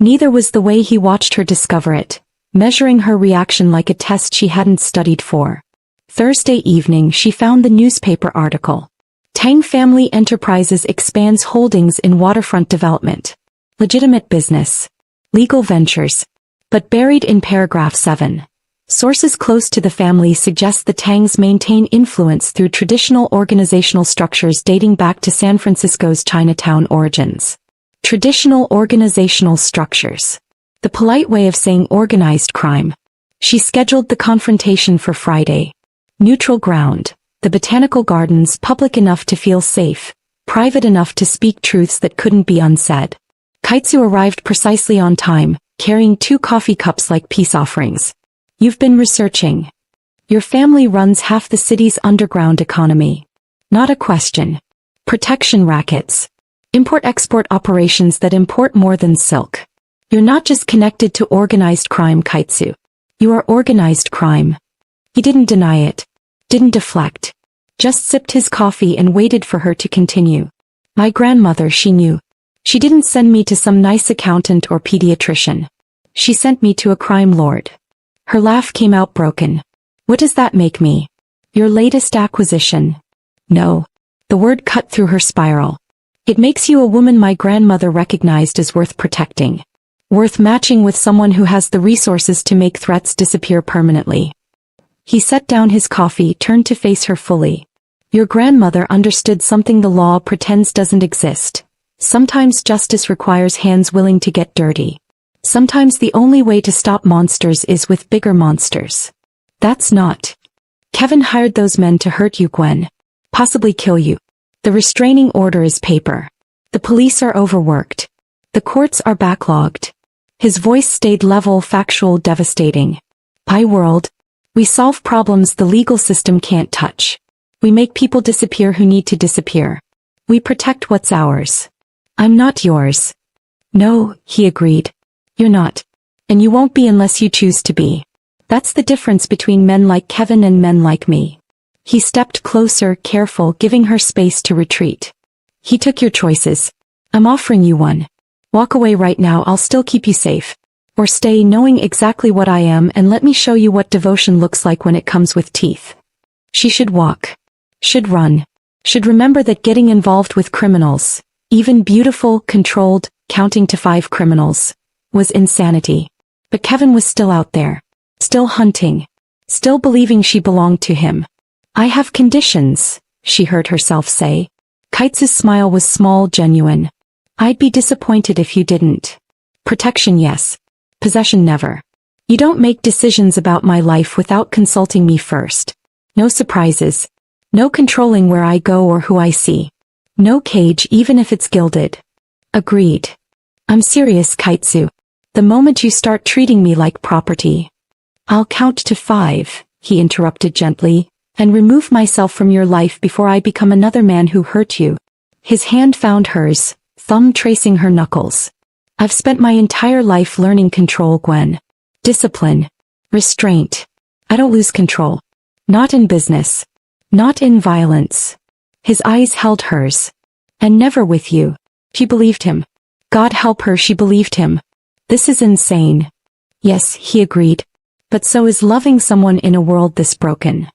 Neither was the way he watched her discover it, measuring her reaction like a test she hadn't studied for. Thursday evening, she found the newspaper article. Tang Family Enterprises expands holdings in waterfront development. Legitimate business. Legal ventures. But buried in paragraph 7. Sources close to the family suggest the Tangs maintain influence through traditional organizational structures dating back to San Francisco's Chinatown origins. Traditional organizational structures. The polite way of saying organized crime. She scheduled the confrontation for Friday. Neutral ground. The botanical gardens, public enough to feel safe, private enough to speak truths that couldn't be unsaid. Kaitsu arrived precisely on time, carrying 2 coffee cups like peace offerings. You've been researching. Your family runs half the city's underground economy. Not a question. Protection rackets. Import-export operations that import more than silk. You're not just connected to organized crime, Kaitsu. You are organized crime. He didn't deny it. Didn't deflect. Just sipped his coffee and waited for her to continue. My grandmother, she knew. She didn't send me to some nice accountant or pediatrician. She sent me to a crime lord. Her laugh came out broken. What does that make me? Your latest acquisition? No. The word cut through her spiral. It makes you a woman my grandmother recognized as worth protecting. Worth matching with someone who has the resources to make threats disappear permanently. He set down his coffee, turned to face her fully. Your grandmother understood something the law pretends doesn't exist. Sometimes justice requires hands willing to get dirty. Sometimes the only way to stop monsters is with bigger monsters. That's not. Kevin hired those men to hurt you, Gwen. Possibly kill you. The restraining order is paper. The police are overworked. The courts are backlogged. His voice stayed level, factual, devastating. Pie world. We solve problems the legal system can't touch. We make people disappear who need to disappear. We protect what's ours. I'm not yours. No, he agreed. You're not. And you won't be unless you choose to be. That's the difference between men like Kevin and men like me. He stepped closer, careful, giving her space to retreat. He took your choices. I'm offering you one. Walk away right now, I'll still keep you safe. Or stay knowing exactly what I am and let me show you what devotion looks like when it comes with teeth. She should walk. Should run. Should remember that getting involved with criminals, even beautiful, controlled, counting to 5 criminals, was insanity. But Kevin was still out there. Still hunting. Still believing she belonged to him. I have conditions, she heard herself say. Kites' smile was small, genuine. I'd be disappointed if you didn't. Protection, yes. Possession, never. You don't make decisions about my life without consulting me first. No surprises. No controlling where I go or who I see. No cage, even if it's gilded. Agreed. I'm serious, Kaitsu. The moment you start treating me like property. I'll count to 5, he interrupted gently, and remove myself from your life before I become another man who hurt you. His hand found hers, thumb tracing her knuckles. I've spent my entire life learning control, Gwen. Discipline. Restraint. I don't lose control. Not in business. Not in violence. His eyes held hers. And never with you. She believed him. God help her, she believed him. This is insane. Yes, he agreed. But so is loving someone in a world this broken.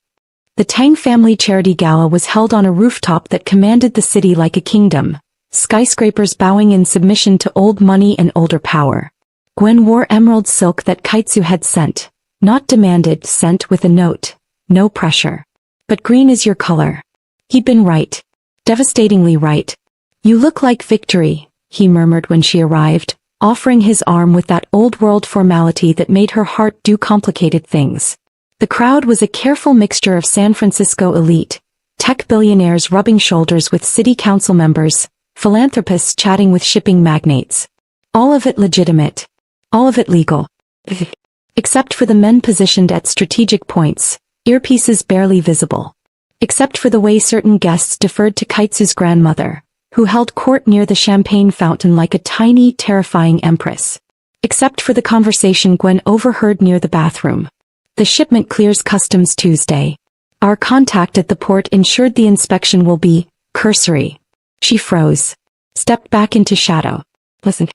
The Tang family charity gala was held on a rooftop that commanded the city like a kingdom. Skyscrapers bowing in submission to old money and older power. Gwen wore emerald silk that Kaitsu had sent. Not demanded, sent with a note. No pressure. But green is your color. He'd been right. Devastatingly right. You look like victory, he murmured when she arrived, offering his arm with that old-world formality that made her heart do complicated things. The crowd was a careful mixture of San Francisco elite, tech billionaires rubbing shoulders with city council members, philanthropists chatting with shipping magnates. All of it legitimate. All of it legal. Except for the men positioned at strategic points, earpieces barely visible. Except for the way certain guests deferred to Kaitsu's grandmother, who held court near the champagne fountain like a tiny, terrifying empress. Except for the conversation Gwen overheard near the bathroom. The shipment clears customs Tuesday. Our contact at the port ensured the inspection will be cursory. She froze. Stepped back into shadow. Listen.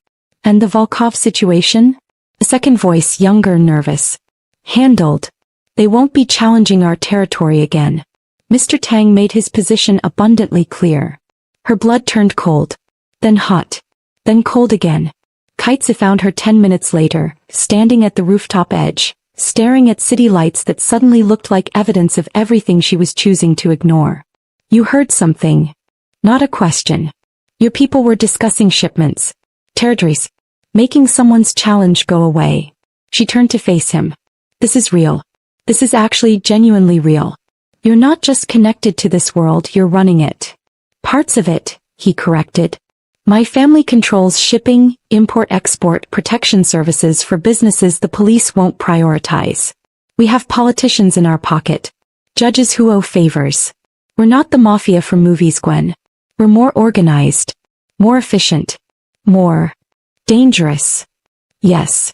And the Volkov situation? A second voice, younger, nervous. Handled. They won't be challenging our territory again. Mr. Tang made his position abundantly clear. Her blood turned cold. Then hot. Then cold again. Kaitsu found her 10 minutes later, standing at the rooftop edge, staring at city lights that suddenly looked like evidence of everything she was choosing to ignore. You heard something. Not a question. Your people were discussing shipments. Territories. Making someone's challenge go away. She turned to face him. This is real. This is actually genuinely real. You're not just connected to this world, you're running it. Parts of it, he corrected. My family controls shipping, import-export, protection services for businesses the police won't prioritize. We have politicians in our pocket. Judges who owe favors. We're not the Mafia from movies, Gwen. We're more organized. More efficient. More dangerous. Yes.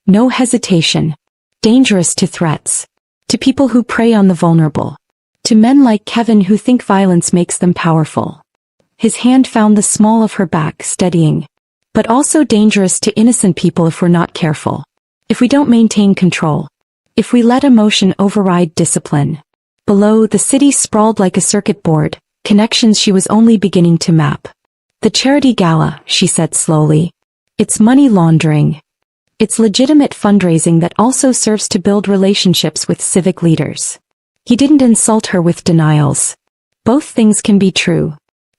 No hesitation. Dangerous to threats. To people who prey on the vulnerable. To men like Kevin who think violence makes them powerful. His hand found the small of her back, steadying. But also dangerous to innocent people if we're not careful. If we don't maintain control. If we let emotion override discipline. Below, the city sprawled like a circuit board, connections she was only beginning to map. The charity gala, she said slowly. It's money laundering. It's legitimate fundraising that also serves to build relationships with civic leaders. He didn't insult her with denials. Both things can be true.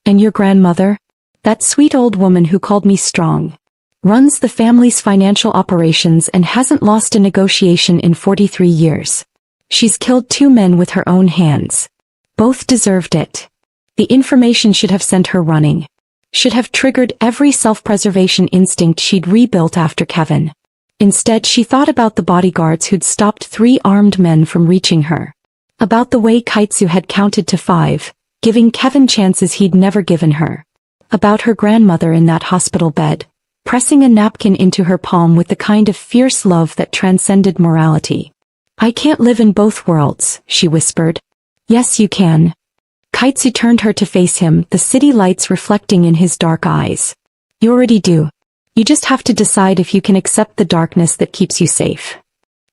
And your grandmother? That sweet old woman who called me strong. Runs the family's financial operations and hasn't lost a negotiation in 43 years. She's killed 2 men with her own hands. Both deserved it. The information should have sent her running. Should have triggered every self-preservation instinct she'd rebuilt after Kevin. Instead, she thought about the bodyguards who'd stopped 3 armed men from reaching her. About the way Kaitsu had counted to 5, giving Kevin chances he'd never given her. About her grandmother in that hospital bed, pressing a napkin into her palm with the kind of fierce love that transcended morality. I can't live in both worlds, she whispered. Yes, you can. Kaitsu turned her to face him, the city lights reflecting in his dark eyes. You already do. You just have to decide if you can accept the darkness that keeps you safe.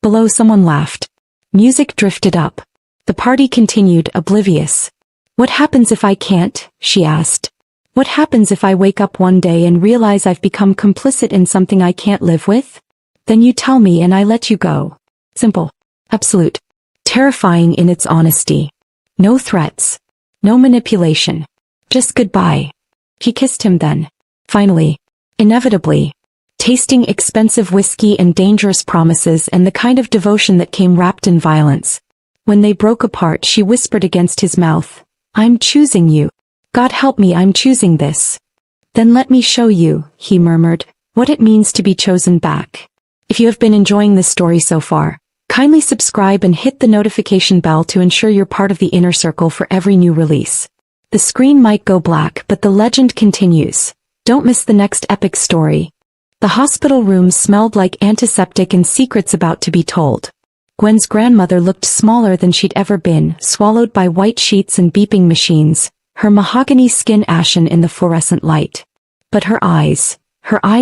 Below, someone laughed. Music drifted up. The party continued, oblivious. What happens if I can't? She asked. What happens if I wake up one day and realize I've become complicit in something I can't live with? Then you tell me and I let you go. Simple. Absolute. Terrifying in its honesty. No threats. No manipulation. Just goodbye. He kissed him then. Finally. Inevitably. Tasting expensive whiskey and dangerous promises and the kind of devotion that came wrapped in violence. When they broke apart, she whispered against his mouth, I'm choosing you. God help me, I'm choosing this. Then let me show you, he murmured, what it means to be chosen back. If you have been enjoying this story so far, kindly subscribe and hit the notification bell to ensure you're part of the inner circle for every new release. The screen might go black, but the legend continues. Don't miss the next epic story. The hospital room smelled like antiseptic and secrets about to be told. Gwen's grandmother looked smaller than she'd ever been, swallowed by white sheets and beeping machines, her mahogany skin ashen in the fluorescent light. But her eyes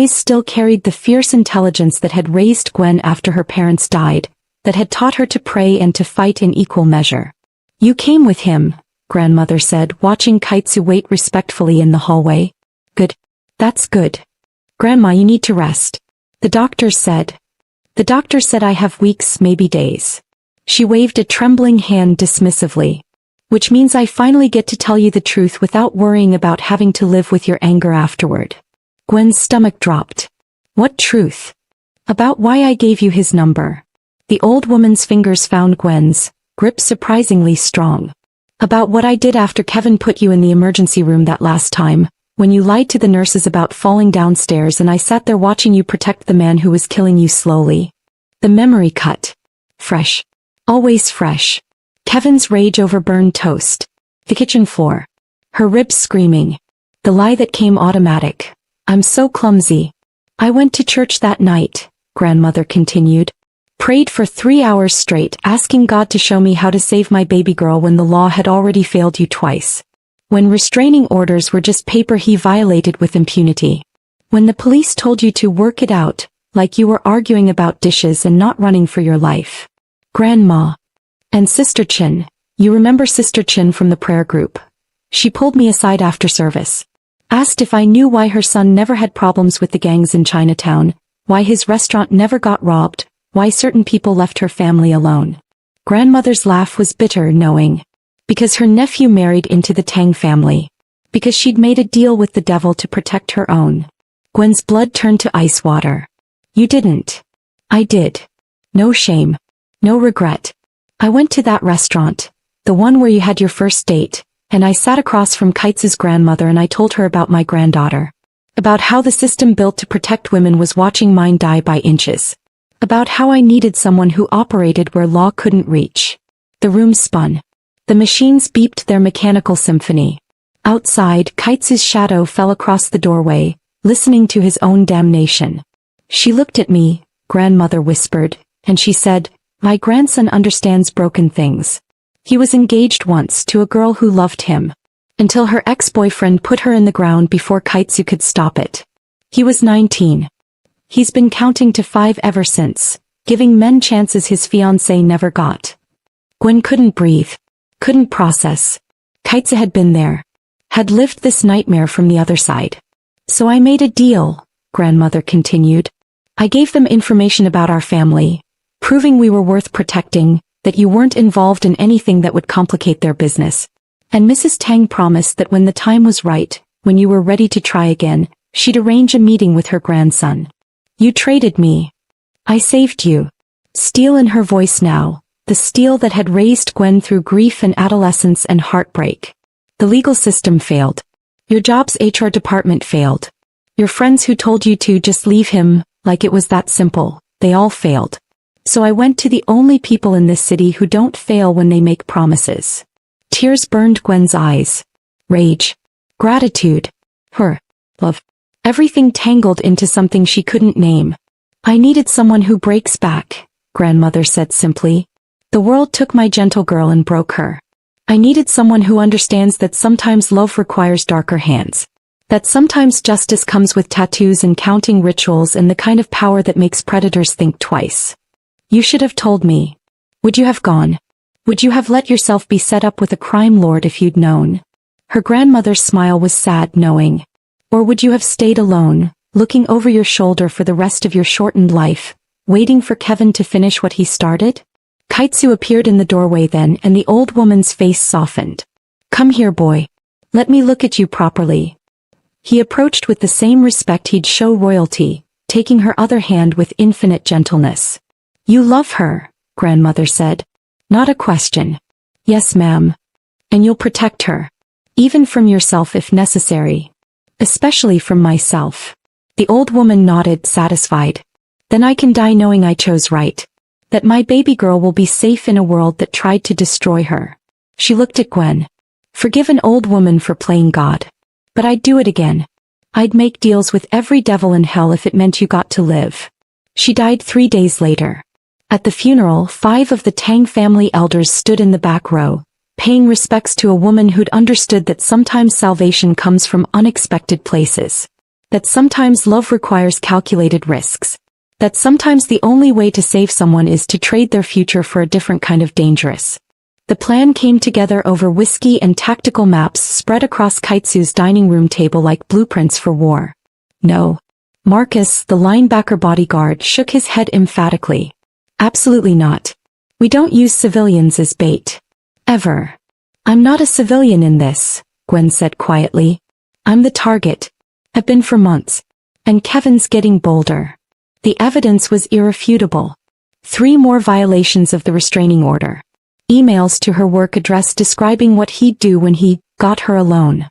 still carried the fierce intelligence that had raised Gwen after her parents died, that had taught her to pray and to fight in equal measure. You came with him, grandmother said, watching Kaitsu wait respectfully in the hallway. Good. That's good. Grandma, you need to rest. The doctor said I have weeks, maybe days. She waved a trembling hand dismissively. Which means I finally get to tell you the truth without worrying about having to live with your anger afterward. Gwen's stomach dropped. What truth? About why I gave you his number. The old woman's fingers found Gwen's, grip surprisingly strong. About what I did after Kevin put you in the emergency room that last time, when you lied to the nurses about falling downstairs and I sat there watching you protect the man who was killing you slowly. The memory cut. Fresh. Always fresh. Kevin's rage over burned toast. The kitchen floor. Her ribs screaming. The lie that came automatic. I'm so clumsy. I went to church that night, grandmother continued. Prayed for 3 hours straight, asking God to show me how to save my baby girl when the law had already failed you twice. When restraining orders were just paper he violated with impunity. When the police told you to work it out, like you were arguing about dishes and not running for your life. Grandma. And Sister Chin. You remember Sister Chin from the prayer group? She pulled me aside after service. Asked if I knew why her son never had problems with the gangs in Chinatown, why his restaurant never got robbed, why certain people left her family alone. Grandmother's laugh was bitter, knowing. Because her nephew married into the Tang family. Because she'd made a deal with the devil to protect her own. Gwen's blood turned to ice water. You didn't. I did. No shame. No regret. I went to that restaurant, the one where you had your first date, and I sat across from Kaitsu's grandmother and I told her about my granddaughter. About how the system built to protect women was watching mine die by inches. About how I needed someone who operated where law couldn't reach. The room spun. The machines beeped their mechanical symphony. Outside, Kaitsu's shadow fell across the doorway, listening to his own damnation. She looked at me, grandmother whispered, and she said, my grandson understands broken things. He was engaged once to a girl who loved him. Until her ex-boyfriend put her in the ground before Kaitsu could stop it. He was 19. He's been counting to 5 ever since, giving men chances his fiancée never got. Gwen couldn't breathe. Couldn't process. Kaitsu had been there. Had lived this nightmare from the other side. So I made a deal, grandmother continued. I gave them information about our family. Proving we were worth protecting, that you weren't involved in anything that would complicate their business. And Mrs. Tang promised that when the time was right, when you were ready to try again, she'd arrange a meeting with her grandson. You traded me. I saved you. Steel in her voice now, the steel that had raised Gwen through grief and adolescence and heartbreak. The legal system failed. Your job's HR department failed. Your friends who told you to just leave him, like it was that simple, they all failed. So I went to the only people in this city who don't fail when they make promises. Tears burned Gwen's eyes. Rage. Gratitude. Her. Love. Everything tangled into something she couldn't name. I needed someone who breaks back, grandmother said simply. The world took my gentle girl and broke her. I needed someone who understands that sometimes love requires darker hands. That sometimes justice comes with tattoos and counting rituals and the kind of power that makes predators think twice. You should have told me. Would you have gone? Would you have let yourself be set up with a crime lord if you'd known? Her grandmother's smile was sad, knowing. Or would you have stayed alone, looking over your shoulder for the rest of your shortened life, waiting for Kevin to finish what he started? Kaitsu appeared in the doorway then, and the old woman's face softened. Come here, boy. Let me look at you properly. He approached with the same respect he'd show royalty, taking her other hand with infinite gentleness. You love her, grandmother said. Not a question. Yes, ma'am. And you'll protect her. Even from yourself if necessary. Especially from myself. The old woman nodded, satisfied. Then I can die knowing I chose right. That my baby girl will be safe in a world that tried to destroy her. She looked at Gwen. Forgive an old woman for playing God. But I'd do it again. I'd make deals with every devil in hell if it meant you got to live. She died 3 days later. At the funeral, 5 of the Tang family elders stood in the back row, paying respects to a woman who'd understood that sometimes salvation comes from unexpected places. That sometimes love requires calculated risks. That sometimes the only way to save someone is to trade their future for a different kind of dangerous. The plan came together over whiskey and tactical maps spread across Kaitsu's dining room table like blueprints for war. No. Marcus, the linebacker bodyguard, shook his head emphatically. Absolutely not. We don't use civilians as bait. Ever. I'm not a civilian in this, Gwen said quietly. I'm the target. Have been for months. And Kevin's getting bolder. The evidence was irrefutable. 3 more violations of the restraining order. Emails to her work address describing what he'd do when he got her alone.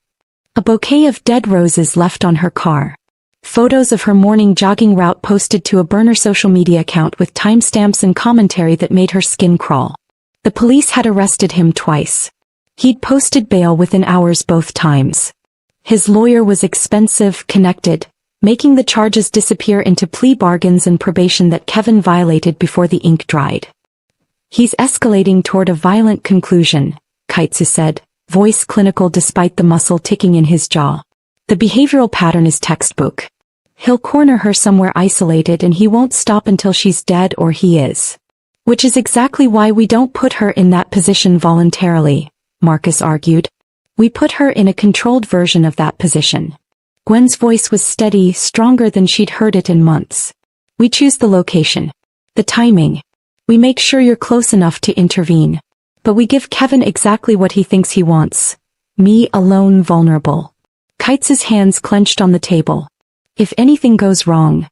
A bouquet of dead roses left on her car. Photos of her morning jogging route posted to a burner social media account with timestamps and commentary that made her skin crawl. The police had arrested him twice. He'd posted bail within hours both times. His lawyer was expensive, connected, making the charges disappear into plea bargains and probation that Kevin violated before the ink dried. He's escalating toward a violent conclusion, Kaitsu said, voice clinical despite the muscle ticking in his jaw. The behavioral pattern is textbook. He'll corner her somewhere isolated and he won't stop until she's dead or he is. Which is exactly why we don't put her in that position voluntarily, Marcus argued. We put her in a controlled version of that position. Gwen's voice was steady, stronger than she'd heard it in months. We choose the location. The timing. We make sure you're close enough to intervene. But we give Kevin exactly what he thinks he wants. Me alone vulnerable. Kaitsu's hands clenched on the table. If anything goes wrong,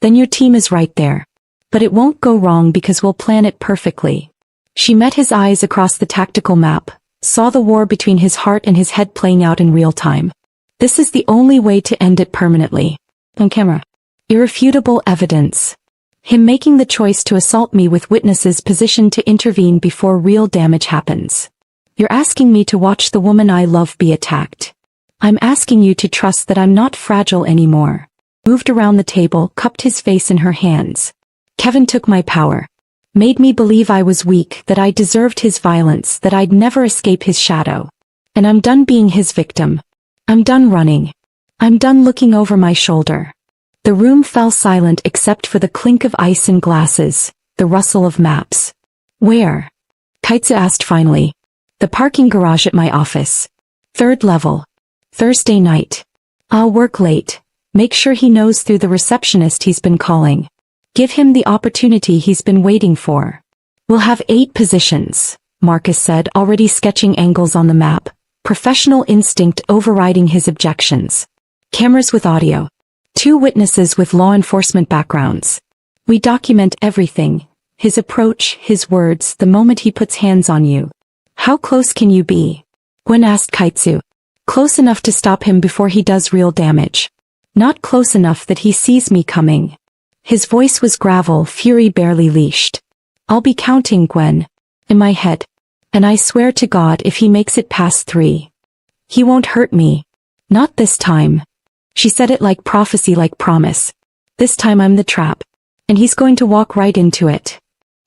then your team is right there. But it won't go wrong because we'll plan it perfectly. She met his eyes across the tactical map, saw the war between his heart and his head playing out in real time. This is the only way to end it permanently. On camera. Irrefutable evidence. Him making the choice to assault me with witnesses positioned to intervene before real damage happens. You're asking me to watch the woman I love be attacked. I'm asking you to trust that I'm not fragile anymore. Moved around the table, cupped his face in her hands. Kevin took my power. Made me believe I was weak, that I deserved his violence, that I'd never escape his shadow. And I'm done being his victim. I'm done running. I'm done looking over my shoulder. The room fell silent except for the clink of ice in glasses, the rustle of maps. Where? Kaitsu asked finally. The parking garage at my office. 3rd level. Thursday night. I'll work late. Make sure he knows through the receptionist he's been calling. Give him the opportunity he's been waiting for. We'll have 8 positions, Marcus said, already sketching angles on the map, professional instinct overriding his objections. Cameras with audio. 2 witnesses with law enforcement backgrounds. We document everything. His approach, his words, the moment he puts hands on you. How close can you be? Gwen asked Kaitsu. Close enough to stop him before he does real damage. Not close enough that he sees me coming. His voice was gravel, fury barely leashed. I'll be counting, Gwen. In my head. And I swear to God if he makes it past 3. He won't hurt me. Not this time. She said it like prophecy, like promise. This time I'm the trap. And he's going to walk right into it.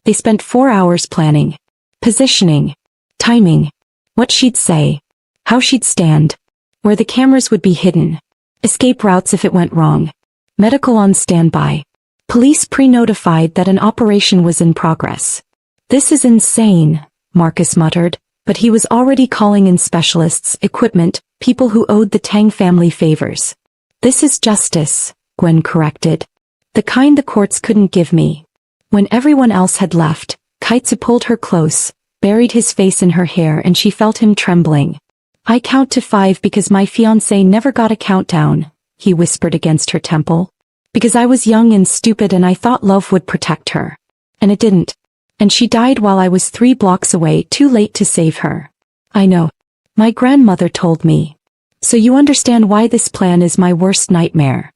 They spent 4 hours planning. Positioning. Timing. What she'd say. How she'd stand. Where the cameras would be hidden. Escape routes if it went wrong. Medical on standby. Police pre-notified that an operation was in progress. This is insane, Marcus muttered, but he was already calling in specialists, equipment, people who owed the Tang family favors. This is justice, Gwen corrected. The kind the courts couldn't give me. When everyone else had left, Kaitsu pulled her close, buried his face in her hair and she felt him trembling. I count to 5 because my fiancé never got a countdown, he whispered against her temple. Because I was young and stupid and I thought love would protect her. And it didn't. And she died while I was 3 blocks away, too late to save her. I know. My grandmother told me. So you understand why this plan is my worst nightmare.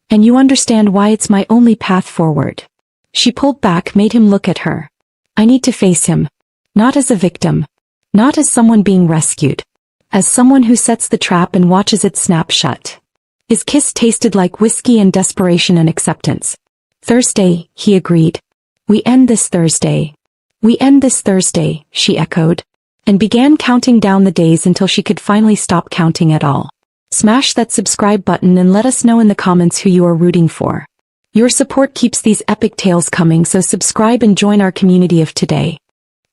And you understand why it's my only path forward. She pulled back, made him look at her. I need to face him. Not as a victim. Not as someone being rescued. As someone who sets the trap and watches it snap shut. His kiss tasted like whiskey and desperation and acceptance. Thursday, he agreed. We end this Thursday. We end this Thursday, she echoed. And began counting down the days until she could finally stop counting at all. Smash that subscribe button and let us know in the comments who you are rooting for. Your support keeps these epic tales coming, so subscribe and join our community of today.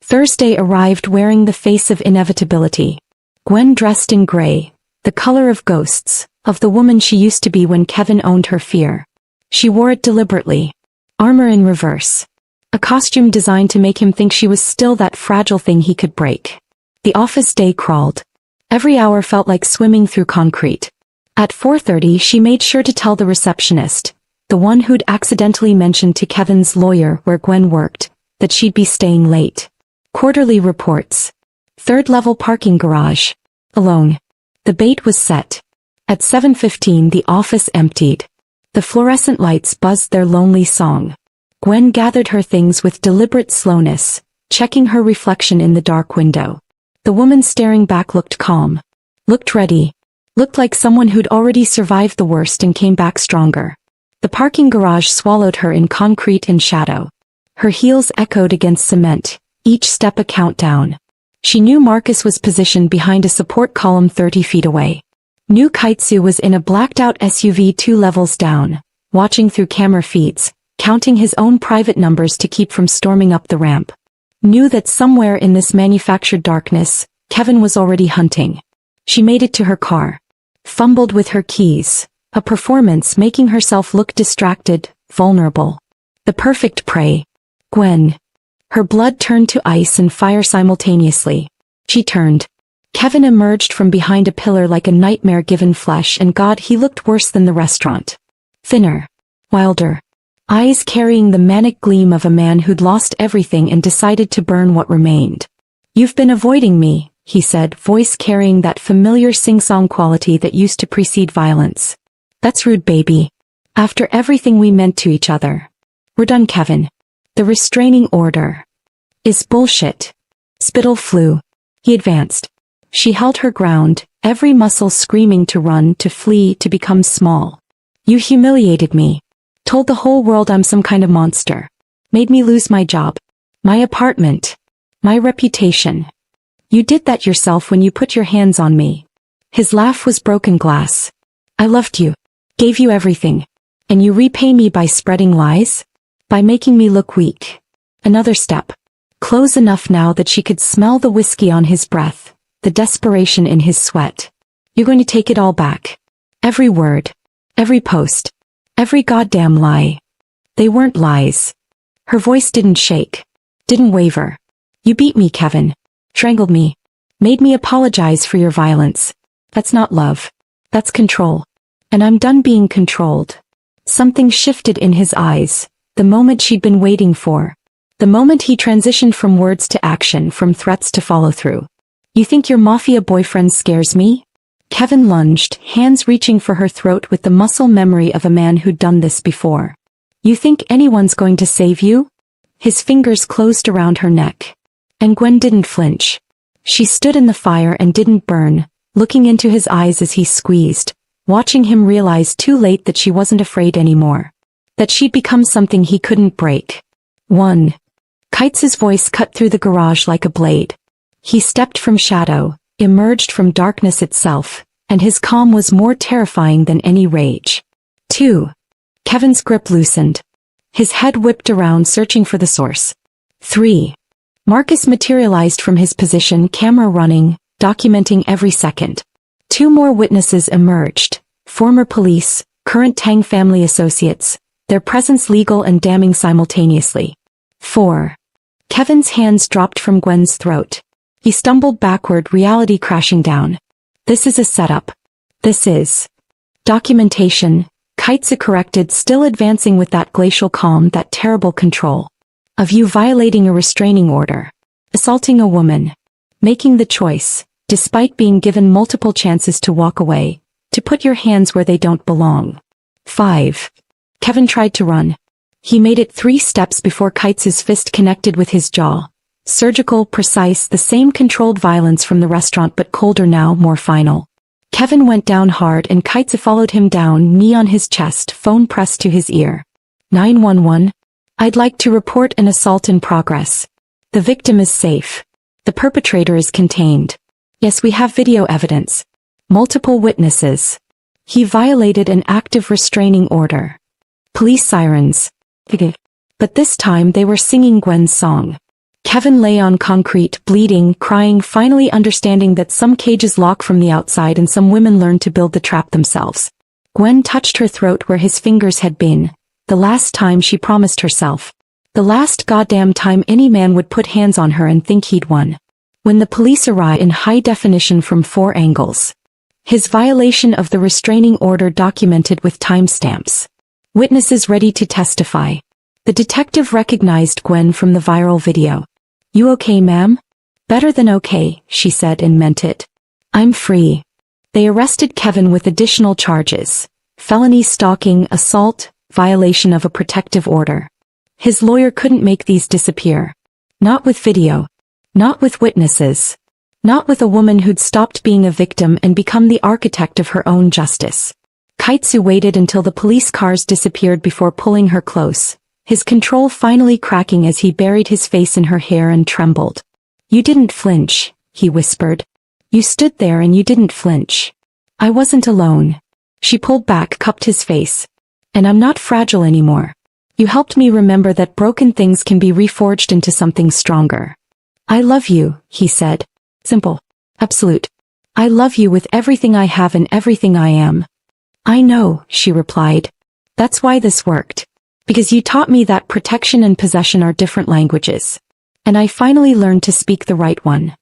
Thursday arrived wearing the face of inevitability. Gwen dressed in gray, the color of ghosts, of the woman she used to be when Kevin owned her fear. She wore it deliberately. Armor in reverse. A costume designed to make him think she was still that fragile thing he could break. The office day crawled. Every hour felt like swimming through concrete. At 4:30 she made sure to tell the receptionist, the one who'd accidentally mentioned to Kevin's lawyer where Gwen worked, that she'd be staying late. Quarterly reports. Third-level parking garage. Alone. The bait was set. At 7:15 the office emptied. The fluorescent lights buzzed their lonely song. Gwen gathered her things with deliberate slowness, checking her reflection in the dark window. The woman staring back looked calm. Looked ready. Looked like someone who'd already survived the worst and came back stronger. The parking garage swallowed her in concrete and shadow. Her heels echoed against cement, each step a countdown. She knew Marcus was positioned behind a support column 30 feet away. Knew Kaitsu was in a blacked-out SUV 2 levels down, watching through camera feeds, counting his own private numbers to keep from storming up the ramp. Knew that somewhere in this manufactured darkness, Kevin was already hunting. She made it to her car. Fumbled with her keys, a performance making herself look distracted, vulnerable. The perfect prey. Gwen. Her blood turned to ice and fire simultaneously. She turned. Kevin emerged from behind a pillar like a nightmare given flesh, and God, he looked worse than the restaurant. Thinner. Wilder. Eyes carrying the manic gleam of a man who'd lost everything and decided to burn what remained. You've been avoiding me, he said, voice carrying that familiar sing-song quality that used to precede violence. That's rude, baby. After everything we meant to each other. We're done, Kevin. The restraining order is bullshit. Spittle flew. He advanced. She held her ground, every muscle screaming to run, to flee, to become small. You humiliated me. Told the whole world I'm some kind of monster. Made me lose my job. My apartment. My reputation. You did that yourself when you put your hands on me. His laugh was broken glass. I loved you. Gave you everything. And you repay me by spreading lies? By making me look weak. Another step. Close enough now that she could smell the whiskey on his breath, the desperation in his sweat. You're going to take it all back. Every word. Every post. Every goddamn lie. They weren't lies. Her voice didn't shake. Didn't waver. You beat me, Kevin. Strangled me. Made me apologize for your violence. That's not love. That's control. And I'm done being controlled. Something shifted in his eyes. The moment she'd been waiting for. The moment he transitioned from words to action, from threats to follow-through. You think your mafia boyfriend scares me? Kevin lunged, hands reaching for her throat with the muscle memory of a man who'd done this before. You think anyone's going to save you? His fingers closed around her neck. And Gwen didn't flinch. She stood in the fire and didn't burn, looking into his eyes as he squeezed, watching him realize too late that she wasn't afraid anymore. That she'd become something he couldn't break. One. Kites's voice cut through the garage like a blade. He stepped from shadow, emerged from darkness itself, and his calm was more terrifying than any rage. 2. Kevin's grip loosened. His head whipped around, searching for the source. 3. Marcus materialized from his position, camera running, documenting every second. 2 more witnesses emerged, former police, current Tang family associates, their presence legal and damning simultaneously. 4. Kevin's hands dropped from Gwen's throat. He stumbled backward, reality crashing down. This is a setup. This is documentation, Kaitsu corrected, still advancing with that glacial calm, that terrible control. Of you violating a restraining order. Assaulting a woman. Making the choice, despite being given multiple chances to walk away, to put your hands where they don't belong. 5. Kevin tried to run. He made it 3 steps before Kites' fist connected with his jaw. Surgical, precise, the same controlled violence from the restaurant but colder now, more final. Kevin went down hard and Kites followed him down, knee on his chest, phone pressed to his ear. 911. I'd like to report an assault in progress. The victim is safe. The perpetrator is contained. Yes, we have video evidence. Multiple witnesses. He violated an active restraining order. Police sirens. But this time they were singing Gwen's song. Kevin lay on concrete, bleeding, crying, finally understanding that some cages lock from the outside and some women learn to build the trap themselves. Gwen touched her throat where his fingers had been. The last time she promised herself. The last goddamn time any man would put hands on her and think he'd won. When the police arrived in high definition from 4 angles. His violation of the restraining order documented with timestamps. Witnesses ready to testify. The detective recognized Gwen from the viral video. You okay, ma'am? Better than okay, she said and meant it. I'm free. They arrested Kevin with additional charges. Felony stalking, assault, violation of a protective order. His lawyer couldn't make these disappear. Not with video. Not with witnesses. Not with a woman who'd stopped being a victim and become the architect of her own justice. Kaitsu waited until the police cars disappeared before pulling her close, his control finally cracking as he buried his face in her hair and trembled. You didn't flinch, he whispered. You stood there and you didn't flinch. I wasn't alone. She pulled back, cupped his face. And I'm not fragile anymore. You helped me remember that broken things can be reforged into something stronger. I love you, he said. Simple. Absolute. I love you with everything I have and everything I am. I know, she replied. That's why this worked. Because you taught me that protection and possession are different languages. And I finally learned to speak the right one.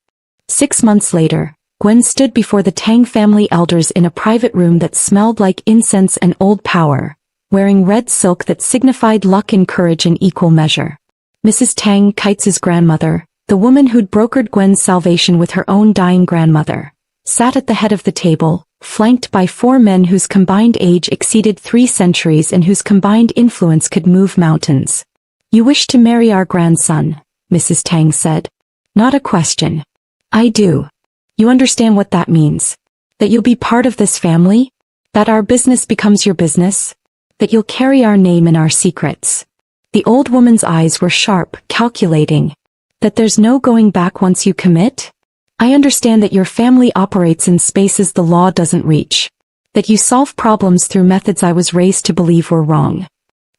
6 months later, Gwen stood before the Tang family elders in a private room that smelled like incense and old power, wearing red silk that signified luck and courage in equal measure. Mrs. Tang, Kites' grandmother, the woman who'd brokered Gwen's salvation with her own dying grandmother, sat at the head of the table, flanked by 4 men whose combined age exceeded 3 centuries and whose combined influence could move mountains. You wish to marry our grandson, Mrs. Tang said. Not a question. I do. You understand what that means? That you'll be part of this family? That our business becomes your business? That you'll carry our name and our secrets? The old woman's eyes were sharp, calculating. That there's no going back once you commit? I understand that your family operates in spaces the law doesn't reach. That you solve problems through methods I was raised to believe were wrong.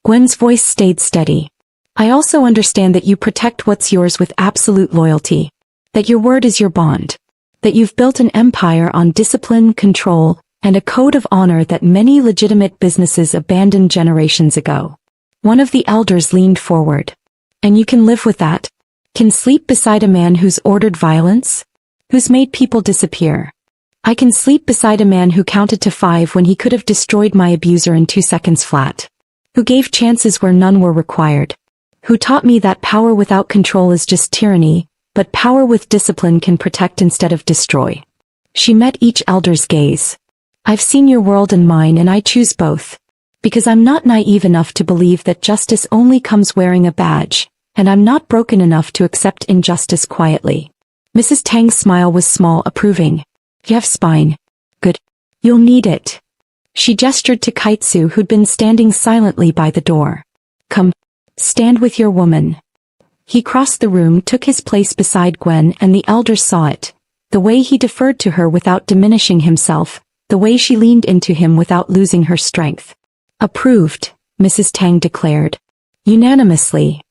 Gwen's voice stayed steady. I also understand that you protect what's yours with absolute loyalty. That your word is your bond. That you've built an empire on discipline, control, and a code of honor that many legitimate businesses abandoned generations ago. One of the elders leaned forward. And you can live with that? Can sleep beside a man who's ordered violence? Who's made people disappear? I can sleep beside a man who counted to 5 when he could have destroyed my abuser in 2 seconds flat. Who gave chances where none were required. Who taught me that power without control is just tyranny, but power with discipline can protect instead of destroy. She met each elder's gaze. I've seen your world and mine and I choose both. Because I'm not naive enough to believe that justice only comes wearing a badge, and I'm not broken enough to accept injustice quietly. Mrs. Tang's smile was small, approving. You have spine. Good. You'll need it. She gestured to Kaitsu who'd been standing silently by the door. Come. Stand with your woman. He crossed the room, took his place beside Gwen, and the elders saw it. The way he deferred to her without diminishing himself, the way she leaned into him without losing her strength. Approved, Mrs. Tang declared. Unanimously.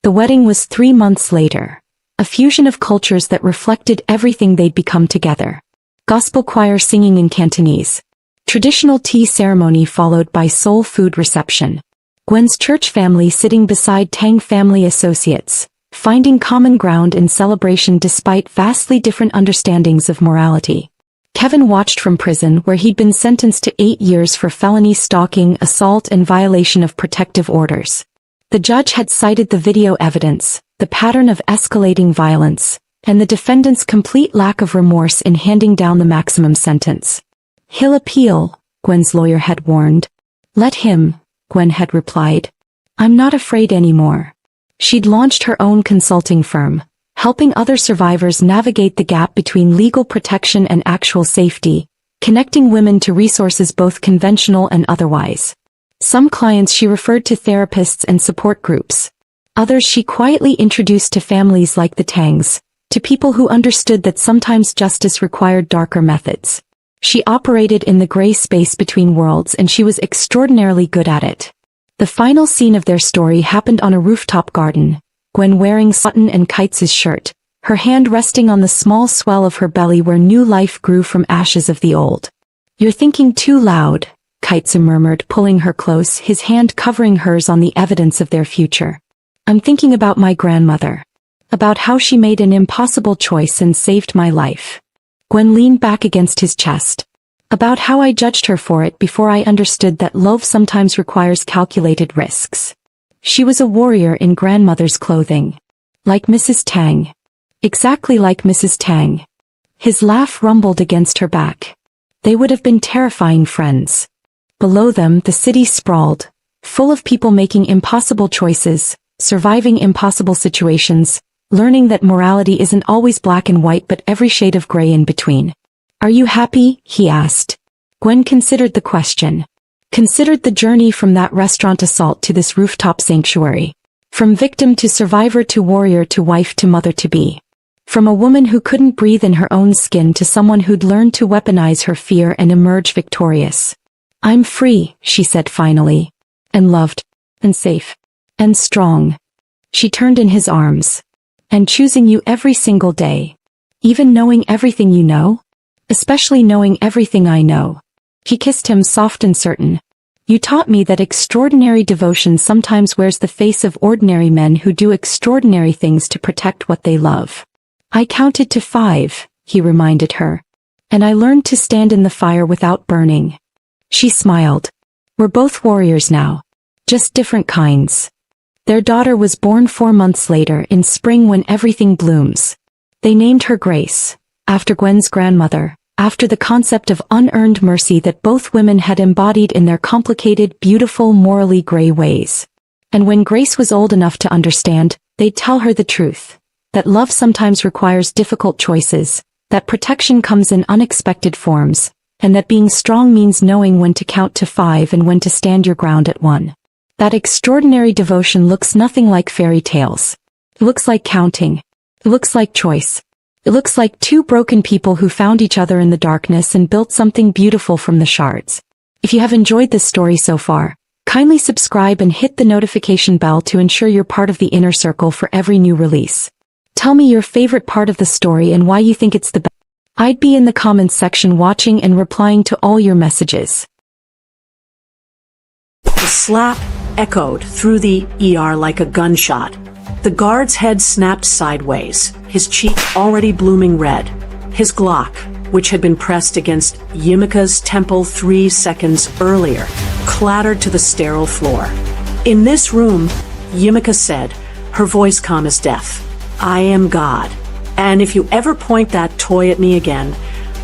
The wedding was 3 months later. A fusion of cultures that reflected everything they'd become together. Gospel choir singing in Cantonese. Traditional tea ceremony followed by soul food reception. Gwen's church family sitting beside Tang family associates, finding common ground in celebration despite vastly different understandings of morality. Kevin watched from prison where he'd been sentenced to 8 years for felony stalking, assault and violation of protective orders. The judge had cited the video evidence, the pattern of escalating violence, and the defendant's complete lack of remorse in handing down the maximum sentence. "He'll appeal," Gwen's lawyer had warned. "Let him," Gwen had replied. "I'm not afraid anymore." She'd launched her own consulting firm, helping other survivors navigate the gap between legal protection and actual safety, connecting women to resources both conventional and otherwise. Some clients she referred to therapists and support groups. Others she quietly introduced to families like the Tangs, to people who understood that sometimes justice required darker methods. She operated in the gray space between worlds, and she was extraordinarily good at it. The final scene of their story happened on a rooftop garden, Gwen wearing Sutton and Kites' shirt, her hand resting on the small swell of her belly where new life grew from ashes of the old. "You're thinking too loud," Kites murmured, pulling her close, his hand covering hers on the evidence of their future. "I'm thinking about my grandmother. About how she made an impossible choice and saved my life." Gwen leaned back against his chest. "About how I judged her for it before I understood that love sometimes requires calculated risks. She was a warrior in grandmother's clothing. Like Mrs. Tang. Exactly like Mrs. Tang." His laugh rumbled against her back. They would have been terrifying friends. Below them, the city sprawled, full of people making impossible choices, surviving impossible situations, learning that morality isn't always black and white but every shade of gray in between. "Are you happy?" he asked. Gwen considered the question. Considered the journey from that restaurant assault to this rooftop sanctuary. From victim to survivor to warrior to wife to mother-to-be. From a woman who couldn't breathe in her own skin to someone who'd learned to weaponize her fear and emerge victorious. "I'm free," she said finally. "And loved. And safe. And strong." She turned in his arms. "And choosing you every single day. Even knowing everything you know? Especially knowing everything I know." He kissed him soft and certain. "You taught me that extraordinary devotion sometimes wears the face of ordinary men who do extraordinary things to protect what they love." "I counted to 5, he reminded her. "And I learned to stand in the fire without burning." She smiled. "We're both warriors now. Just different kinds." Their daughter was born 4 months later, in spring when everything blooms. They named her Grace, after Gwen's grandmother, after the concept of unearned mercy that both women had embodied in their complicated, beautiful, morally gray ways. And when Grace was old enough to understand, they'd tell her the truth. That love sometimes requires difficult choices, that protection comes in unexpected forms, and that being strong means knowing when to count to 5 and when to stand your ground at 1. That extraordinary devotion looks nothing like fairy tales. It looks like counting. It looks like choice. It looks like 2 broken people who found each other in the darkness and built something beautiful from the shards. If you have enjoyed this story so far, kindly subscribe and hit the notification bell to ensure you're part of the inner circle for every new release. Tell me your favorite part of the story and why you think it's the best. I'd be in the comments section watching and replying to all your messages. The slap echoed through the ER like a gunshot. The guard's head snapped sideways, his cheek already blooming red. His Glock, which had been pressed against Yimika's temple 3 seconds earlier, clattered to the sterile floor. "In this room," Yimika said, her voice calm as death, "I am God. And if you ever point that toy at me again,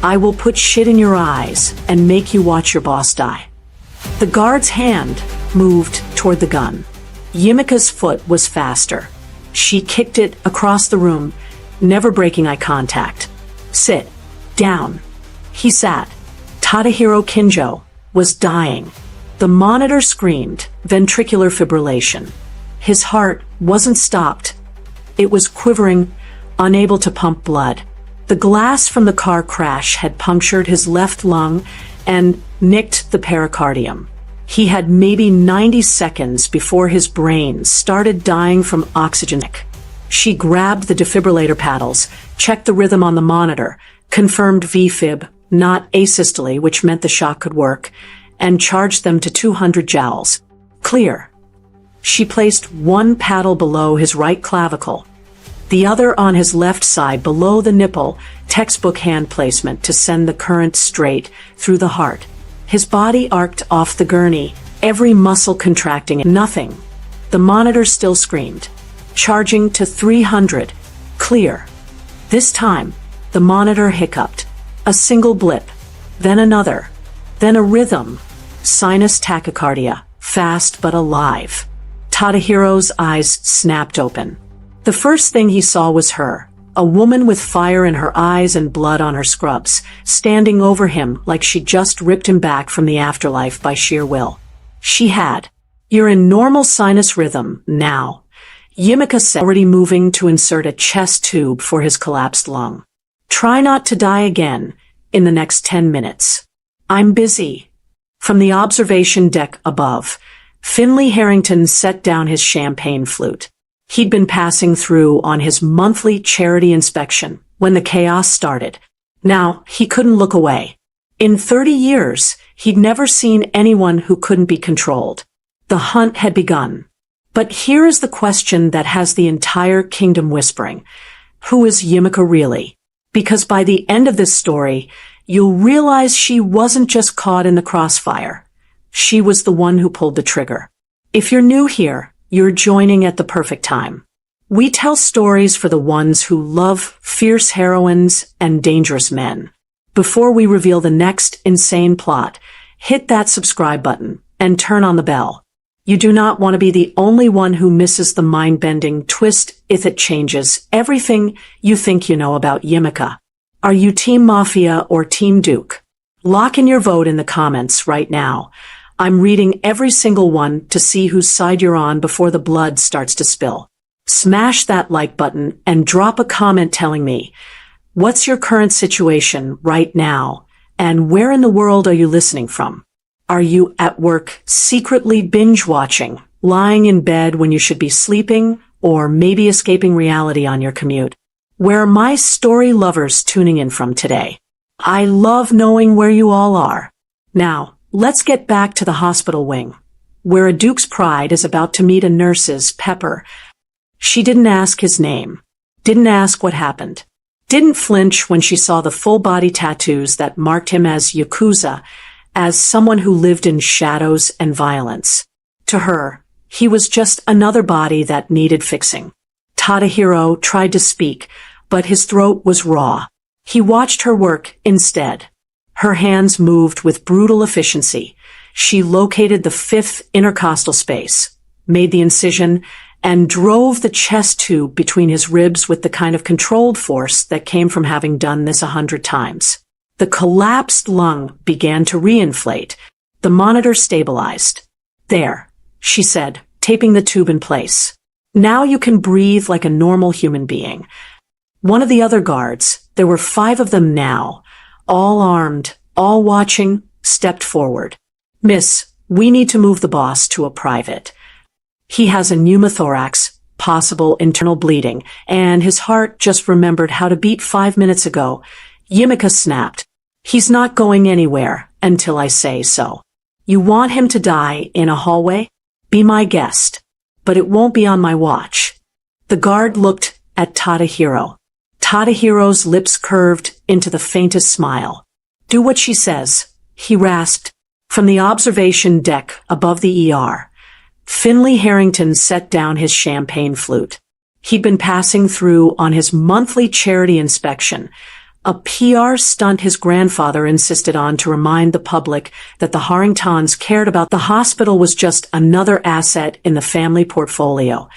I will put shit in your eyes and make you watch your boss die." The guard's hand moved toward the gun. Yimika's foot was faster. She kicked it across the room, never breaking eye contact. "Sit down." He sat. Tadahiro Kinjo was dying. The monitor screamed, ventricular fibrillation. His heart wasn't stopped. It was quivering, unable to pump blood. The glass from the car crash had punctured his left lung and nicked the pericardium. He had maybe 90 seconds before his brain started dying from oxygen. She grabbed the defibrillator paddles, checked the rhythm on the monitor, confirmed VFib, not asystole, which meant the shock could work, and charged them to 200 joules. Clear. She placed one paddle below his right clavicle, the other on his left side below the nipple, textbook hand placement to send the current straight through the heart. His body arced off the gurney, every muscle contracting. Nothing. The monitor still screamed. Charging to 300. Clear. This time, the monitor hiccuped. A single blip, then another, then a rhythm. Sinus tachycardia, fast but alive. Tadahiro's eyes snapped open. The first thing he saw was her, a woman with fire in her eyes and blood on her scrubs, standing over him like she'd just ripped him back from the afterlife by sheer will. She had. "You're in normal sinus rhythm now," Yimika said, already moving to insert a chest tube for his collapsed lung. "Try not to die again in the next 10 minutes. I'm busy." From the observation deck above, Finley Harrington set down his champagne flute. He'd been passing through on his monthly charity inspection when the chaos started. Now, he couldn't look away. In 30 years, he'd never seen anyone who couldn't be controlled. The hunt had begun. But here is the question that has the entire kingdom whispering. Who is Yimika really? Because by the end of this story, you'll realize she wasn't just caught in the crossfire. She was the one who pulled the trigger. If you're new here, you're joining at the perfect time. We tell stories for the ones who love fierce heroines and dangerous men. Before we reveal the next insane plot, hit that subscribe button and turn on the bell. You do not want to be the only one who misses the mind-bending twist if it changes everything you think you know about Yimika. Are you Team Mafia or Team Duke? Lock in your vote in the comments right now. I'm reading every single one to see whose side you're on before the blood starts to spill. Smash that like button and drop a comment telling me, what's your current situation right now, and where in the world are you listening from? Are you at work secretly binge-watching, lying in bed when you should be sleeping, or maybe escaping reality on your commute? Where are my story lovers tuning in from today? I love knowing where you all are. Now, let's get back to the hospital wing, where a Duke's pride is about to meet a nurse's Pepper. She didn't ask his name, didn't ask what happened, didn't flinch when she saw the full-body tattoos that marked him as Yakuza, as someone who lived in shadows and violence. To her, he was just another body that needed fixing. Tadahiro tried to speak, but his throat was raw. He watched her work instead. Her hands moved with brutal efficiency. She located the 5th intercostal space, made the incision, and drove the chest tube between his ribs with the kind of controlled force that came from having done this 100 times. The collapsed lung began to reinflate. The monitor stabilized. "There," she said, taping the tube in place. "Now you can breathe like a normal human being." One of the other guards, there were 5 of them now, all armed, all watching, stepped forward. "Miss, we need to move the boss to a private. He has a pneumothorax, possible internal bleeding, and his heart just remembered how to beat 5 minutes ago." Yimika snapped. "He's not going anywhere until I say so. You want him to die in a hallway? Be my guest. But it won't be on my watch." The guard looked at Tadahiro. Tadahiro's lips curved into the faintest smile. "Do what she says," he rasped. From the observation deck above the ER, Finley Harrington set down his champagne flute. He'd been passing through on his monthly charity inspection, a PR stunt his grandfather insisted on to remind the public that the Harringtons cared about. The hospital was just another asset in the family portfolio,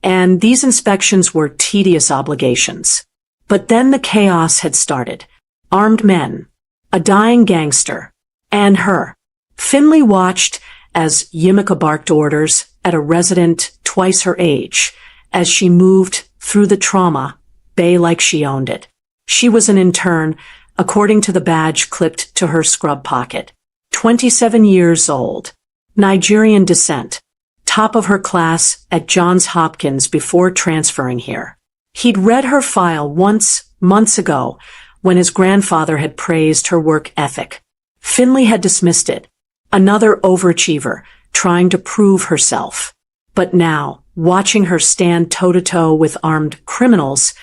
and these inspections were tedious obligations. But then the chaos had started. Armed men, a dying gangster, and her. Finley watched as Yimika barked orders at a resident twice her age, as she moved through the trauma bay like she owned it. She was an intern, according to the badge clipped to her scrub pocket. 27 years old, Nigerian descent, top of her class at Johns Hopkins before transferring here. He'd read her file once, months ago, when his grandfather had praised her work ethic. Finley had dismissed it. Another overachiever, trying to prove herself. But now, watching her stand toe-to-toe with armed criminals,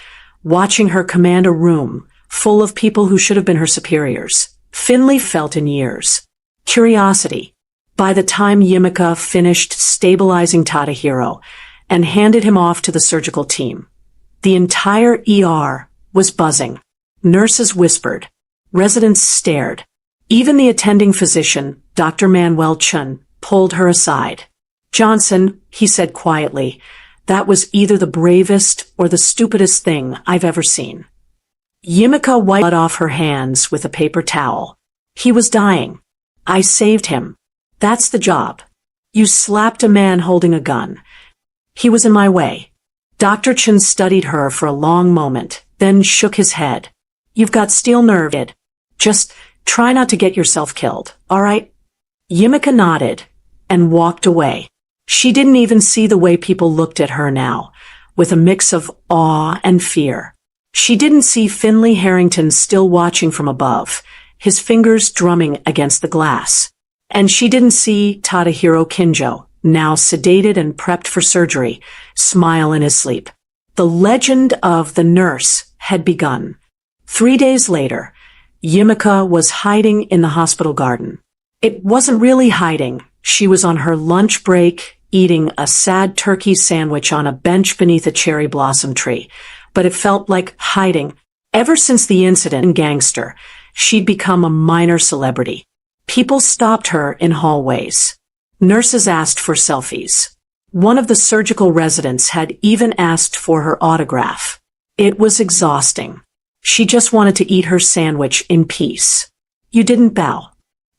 watching her command a room full of people who should have been her superiors, Finley felt in years. Curiosity. By the time Yimika finished stabilizing Tadahiro and handed him off to the surgical team, the entire ER was buzzing. Nurses whispered. Residents stared. Even the attending physician, Dr. Manuel Chun, pulled her aside. "Johnson," he said quietly, "that was either the bravest or the stupidest thing I've ever seen." Yimika wiped blood off her hands with a paper towel. "He was dying. I saved him. That's the job. You slapped a man holding a gun. He was in my way." Dr. Chun studied her for a long moment, then shook his head. "You've got steel nerve, kid. Just try not to get yourself killed, all right?" Yimika nodded and walked away. She didn't even see the way people looked at her now, with a mix of awe and fear. She didn't see Finley Harrington still watching from above, his fingers drumming against the glass. And she didn't see Tadahiro Kinjo, now sedated and prepped for surgery, smile in his sleep. The legend of the nurse had begun. 3 days later, Yimika was hiding in the hospital garden. It wasn't really hiding. She was on her lunch break, eating a sad turkey sandwich on a bench beneath a cherry blossom tree. But it felt like hiding. Ever since the incident in Gangster, she'd become a minor celebrity. People stopped her in hallways. Nurses asked for selfies. One of the surgical residents had even asked for her autograph. It was exhausting. She just wanted to eat her sandwich in peace. "You didn't bow."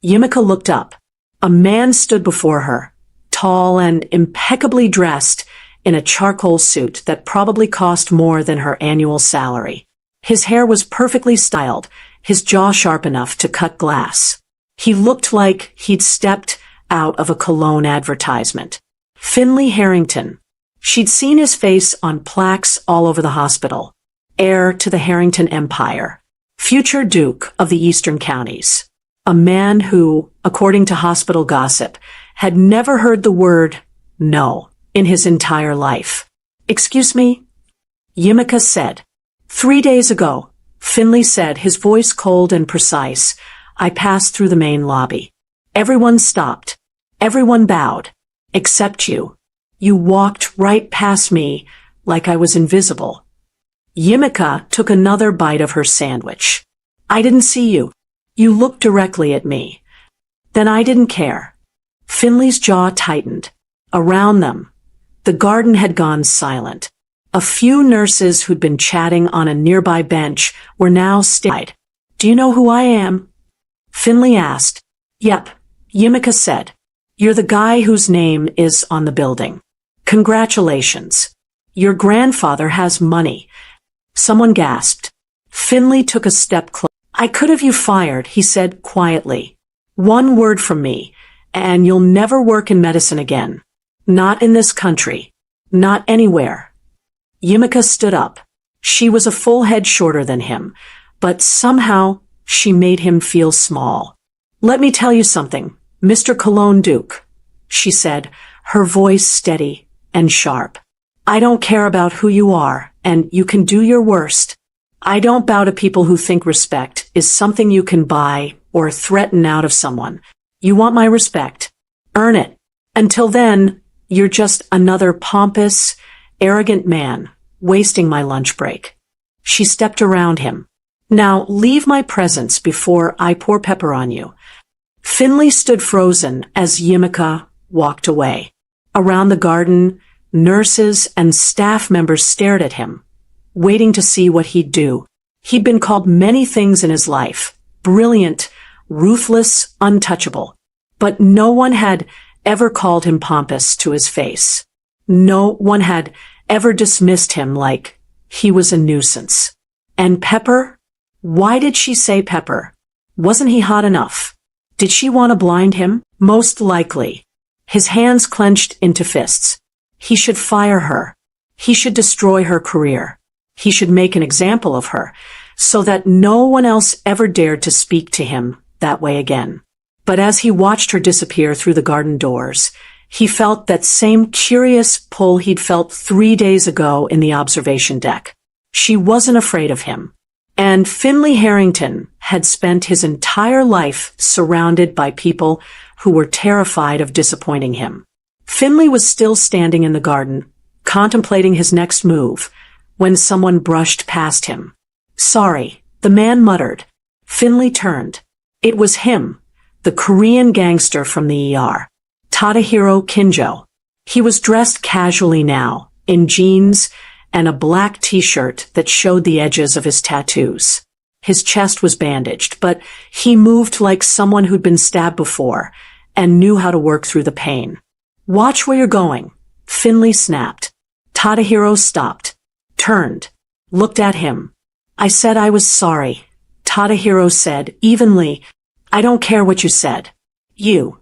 Yimika looked up. A man stood before her, tall and impeccably dressed in a charcoal suit that probably cost more than her annual salary. His hair was perfectly styled, his jaw sharp enough to cut glass. He looked like he'd stepped out of a cologne advertisement. Finley Harrington. She'd seen his face on plaques all over the hospital. Heir to the Harrington Empire. Future Duke of the Eastern Counties. A man who, according to hospital gossip, had never heard the word no in his entire life. "Excuse me?" Yimika said. 3 days ago, Finley said, his voice cold and precise, "I passed through the main lobby. Everyone stopped. Everyone bowed. Except you. You walked right past me like I was invisible." Yimika took another bite of her sandwich. "I didn't see you. You looked directly at me. Then I didn't care." Finley's jaw tightened. Around them, the garden had gone silent. A few nurses who'd been chatting on a nearby bench were now staring. "Do you know who I am?" Finley asked. "Yep," Yimika said. "You're the guy whose name is on the building. Congratulations. Your grandfather has money." Someone gasped. Finley took a step closer. "I could have you fired," he said quietly. "One word from me, and you'll never work in medicine again. Not in this country. Not anywhere." Yimika stood up. She was a full head shorter than him, but somehow she made him feel small. "Let me tell you something, Mr. Cologne Duke," she said, her voice steady and sharp. "I don't care about who you are, and you can do your worst. I don't bow to people who think respect is something you can buy or threaten out of someone. You want my respect? Earn it. Until then, you're just another pompous, arrogant man, wasting my lunch break." She stepped around him. "Now leave my presence before I pour pepper on you." Finley stood frozen as Yimika walked away. Around the garden, nurses and staff members stared at him, waiting to see what he'd do. He'd been called many things in his life: brilliant, ruthless, untouchable. But no one had ever called him pompous to his face. No one had ever dismissed him like he was a nuisance. And Pepper? Why did she say Pepper? Wasn't he hot enough? Did she want to blind him? Most likely. His hands clenched into fists. He should fire her. He should destroy her career. He should make an example of her, so that no one else ever dared to speak to him that way again. But as he watched her disappear through the garden doors, he felt that same curious pull he'd felt 3 days ago in the observation deck. She wasn't afraid of him. And Finley Harrington had spent his entire life surrounded by people who were terrified of disappointing him. Finley was still standing in the garden, contemplating his next move, when someone brushed past him. Sorry, the man muttered. Finley turned. It was him, the Korean gangster from the ER. Tadahiro Kinjo. He was dressed casually now, in jeans and a black t-shirt that showed the edges of his tattoos. His chest was bandaged, but he moved like someone who'd been stabbed before and knew how to work through the pain. Watch where you're going, Finley snapped. Tadahiro stopped, turned, looked at him. I said I was sorry, Tadahiro said evenly. I don't care what you said. You.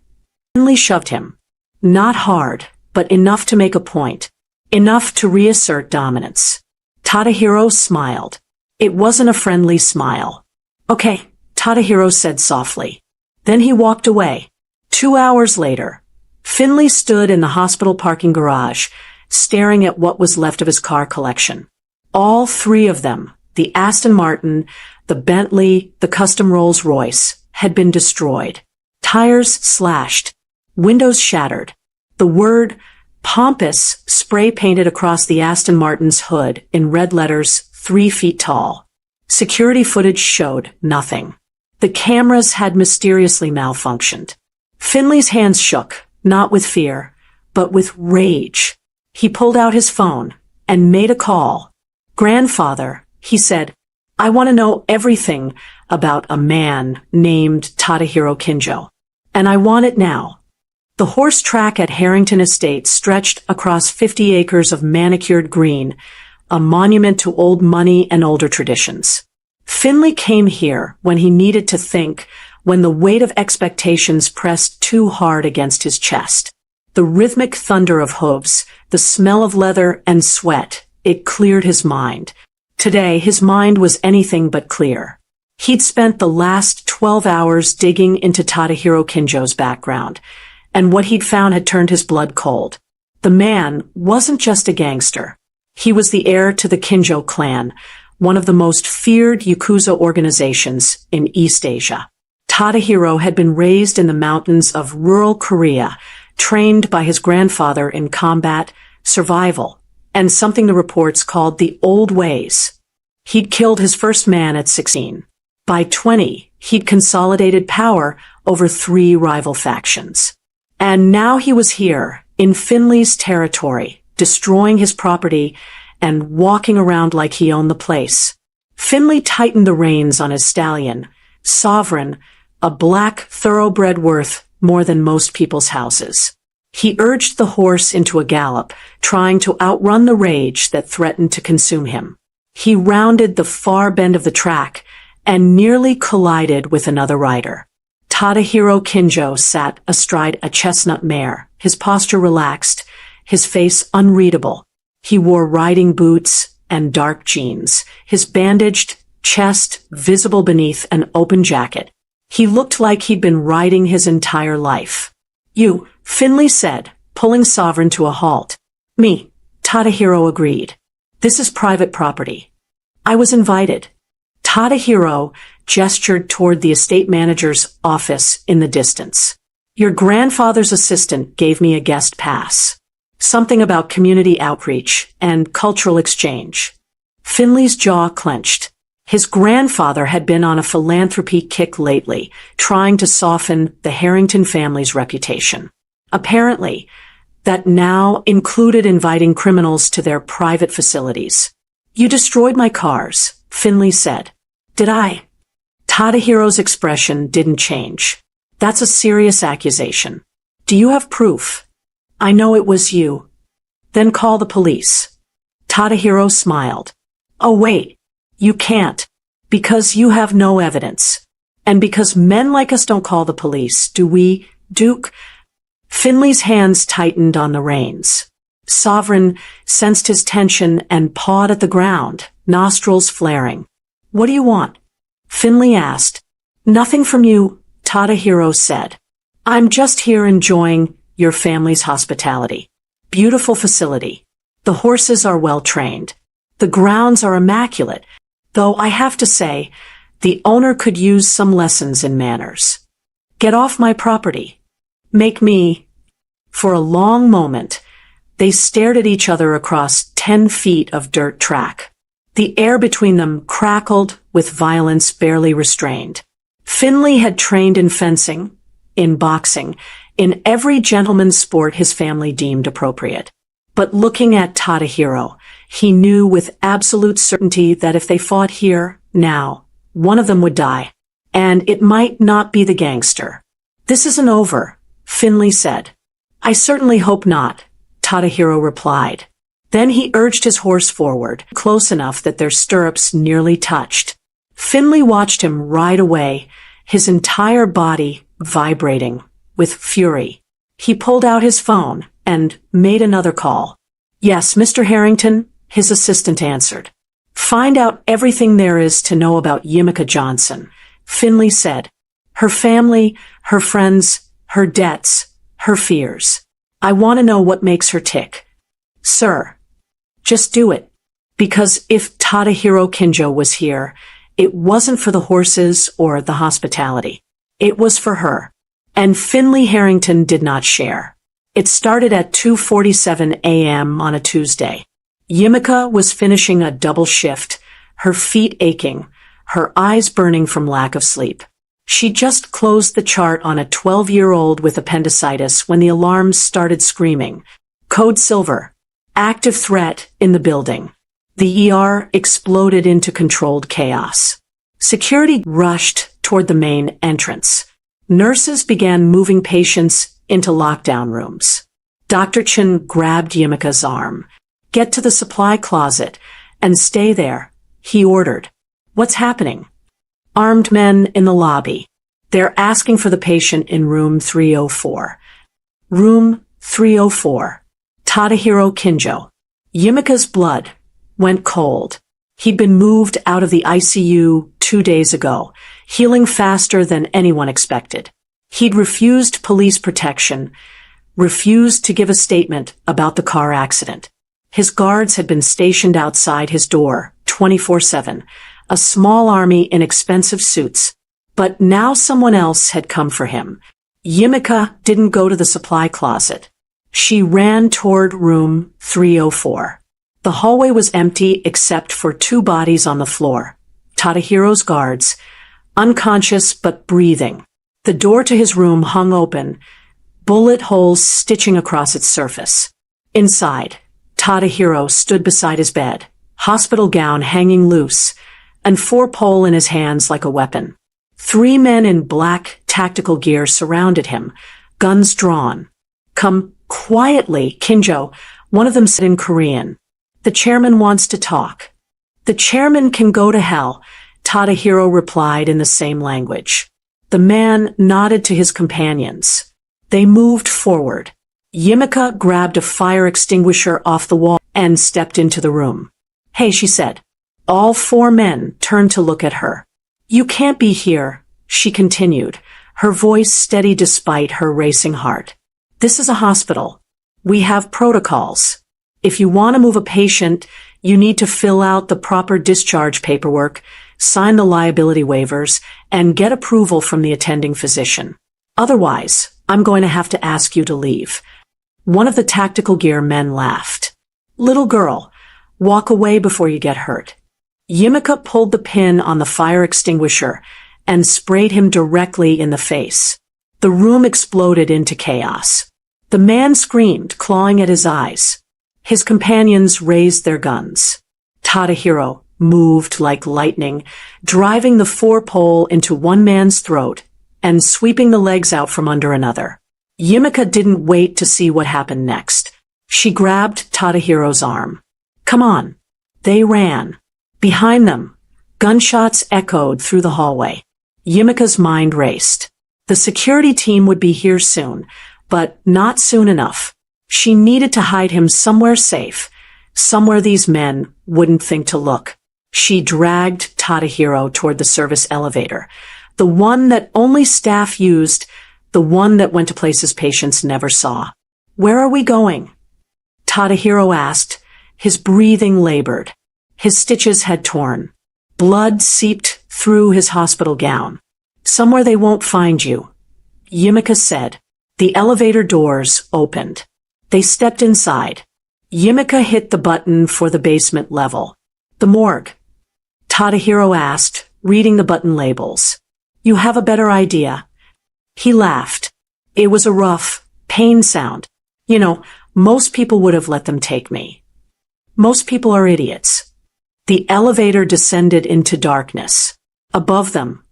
Finley shoved him. Not hard, but enough to make a point. Enough to reassert dominance. Tadahiro smiled. It wasn't a friendly smile. Okay, Tadahiro said softly. Then he walked away. 2 hours later, Finley stood in the hospital parking garage, staring at what was left of his car collection. All three of them, the Aston Martin, the Bentley, the custom Rolls-Royce, had been destroyed. Tires slashed. Windows shattered. The word pompous spray-painted across the Aston Martin's hood in red letters 3 feet tall. Security footage showed nothing. The cameras had mysteriously malfunctioned. Finley's hands shook, not with fear, but with rage. He pulled out his phone and made a call. Grandfather, he said, I want to know everything about a man named Tadahiro Kinjo. And I want it now. The horse track at Harrington Estate stretched across 50 acres of manicured green, a monument to old money and older traditions. Finley came here when he needed to think, when the weight of expectations pressed too hard against his chest. The rhythmic thunder of hooves, the smell of leather and sweat, it cleared his mind. Today, his mind was anything but clear. He'd spent the last 12 hours digging into Tadahiro Kinjo's background, and what he'd found had turned his blood cold. The man wasn't just a gangster. He was the heir to the Kinjo clan, one of the most feared Yakuza organizations in East Asia. Tadahiro had been raised in the mountains of rural Korea, trained by his grandfather in combat, survival, and something the reports called the old ways. He'd killed his first man at 16. By 20, he'd consolidated power over 3 rival factions. And now he was here, in Finley's territory, destroying his property and walking around like he owned the place. Finley tightened the reins on his stallion, Sovereign, a black thoroughbred worth more than most people's houses. He urged the horse into a gallop, trying to outrun the rage that threatened to consume him. He rounded the far bend of the track and nearly collided with another rider. Tadahiro Kinjo sat astride a chestnut mare, his posture relaxed, his face unreadable. He wore riding boots and dark jeans, his bandaged chest visible beneath an open jacket. He looked like he'd been riding his entire life. You, Finley said, pulling Sovereign to a halt. Me, Tadahiro agreed. This is private property. I was invited. Tadahiro gestured toward the estate manager's office in the distance. Your grandfather's assistant gave me a guest pass. Something about community outreach and cultural exchange. Finley's jaw clenched. His grandfather had been on a philanthropy kick lately, trying to soften the Harrington family's reputation. Apparently, that now included inviting criminals to their private facilities. You destroyed my cars, Finley said. Did I? Tadahiro's expression didn't change. That's a serious accusation. Do you have proof? I know it was you. Then call the police. Tadahiro smiled. Oh wait, you can't. Because you have no evidence. And because men like us don't call the police, do we, Duke? Finley's hands tightened on the reins. Sovereign sensed his tension and pawed at the ground, nostrils flaring. What do you want? Finley asked. Nothing from you, Tadahiro said. I'm just here enjoying your family's hospitality. Beautiful facility. The horses are well trained. The grounds are immaculate, though I have to say, the owner could use some lessons in manners. Get off my property. Make me. For a long moment, they stared at each other across 10 feet of dirt track. The air between them crackled with violence barely restrained. Finley had trained in fencing, in boxing, in every gentleman's sport his family deemed appropriate. But looking at Tadahiro, he knew with absolute certainty that if they fought here, now, one of them would die. And it might not be the gangster. "This isn't over," Finley said. "I certainly hope not," Tadahiro replied. Then he urged his horse forward, close enough that their stirrups nearly touched. Finley watched him ride away, his entire body vibrating with fury. He pulled out his phone and made another call. "Yes, Mr. Harrington," his assistant answered. "Find out everything there is to know about Yimika Johnson," Finley said. "Her family, her friends, her debts, her fears. I want to know what makes her tick." "Sir, just do it." Because if Tadahiro Kinjo was here, it wasn't for the horses or the hospitality. It was for her. And Finley Harrington did not share. It started at 2:47 a.m. on a Tuesday. Yimika was finishing a double shift, her feet aching, her eyes burning from lack of sleep. She just closed the chart on a 12-year-old with appendicitis when the alarms started screaming. Code Silver. Active threat in the building. The ER exploded into controlled chaos. Security rushed toward the main entrance. Nurses began moving patients into lockdown rooms. Dr. Chen grabbed Yimika's arm. "Get to the supply closet and stay there," he ordered. "What's happening?" "Armed men in the lobby. They're asking for the patient in room 304. Room 304. Tadahiro Kinjo. Yimika's blood went cold. He'd been moved out of the ICU 2 days ago, healing faster than anyone expected. He'd refused police protection, refused to give a statement about the car accident. His guards had been stationed outside his door 24/7, a small army in expensive suits. But now someone else had come for him. Yimika didn't go to the supply closet. She ran toward room 304. The hallway was empty except for 2 bodies on the floor. Tadahiro's guards, unconscious but breathing. The door to his room hung open, bullet holes stitching across its surface. Inside, Tadahiro stood beside his bed, hospital gown hanging loose, and 4-pole in his hands like a weapon. 3 men in black tactical gear surrounded him, guns drawn. "Come quietly, Kinjo," one of them said in Korean. "The chairman wants to talk." "The chairman can go to hell," Tadahiro replied in the same language. The man nodded to his companions. They moved forward. Yimika grabbed a fire extinguisher off the wall and stepped into the room. "Hey," she said. All 4 men turned to look at her. "You can't be here," she continued, her voice steady despite her racing heart. "This is a hospital. We have protocols. If you want to move a patient, you need to fill out the proper discharge paperwork, sign the liability waivers, and get approval from the attending physician. Otherwise, I'm going to have to ask you to leave." One of the tactical gear men laughed. "Little girl, walk away before you get hurt." Yimika pulled the pin on the fire extinguisher and sprayed him directly in the face. The room exploded into chaos. The man screamed, clawing at his eyes. His companions raised their guns. Tadahiro moved like lightning, driving the 4-pole into one man's throat and sweeping the legs out from under another. Yimika didn't wait to see what happened next. She grabbed Tadahiro's arm. "Come on." They ran. Behind them, gunshots echoed through the hallway. Yimika's mind raced. The security team would be here soon, but not soon enough. She needed to hide him somewhere safe, somewhere these men wouldn't think to look. She dragged Tadahiro toward the service elevator, the one that only staff used, the one that went to places patients never saw. "Where are we going?" Tadahiro asked, his breathing labored. His stitches had torn. Blood seeped through his hospital gown. "Somewhere they won't find you," Yimika said. The elevator doors opened. They stepped inside. Yimika hit the button for the basement level. The morgue. Tadahiro asked, reading the button labels. You have a better idea. He laughed. It was a rough, pain sound. You know, most people would have let them take me. Most people are idiots. The elevator descended into darkness. Above them,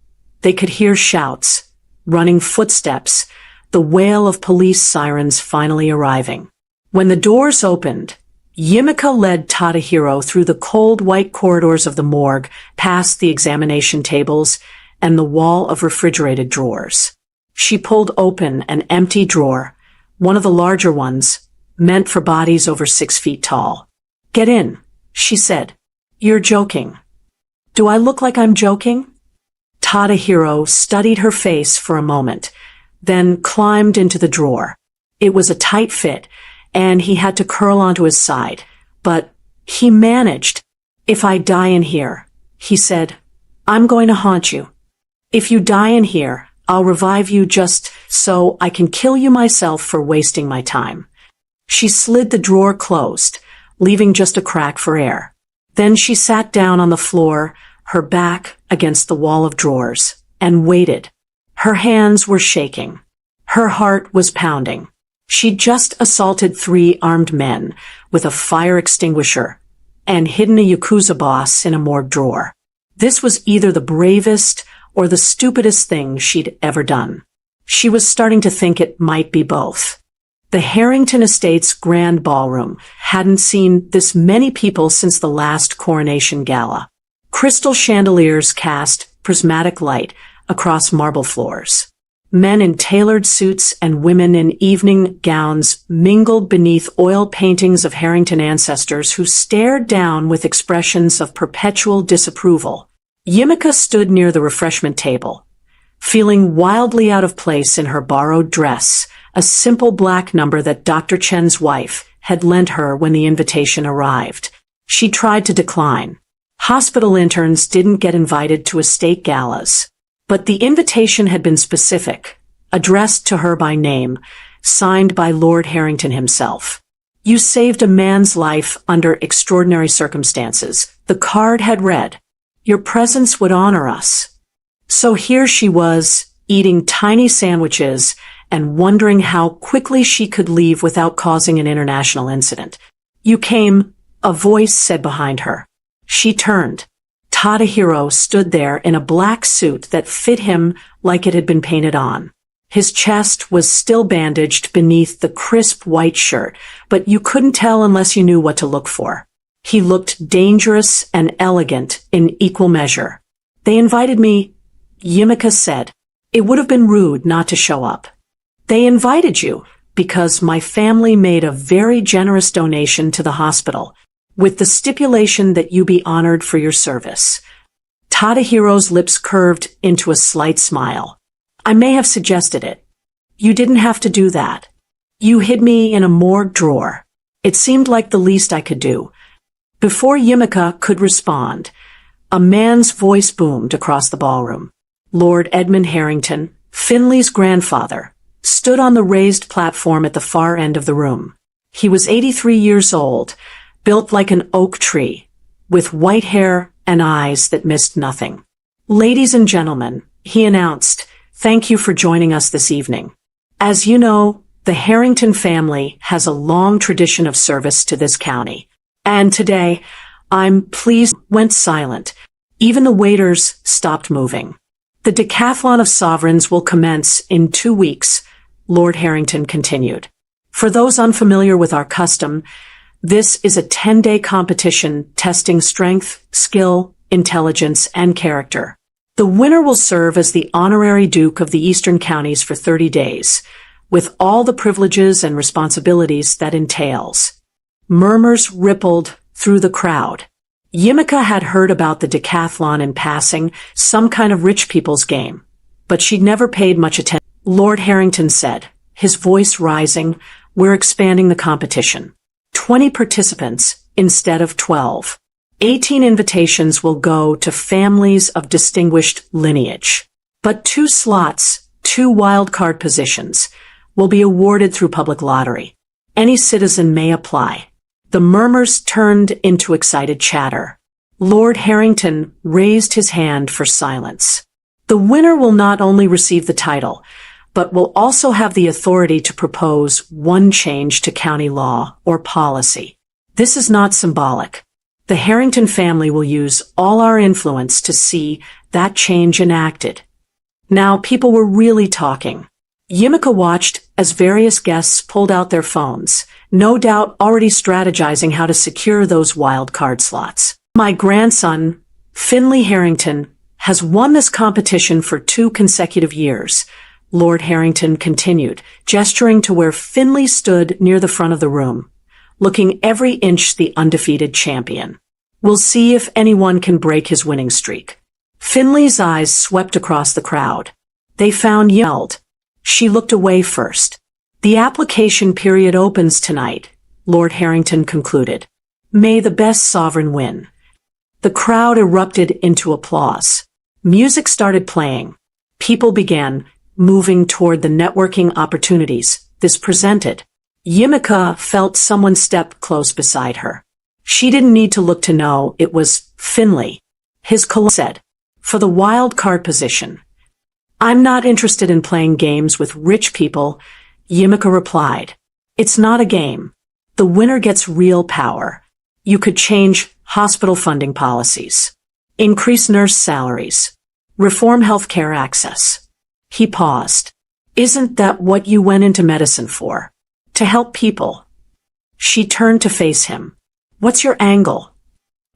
they could hear shouts, running footsteps, the wail of police sirens finally arriving. When the doors opened, Yumika led Tadahiro through the cold white corridors of the morgue, past the examination tables and the wall of refrigerated drawers. She pulled open an empty drawer, one of the larger ones, meant for bodies over 6 feet tall. Get in, she said. You're joking. Do I look like I'm joking? Tadahiro studied her face for a moment, then climbed into the drawer. It was a tight fit, and he had to curl onto his side. But he managed. If I die in here, he said, I'm going to haunt you. If you die in here, I'll revive you just so I can kill you myself for wasting my time. She slid the drawer closed, leaving just a crack for air. Then she sat down on the floor, her back against the wall of drawers, and waited. Her hands were shaking. Her heart was pounding. She'd just assaulted 3 armed men with a fire extinguisher and hidden a Yakuza boss in a morgue drawer. This was either the bravest or the stupidest thing she'd ever done. She was starting to think it might be both. The Harrington Estates Grand Ballroom hadn't seen this many people since the last coronation gala. Crystal chandeliers cast prismatic light across marble floors. Men in tailored suits and women in evening gowns mingled beneath oil paintings of Harrington ancestors who stared down with expressions of perpetual disapproval. Yumika stood near the refreshment table, feeling wildly out of place in her borrowed dress, a simple black number that Dr. Chen's wife had lent her when the invitation arrived. She tried to decline. Hospital interns didn't get invited to estate galas. But the invitation had been specific, addressed to her by name, signed by Lord Harrington himself. You saved a man's life under extraordinary circumstances. The card had read, your presence would honor us. So here she was, eating tiny sandwiches and wondering how quickly she could leave without causing an international incident. You came, a voice said behind her. She turned. Tadahiro stood there in a black suit that fit him like it had been painted on. His chest was still bandaged beneath the crisp white shirt, but you couldn't tell unless you knew what to look for. He looked dangerous and elegant in equal measure. They invited me, Yumika said. It would have been rude not to show up. They invited you because my family made a very generous donation to the hospital, with the stipulation that you be honored for your service. Tadahiro's lips curved into a slight smile. I may have suggested it. You didn't have to do that. You hid me in a morgue drawer. It seemed like the least I could do. Before Yumika could respond, a man's voice boomed across the ballroom. Lord Edmund Harrington, Finley's grandfather, stood on the raised platform at the far end of the room. He was 83 years old, built like an oak tree, with white hair and eyes that missed nothing. Ladies and gentlemen, he announced, thank you for joining us this evening. As you know, the Harrington family has a long tradition of service to this county. And today, I'm pleased, went silent. Even the waiters stopped moving. The decathlon of sovereigns will commence in 2 weeks, Lord Harrington continued. For those unfamiliar with our custom, this is a 10-day competition testing strength, skill, intelligence, and character. The winner will serve as the honorary Duke of the Eastern Counties for 30 days, with all the privileges and responsibilities that entails. Murmurs rippled through the crowd. Yumika had heard about the decathlon in passing, some kind of rich people's game, but she'd never paid much attention. Lord Harrington said, his voice rising, we're expanding the competition. 20 participants instead of 12. 18 invitations will go to families of distinguished lineage. But 2 slots, 2 wildcard positions, will be awarded through public lottery. Any citizen may apply. The murmurs turned into excited chatter. Lord Harrington raised his hand for silence. The winner will not only receive the title, but will also have the authority to propose one change to county law or policy. This is not symbolic. The Harrington family will use all our influence to see that change enacted. Now people were really talking. Yimika watched as various guests pulled out their phones, no doubt already strategizing how to secure those wild card slots. My grandson, Finley Harrington, has won this competition for 2 consecutive years, Lord Harrington continued, gesturing to where Finley stood near the front of the room, looking every inch the undefeated champion. We'll see if anyone can break his winning streak. Finley's eyes swept across the crowd. They found yelled. She looked away first. The application period opens tonight, Lord Harrington concluded. May the best sovereign win. The crowd erupted into applause. Music started playing. People began moving toward the networking opportunities this presented. Yimika felt someone step close beside her. She didn't need to look to know it was Finley. His colleague said, for the wild card position. I'm not interested in playing games with rich people, Yimika replied. It's not a game. The winner gets real power. You could change hospital funding policies, increase nurse salaries, reform healthcare access. He paused. Isn't that what you went into medicine for? To help people? She turned to face him. What's your angle?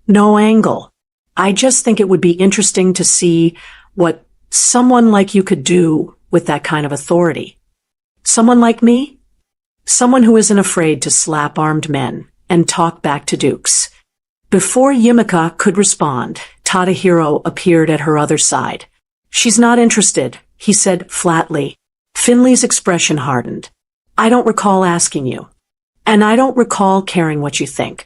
No angle. I just think it would be interesting to see what someone like you could do with that kind of authority. Someone like me? Someone who isn't afraid to slap armed men and talk back to dukes. Before Yimika could respond, Tadahiro appeared at her other side. She's not interested, he said flatly. Finley's expression hardened. I don't recall asking you. And I don't recall caring what you think.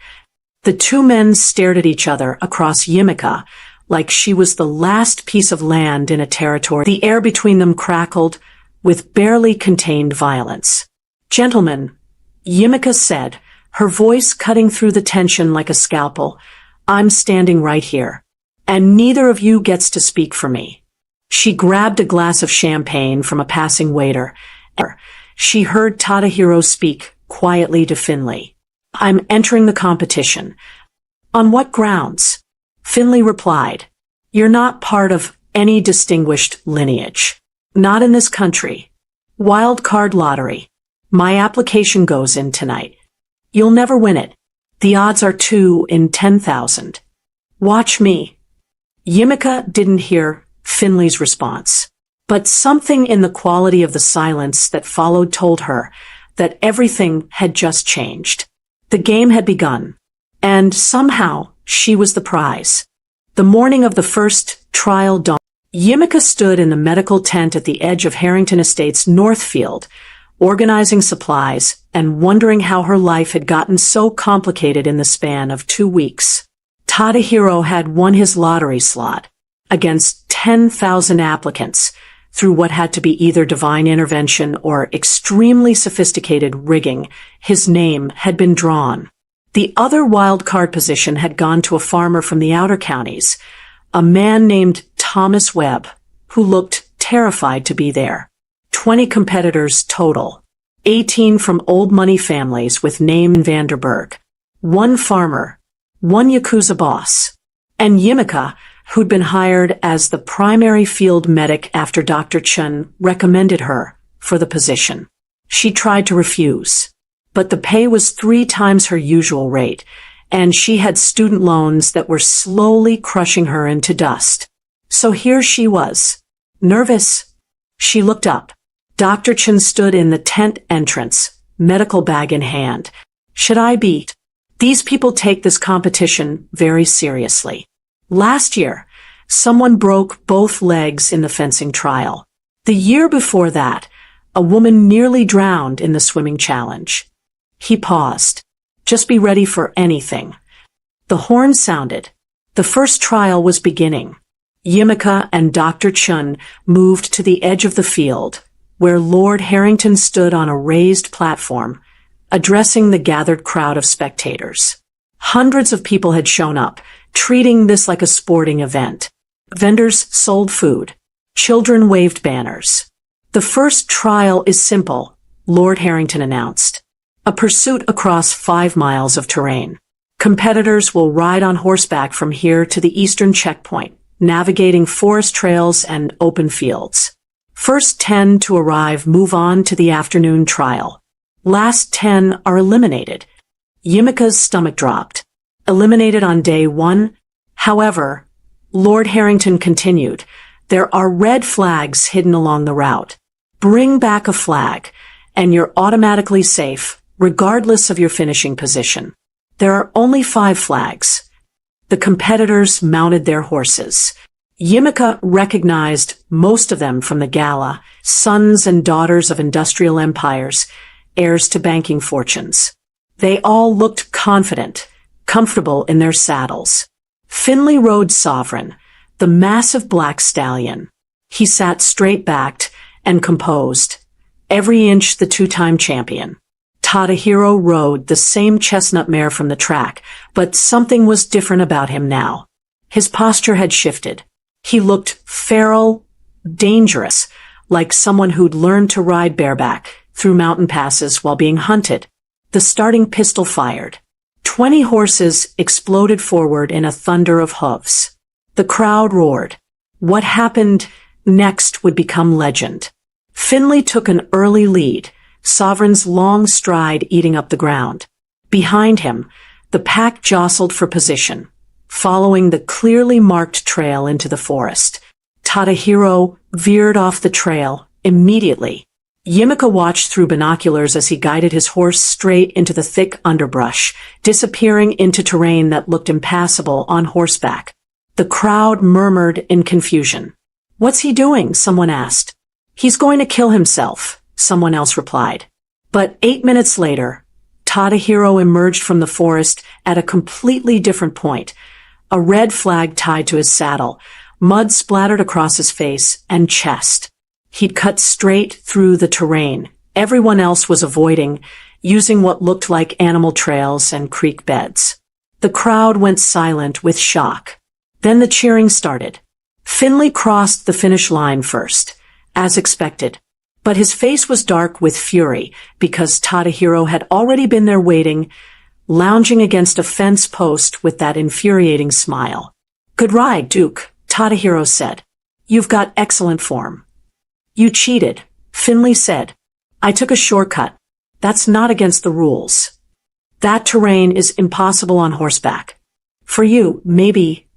The 2 men stared at each other across Yimika, like she was the last piece of land in a territory. The air between them crackled with barely contained violence. Gentlemen, Yimika said, her voice cutting through the tension like a scalpel, I'm standing right here, and neither of you gets to speak for me. She grabbed a glass of champagne from a passing waiter. She heard Tadahiro speak quietly to Finley. I'm entering the competition. On what grounds? Finley replied. You're not part of any distinguished lineage. Not in this country. Wild card lottery. My application goes in tonight. You'll never win it. The odds are 2 in 10,000. Watch me. Yimika didn't hear Finley's response, but something in the quality of the silence that followed told her that everything had just changed. The game had begun, and somehow she was the prize. The morning of the first trial dawned. Yimika stood in the medical tent at the edge of Harrington Estates Northfield, organizing supplies and wondering how her life had gotten so complicated in the span of 2 weeks. Tadahiro had won his lottery slot against 10,000 applicants through what had to be either divine intervention or extremely sophisticated rigging. His name had been drawn. The other wild card position had gone to a farmer from the outer counties, a man named Thomas Webb, who looked terrified to be there. 20 competitors total, 18 from old money families with name in Vanderburg, 1 farmer, 1 Yakuza boss, and Yimika, who'd been hired as the primary field medic after Dr. Chun recommended her for the position. She tried to refuse, but the pay was 3 times her usual rate, and she had student loans that were slowly crushing her into dust. So here she was, nervous. She looked up. Dr. Chun stood in the tent entrance, medical bag in hand. Should I beat? These people take this competition very seriously. Last year, someone broke both legs in the fencing trial. The year before that, a woman nearly drowned in the swimming challenge. He paused. Just be ready for anything. The horn sounded. The first trial was beginning. Yimika and Dr. Chun moved to the edge of the field, where Lord Harrington stood on a raised platform, addressing the gathered crowd of spectators. Hundreds of people had shown up treating this like a sporting event. Vendors sold food. Children waved banners. The first trial is simple, Lord Harrington announced. A pursuit across 5 miles of terrain. Competitors will ride on horseback from here to the eastern checkpoint, navigating forest trails and open fields. First 10 to arrive move on to the afternoon trial. Last 10 are eliminated. Yimika's stomach dropped. Eliminated on day 1. However, Lord Harrington continued, there are red flags hidden along the route. Bring back a flag, and you're automatically safe, regardless of your finishing position. There are only 5 flags. The competitors mounted their horses. Yimika recognized most of them from the gala, sons and daughters of industrial empires, heirs to banking fortunes. They all looked confident, comfortable in their saddles. Finley rode Sovereign, the massive black stallion. He sat straight-backed and composed, every inch the 2-time champion. Tadahiro rode the same chestnut mare from the track, but something was different about him now. His posture had shifted. He looked feral, dangerous, like someone who'd learned to ride bareback through mountain passes while being hunted. The starting pistol fired. 20 horses exploded forward in a thunder of hooves. The crowd roared. What happened next would become legend. Finley took an early lead, Sovereign's long stride eating up the ground. Behind him, the pack jostled for position, following the clearly marked trail into the forest. Tadahiro veered off the trail immediately. Yimika watched through binoculars as he guided his horse straight into the thick underbrush, disappearing into terrain that looked impassable on horseback. The crowd murmured in confusion. "What's he doing?" someone asked. "He's going to kill himself," someone else replied. But 8 minutes later, Tadahiro emerged from the forest at a completely different point, a red flag tied to his saddle, mud splattered across his face and chest. He'd cut straight through the terrain. Everyone else was avoiding, using what looked like animal trails and creek beds. The crowd went silent with shock. Then the cheering started. Finley crossed the finish line first, as expected. But his face was dark with fury because Tadahiro had already been there waiting, lounging against a fence post with that infuriating smile. "Good ride, Duke," Tadahiro said. "You've got excellent form." "You cheated," Finley said. "I took a shortcut. That's not against the rules. That terrain is impossible on horseback. For you, maybe."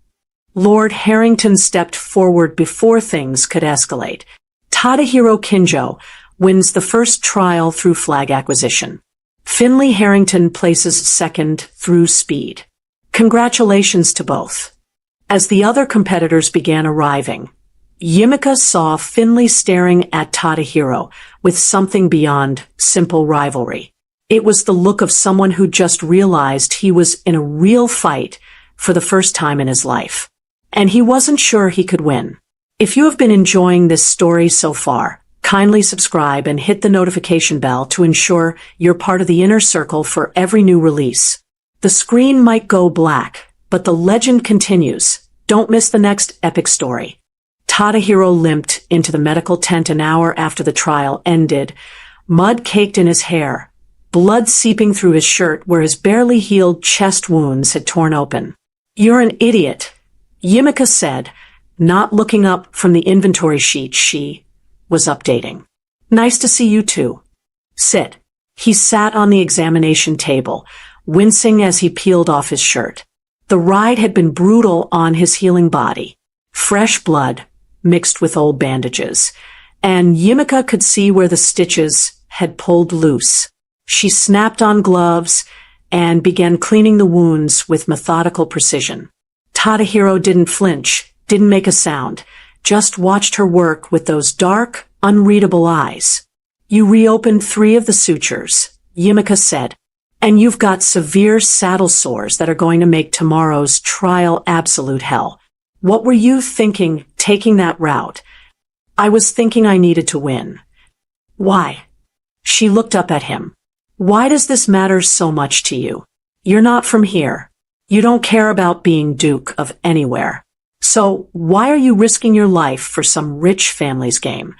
Lord Harrington stepped forward before things could escalate. Tadahiro Kinjo wins the first trial through flag acquisition. Finley Harrington places second through speed. Congratulations to both. As the other competitors began arriving, Yimika saw Finley staring at Tadahiro with something beyond simple rivalry. It was the look of someone who just realized he was in a real fight for the first time in his life. And he wasn't sure he could win. If you have been enjoying this story so far, kindly subscribe and hit the notification bell to ensure you're part of the inner circle for every new release. The screen might go black, but the legend continues. Don't miss the next epic story. Tadahiro limped into the medical tent an hour after the trial ended, mud caked in his hair, blood seeping through his shirt where his barely healed chest wounds had torn open. "You're an idiot," Yimika said, not looking up from the inventory sheet she was updating. "Nice to see you too. Sit." He sat on the examination table, wincing as he peeled off his shirt. The ride had been brutal on his healing body. Fresh blood, mixed with old bandages, and Yimika could see where the stitches had pulled loose. She snapped on gloves and began cleaning the wounds with methodical precision. Tadahiro didn't flinch, didn't make a sound, just watched her work with those dark, unreadable eyes. "You reopened 3 of the sutures," Yimika said, "and you've got severe saddle sores that are going to make tomorrow's trial absolute hell. What were you thinking taking that route?" "I was thinking I needed to win." "Why?" She looked up at him. "Why does this matter so much to you? You're not from here." You don't care about being Duke of anywhere. So why are you risking your life for some rich family's game?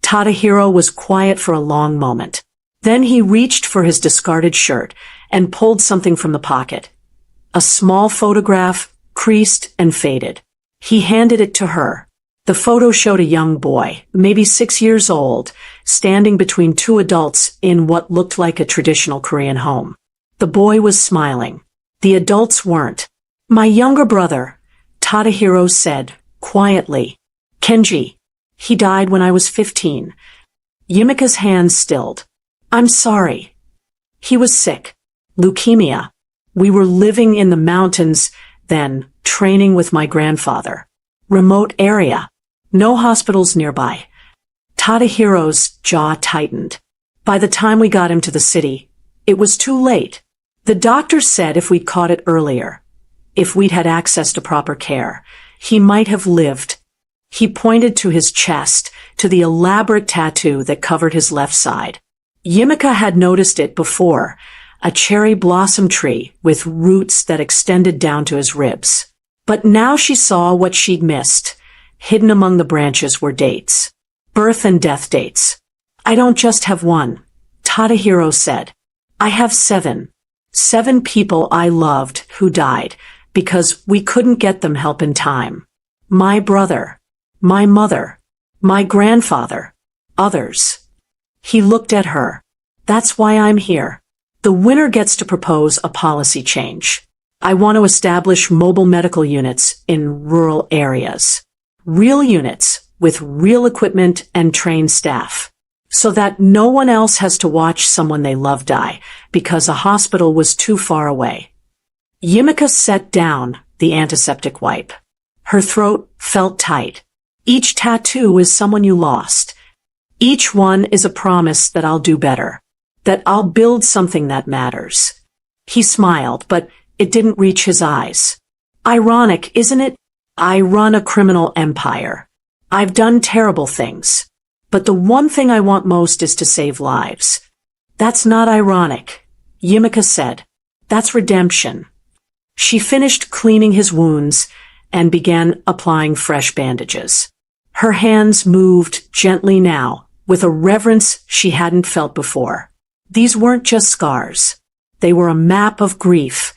Tadahiro was quiet for a long moment. Then he reached for his discarded shirt and pulled something from the pocket. A small photograph, creased and faded. He handed it to her. The photo showed a young boy, maybe 6 years old, standing between two adults in what looked like a traditional Korean home. The boy was smiling. The adults weren't. My younger brother, Tadahiro said, quietly. Kenji. He died when I was 15. Yumika's hands stilled. I'm sorry. He was sick. Leukemia. We were living in the mountains, then training with my grandfather. Remote area. No hospitals nearby. Tadahiro's jaw tightened. By the time we got him to the city, it was too late. The doctor said if we'd caught it earlier, if we'd had access to proper care, he might have lived. He pointed to his chest, to the elaborate tattoo that covered his left side. Yumika had noticed it before, a cherry blossom tree with roots that extended down to his ribs. But now she saw what she'd missed. Hidden among the branches were dates. Birth and death dates. I don't just have one, Tadahiro said. I have 7. 7 people I loved who died because we couldn't get them help in time. My brother, my mother, my grandfather, others. He looked at her. That's why I'm here. The winner gets to propose a policy change. I want to establish mobile medical units in rural areas. Real units with real equipment and trained staff. So that no one else has to watch someone they love die because a hospital was too far away. Yumika set down the antiseptic wipe. Her throat felt tight. Each tattoo is someone you lost. Each one is a promise that I'll do better. That I'll build something that matters. He smiled, but it didn't reach his eyes. Ironic, isn't it? I run a criminal empire. I've done terrible things. But the one thing I want most is to save lives. That's not ironic, Yumika said. That's redemption. She finished cleaning his wounds and began applying fresh bandages. Her hands moved gently now, with a reverence she hadn't felt before. These weren't just scars. They were a map of grief,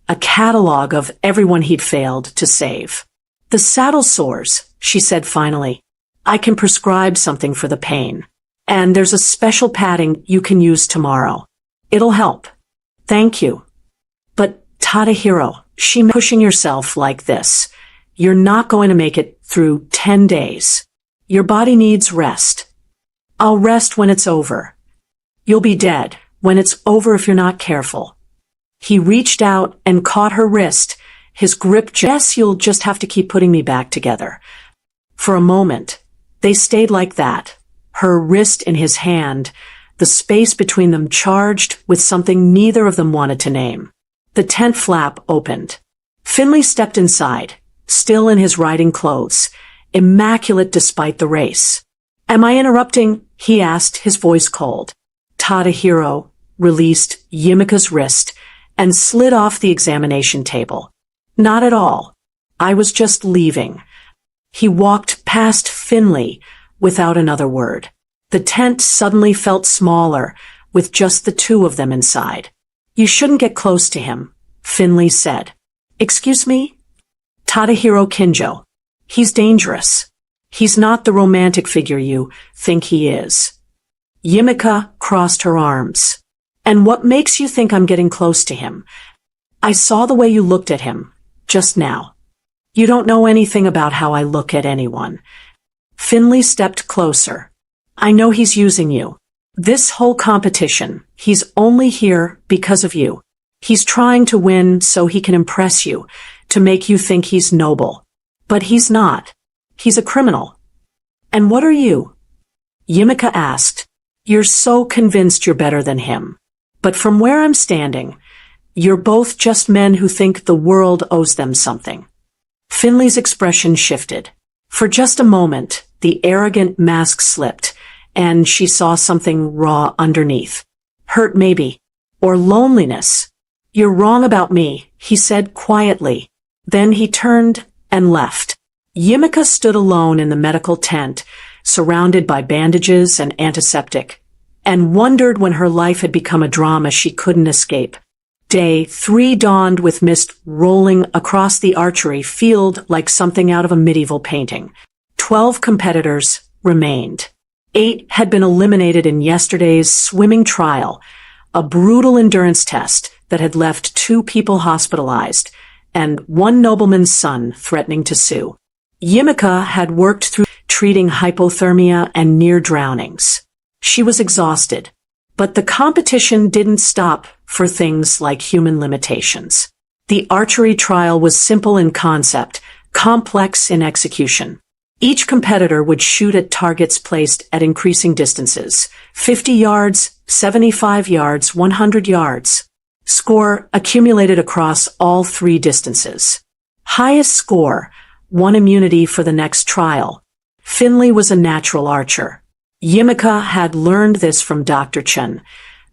a catalog of everyone he'd failed to save. The saddle sores, she said finally. I can prescribe something for the pain. And there's a special padding you can use tomorrow. It'll help. Thank you. But Tadahiro, she pushing yourself like this. You're not going to make it through 10 days. Your body needs rest. I'll rest when it's over. You'll be dead when it's over if you're not careful. He reached out and caught her wrist, his grip. Yes, you'll just have to keep putting me back together. For a moment, they stayed like that, her wrist in his hand, the space between them charged with something neither of them wanted to name. The tent flap opened. Finley stepped inside, still in his riding clothes, immaculate despite the race. Am I interrupting? He asked, his voice cold. Tadahiro released Yumika's wrist and slid off the examination table. Not at all. I was just leaving. He walked past Finley without another word. The tent suddenly felt smaller, with just the two of them inside. You shouldn't get close to him, Finley said. Excuse me? Tadahiro Kinjo. He's dangerous. He's not the romantic figure you think he is. Yumika crossed her arms. And what makes you think I'm getting close to him? I saw the way you looked at him, just now. You don't know anything about how I look at anyone. Finley stepped closer. I know he's using you. This whole competition, he's only here because of you. He's trying to win so he can impress you, to make you think he's noble. But he's not. He's a criminal. And what are you? Yumika asked. You're so convinced you're better than him. But from where I'm standing, you're both just men who think the world owes them something. Finley's expression shifted. For just a moment, the arrogant mask slipped, and she saw something raw underneath. Hurt maybe. Or loneliness. "You're wrong about me," he said quietly. Then he turned and left. Yimika stood alone in the medical tent, surrounded by bandages and antiseptic, and wondered when her life had become a drama she couldn't escape. Day 3 dawned with mist rolling across the archery field like something out of a medieval painting. 12 competitors remained. 8 had been eliminated in yesterday's swimming trial, a brutal endurance test that had left 2 people hospitalized and 1 nobleman's son threatening to sue. Yimika had worked through treating hypothermia and near drownings. She was exhausted, but the competition didn't stop for things like human limitations. The archery trial was simple in concept, complex in execution. Each competitor would shoot at targets placed at increasing distances: 50 yards, 75 yards, 100 yards. Score accumulated across all 3 distances. Highest score won immunity for the next trial. Finley was a natural archer. Yimika had learned this from Dr. Chen,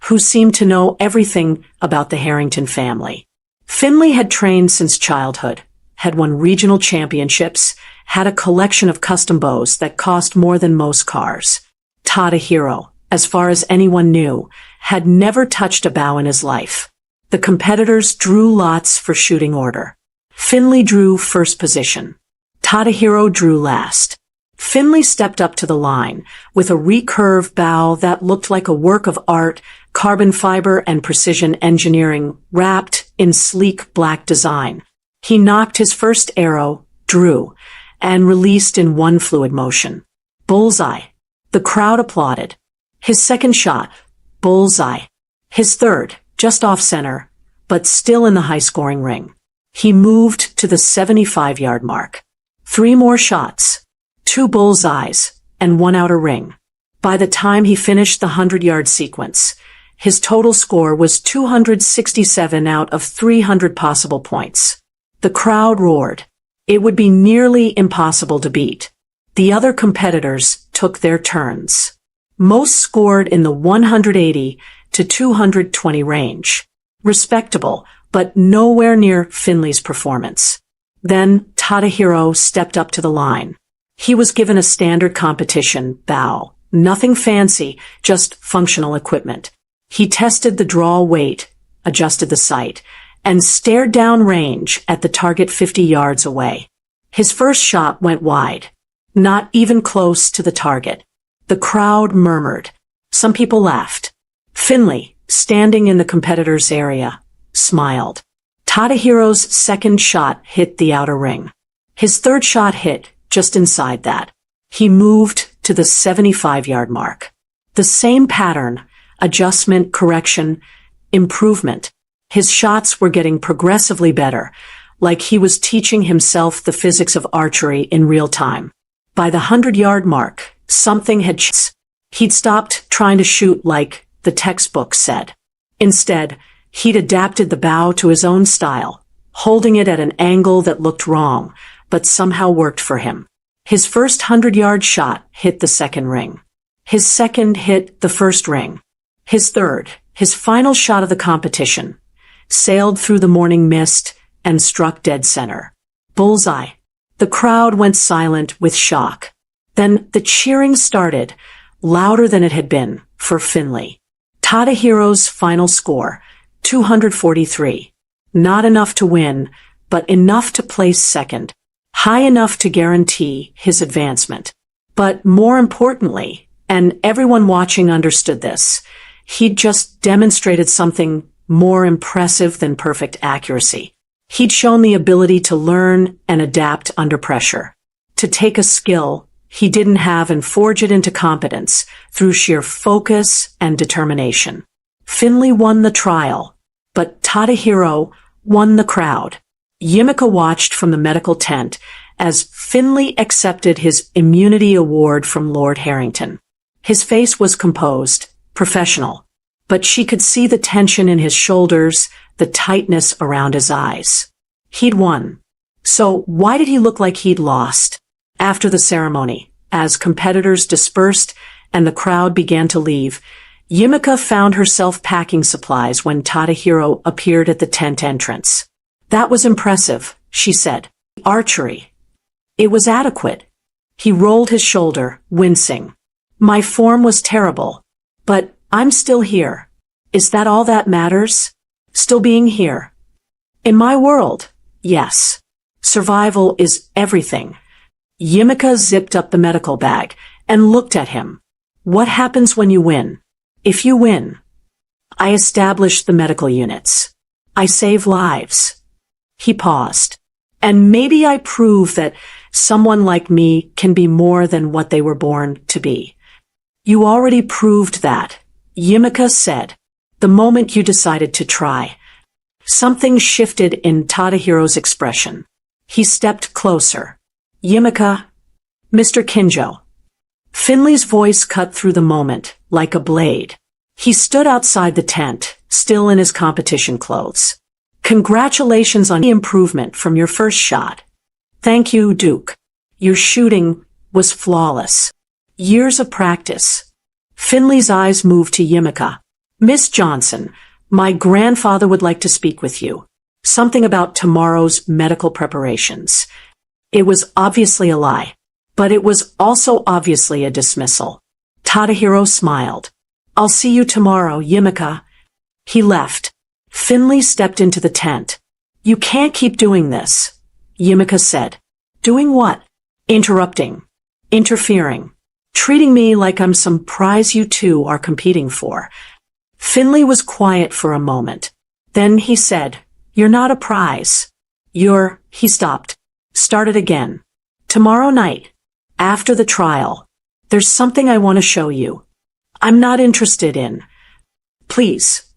who seemed to know everything about the Harrington family. Finley had trained since childhood, had won regional championships, had a collection of custom bows that cost more than most cars. Tadahiro, as far as anyone knew, had never touched a bow in his life. The competitors drew lots for shooting order. Finley drew first position. Tadahiro drew last. Finley stepped up to the line with a recurve bow that looked like a work of art, carbon fiber and precision engineering wrapped in sleek black design. He knocked his first arrow, drew, and released in one fluid motion. Bullseye. The crowd applauded. His second shot, bullseye. His third, just off center, but still in the high-scoring ring. He moved to the 75-yard mark. 3 more shots, 2 bullseyes, and 1 outer ring. By the time he finished the 100-yard sequence, his total score was 267 out of 300 possible points. The crowd roared. It would be nearly impossible to beat. The other competitors took their turns. Most scored in the 180 to 220 range. Respectable, but nowhere near Finley's performance. Then Tadahiro stepped up to the line. He was given a standard competition bow. Nothing fancy, just functional equipment. He tested the draw weight, adjusted the sight, and stared down range at the target 50 yards away. His first shot went wide, not even close to the target. The crowd murmured. Some people laughed. Finley, standing in the competitor's area, smiled. Tadahiro's second shot hit the outer ring. His third shot hit just inside that. He moved to the 75-yard mark. The same pattern, adjustment, correction, improvement. His shots were getting progressively better, like he was teaching himself the physics of archery in real time. By the 100-yard mark, something had changed. He'd stopped trying to shoot like the textbook said. Instead, he'd adapted the bow to his own style, holding it at an angle that looked wrong, but somehow worked for him. His first 100-yard shot hit the second ring. His second hit the first ring. His third, his final shot of the competition, sailed through the morning mist and struck dead center. Bullseye. The crowd went silent with shock. Then the cheering started, louder than it had been for Finley. Tadahiro's final score, 243. Not enough to win, but enough to place second. High enough to guarantee his advancement. But more importantly, and everyone watching understood this, he'd just demonstrated something more impressive than perfect accuracy. He'd shown the ability to learn and adapt under pressure. To take a skill he didn't have and forge it into competence through sheer focus and determination. Finley won the trial, but Tadahiro won the crowd. Yimika watched from the medical tent as Finley accepted his immunity award from Lord Harrington. His face was composed, professional, but she could see the tension in his shoulders, the tightness around his eyes. He'd won. So why did he look like he'd lost? After the ceremony, as competitors dispersed and the crowd began to leave, Yumika found herself packing supplies when Tadahiro appeared at the tent entrance. That was impressive, she said. Archery. It was adequate. He rolled his shoulder, wincing. My form was terrible. But I'm still here. Is that all that matters? Still being here. In my world, yes. Survival is everything. Yumika zipped up the medical bag and looked at him. What happens when you win? If you win, I establish the medical units. I save lives. He paused. And maybe I prove that someone like me can be more than what they were born to be. You already proved that, Yumika said, the moment you decided to try. Something shifted in Tadahiro's expression. He stepped closer. Yumika, Mr. Kinjo. Finley's voice cut through the moment, like a blade. He stood outside the tent, still in his competition clothes. Congratulations on the improvement from your first shot. Thank you, Duke. Your shooting was flawless. Years of practice. Finley's eyes moved to Yumika. Miss Johnson, my grandfather would like to speak with you. Something about tomorrow's medical preparations. It was obviously a lie. But it was also obviously a dismissal. Tadahiro smiled. I'll see you tomorrow, Yumika. He left. Finley stepped into the tent. You can't keep doing this, Yumika said. Doing what? Interrupting. Interfering. Treating me like I'm some prize you two are competing for. Finley was quiet for a moment. Then he said, You're not a prize. He stopped. Started again. Tomorrow night. After the trial, there's something I want to show you. I'm not interested in. Please.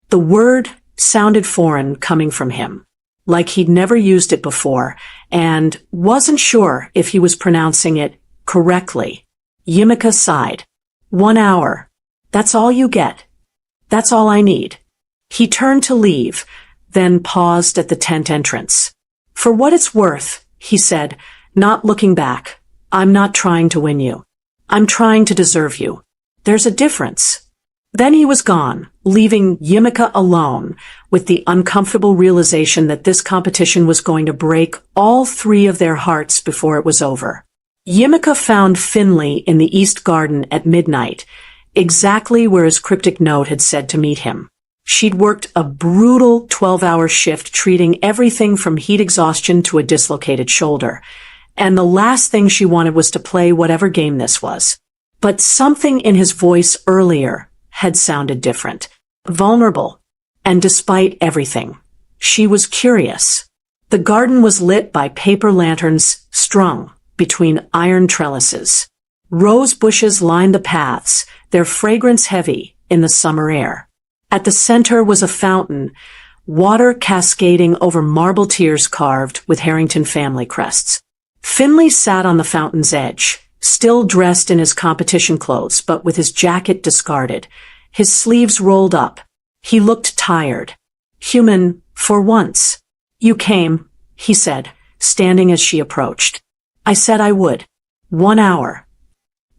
The word sounded foreign coming from him, like he'd never used it before, and wasn't sure if he was pronouncing it correctly. Yumika sighed. 1 hour. That's all you get. That's all I need. He turned to leave, then paused at the tent entrance. For what it's worth, he said, not looking back. I'm not trying to win you. I'm trying to deserve you. There's a difference. Then he was gone, leaving Yumika alone with the uncomfortable realization that this competition was going to break all three of their hearts before it was over. Yumika found Finley in the East Garden at midnight, exactly where his cryptic note had said to meet him. She'd worked a brutal 12-hour shift treating everything from heat exhaustion to a dislocated shoulder. And the last thing she wanted was to play whatever game this was. But something in his voice earlier had sounded different, vulnerable. And despite everything, she was curious. The garden was lit by paper lanterns strung between iron trellises. Rose bushes lined the paths, their fragrance heavy in the summer air. At the center was a fountain, water cascading over marble tiers carved with Harrington family crests. Finley sat on the fountain's edge, still dressed in his competition clothes, but with his jacket discarded, his sleeves rolled up. He looked tired. Human, for once. You came, he said, standing as she approached. I said I would. 1 hour.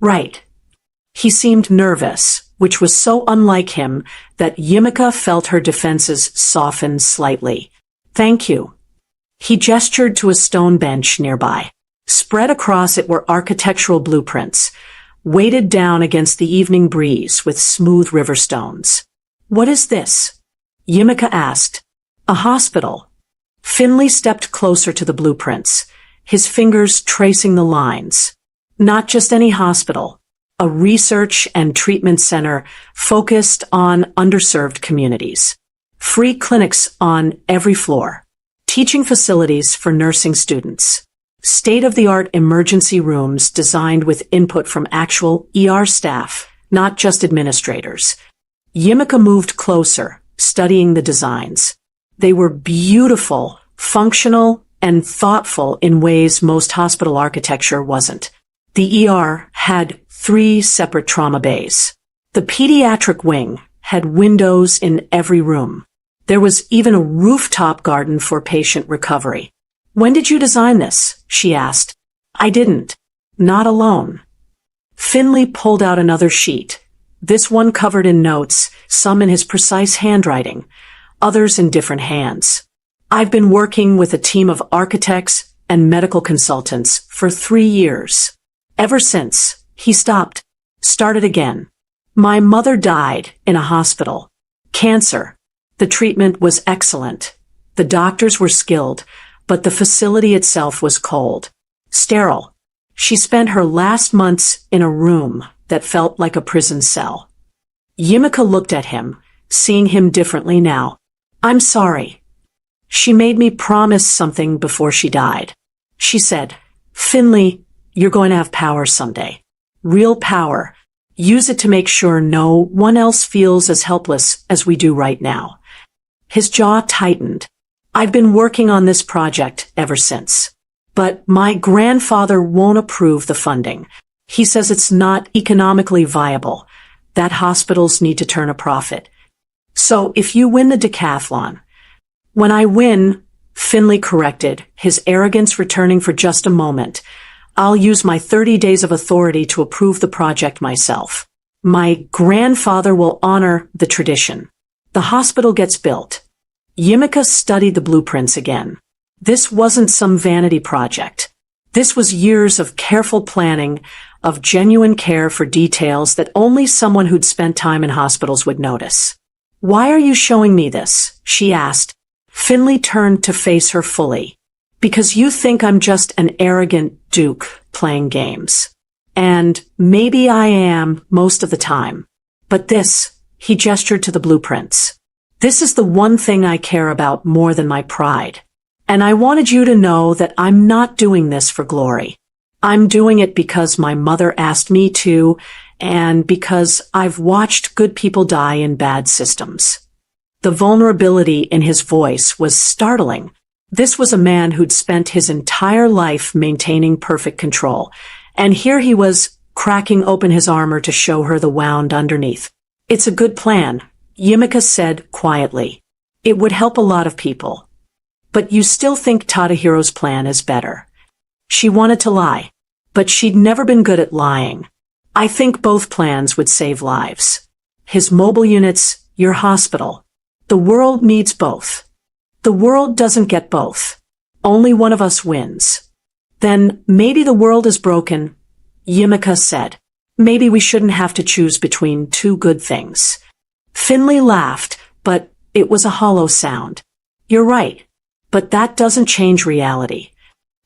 Right. He seemed nervous, which was so unlike him that Yumika felt her defenses soften slightly. Thank you. He gestured to a stone bench nearby. Spread across it were architectural blueprints, weighted down against the evening breeze with smooth river stones. What is this? Yumika asked. A hospital. Finley stepped closer to the blueprints, his fingers tracing the lines. Not just any hospital. A research and treatment center focused on underserved communities. Free clinics on every floor. Teaching facilities for nursing students. State-of-the-art emergency rooms designed with input from actual ER staff, not just administrators. Yumika moved closer, studying the designs. They were beautiful, functional, and thoughtful in ways most hospital architecture wasn't. The ER had 3 separate trauma bays. The pediatric wing had windows in every room. There was even a rooftop garden for patient recovery. When did you design this? She asked. I didn't. Not alone. Finley pulled out another sheet. this one covered in notes, some in his precise handwriting, others in different hands. I've been working with a team of architects and medical consultants for 3 years. Ever since, he stopped, started again. My mother died in a hospital. Cancer. The treatment was excellent. The doctors were skilled, but the facility itself was cold. Sterile. She spent her last months in a room that felt like a prison cell. Yimika looked at him, seeing him differently now. I'm sorry. She made me promise something before she died. She said, Finley, you're going to have power someday. Real power. Use it to make sure no one else feels as helpless as we do right now. His jaw tightened. I've been working on this project ever since. But my grandfather won't approve the funding. He says it's not economically viable, that hospitals need to turn a profit. So if you win the decathlon— When I win, Finley corrected, his arrogance returning for just a moment, I'll use my 30 days of authority to approve the project myself. My grandfather will honor the tradition. The hospital gets built. Yimika studied the blueprints again. This wasn't some vanity project. This was years of careful planning, of genuine care for details that only someone who'd spent time in hospitals would notice. Why are you showing me this? She asked. Finley turned to face her fully. Because you think I'm just an arrogant duke playing games. And maybe I am most of the time. But this— he gestured to the blueprints. This is the one thing I care about more than my pride. And I wanted you to know that I'm not doing this for glory. I'm doing it because my mother asked me to, and because I've watched good people die in bad systems. The vulnerability in his voice was startling. This was a man who'd spent his entire life maintaining perfect control, and here he was cracking open his armor to show her the wound underneath. It's a good plan, Yimika said quietly. It would help a lot of people. But you still think Tadahiro's plan is better. She wanted to lie, but she'd never been good at lying. I think both plans would save lives. His mobile units, your hospital. The world needs both. The world doesn't get both. Only one of us wins. Then maybe the world is broken, Yimika said. Maybe we shouldn't have to choose between two good things. Finley laughed, but it was a hollow sound. You're right. But that doesn't change reality.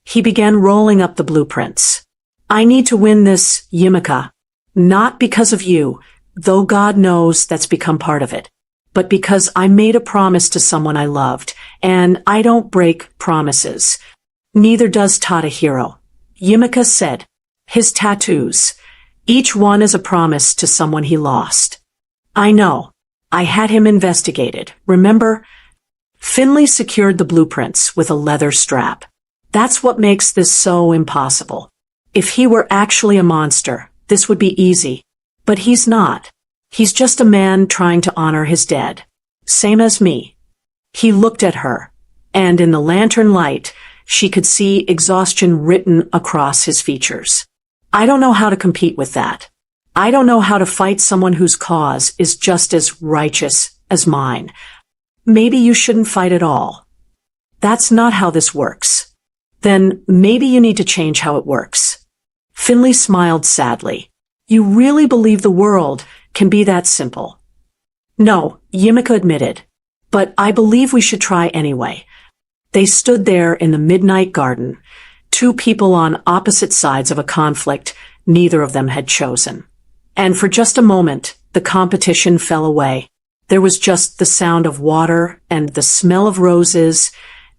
He began rolling up the blueprints. I need to win this, Yimika. Not because of you, though God knows that's become part of it. But because I made a promise to someone I loved, and I don't break promises. Neither does Tadahiro, Yimika said. His tattoos. Each one is a promise to someone he lost. I know. I had him investigated, remember? Finley secured the blueprints with a leather strap. That's what makes this so impossible. If he were actually a monster, this would be easy. But he's not. He's just a man trying to honor his dead. Same as me. He looked at her, and in the lantern light, she could see exhaustion written across his features. I don't know how to compete with that. I don't know how to fight someone whose cause is just as righteous as mine. Maybe you shouldn't fight at all. That's not how this works. Then maybe you need to change how it works. Finley smiled sadly. You really believe the world can be that simple? No, Yimika admitted. But I believe we should try anyway. They stood there in the midnight garden, two people on opposite sides of a conflict neither of them had chosen. And for just a moment, the competition fell away. There was just the sound of water and the smell of roses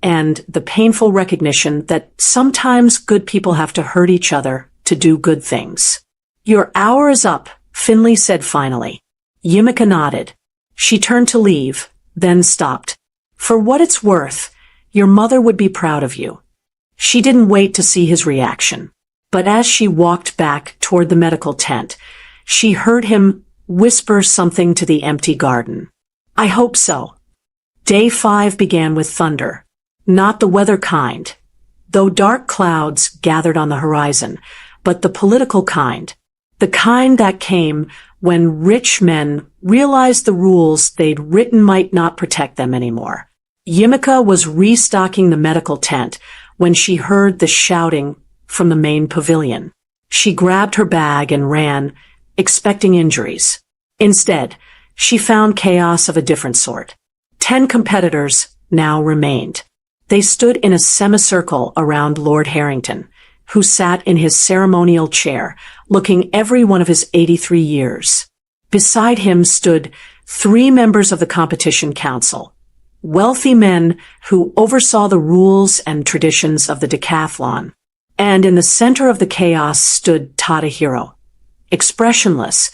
and the painful recognition that sometimes good people have to hurt each other to do good things. Your hour is up, Finley said finally. Yimika nodded. She turned to leave, then stopped. For what it's worth, your mother would be proud of you. She didn't wait to see his reaction. But as she walked back toward the medical tent, she heard him whisper something to the empty garden. I hope so. Day 5 began with thunder. Not the weather kind, though dark clouds gathered on the horizon, but the political kind. The kind that came when rich men realized the rules they'd written might not protect them anymore. Yimika was restocking the medical tent when she heard the shouting from the main pavilion. She grabbed her bag and ran, expecting injuries. Instead, she found chaos of a different sort. 10 competitors now remained. They stood in a semicircle around Lord Harrington, who sat in his ceremonial chair, looking every one of his 83 years. Beside him stood 3 members of the competition council, wealthy men who oversaw the rules and traditions of the decathlon. And in the center of the chaos stood Tadahiro, expressionless,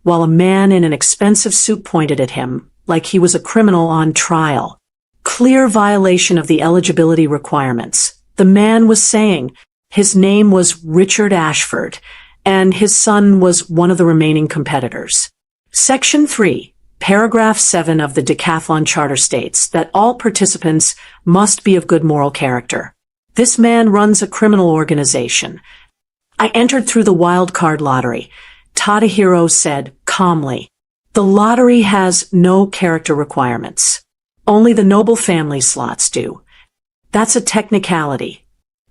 while a man in an expensive suit pointed at him like he was a criminal on trial. Clear violation of the eligibility requirements. The man was saying his name was Richard Ashford, and his son was one of the remaining competitors. Section 3, Paragraph 7 of the Decathlon Charter states that all participants must be of good moral character. This man runs a criminal organization. I entered through the wild card lottery, Tadahiro said calmly. The lottery has no character requirements. Only the noble family slots do. That's a technicality.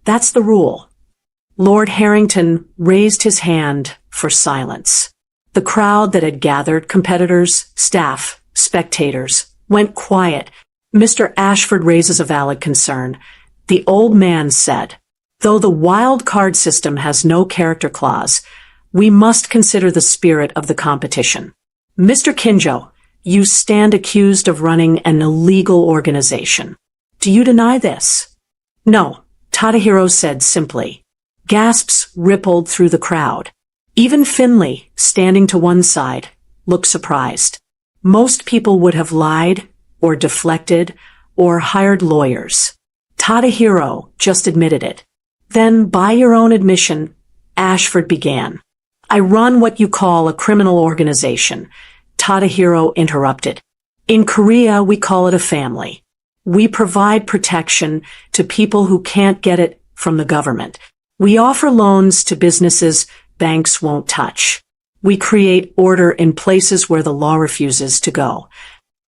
That's the rule. Lord Harrington raised his hand for silence. The crowd that had gathered, competitors, staff, spectators, went quiet. Mr. Ashford raises a valid concern, the old man said. Though the wild card system has no character clause, we must consider the spirit of the competition. Mr. Kinjo, you stand accused of running an illegal organization. Do you deny this? No, Tadahiro said simply. Gasps rippled through the crowd. Even Finley, standing to one side, looked surprised. Most people would have lied, or deflected, or hired lawyers. Tadahiro just admitted it. Then, by your own admission, Ashford began. I run what you call a criminal organization, Tadahiro interrupted. In Korea, we call it a family. We provide protection to people who can't get it from the government. We offer loans to businesses banks won't touch. We create order in places where the law refuses to go.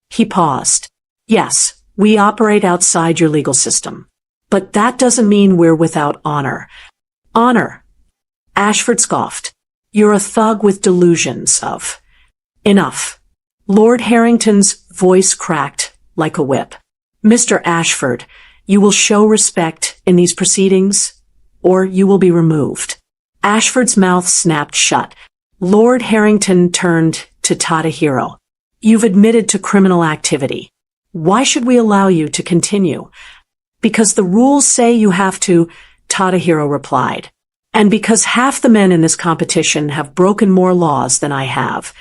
He paused. Yes, we operate outside your legal system. But that doesn't mean we're without honor. Honor. Ashford scoffed. You're a thug with delusions of. Enough. Lord Harrington's voice cracked like a whip. Mr. Ashford, you will show respect in these proceedings, or you will be removed. Ashford's mouth snapped shut. Lord Harrington turned to Tadahiro. You've admitted to criminal activity. Why should we allow you to continue? Because the rules say you have to, Tadahiro replied. And because half the men in this competition have broken more laws than I have.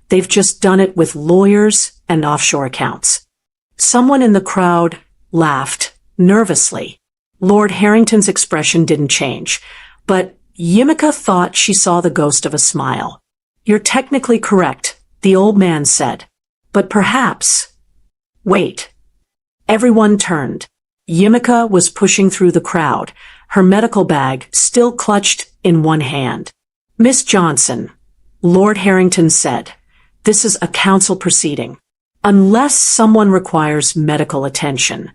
They've just done it with lawyers and offshore accounts. Someone in the crowd laughed nervously. Lord Harrington's expression didn't change, but Yimika thought she saw the ghost of a smile. You're technically correct, the old man said. But perhaps... Wait. Everyone turned. Yimika was pushing through the crowd, her medical bag still clutched in one hand. Miss Johnson, Lord Harrington said, this is a council proceeding. Unless someone requires medical attention.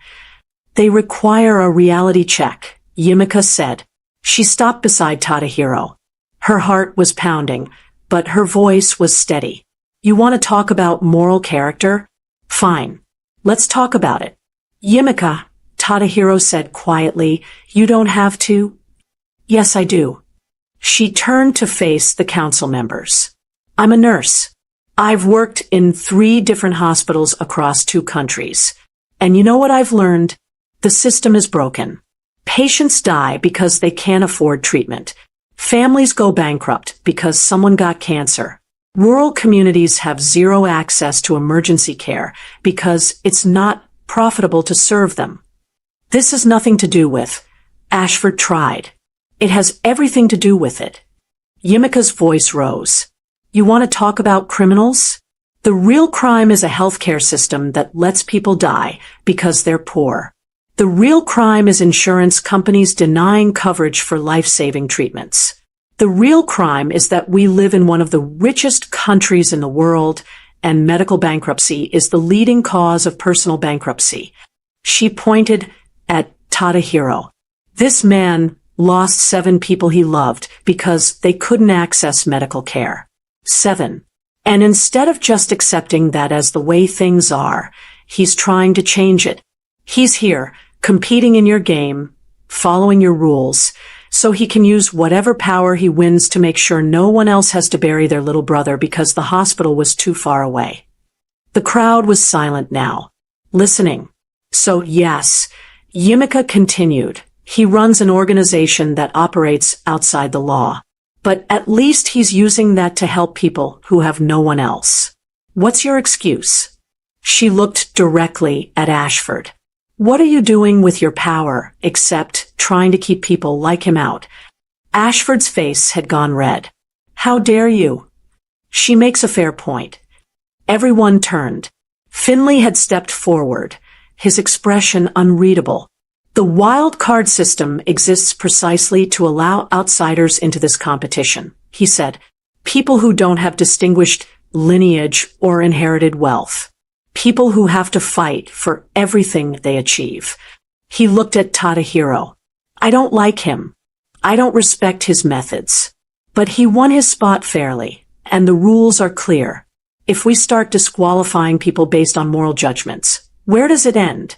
They require a reality check, Yimika said. She stopped beside Tadahiro. Her heart was pounding, but her voice was steady. You want to talk about moral character? Fine. Let's talk about it. Yimika, Tadahiro said quietly, you don't have to. Yes, I do. She turned to face the council members. I'm a nurse. I've worked in 3 different hospitals across 2 countries. And you know what I've learned? The system is broken. Patients die because they can't afford treatment. Families go bankrupt because someone got cancer. Rural communities have zero access to emergency care because it's not profitable to serve them. This has nothing to do with. Ashford tried. It has everything to do with it. Yimika's voice rose. You want to talk about criminals? The real crime is a healthcare system that lets people die because they're poor. The real crime is insurance companies denying coverage for life-saving treatments. The real crime is that we live in one of the richest countries in the world, and medical bankruptcy is the leading cause of personal bankruptcy. She pointed at Tadahiro. This man lost 7 people he loved because they couldn't access medical care. 7. And instead of just accepting that as the way things are, he's trying to change it. He's here, competing in your game, following your rules, so he can use whatever power he wins to make sure no one else has to bury their little brother because the hospital was too far away. The crowd was silent now, listening. So yes, Yimika continued. He runs an organization that operates outside the law. But at least he's using that to help people who have no one else. What's your excuse? She looked directly at Ashford. What are you doing with your power, except trying to keep people like him out? Ashford's face had gone red. How dare you? She makes a fair point. Everyone turned. Finley had stepped forward, his expression unreadable. The wild card system exists precisely to allow outsiders into this competition, he said. People who don't have distinguished lineage or inherited wealth. People who have to fight for everything they achieve. He looked at Tadahiro. I don't like him. I don't respect his methods. But he won his spot fairly, and the rules are clear. If we start disqualifying people based on moral judgments, where does it end?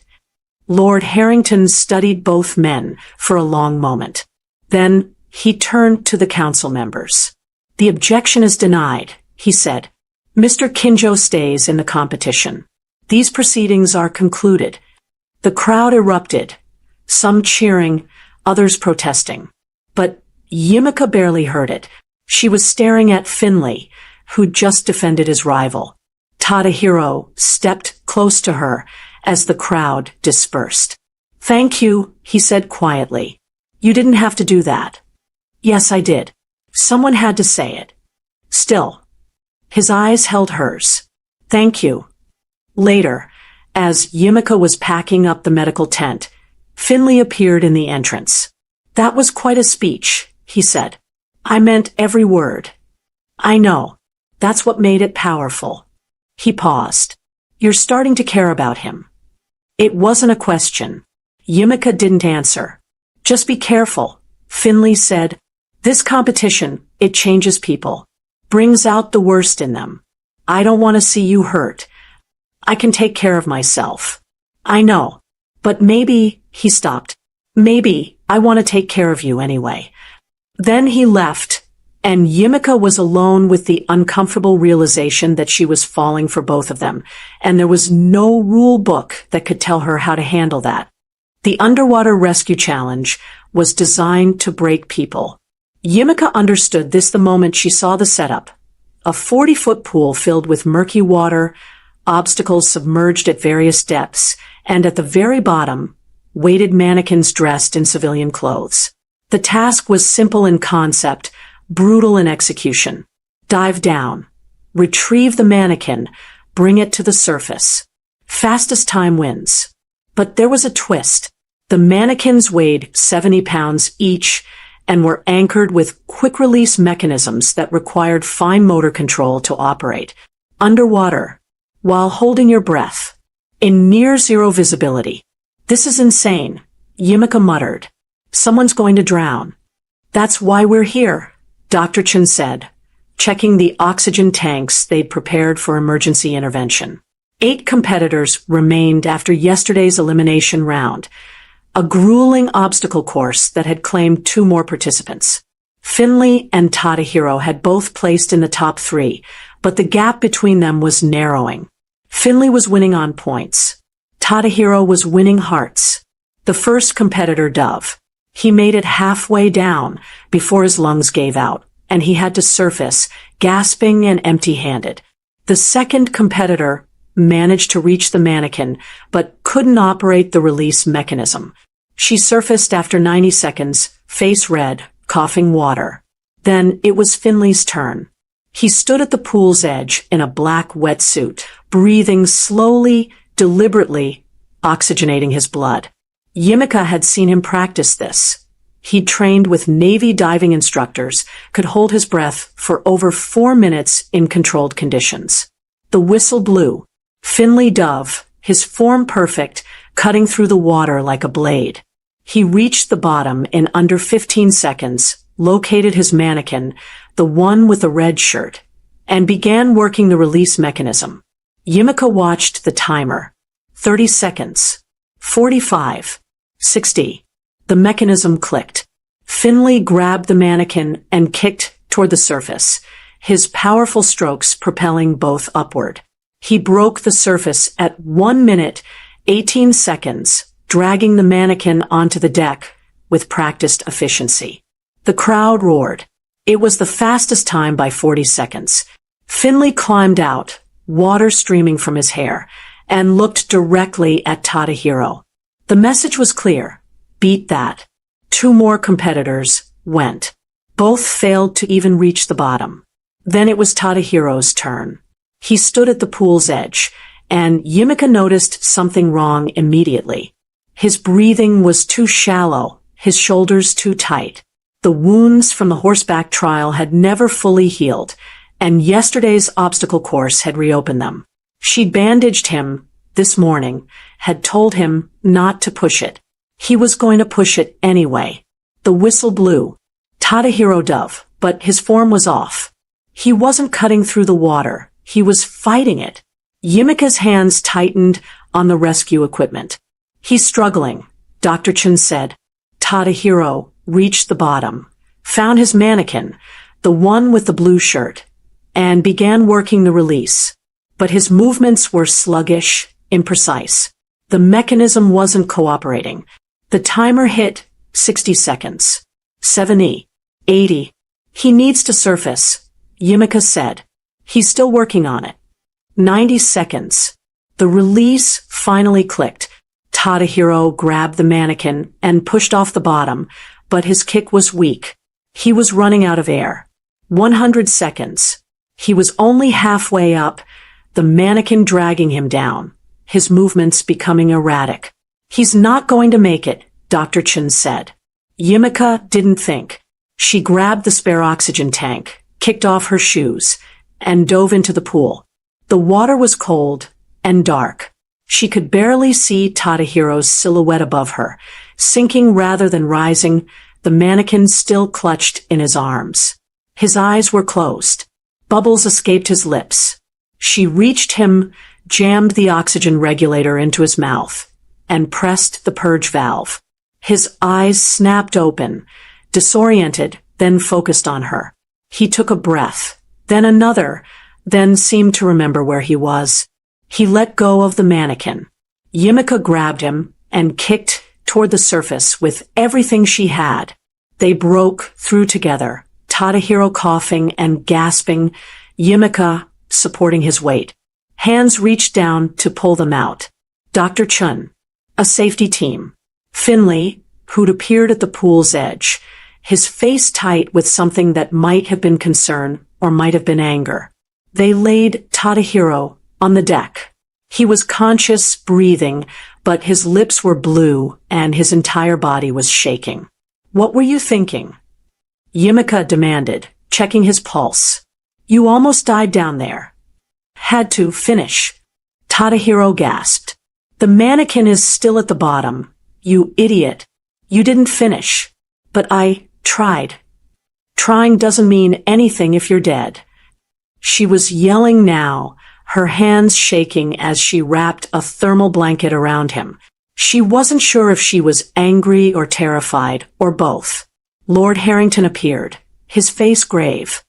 Lord Harrington studied both men for a long moment. Then he turned to the council members. The objection is denied, he said. Mr. Kinjo stays in the competition. These proceedings are concluded. The crowd erupted, some cheering, others protesting. But Yimika barely heard it. She was staring at Finley, who'd just defended his rival. Tadahiro stepped close to her as the crowd dispersed. Thank you, he said quietly. You didn't have to do that. Yes, I did. Someone had to say it. Still, his eyes held hers. Thank you. Later, as Yimika was packing up the medical tent, Finley appeared in the entrance. That was quite a speech, he said. I meant every word. I know. That's what made it powerful. He paused. You're starting to care about him. It wasn't a question. Yimika didn't answer. Just be careful, Finley said. This competition, it changes people. Brings out the worst in them. I don't want to see you hurt. I can take care of myself. I know. But maybe, he stopped. Maybe, I want to take care of you anyway. Then he left, and Yimika was alone with the uncomfortable realization that she was falling for both of them, and there was no rule book that could tell her how to handle that. The underwater rescue challenge was designed to break people. Yimika understood this the moment she saw the setup. A 40-foot pool filled with murky water, obstacles submerged at various depths, and at the very bottom, waited mannequins dressed in civilian clothes. The task was simple in concept, brutal in execution. Dive down, retrieve the mannequin, bring it to the surface. Fastest time wins. But there was a twist. The mannequins weighed 70 pounds each and were anchored with quick-release mechanisms that required fine motor control to operate. Underwater, while holding your breath, in near-zero visibility. This is insane, Yimika muttered. Someone's going to drown. That's why we're here, Dr. Chen said, checking the oxygen tanks they'd prepared for emergency intervention. 8 competitors remained after yesterday's elimination round, a grueling obstacle course that had claimed 2 more participants. Finley and Tadahiro had both placed in the top 3, but the gap between them was narrowing. Finley was winning on points. Tadahiro was winning hearts. The first competitor, Dove. He made it halfway down before his lungs gave out, and he had to surface, gasping and empty-handed. The second competitor managed to reach the mannequin, but couldn't operate the release mechanism. She surfaced after 90 seconds, face red, coughing water. Then it was Finley's turn. He stood at the pool's edge in a black wetsuit, breathing slowly, deliberately, oxygenating his blood. Yimika had seen him practice this. He'd trained with Navy diving instructors, could hold his breath for over 4 minutes in controlled conditions. The whistle blew. Finley Dove, his form perfect, cutting through the water like a blade. He reached the bottom in under 15 seconds, located his mannequin, the one with the red shirt, and began working the release mechanism. Yimika watched the timer. 30 seconds. 45. 60. The mechanism clicked. Finley grabbed the mannequin and kicked toward the surface, his powerful strokes propelling both upward. He broke the surface at 1 minute, 18 seconds, dragging the mannequin onto the deck with practiced efficiency. The crowd roared. It was the fastest time by 40 seconds. Finley climbed out, water streaming from his hair, and looked directly at Tadahiro. The message was clear. Beat that. 2 more competitors went. Both failed to even reach the bottom. Then it was Tadahiro's turn. He stood at the pool's edge, and Yimika noticed something wrong immediately. His breathing was too shallow, his shoulders too tight. The wounds from the horseback trial had never fully healed, and yesterday's obstacle course had reopened them. She'd bandaged him this morning, had told him not to push it. He was going to push it anyway. The whistle blew. Tadahiro dove, but his form was off. He wasn't cutting through the water. He was fighting it. Yimika's hands tightened on the rescue equipment. He's struggling, Dr. Chun said. Tadahiro reached the bottom, found his mannequin, the one with the blue shirt, and began working the release. But his movements were sluggish, imprecise. The mechanism wasn't cooperating. The timer hit 60 seconds. 70. 80. He needs to surface, Yimika said. He's still working on it. 90 seconds. The release finally clicked. Tadahiro grabbed the mannequin and pushed off the bottom, but his kick was weak. He was running out of air. 100 seconds. He was only halfway up, the mannequin dragging him down, his movements becoming erratic. He's not going to make it, Dr. Chun said. Yimika didn't think. She grabbed the spare oxygen tank, kicked off her shoes, and dove into the pool. The water was cold and dark. She could barely see Tadahiro's silhouette above her, sinking rather than rising, the mannequin still clutched in his arms. His eyes were closed. Bubbles escaped his lips. She reached him, jammed the oxygen regulator into his mouth, and pressed the purge valve. His eyes snapped open, disoriented, then focused on her. He took a breath, then another, then seemed to remember where he was. He let go of the mannequin. Yimika grabbed him and kicked toward the surface with everything she had. They broke through together, Tadahiro coughing and gasping, Yimika supporting his weight. Hands reached down to pull them out. Dr. Chun, a safety team. Finley, who'd appeared at the pool's edge, his face tight with something that might have been concern or might have been anger. They laid Tadahiro on the deck. He was conscious, breathing, but his lips were blue and his entire body was shaking. What were you thinking? Yimika demanded, checking his pulse. You almost died down there. Had to finish. Tadahiro gasped. The mannequin is still at the bottom. You idiot. You didn't finish. But I tried. Trying doesn't mean anything if you're dead. She was yelling now, her hands shaking as she wrapped a thermal blanket around him. She wasn't sure if she was angry or terrified, or both. Lord Harrington appeared, his face grave.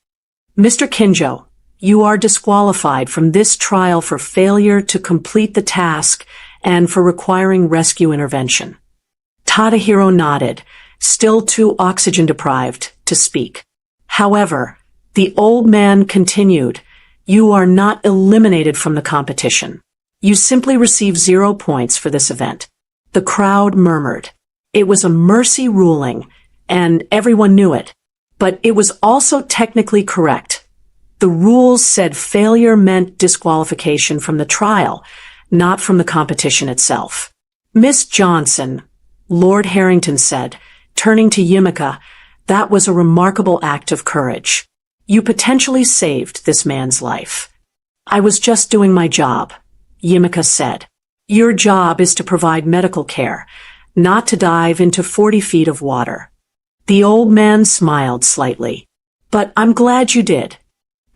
Mr. Kinjo, you are disqualified from this trial for failure to complete the task and for requiring rescue intervention. Tadahiro nodded, still too oxygen-deprived to speak. However, the old man continued, you are not eliminated from the competition. You simply receive 0 points for this event. The crowd murmured. It was a mercy ruling, and everyone knew it. But it was also technically correct. The rules said failure meant disqualification from the trial, not from the competition itself. Miss Johnson, Lord Harrington said, turning to Yimika, "That was a remarkable act of courage. You potentially saved this man's life." "I was just doing my job," Yimika said. "Your job is to provide medical care, not to dive into 40 feet of water." The old man smiled slightly. "But I'm glad you did."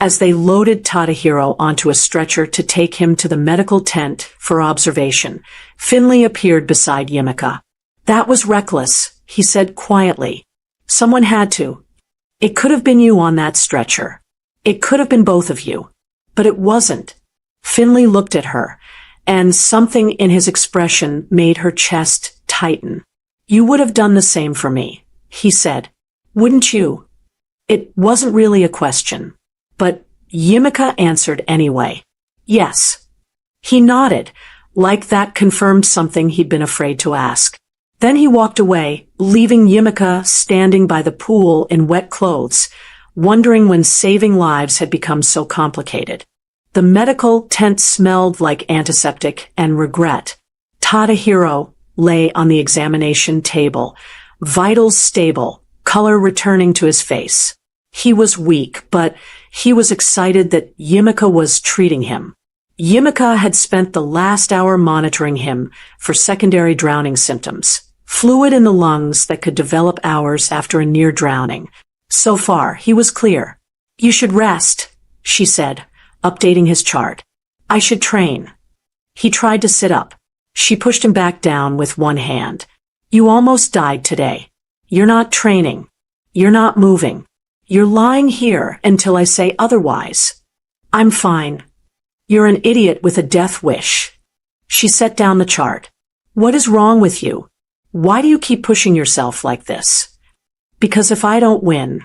As they loaded Tadahiro onto a stretcher to take him to the medical tent for observation, Finley appeared beside Yimika. "That was reckless," he said quietly. "Someone had to. It could have been you on that stretcher. It could have been both of you. But it wasn't." Finley looked at her, and something in his expression made her chest tighten. "You would have done the same for me," he said. "Wouldn't you?" It wasn't really a question. But Yimika answered anyway. "Yes." He nodded, like that confirmed something he'd been afraid to ask. Then he walked away, leaving Yimika standing by the pool in wet clothes, wondering when saving lives had become so complicated. The medical tent smelled like antiseptic and regret. Tadahiro lay on the examination table, vitals stable, color returning to his face. He was weak, but he was excited that Yimika was treating him. Yimika had spent the last hour monitoring him for secondary drowning symptoms, fluid in the lungs that could develop hours after a near drowning. So far, he was clear. "You should rest," she said, updating his chart. "I should train." He tried to sit up. She pushed him back down with one hand. "You almost died today. You're not training. You're not moving. You're lying here until I say otherwise." "I'm fine." "You're an idiot with a death wish." She set down the chart. "What is wrong with you? Why do you keep pushing yourself like this?" "Because if I don't win,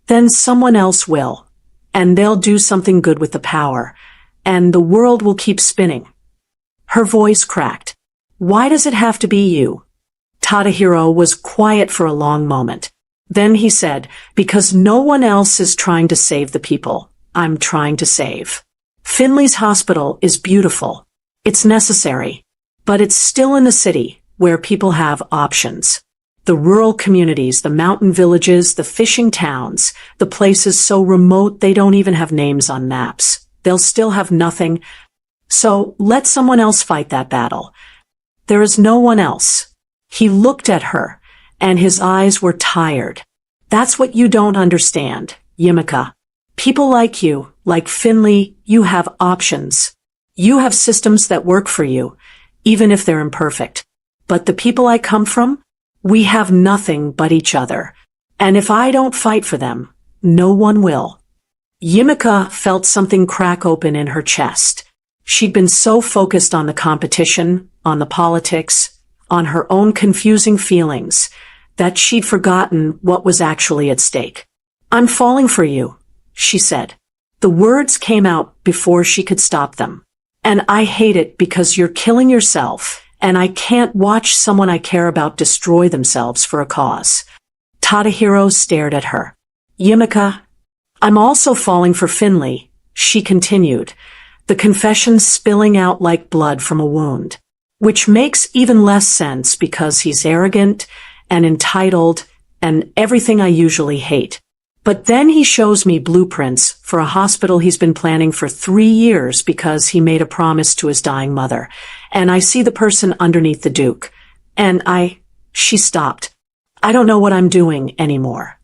then someone else will, and they'll do something good with the power, and the world will keep spinning." Her voice cracked. "Why does it have to be you?" Tadahiro was quiet for a long moment. Then he said, "Because no one else is trying to save the people I'm trying to save. Finley's hospital is beautiful. It's necessary. But it's still in the city, where people have options. The rural communities, the mountain villages, the fishing towns, the places so remote they don't even have names on maps. They'll still have nothing. So let someone else fight that battle. There is no one else." He looked at her, and his eyes were tired. "That's what you don't understand, Yimika. People like you, like Finley, you have options. You have systems that work for you, even if they're imperfect. But the people I come from, we have nothing but each other. And if I don't fight for them, no one will." Yimika felt something crack open in her chest. She'd been so focused on the competition, on the politics, on her own confusing feelings, that she'd forgotten what was actually at stake. "I'm falling for you," she said. The words came out before she could stop them. "And I hate it because you're killing yourself, and I can't watch someone I care about destroy themselves for a cause." Tadahiro stared at her. "Yimika, I'm also falling for Finley," she continued, the confession spilling out like blood from a wound. "Which makes even less sense because he's arrogant and entitled and everything I usually hate. But then he shows me blueprints for a hospital he's been planning for 3 years because he made a promise to his dying mother. And I see the person underneath the Duke. And she stopped. "I don't know what I'm doing anymore."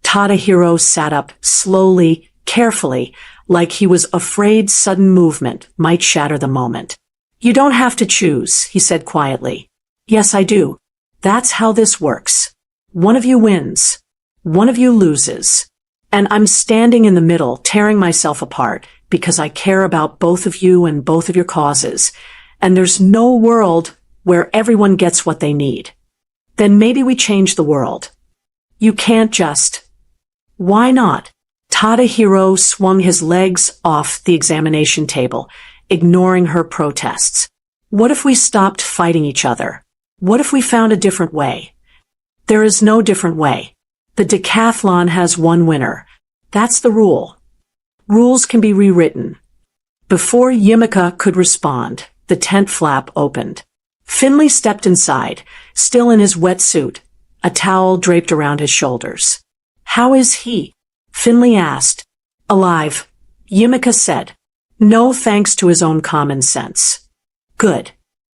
Tadahiro sat up slowly, carefully, like he was afraid sudden movement might shatter the moment. "You don't have to choose," he said quietly. "Yes, I do. That's how this works. One of you wins. One of you loses. And I'm standing in the middle, tearing myself apart, because I care about both of you and both of your causes. And there's no world where everyone gets what they need. Then maybe we change the world. You can't just..." "Why not?" Tadahiro swung his legs off the examination table, ignoring her protests. "What if we stopped fighting each other? What if we found a different way?" "There is no different way. The decathlon has one winner. That's the rule. Rules can be rewritten." Before Yimika could respond, the tent flap opened. Finley stepped inside, still in his wetsuit, a towel draped around his shoulders. How is he? Finley asked. Alive, Yumika said. No thanks to his own common sense. Good.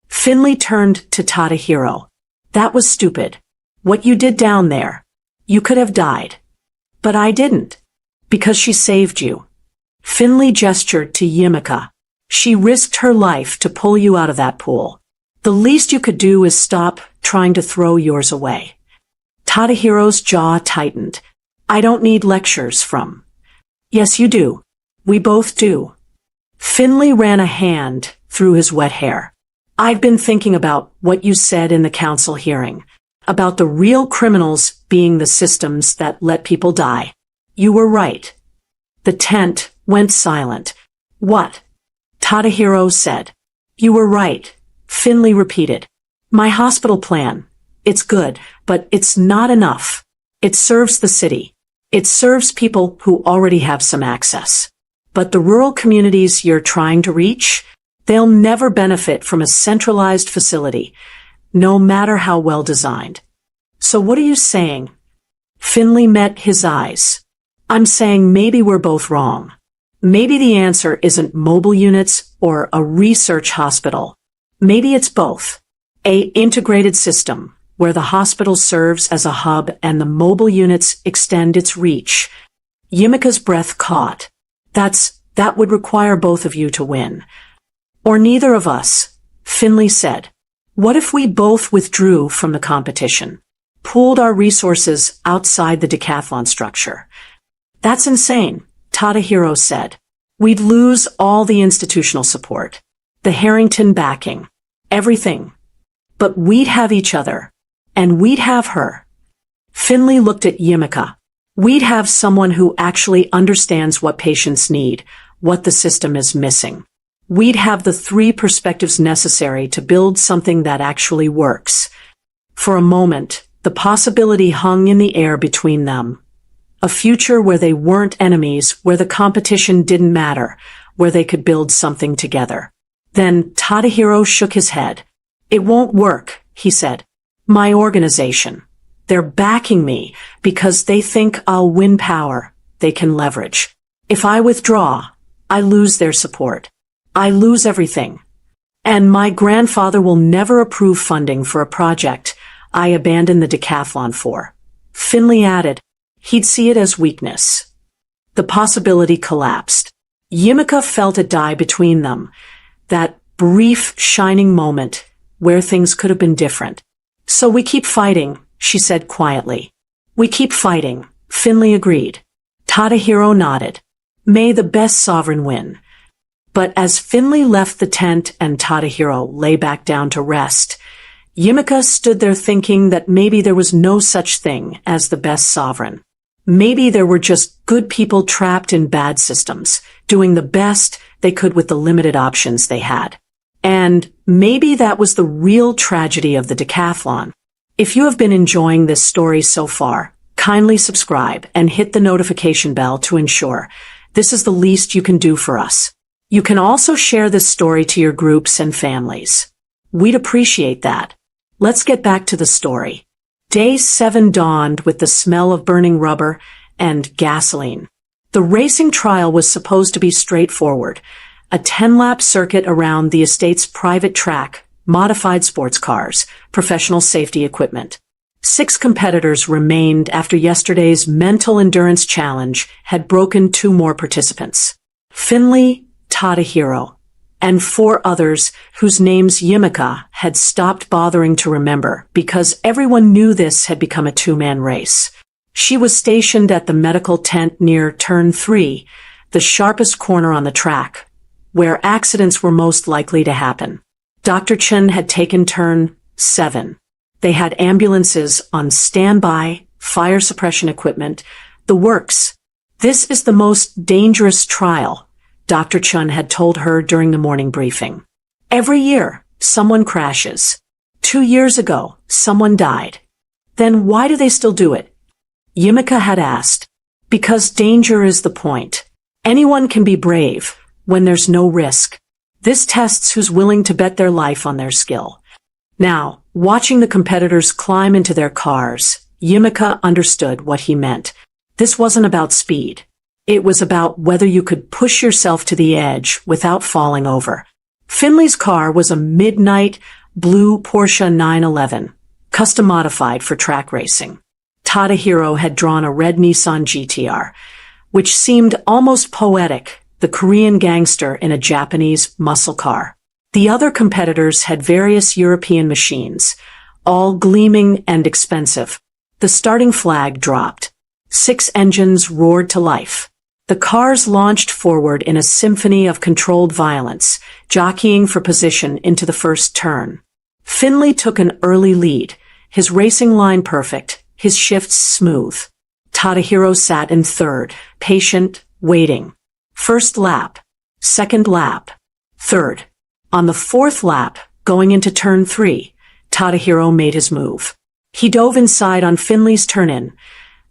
Finley turned to Tadahiro. That was stupid. What you did down there. You could have died. But I didn't. Because she saved you. Finley gestured to Yumika. She risked her life to pull you out of that pool. The least you could do is stop trying to throw yours away. Tadahiro's jaw tightened. I don't need lectures from. Yes, you do. We both do. Finley ran a hand through his wet hair. I've been thinking about what you said in the council hearing, about the real criminals being the systems that let people die. You were right. The tent went silent. What? Tadahiro said. You were right, Finley repeated. My hospital plan. It's good, but it's not enough. It serves the city. It serves people who already have some access. But the rural communities you're trying to reach, they'll never benefit from a centralized facility, no matter how well designed. So what are you saying? Finley met his eyes. I'm saying maybe we're both wrong. Maybe the answer isn't mobile units or a research hospital. Maybe it's both. A integrated system where the hospital serves as a hub and the mobile units extend its reach. Yumika's breath caught. That would require both of you to win. Or neither of us, Finley said. What if we both withdrew from the competition? Pooled our resources outside the decathlon structure? That's insane, Tadahiro said. We'd lose all the institutional support, the Harrington backing, everything. But we'd have each other, and we'd have her. Finley looked at Yumika. We'd have someone who actually understands what patients need, what the system is missing. We'd have the 3 perspectives necessary to build something that actually works. For a moment, the possibility hung in the air between them. A future where they weren't enemies, where the competition didn't matter, where they could build something together. Then Tadahiro shook his head. It won't work, he said. My organization. They're backing me because they think I'll win power they can leverage. If I withdraw, I lose their support. I lose everything. And my grandfather will never approve funding for a project I abandoned the decathlon for. Finley added, he'd see it as weakness. The possibility collapsed. Yumika felt it die between them. That brief, shining moment where things could have been different. So we keep fighting, she said quietly. We keep fighting, Finley agreed. Tadahiro nodded. May the best sovereign win. But as Finley left the tent and Tadahiro lay back down to rest, Yumika stood there thinking that maybe there was no such thing as the best sovereign. Maybe there were just good people trapped in bad systems, doing the best they could with the limited options they had. And maybe that was the real tragedy of the decathlon. If you have been enjoying this story so far, kindly subscribe and hit the notification bell to ensure this is the least you can do for us. You can also share this story to your groups and families. We'd appreciate that. Let's get back to the story. Day 7 dawned with the smell of burning rubber and gasoline. The racing trial was supposed to be straightforward. A 10-lap circuit around the estate's private track, modified sports cars, professional safety equipment. 6 competitors remained after yesterday's mental endurance challenge had broken 2 more participants. Finley, Tadahiro, and 4 others whose names Yumika had stopped bothering to remember because everyone knew this had become a 2-man race. She was stationed at the medical tent near turn 3, the sharpest corner on the track, where accidents were most likely to happen. Dr. Chen had taken turn 7. They had ambulances on standby, fire suppression equipment, the works. This is the most dangerous trial, Dr. Chen had told her during the morning briefing. Every year, someone crashes. 2 years ago, someone died. Then why do they still do it? Yumika had asked. Because danger is the point. Anyone can be brave when there's no risk. This tests who's willing to bet their life on their skill. Now, Watching the competitors climb into their cars, Yimika understood what he meant. This wasn't about speed. It was about whether you could push yourself to the edge without falling over. Finley's car was a midnight blue Porsche 911, custom modified for track racing. Tadahiro had drawn a red Nissan GTR, which seemed almost poetic, the Korean gangster in a Japanese muscle car. The other competitors had various European machines, all gleaming and expensive. The starting flag dropped. 6 engines roared to life. The cars launched forward in a symphony of controlled violence, jockeying for position into the first turn. Finley took an early lead, his racing line perfect, his shifts smooth. Tadahiro sat in third, patient, waiting. First lap, second lap, third. On the fourth lap, going into turn 3, Tadahiro made his move. He dove inside on Finley's turn-in,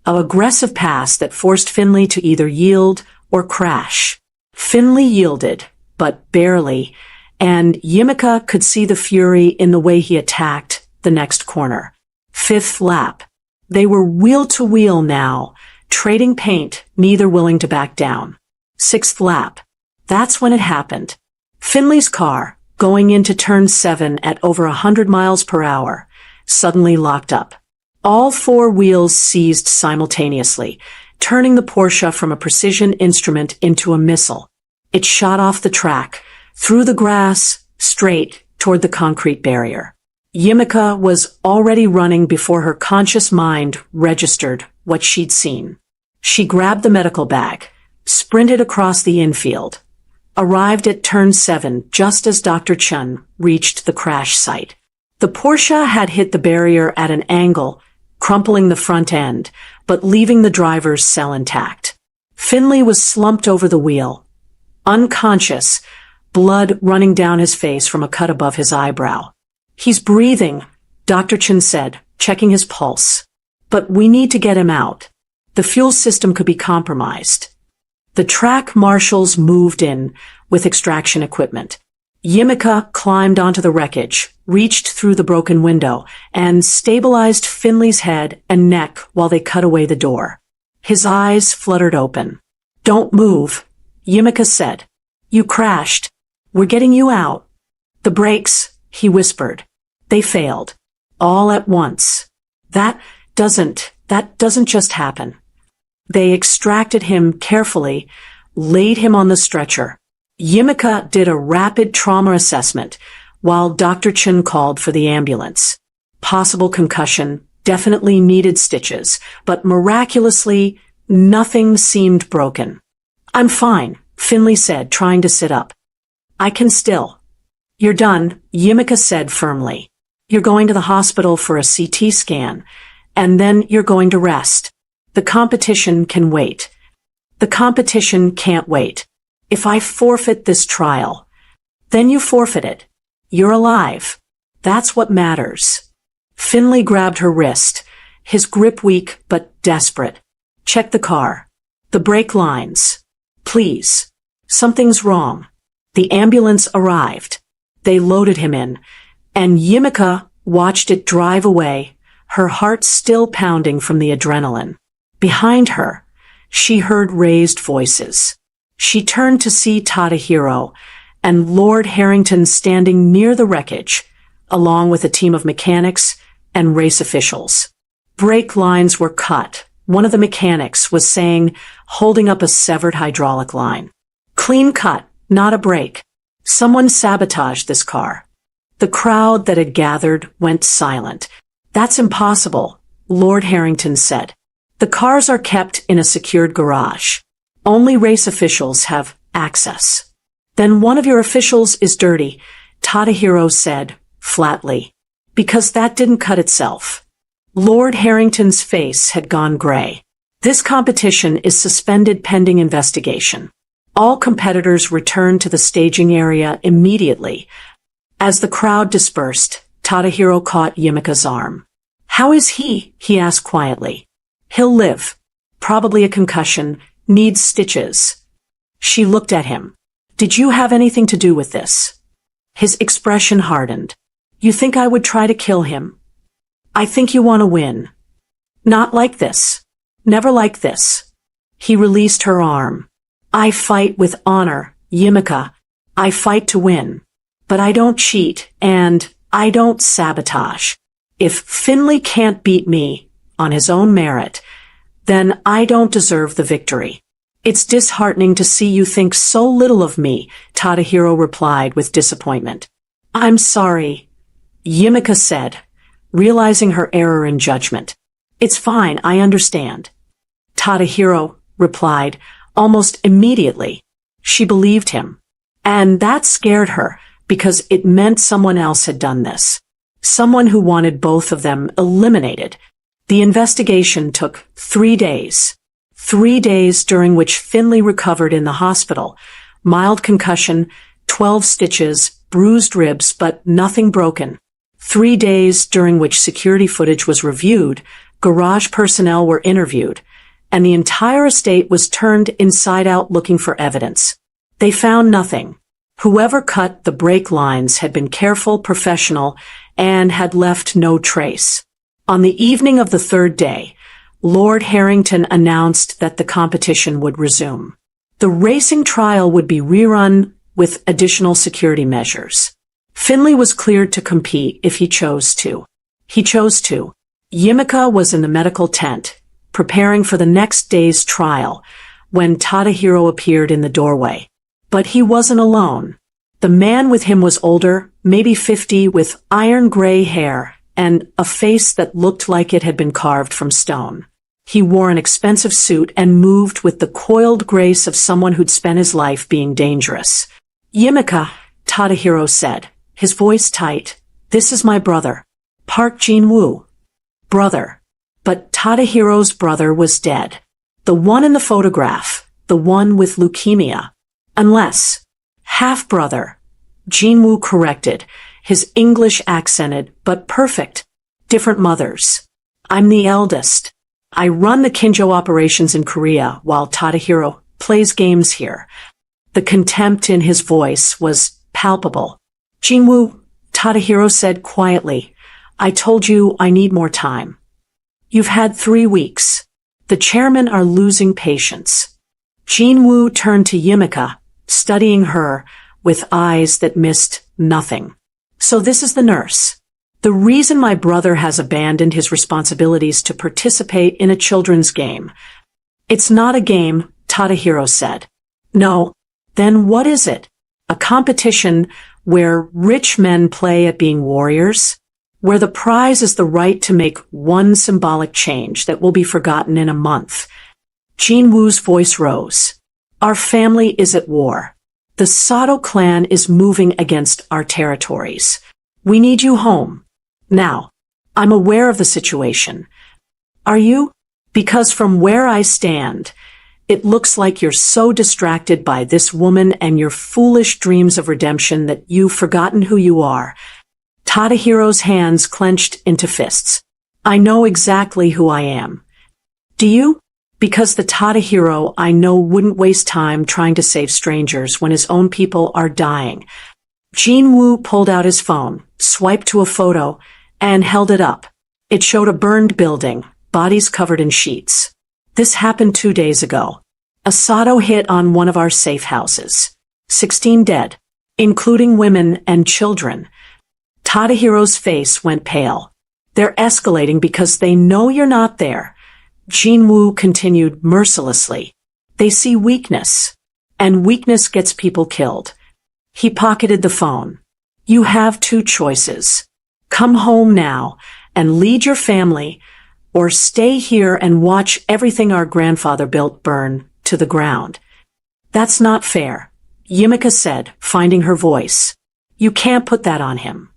an aggressive pass that forced Finley to either yield or crash. Finley yielded, but barely, and Yimika could see the fury in the way he attacked the next corner. Fifth lap. They were wheel-to-wheel now, trading paint, neither willing to back down. Sixth lap. That's when it happened. Finley's car, going into turn 7 at over 100 miles per hour, suddenly locked up. All 4 wheels seized simultaneously, turning the Porsche from a precision instrument into a missile. It shot off the track, through the grass, straight toward the concrete barrier. Yimika was already running before her conscious mind registered what she'd seen. She grabbed the medical bag, sprinted across the infield, arrived at turn 7 just as Dr. Chun reached the crash site. The Porsche had hit the barrier at an angle, crumpling the front end, but leaving the driver's cell intact. Finley was slumped over the wheel, unconscious, blood running down his face from a cut above his eyebrow. "He's breathing," Dr. Chun said, checking his pulse. "But we need to get him out. The fuel system could be compromised." The track marshals moved in with extraction equipment. Yimika climbed onto the wreckage, reached through the broken window, and stabilized Finley's head and neck while they cut away the door. His eyes fluttered open. "Don't move," Yimika said. "You crashed. We're getting you out." "The brakes," he whispered. "They failed. All at once. That doesn't just happen." They extracted him carefully, laid him on the stretcher. Yimika did a rapid trauma assessment, while Dr. Chun called for the ambulance. Possible concussion, definitely needed stitches, but miraculously, nothing seemed broken. "I'm fine," Finley said, trying to sit up. "I can still." "You're done," Yimika said firmly. "You're going to the hospital for a CT scan, and then you're going to rest. The competition can wait." "The competition can't wait. If I forfeit this trial, then you forfeit it. You're alive. That's what matters." Finley grabbed her wrist, his grip weak but desperate. "Check the car. The brake lines. Please. Something's wrong." The ambulance arrived. They loaded him in, and Yimika watched it drive away, her heart still pounding from the adrenaline. Behind her, she heard raised voices. She turned to see Tadahiro and Lord Harrington standing near the wreckage, along with a team of mechanics and race officials. Brake lines were cut. One of the mechanics was saying, holding up a severed hydraulic line. "Clean cut, not a break. Someone sabotaged this car." The crowd that had gathered went silent. "That's impossible," Lord Harrington said. "The cars are kept in a secured garage. Only race officials have access." "Then one of your officials is dirty," Tadahiro said, flatly. "Because that didn't cut itself." Lord Harrington's face had gone gray. "This competition is suspended pending investigation. All competitors returned to the staging area immediately." As the crowd dispersed, Tadahiro caught Yimika's arm. "How is he?" he asked quietly. "He'll live. Probably a concussion. Needs stitches." She looked at him. "Did you have anything to do with this?" His expression hardened. You think I would try to kill him? I think you want to win. Not like this. Never like this. He released her arm. I fight with honor, Yimika. I fight to win. But I don't cheat, and I don't sabotage. If Finley can't beat me on his own merit, then I don't deserve the victory. It's disheartening to see you think so little of me, Tadahiro replied with disappointment. I'm sorry, Yimika said, realizing her error in judgment. It's fine, I understand. Tadahiro replied almost immediately. She believed him. And that scared her, because it meant someone else had done this. Someone who wanted both of them eliminated. The investigation took 3 days. 3 days during which Finley recovered in the hospital. Mild concussion, 12 stitches, bruised ribs, but nothing broken. 3 days during which security footage was reviewed, garage personnel were interviewed, and the entire estate was turned inside out looking for evidence. They found nothing. Whoever cut the brake lines had been careful, professional, and had left no trace. On the evening of the 3rd day, Lord Harrington announced that the competition would resume. The racing trial would be rerun with additional security measures. Finley was cleared to compete if he chose to. He chose to. Yimika was in the medical tent, preparing for the next day's trial, when Tadahiro appeared in the doorway. But he wasn't alone. The man with him was older, maybe 50, with iron-gray hair and a face that looked like it had been carved from stone. He wore an expensive suit and moved with the coiled grace of someone who'd spent his life being dangerous. Yimika, Tadahiro said, his voice tight, this is my brother, Park Jin-woo. Brother. But Tadahiro's brother was dead. The one in the photograph, the one with leukemia. Unless, half-brother, Jin-woo corrected, his English accented, but perfect. Different mothers. I'm the eldest. I run the Kinjo operations in Korea while Tadahiro plays games here. The contempt in his voice was palpable. Jin-woo, Tadahiro said quietly, I told you I need more time. You've had 3 weeks. The chairmen are losing patience. Jin-woo turned to Yimika, studying her with eyes that missed nothing. So this is the nurse. The reason my brother has abandoned his responsibilities to participate in a children's game. It's not a game, Tadahiro said. No. Then what is it? A competition where rich men play at being warriors? Where the prize is the right to make one symbolic change that will be forgotten in a month. Jin-woo's voice rose. Our family is at war. The Sato clan is moving against our territories. We need you home. Now, I'm aware of the situation. Are you? Because from where I stand, it looks like you're so distracted by this woman and your foolish dreams of redemption that you've forgotten who you are. Tadahiro's hands clenched into fists. I know exactly who I am. Do you? Because the Tadahiro I know wouldn't waste time trying to save strangers when his own people are dying. Jin-woo pulled out his phone, swiped to a photo, and held it up. It showed a burned building, bodies covered in sheets. This happened 2 days ago. A Sato hit on one of our safe houses. 16 dead, including women and children. Tadahiro's face went pale. They're escalating because they know you're not there. Jin-woo continued mercilessly. They see weakness. And weakness gets people killed. He pocketed the phone. You have 2 choices. Come home now and lead your family, or stay here and watch everything our grandfather built burn to the ground. That's not fair, Yimika said, finding her voice. You can't put that on him.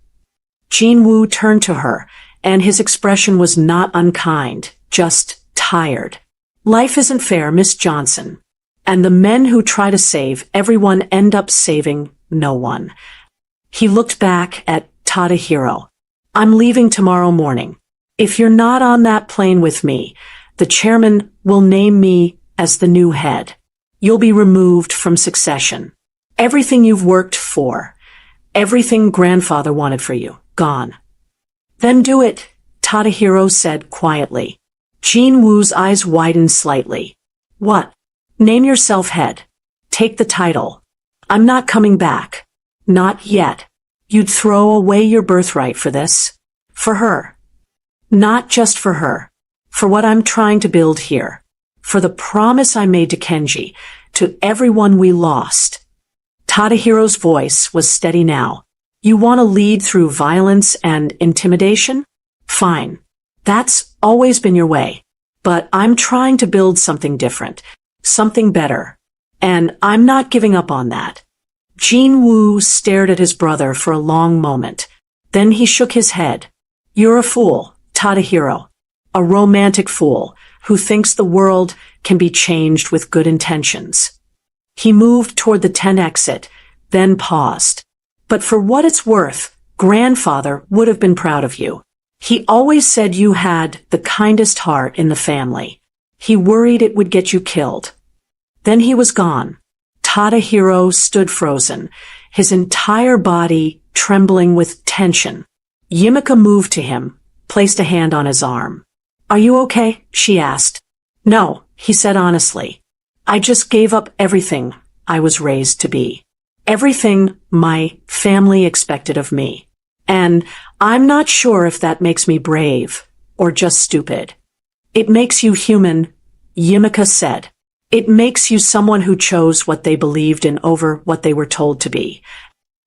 Jin-woo turned to her, and his expression was not unkind, just tired. Life isn't fair, Miss Johnson. And the men who try to save everyone end up saving no one. He looked back at Tadahiro. I'm leaving tomorrow morning. If you're not on that plane with me, the chairman will name me as the new head. You'll be removed from succession. Everything you've worked for, everything grandfather wanted for you, gone. Then do it, Tadahiro said quietly. Jin Woo's eyes widened slightly. What? Name yourself head. Take the title. I'm not coming back. Not yet. You'd throw away your birthright for this? For her. Not just for her. For what I'm trying to build here. For the promise I made to Kenji, to everyone we lost. Tadahiro's voice was steady now. You want to lead through violence and intimidation? Fine. That's always been your way. But I'm trying to build something different. Something better. And I'm not giving up on that. Jin Woo stared at his brother for a long moment. Then he shook his head. You're a fool, Tadahiro. A romantic fool who thinks the world can be changed with good intentions. He moved toward the tent exit, then paused. But for what it's worth, grandfather would have been proud of you. He always said you had the kindest heart in the family. He worried it would get you killed. Then he was gone. Tadahiro stood frozen, his entire body trembling with tension. Yimika moved to him, placed a hand on his arm. Are you okay? She asked. No, he said honestly. I just gave up everything I was raised to be. Everything my family expected of me. And I'm not sure if that makes me brave or just stupid. It makes you human, Yimika said. It makes you someone who chose what they believed in over what they were told to be.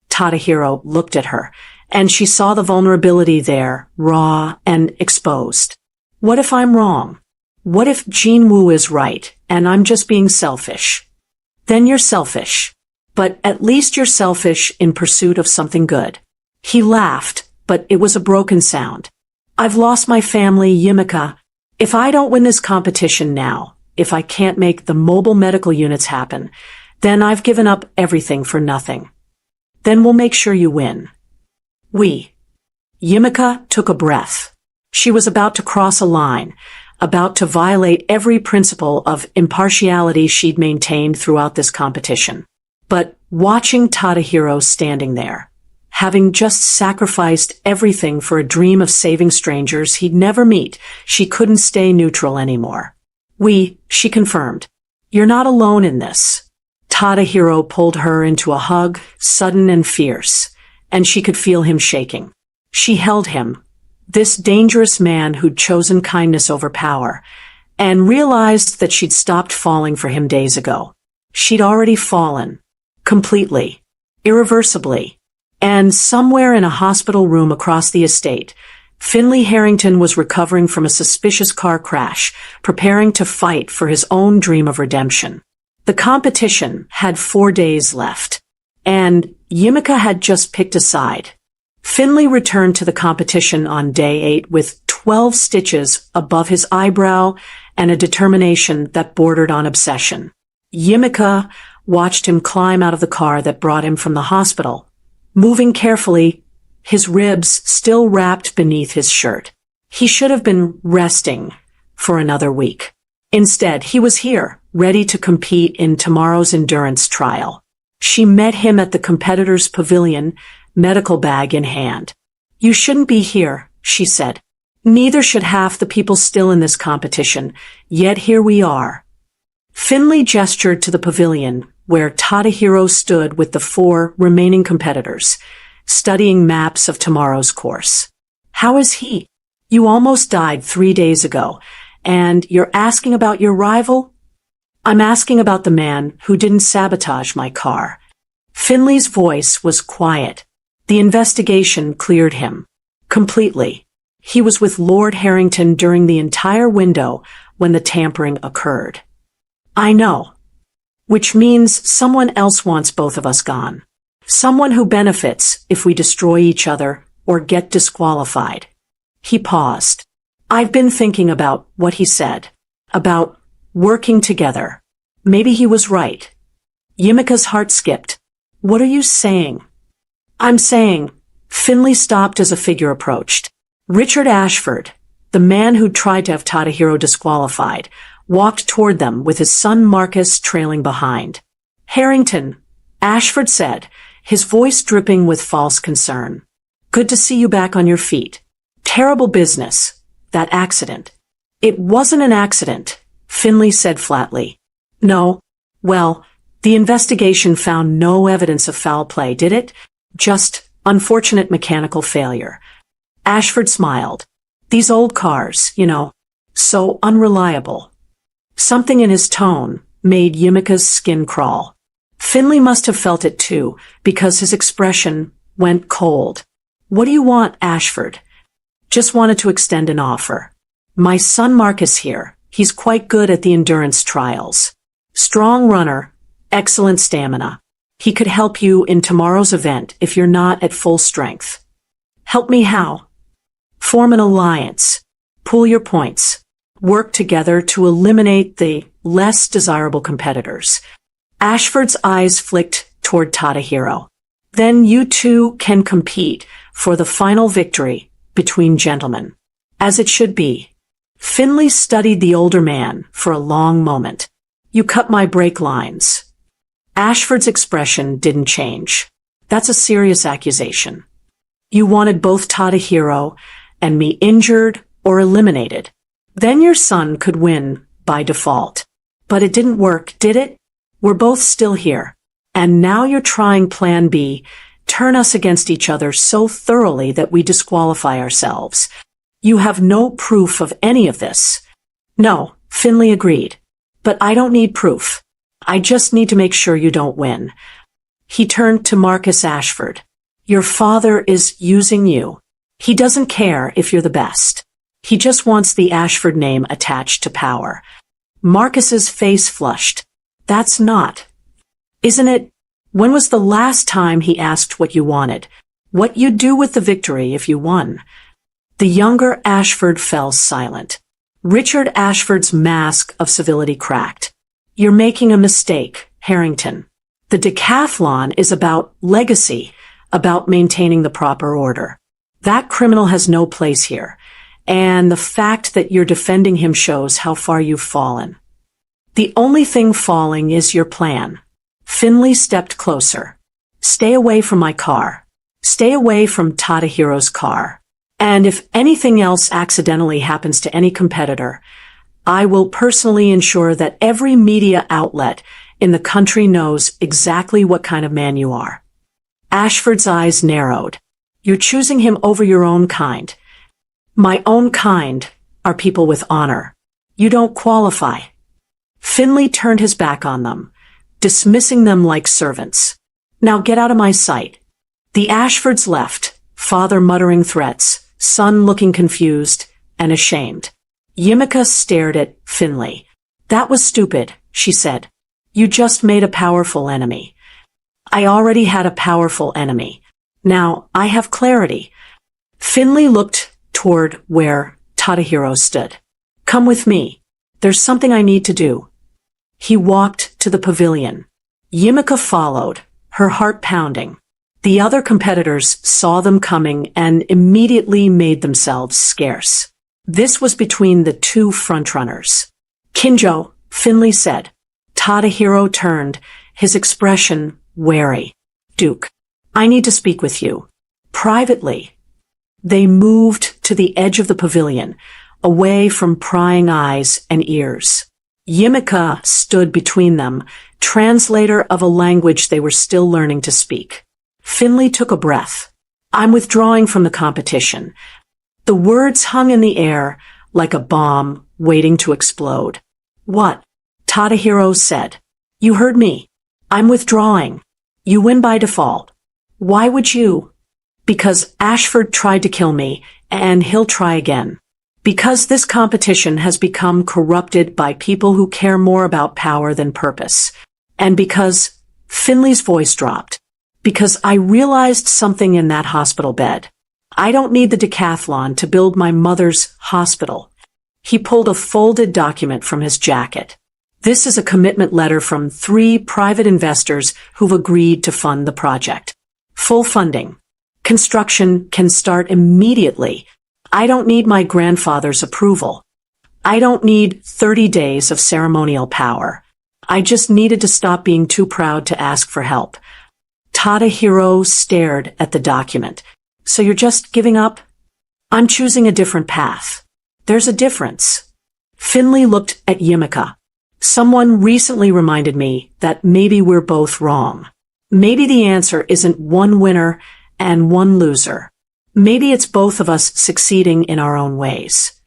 Tadahiro looked at her, and she saw the vulnerability there, raw and exposed. What if I'm wrong? What if Jin Woo is right, and I'm just being selfish? Then you're selfish. But at least you're selfish in pursuit of something good. He laughed, but it was a broken sound. I've lost my family, Yimika. If I don't win this competition now, if I can't make the mobile medical units happen, then I've given up everything for nothing. Then we'll make sure you win. Yimika took a breath. She was about to cross a line, about to violate every principle of impartiality she'd maintained throughout this competition. But watching Tadahiro standing there, having just sacrificed everything for a dream of saving strangers he'd never meet, she couldn't stay neutral anymore. She confirmed. You're not alone in this. Tadahiro pulled her into a hug, sudden and fierce, and she could feel him shaking. She held him, this dangerous man who'd chosen kindness over power, and realized that she'd stopped falling for him days ago. She'd already fallen. Completely. Irreversibly. And somewhere in a hospital room across the estate, Finley Harrington was recovering from a suspicious car crash, preparing to fight for his own dream of redemption. The competition had 4 days left, and Yimika had just picked a side. Finley returned to the competition on day 8 with 12 stitches above his eyebrow and a determination that bordered on obsession. Yimika watched him climb out of the car that brought him from the hospital, moving carefully, his ribs still wrapped beneath his shirt. He should have been resting for another week. Instead, he was here, ready to compete in tomorrow's endurance trial. She met him at the competitor's pavilion, medical bag in hand. You shouldn't be here, she said. Neither should half the people still in this competition, yet here we are. Finley gestured to the pavilion, where Tadahiro stood with the 4 remaining competitors, studying maps of tomorrow's course. How is he? You almost died 3 days ago, and you're asking about your rival? I'm asking about the man who didn't sabotage my car. Finley's voice was quiet. The investigation cleared him. Completely. He was with Lord Harrington during the entire window when the tampering occurred. I know. Which means someone else wants both of us gone. Someone who benefits if we destroy each other or get disqualified. He paused. I've been thinking about what he said. About working together. Maybe he was right. Yimika's heart skipped. What are you saying? I'm saying. Finley stopped as a figure approached. Richard Ashford, the man who tried to have Tadahiro disqualified, walked toward them with his son Marcus trailing behind. Harrington, Ashford said, his voice dripping with false concern. Good to see you back on your feet. Terrible business. That accident. It wasn't an accident, Finley said flatly. No. Well, the investigation found no evidence of foul play, did it? Just unfortunate mechanical failure. Ashford smiled. These old cars, so unreliable. Something in his tone made Yimika's skin crawl. Finley must have felt it too, because his expression went cold. What do you want, Ashford? Just wanted to extend an offer. My son Marcus here. He's quite good at the endurance trials. Strong runner, excellent stamina. He could help you in tomorrow's event if you're not at full strength. Help me how? Form an alliance. Pool your points. Work together to eliminate the less desirable competitors. Ashford's eyes flicked toward Tadahiro. Then you two can compete for the final victory between gentlemen. As it should be. Finley studied the older man for a long moment. You cut my brake lines. Ashford's expression didn't change. That's a serious accusation. You wanted both Tadahiro and me injured or eliminated. Then your son could win by default. But it didn't work, did it? We're both still here. And now you're trying Plan B, turn us against each other so thoroughly that we disqualify ourselves. You have no proof of any of this. No, Finley agreed. But I don't need proof. I just need to make sure you don't win. He turned to Marcus Ashford. Your father is using you. He doesn't care if you're the best. He just wants the Ashford name attached to power. Marcus's face flushed. That's not. Isn't it? When was the last time he asked what you wanted? What you'd do with the victory if you won? The younger Ashford fell silent. Richard Ashford's mask of civility cracked. You're making a mistake, Harrington. The decathlon is about legacy, about maintaining the proper order. That criminal has no place here, and the fact that you're defending him shows how far you've fallen. The only thing falling is your plan. Finley stepped closer. Stay away from my car. Stay away from Tadahiro's car. And if anything else accidentally happens to any competitor, I will personally ensure that every media outlet in the country knows exactly what kind of man you are. Ashford's eyes narrowed. You're choosing him over your own kind. My own kind are people with honor. You don't qualify. Finley turned his back on them, dismissing them like servants. Now get out of my sight. The Ashfords left, father muttering threats, son looking confused and ashamed. Yimika stared at Finley. That was stupid, she said. You just made a powerful enemy. I already had a powerful enemy. Now I have clarity. Finley looked toward where Tadahiro stood. Come with me. There's something I need to do. He walked to the pavilion. Yimika followed, her heart pounding. The other competitors saw them coming and immediately made themselves scarce. This was between the two frontrunners. Kinjo, Finley said. Tadahiro turned, his expression wary. Duke, I need to speak with you. Privately. They moved to the edge of the pavilion, away from prying eyes and ears. Yimika stood between them, translator of a language they were still learning to speak. Finley took a breath. I'm withdrawing from the competition. The words hung in the air like a bomb waiting to explode. What? Tadahiro said. You heard me. I'm withdrawing. You win by default. Why would you? Because Ashford tried to kill me, and he'll try again. Because this competition has become corrupted by people who care more about power than purpose. And because Finley's voice dropped. Because I realized something in that hospital bed. I don't need the decathlon to build my mother's hospital. He pulled a folded document from his jacket. This is a commitment letter from 3 private investors who've agreed to fund the project. Full funding. Construction can start immediately. I don't need my grandfather's approval. I don't need 30 days of ceremonial power. I just needed to stop being too proud to ask for help. Tadahiro stared at the document. So you're just giving up? I'm choosing a different path. There's a difference. Finley looked at Yimika. Someone recently reminded me that maybe we're both wrong. Maybe the answer isn't one winner and one loser. Maybe it's both of us succeeding in our own ways.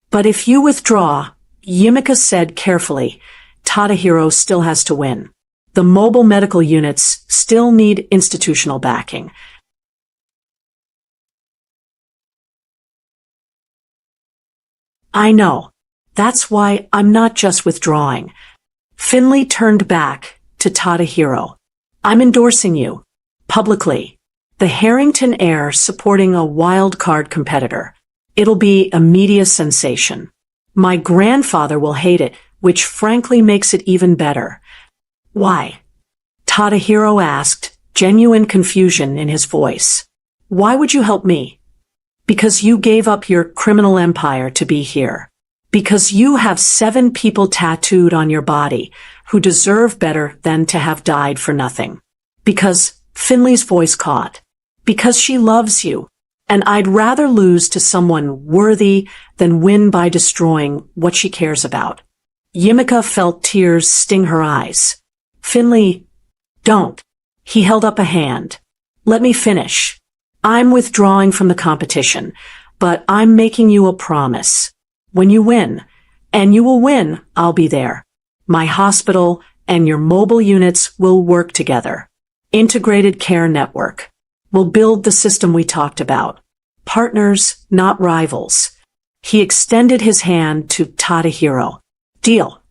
But if you withdraw, Yimika said carefully, Tadahiro still has to win. The mobile medical units still need institutional backing. I know. That's why I'm not just withdrawing. Finley turned back to Tadahiro. I'm endorsing you. Publicly. The Harrington heir supporting a wild card competitor. It'll be a media sensation. My grandfather will hate it, which frankly makes it even better. Why? Tadahiro asked, genuine confusion in his voice. Why would you help me? Because you gave up your criminal empire to be here. Because you have 7 people tattooed on your body who deserve better than to have died for nothing. Because Finley's voice caught. Because she loves you. And I'd rather lose to someone worthy than win by destroying what she cares about. Yimika felt tears sting her eyes. Finley, don't. He held up a hand. Let me finish. I'm withdrawing from the competition, but I'm making you a promise. When you win, and you will win, I'll be there. My hospital and your mobile units will work together. Integrated care network. We'll build the system we talked about. Partners, not rivals. He extended his hand to Tadahiro. Deal.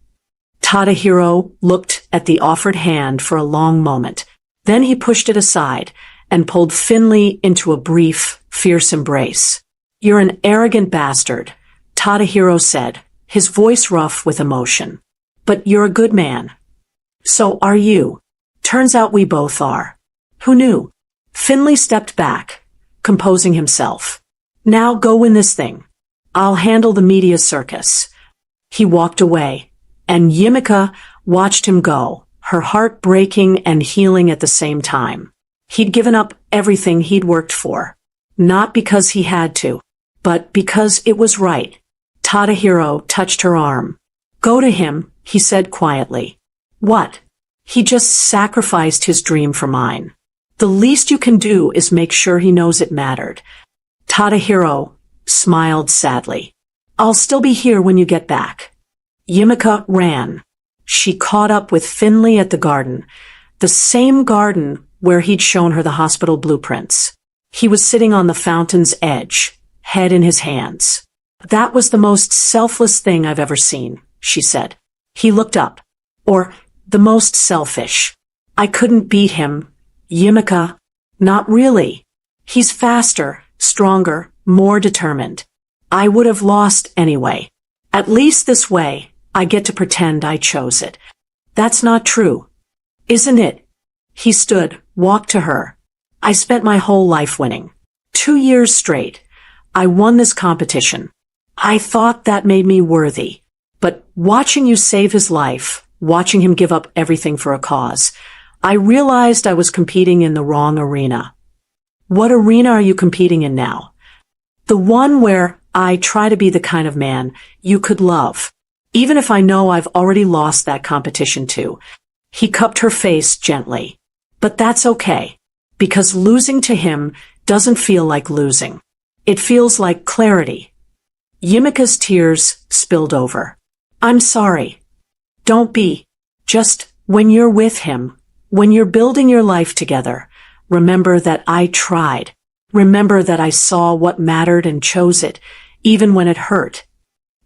Tadahiro looked at the offered hand for a long moment. Then he pushed it aside and pulled Finley into a brief, fierce embrace. You're an arrogant bastard, Tadahiro said, his voice rough with emotion. But you're a good man. So are you. Turns out we both are. Who knew? Finley stepped back, composing himself. Now go win this thing. I'll handle the media circus. He walked away, and Yimika watched him go, her heart breaking and healing at the same time. He'd given up everything he'd worked for. Not because he had to, but because it was right. Tadahiro touched her arm. Go to him, he said quietly. What? He just sacrificed his dream for mine. The least you can do is make sure he knows it mattered. Tadahiro smiled sadly. I'll still be here when you get back. Yimika ran. She caught up with Finley at the garden, the same garden where he'd shown her the hospital blueprints. He was sitting on the fountain's edge, head in his hands. That was the most selfless thing I've ever seen, she said. He looked up. Or, the most selfish. I couldn't beat him. Yimika, not really. He's faster, stronger, more determined. I would have lost anyway. At least this way, I get to pretend I chose it. That's not true. Isn't it? He stood, walked to her. I spent my whole life winning. 2 years straight. I won this competition. I thought that made me worthy. But watching you save his life, watching him give up everything for a cause, I realized I was competing in the wrong arena. What arena are you competing in now? The one where I try to be the kind of man you could love, even if I know I've already lost that competition too. He cupped her face gently. But that's okay, because losing to him doesn't feel like losing. It feels like clarity. Yimika's tears spilled over. I'm sorry. Don't be. Just when you're with him, when you're building your life together, remember that I tried. Remember that I saw what mattered and chose it, even when it hurt.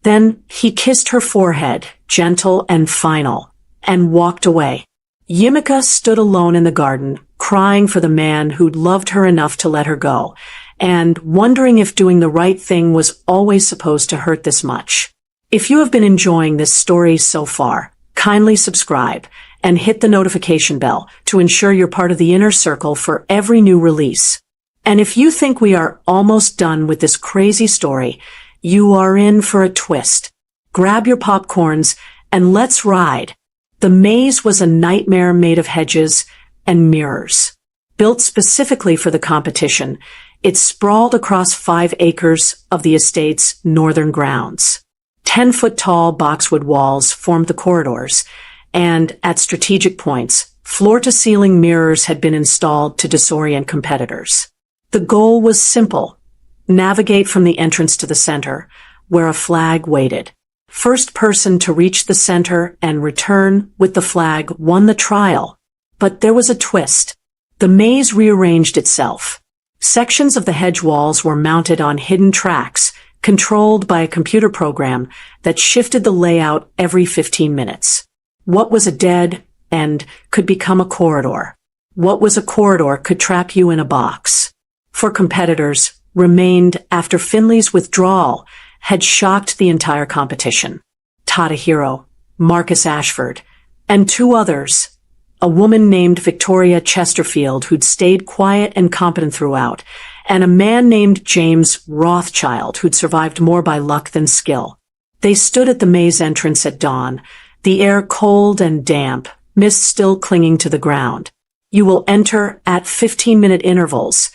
Then he kissed her forehead, gentle and final, and walked away. Yimika stood alone in the garden, crying for the man who'd loved her enough to let her go, and wondering if doing the right thing was always supposed to hurt this much. If you have been enjoying this story so far, kindly subscribe and hit the notification bell to ensure you're part of the inner circle for every new release. And if you think we are almost done with this crazy story, you are in for a twist. Grab your popcorns and let's ride. The maze was a nightmare made of hedges and mirrors. Built specifically for the competition, It sprawled across 5 acres of the estate's northern grounds. 10-foot-tall boxwood walls formed the corridors, and at strategic points, floor-to-ceiling mirrors had been installed to disorient competitors. The goal was simple: navigate from the entrance to the center, where a flag waited. First person to reach the center and return with the flag won the trial. But there was a twist. The maze rearranged itself. Sections of the hedge walls were mounted on hidden tracks, controlled by a computer program that shifted the layout every 15 minutes. What was a dead end could become a corridor. What was a corridor could trap you in a box. For competitors, remained after Finley's withdrawal had shocked the entire competition. Tadahiro, Marcus Ashford, and 2 others, a woman named Victoria Chesterfield who'd stayed quiet and competent throughout, and a man named James Rothschild who'd survived more by luck than skill. They stood at the maze entrance at dawn, the air cold and damp, mist still clinging to the ground. "You will enter at 15-minute intervals,"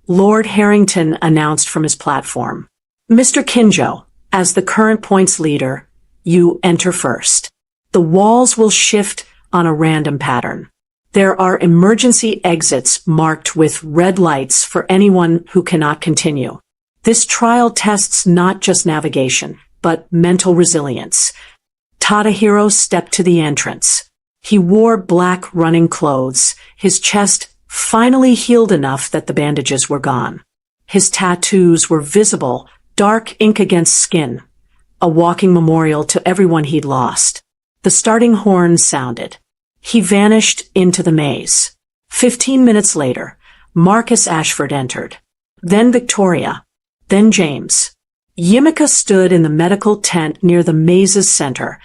Lord Harrington announced from his platform. "Mr. Kinjo, as the current points leader, you enter first. The walls will shift on a random pattern. There are emergency exits marked with red lights for anyone who cannot continue. This trial tests not just navigation, but mental resilience." Tadahiro stepped to the entrance. He wore black running clothes, his chest finally healed enough that the bandages were gone. His tattoos were visible, dark ink against skin, a walking memorial to everyone he'd lost. The starting horn sounded. He vanished into the maze. 15 minutes later, Marcus Ashford entered. Then Victoria. Then James. Yimika stood in the medical tent near the maze's center,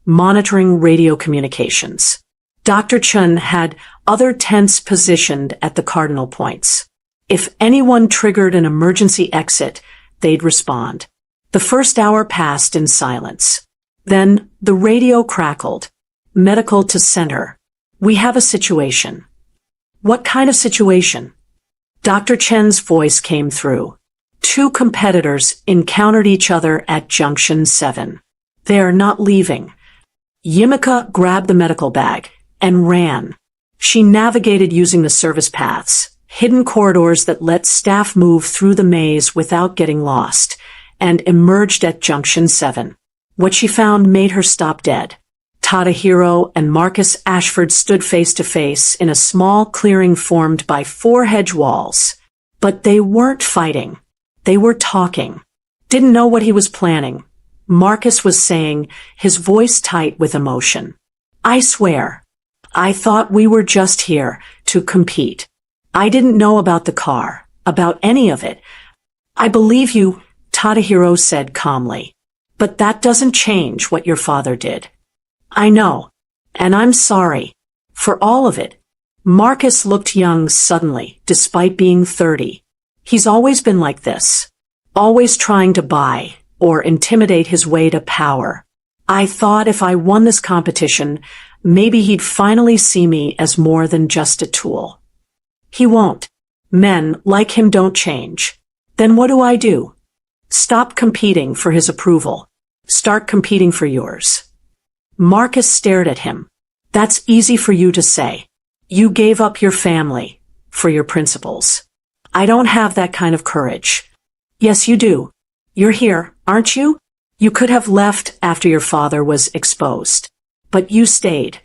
monitoring radio communications. Dr. Chun had other tents positioned at the cardinal points. If anyone triggered an emergency exit, they'd respond. The first hour passed in silence. Then the radio crackled. "Medical to center. We have a situation." "What kind of situation?" Dr. Chen's voice came through. 2 competitors encountered each other at Junction 7. "They are not leaving." Yimika grabbed the medical bag and ran. She navigated using the service paths, hidden corridors that let staff move through the maze without getting lost, and emerged at Junction 7. What she found made her stop dead. Tadahiro and Marcus Ashford stood face to face in a small clearing formed by 4 hedge walls. But they weren't fighting. They were talking. Didn't know what he was planning. Marcus was saying, his voice tight with emotion. "I swear, I thought we were just here to compete. I didn't know about the car, about any of it." "I believe you," Tadahiro said calmly. "But that doesn't change what your father did." "I know. And I'm sorry. For all of it." Marcus looked young suddenly, despite being 30. He's always been like this. Always trying to buy or intimidate his way to power. "I thought if I won this competition, maybe he'd finally see me as more than just a tool. He won't. Men like him don't change. Then what do I do? Stop competing for his approval. Start competing for yours." Marcus stared at him. "That's easy for you to say. You gave up your family for your principles. I don't have that kind of courage." "Yes, you do. You're here, aren't you? You could have left after your father was exposed. But you stayed."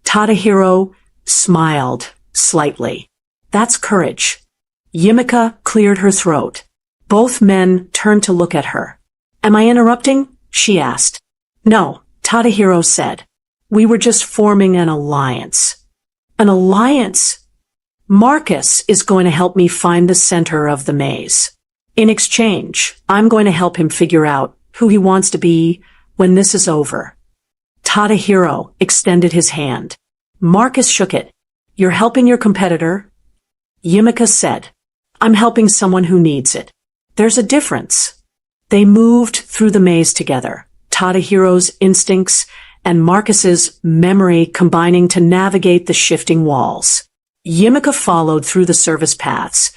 Tadahiro smiled slightly. "That's courage." Yimika cleared her throat. Both men turned to look at her. "Am I interrupting?" she asked. "No," Tadahiro said. "We were just forming an alliance." "An alliance?" "Marcus is going to help me find the center of the maze. In exchange, I'm going to help him figure out who he wants to be when this is over." Tadahiro extended his hand. Marcus shook it. "You're helping your competitor?" Yimika said, "I'm helping someone who needs it. There's a difference." They moved through the maze together, Tadahiro's instincts and Marcus's memory combining to navigate the shifting walls. Yimika followed through the service paths,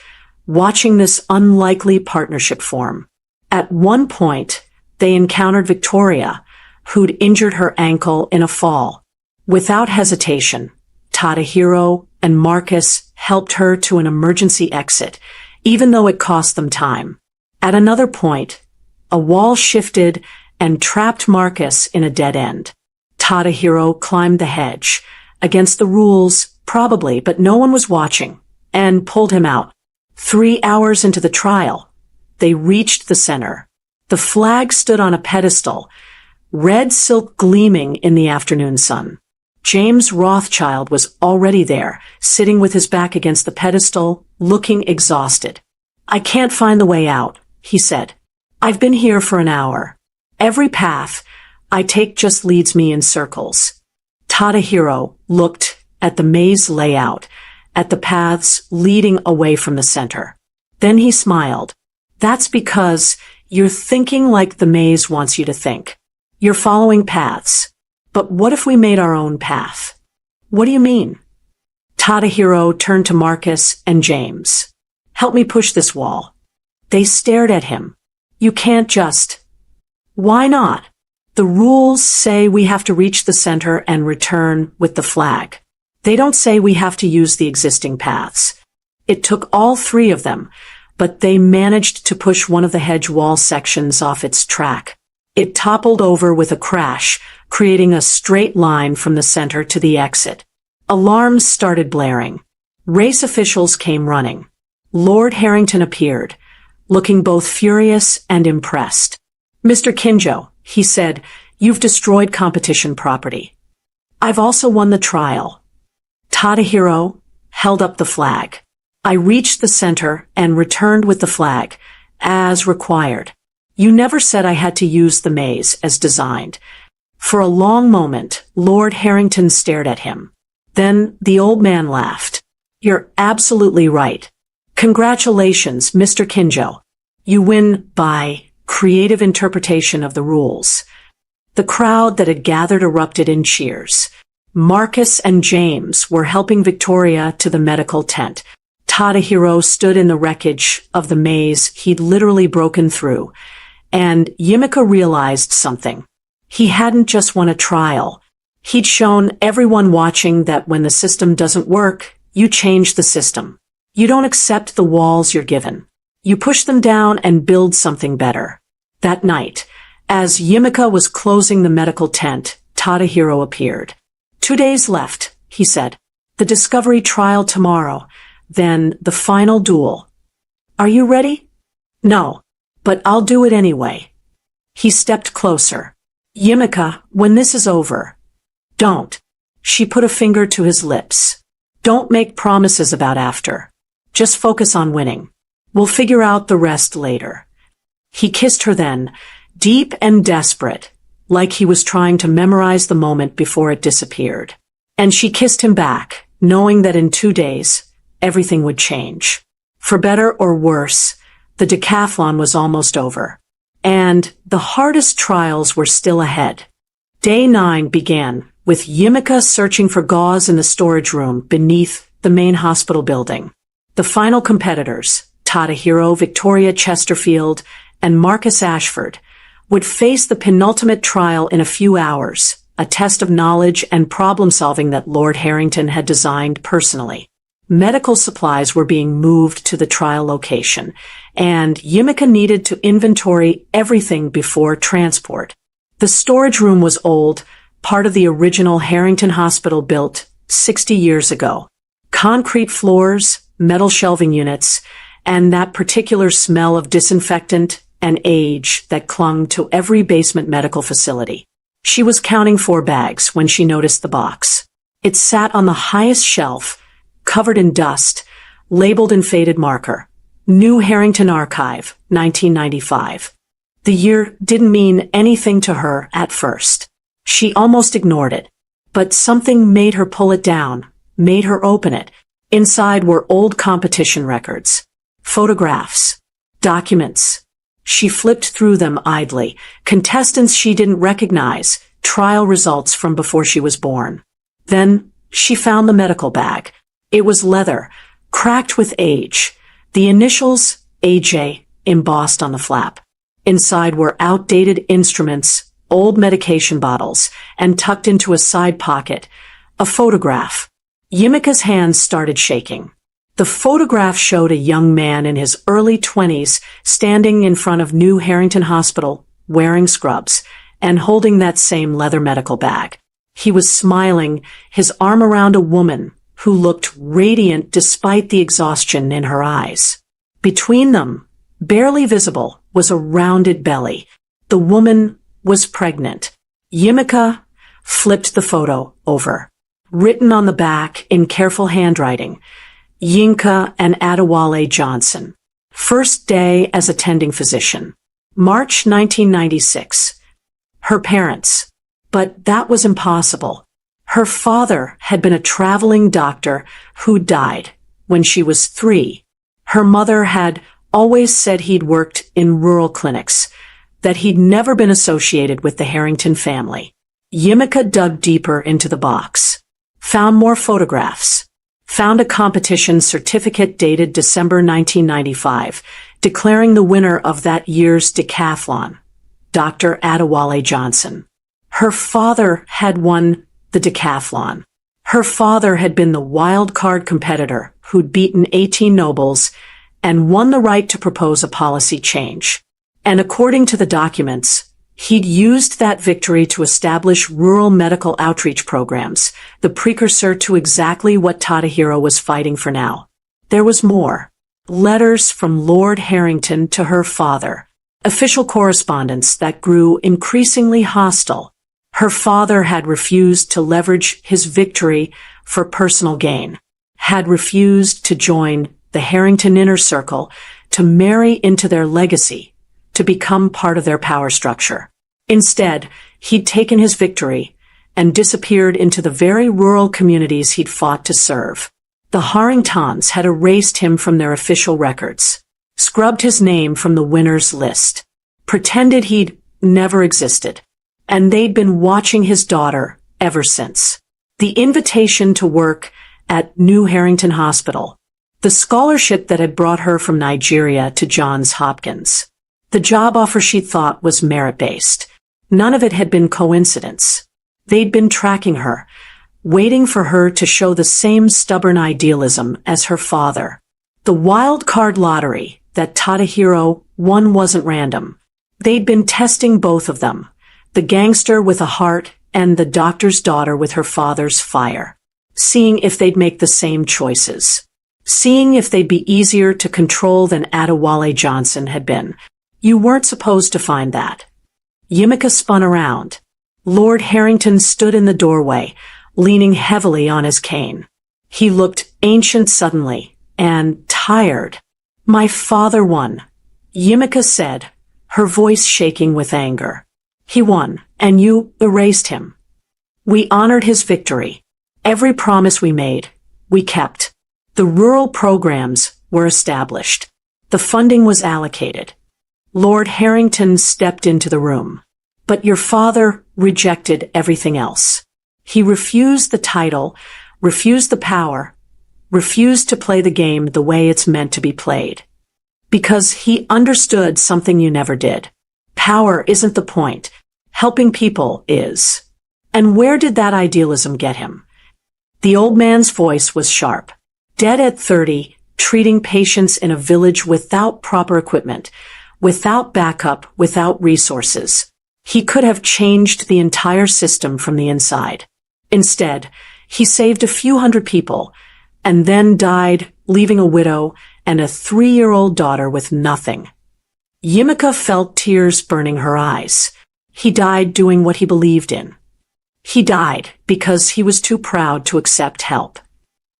watching this unlikely partnership form. At one point, they encountered Victoria, who'd injured her ankle in a fall. Without hesitation, Tadahiro and Marcus helped her to an emergency exit, even though it cost them time. At another point, a wall shifted and trapped Marcus in a dead end. Tadahiro climbed the hedge, against the rules, probably, but no one was watching, and pulled him out. 3 hours into the trial, they reached the center. The flag stood on a pedestal, red silk gleaming in the afternoon sun. James Rothschild was already there, sitting with his back against the pedestal, looking exhausted. "I can't find the way out," he said. "I've been here for an hour. Every path I take just leads me in circles." Tadahiro looked at the maze layout, at the paths leading away from the center. Then he smiled. "That's because you're thinking like the maze wants you to think. You're following paths. But what if we made our own path?" "What do you mean?" Tadahiro turned to Marcus and James. "Help me push this wall." They stared at him. "You can't just..." "Why not?" "The rules say we have to reach the center and return with the flag. They don't say we have to use the existing paths." It took all three of them, but they managed to push one of the hedge wall sections off its track. It toppled over with a crash, creating a straight line from the center to the exit. Alarms started blaring. Race officials came running. Lord Harrington appeared, looking both furious and impressed. "Mr. Kinjo," he said, "you've destroyed competition property. I've also won the trial." Tadahiro held up the flag. "I reached the center and returned with the flag, as required. You never said I had to use the maze as designed." For a long moment, Lord Harrington stared at him. Then the old man laughed. "You're absolutely right. Congratulations, Mr. Kinjo. You win by creative interpretation of the rules." The crowd that had gathered erupted in cheers. Marcus and James were helping Victoria to the medical tent. Tadahiro stood in the wreckage of the maze he'd literally broken through, and Yimika realized something. He hadn't just won a trial. He'd shown everyone watching that when the system doesn't work, you change the system. You don't accept the walls you're given. You push them down and build something better. That night, as Yimika was closing the medical tent, Tadahiro appeared. 2 days left, he said. The discovery trial tomorrow, then the final duel. Are you ready? No, but I'll do it anyway. He stepped closer. Yimika, when this is over. Don't. She put a finger to his lips. Don't make promises about after. Just focus on winning. We'll figure out the rest later. He kissed her then, deep and desperate, like he was trying to memorize the moment before it disappeared. And she kissed him back, knowing that in 2 days, everything would change. For better or worse, the decathlon was almost over. And the hardest trials were still ahead. Day 9 began, with Yimika searching for gauze in the storage room beneath the main hospital building. The final competitors, Tadahiro, Victoria Chesterfield, and Marcus Ashford, would face the penultimate trial in a few hours, a test of knowledge and problem-solving that Lord Harrington had designed personally. Medical supplies were being moved to the trial location, and Yimika needed to inventory everything before transport. The storage room was old, part of the original Harrington Hospital built 60 years ago. Concrete floors, metal shelving units, and that particular smell of disinfectant and age that clung to every basement medical facility. She was counting 4 bags when she noticed the box. It sat on the highest shelf, covered in dust, labeled in faded marker. New Harrington Archive, 1995. The year didn't mean anything to her at first. She almost ignored it. But something made her pull it down, made her open it. Inside were old competition records, photographs, documents. She flipped through them idly, contestants she didn't recognize, trial results from before she was born. Then she found the medical bag. It was leather, cracked with age, The initials AJ embossed on the flap. Inside were outdated instruments, old medication bottles, and tucked into a side pocket, a photograph. Yimika's hands started shaking. The photograph showed a young man in his early 20s standing in front of New Harrington Hospital, wearing scrubs, and holding that same leather medical bag. He was smiling, his arm around a woman who looked radiant despite the exhaustion in her eyes. Between them, barely visible, was a rounded belly. The woman was pregnant. Yimika flipped the photo over. Written on the back in careful handwriting, Yinka and Adewale Johnson. First day as attending physician. March 1996. Her parents. But that was impossible. Her father had been a traveling doctor who died when she was 3. Her mother had always said he'd worked in rural clinics, that he'd never been associated with the Harrington family. Yimika dug deeper into the box. Found more photographs. Found a competition certificate dated December 1995, declaring the winner of that year's decathlon, Dr. Adewale Johnson. Her father had won the decathlon. Her father had been the wild card competitor who'd beaten 18 nobles and won the right to propose a policy change. And according to the documents, he'd used that victory to establish rural medical outreach programs, the precursor to exactly what Tadahiro was fighting for now. There was more. Letters from Lord Harrington to her father. Official correspondence that grew increasingly hostile. Her father had refused to leverage his victory for personal gain. Had refused to join the Harrington inner circle, to marry into their legacy, to become part of their power structure. Instead, he'd taken his victory and disappeared into the very rural communities he'd fought to serve. The Harringtons had erased him from their official records, scrubbed his name from the winners list, pretended he'd never existed, and they'd been watching his daughter ever since. The invitation to work at New Harrington Hospital, the scholarship that had brought her from Nigeria to Johns Hopkins, the job offer she thought was merit-based. None of it had been coincidence. They'd been tracking her, waiting for her to show the same stubborn idealism as her father. The wild card lottery that Tadahiro won wasn't random. They'd been testing both of them, the gangster with a heart and the doctor's daughter with her father's fire, seeing if they'd make the same choices, seeing if they'd be easier to control than Adewale Johnson had been. You weren't supposed to find that. Yimika spun around. Lord Harrington stood in the doorway, leaning heavily on his cane. He looked ancient suddenly, and tired. My father won, Yimika said, her voice shaking with anger. He won, and you erased him. We honored his victory. Every promise we made, we kept. The rural programs were established. The funding was allocated. Lord Harrington stepped into the room. But your father rejected everything else. He refused the title, refused the power, refused to play the game the way it's meant to be played. Because he understood something you never did. Power isn't the point. Helping people is. And where did that idealism get him? The old man's voice was sharp. Dead at 30, treating patients in a village without proper equipment, without backup, without resources. He could have changed the entire system from the inside. Instead, he saved a few hundred people, and then died, leaving a widow and a 3-year-old daughter with nothing. Yimika felt tears burning her eyes. He died doing what he believed in. He died because he was too proud to accept help.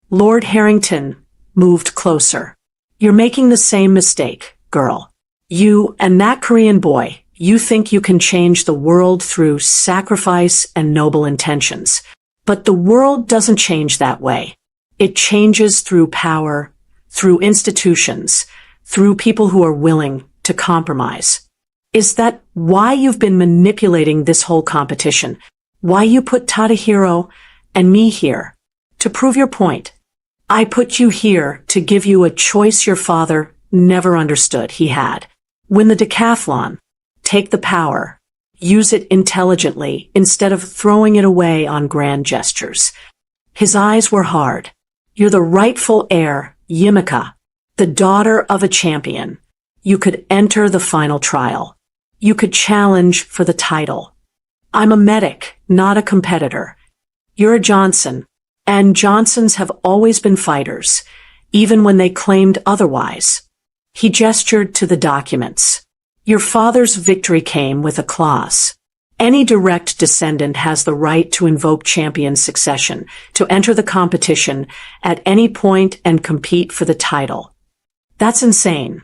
Lord Harrington moved closer. You're making the same mistake, girl. You and that Korean boy, you think you can change the world through sacrifice and noble intentions. But the world doesn't change that way. It changes through power, through institutions, through people who are willing to compromise. Is that why you've been manipulating this whole competition? Why you put Tadahiro and me here? To prove your point. I put you here to give you a choice your father never understood he had. Win the decathlon. Take the power. Use it intelligently instead of throwing it away on grand gestures. His eyes were hard. You're the rightful heir, Yimika, the daughter of a champion. You could enter the final trial. You could challenge for the title. I'm a medic, not a competitor. You're a Johnson, and Johnsons have always been fighters, even when they claimed otherwise. He gestured to the documents. Your father's victory came with a clause. Any direct descendant has the right to invoke champion succession, to enter the competition at any point and compete for the title. That's insane.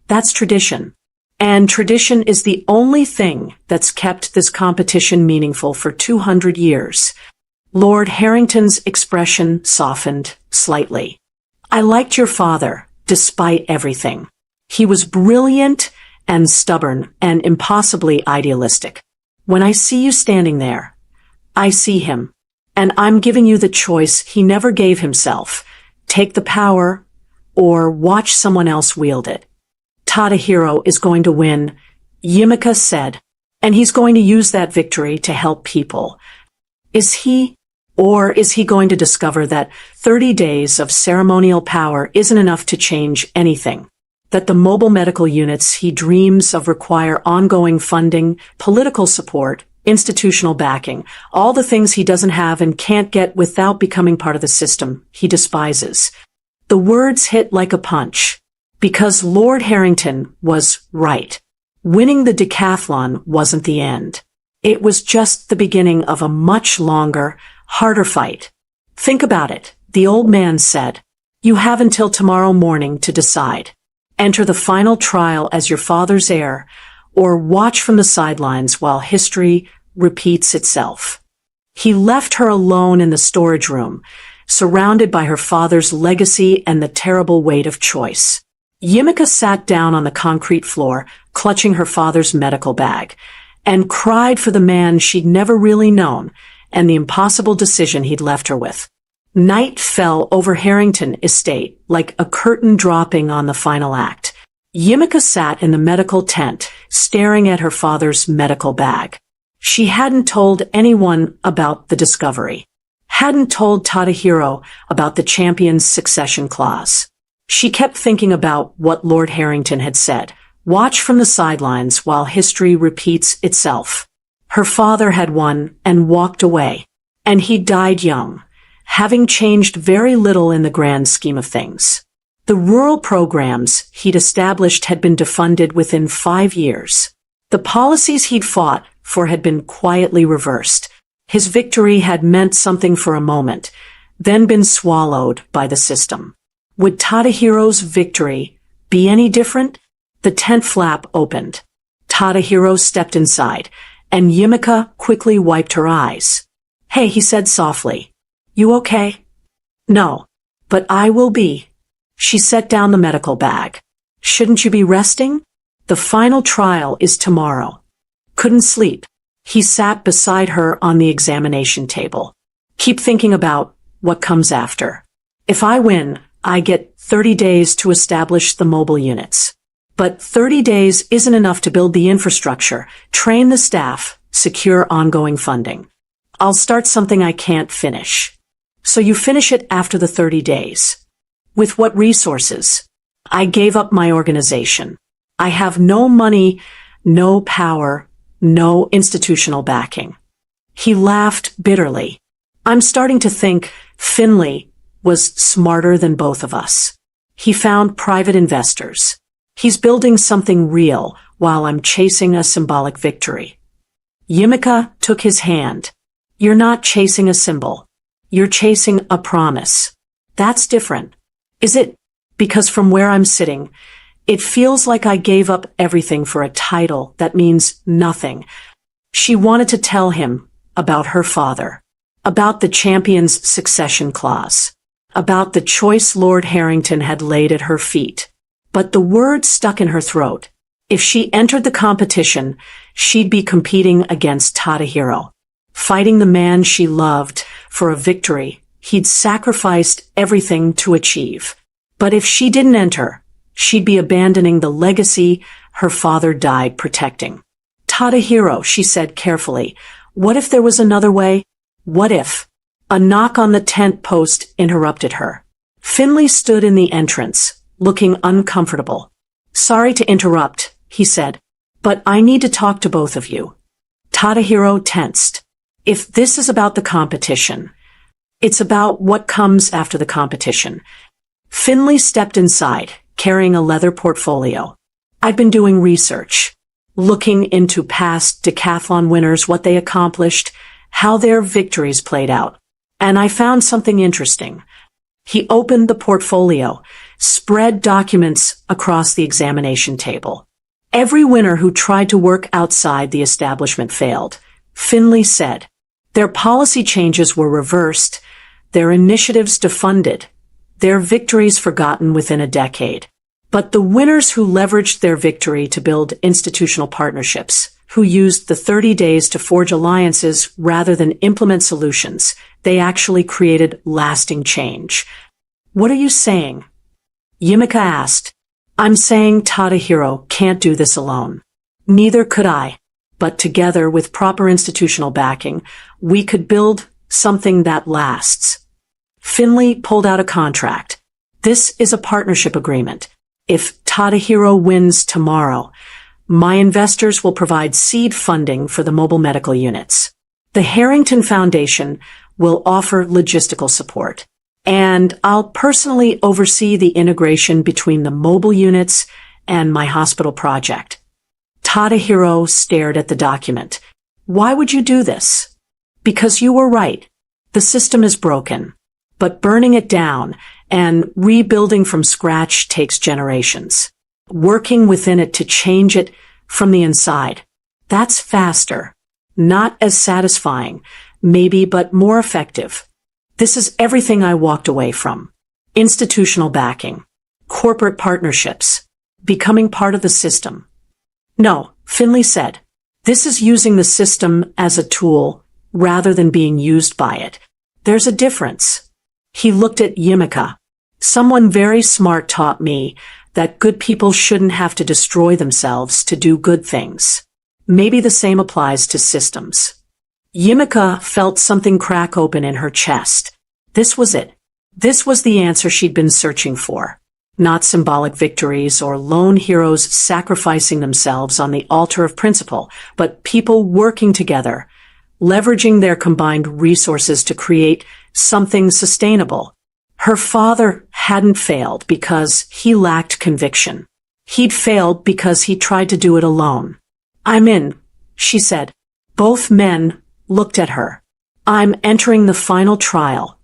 That's tradition. And tradition is the only thing that's kept this competition meaningful for 200 years. Lord Harrington's expression softened slightly. I liked your father, despite everything. He was brilliant and stubborn and impossibly idealistic. When I see you standing there, I see him. And I'm giving you the choice he never gave himself. Take the power, or watch someone else wield it. Tadahiro is going to win, Yimika said, and he's going to use that victory to help people. Is he? Or is he going to discover that 30 days of ceremonial power isn't enough to change anything? That the mobile medical units he dreams of require ongoing funding, political support, institutional backing, all the things he doesn't have and can't get without becoming part of the system he despises. The words hit like a punch. Because Lord Harrington was right. Winning the decathlon wasn't the end. It was just the beginning of a much longer, harder fight. Think about it, the old man said. You have until tomorrow morning to decide. Enter the final trial as your father's heir, or watch from the sidelines while history repeats itself. He left her alone in the storage room, surrounded by her father's legacy and the terrible weight of choice. Yimika sat down on the concrete floor, clutching her father's medical bag, and cried for the man she'd never really known and the impossible decision he'd left her with. Night fell over Harrington Estate like a curtain dropping on the final act. Yimika sat in the medical tent, staring at her father's medical bag. She hadn't told anyone about the discovery, hadn't told Tadahiro about the champion's succession clause. She kept thinking about what Lord Harrington had said. Watch from the sidelines while history repeats itself. Her father had won and walked away, and he died young, having changed very little in the grand scheme of things. The rural programs he'd established had been defunded within 5 years. The policies he'd fought for had been quietly reversed. His victory had meant something for a moment, then been swallowed by the system. Would Tadahiro's victory be any different? The tent flap opened. Tadahiro stepped inside, and Yimika quickly wiped her eyes. Hey, he said softly. You okay? No, but I will be. She set down the medical bag. Shouldn't you be resting? The final trial is tomorrow. Couldn't sleep. He sat beside her on the examination table. Keep thinking about what comes after. If I win, I get 30 days to establish the mobile units. But 30 days isn't enough to build the infrastructure, train the staff, secure ongoing funding. I'll start something I can't finish. So you finish it after the 30 days. With what resources? I gave up my organization. I have no money, no power, no institutional backing. He laughed bitterly. I'm starting to think Finley was smarter than both of us. He found private investors. He's building something real while I'm chasing a symbolic victory. Yimika took his hand. You're not chasing a symbol. You're chasing a promise. That's different. Is it? Because from where I'm sitting, it feels like I gave up everything for a title that means nothing. She wanted to tell him about her father, about the champion's succession clause, about the choice Lord Harrington had laid at her feet. But the words stuck in her throat. If she entered the competition, she'd be competing against Tadahiro, fighting the man she loved for a victory he'd sacrificed everything to achieve. But if she didn't enter, she'd be abandoning the legacy her father died protecting. Tadahiro, she said carefully, what if there was another way? What if? A knock on the tent post interrupted her. Finley stood in the entrance, looking uncomfortable. Sorry to interrupt, he said, but I need to talk to both of you. Tadahiro tensed. If this is about the competition, it's about what comes after the competition. Finley stepped inside, carrying a leather portfolio. I've been doing research, looking into past decathlon winners, what they accomplished, how their victories played out. And I found something interesting. He opened the portfolio, spread documents across the examination table. Every winner who tried to work outside the establishment failed, Finley said. Their policy changes were reversed, their initiatives defunded, their victories forgotten within a decade. But the winners who leveraged their victory to build institutional partnerships, who used the 30 days to forge alliances rather than implement solutions, they actually created lasting change. What are you saying? Yumika asked. I'm saying Tadahiro can't do this alone. Neither could I. But together with proper institutional backing, we could build something that lasts. Finley pulled out a contract. This is a partnership agreement. If Tadahiro wins tomorrow, my investors will provide seed funding for the mobile medical units. The Harrington Foundation will offer logistical support. And I'll personally oversee the integration between the mobile units and my hospital project. Tadahiro stared at the document. Why would you do this? Because you were right. The system is broken. But burning it down and rebuilding from scratch takes generations. Working within it to change it from the inside. That's faster. Not as satisfying, maybe, but more effective. This is everything I walked away from. Institutional backing. Corporate partnerships. Becoming part of the system. No, Finley said. This is using the system as a tool rather than being used by it. There's a difference. He looked at Yumika. Someone very smart taught me that good people shouldn't have to destroy themselves to do good things. Maybe the same applies to systems. Yumika felt something crack open in her chest. This was it. This was the answer she'd been searching for. Not symbolic victories or lone heroes sacrificing themselves on the altar of principle, but people working together, leveraging their combined resources to create something sustainable. Her father hadn't failed because he lacked conviction. He'd failed because he tried to do it alone. I'm in, she said. Both men looked at her. I'm entering the final trial.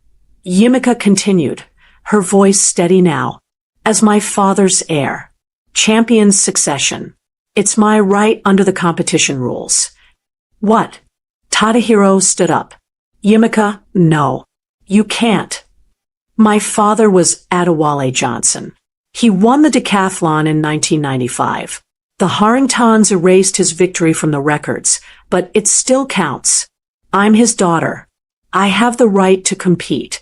Yumika continued, her voice steady now. As my father's heir. Champion's succession. It's my right under the competition rules. What? Tadahiro stood up. Yumika, no. You can't. My father was Adewale Johnson. He won the decathlon in 1995. The Harringtons erased his victory from the records, but it still counts. I'm his daughter. I have the right to compete.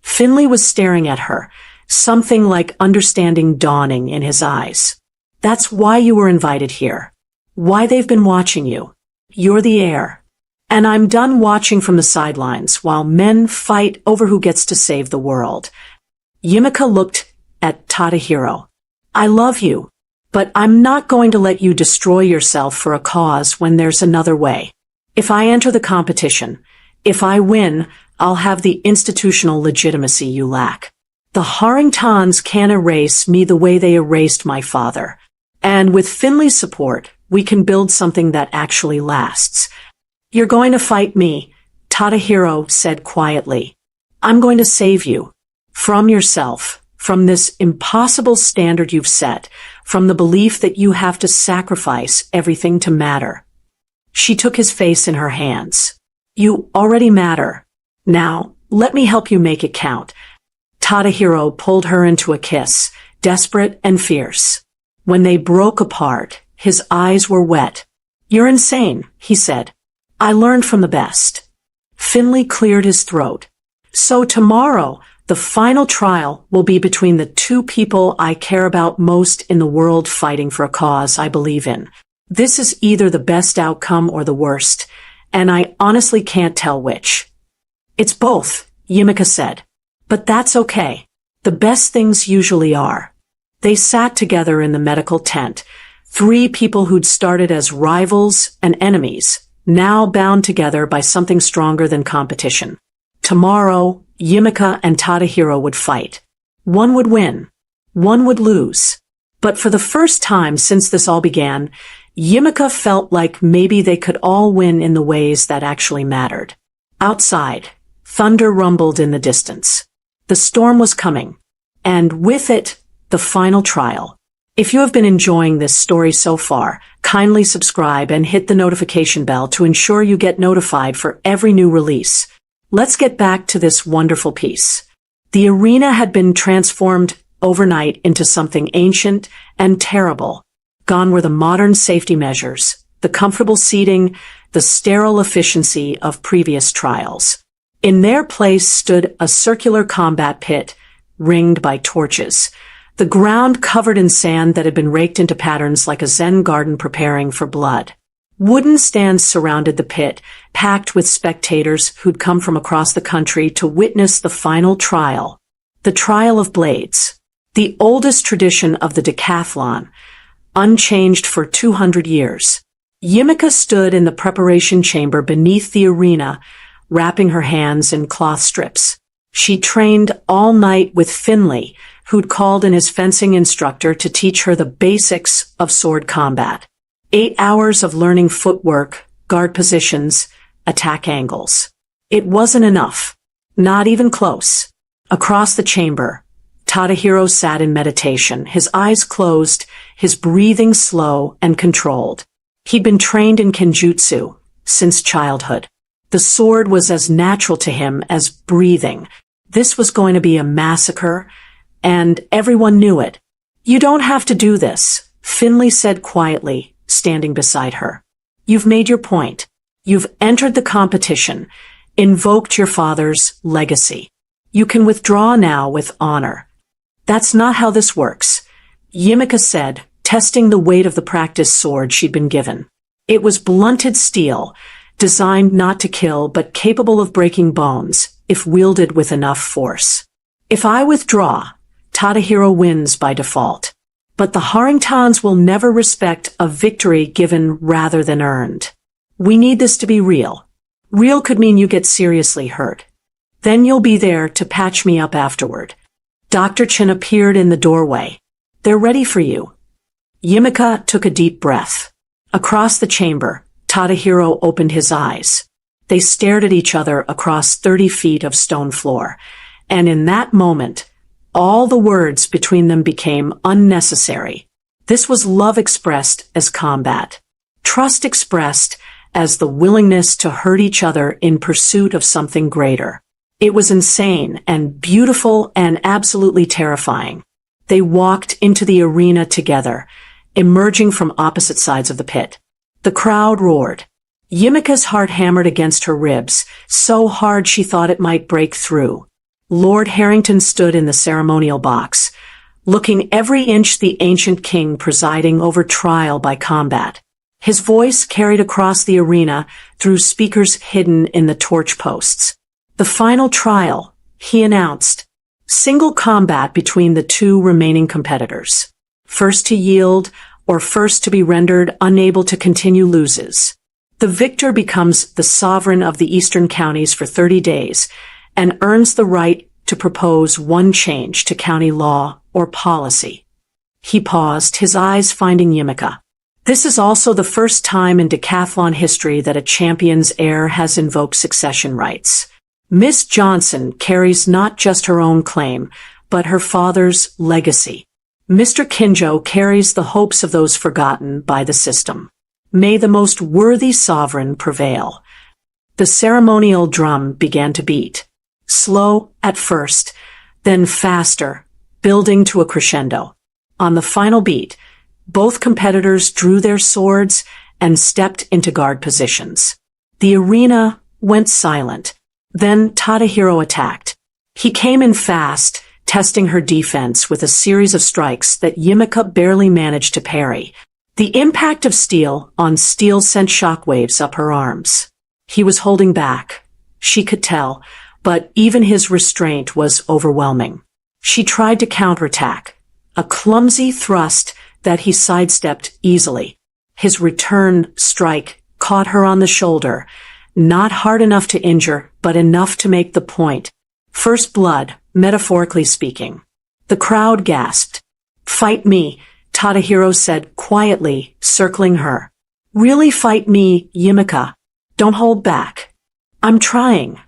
Finley was staring at her, something like understanding dawning in his eyes. That's why you were invited here. Why they've been watching you. You're the heir. And I'm done watching from the sidelines while men fight over who gets to save the world. Yumika looked at Tadahiro. I love you, but I'm not going to let you destroy yourself for a cause when there's another way. If I enter the competition, if I win, I'll have the institutional legitimacy you lack. The Harringtons can't erase me the way they erased my father. And with Finley's support, we can build something that actually lasts. You're going to fight me, Tadahiro said quietly. I'm going to save you. From yourself, from this impossible standard you've set, from the belief that you have to sacrifice everything to matter. She took his face in her hands. You already matter. Now, let me help you make it count. Tadahiro pulled her into a kiss, desperate and fierce. When they broke apart, his eyes were wet. You're insane, he said. I learned from the best. Finley cleared his throat. So tomorrow, the final trial will be between the two people I care about most in the world fighting for a cause I believe in. This is either the best outcome or the worst, and I honestly can't tell which. It's both, Yumika said. But that's okay. The best things usually are. They sat together in the medical tent, three people who'd started as rivals and enemies, now bound together by something stronger than competition. Tomorrow, Yumika and Tadahiro would fight. One would win. One would lose. But for the first time since this all began, Yumika felt like maybe they could all win in the ways that actually mattered. Outside, thunder rumbled in the distance. The storm was coming. And with it, the final trial. If you have been enjoying this story so far, kindly subscribe and hit the notification bell to ensure you get notified for every new release. Let's get back to this wonderful piece. The arena had been transformed overnight into something ancient and terrible. Gone were the modern safety measures, the comfortable seating, the sterile efficiency of previous trials. In their place stood a circular combat pit, ringed by torches. The ground covered in sand that had been raked into patterns like a Zen garden preparing for blood. Wooden stands surrounded the pit, packed with spectators who'd come from across the country to witness the final trial. The Trial of Blades. The oldest tradition of the decathlon, unchanged for 200 years. Yumika stood in the preparation chamber beneath the arena, wrapping her hands in cloth strips. She trained all night with Finley, who'd called in his fencing instructor to teach her the basics of sword combat. 8 hours of learning footwork, guard positions, attack angles. It wasn't enough. Not even close. Across the chamber, Tadahiro sat in meditation, his eyes closed, his breathing slow and controlled. He'd been trained in kenjutsu since childhood. The sword was as natural to him as breathing. This was going to be a massacre, and everyone knew it. You don't have to do this, Finley said quietly, standing beside her. You've made your point. You've entered the competition, invoked your father's legacy. You can withdraw now with honor. That's not how this works, Yumika said, testing the weight of the practice sword she'd been given. It was blunted steel, designed not to kill but capable of breaking bones if wielded with enough force. If I withdraw, Tadahiro wins by default. But the Harringtons will never respect a victory given rather than earned. We need this to be real. Real could mean you get seriously hurt. Then you'll be there to patch me up afterward. Dr. Chin appeared in the doorway. They're ready for you. Yumika took a deep breath. Across the chamber, Tadahiro opened his eyes. They stared at each other across 30 feet of stone floor, and in that moment, all the words between them became unnecessary. This was love expressed as combat. Trust expressed as the willingness to hurt each other in pursuit of something greater. It was insane and beautiful and absolutely terrifying. They walked into the arena together, emerging from opposite sides of the pit. The crowd roared. Yumika's heart hammered against her ribs, so hard she thought it might break through. Lord Harrington stood in the ceremonial box, looking every inch the ancient king presiding over trial by combat. His voice carried across the arena through speakers hidden in the torch posts. The final trial, he announced. Single combat between the two remaining competitors. First to yield, or first to be rendered unable to continue loses. The victor becomes the sovereign of the eastern counties for 30 days and earns the right to propose one change to county law or policy. He paused, his eyes finding Yumika. This is also the first time in decathlon history that a champion's heir has invoked succession rights. Miss Johnson carries not just her own claim, but her father's legacy. Mr. Kinjo carries the hopes of those forgotten by the system. May the most worthy sovereign prevail. The ceremonial drum began to beat. Slow at first, then faster, building to a crescendo. On the final beat, both competitors drew their swords and stepped into guard positions. The arena went silent. Then Tadahiro attacked. He came in fast, testing her defense with a series of strikes that Yumika barely managed to parry. The impact of steel on steel sent shockwaves up her arms. He was holding back. She could tell, but even his restraint was overwhelming. She tried to counterattack, a clumsy thrust that he sidestepped easily. His return strike caught her on the shoulder, not hard enough to injure, but enough to make the point. First blood, metaphorically speaking. The crowd gasped. "Fight me," Tadahiro said quietly, circling her. "Really fight me, Yumika. Don't hold back." "I'm trying."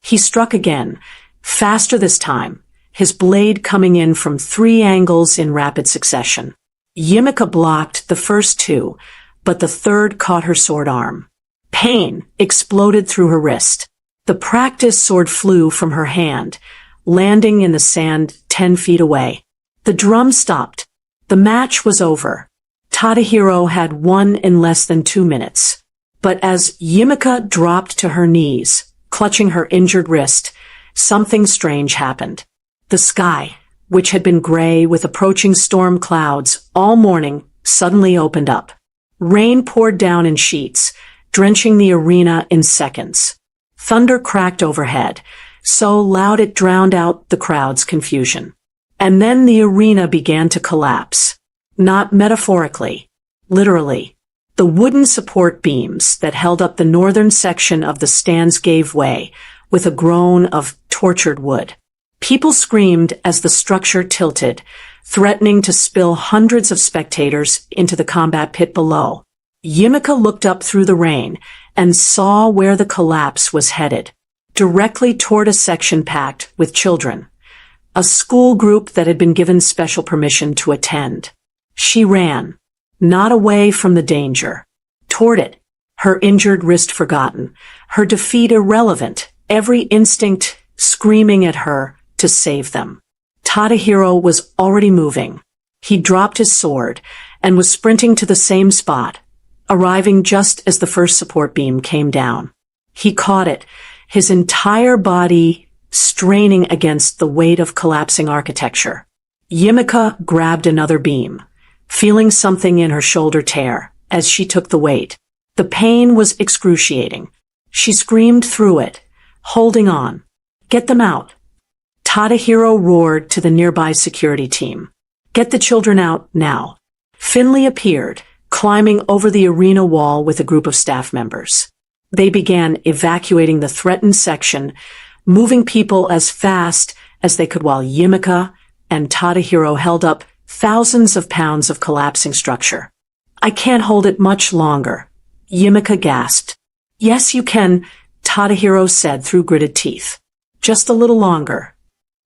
He struck again, faster this time, his blade coming in from 3 angles in rapid succession. Yumika blocked the first 2, but the third caught her sword arm. Pain exploded through her wrist. The practice sword flew from her hand, landing in the sand 10 feet away. The drum stopped. The match was over. Tadahiro had won in less than 2 minutes. But as Yumika dropped to her knees, clutching her injured wrist, something strange happened. The sky, which had been gray with approaching storm clouds all morning, suddenly opened up. Rain poured down in sheets, drenching the arena in seconds. Thunder cracked overhead, so loud it drowned out the crowd's confusion. And then the arena began to collapse. Not metaphorically, literally. The wooden support beams that held up the northern section of the stands gave way, with a groan of tortured wood. People screamed as the structure tilted, threatening to spill hundreds of spectators into the combat pit below. Yumika looked up through the rain and saw where the collapse was headed, directly toward a section packed with children, a school group that had been given special permission to attend. She ran, not away from the danger, toward it, her injured wrist forgotten, her defeat irrelevant, every instinct screaming at her to save them. Tadahiro was already moving. He dropped his sword and was sprinting to the same spot, arriving just as the first support beam came down. He caught it, his entire body straining against the weight of collapsing architecture. Yumika grabbed another beam, feeling something in her shoulder tear as she took the weight. The pain was excruciating. She screamed through it, holding on. "Get them out." Tadahiro roared to the nearby security team. "Get the children out now." Finley appeared, climbing over the arena wall with a group of staff members. They began evacuating the threatened section, moving people as fast as they could while Yumika and Tadahiro held up thousands of pounds of collapsing structure. "I can't hold it much longer," Yumika gasped. "Yes, you can," Tadahiro said through gritted teeth. "Just a little longer."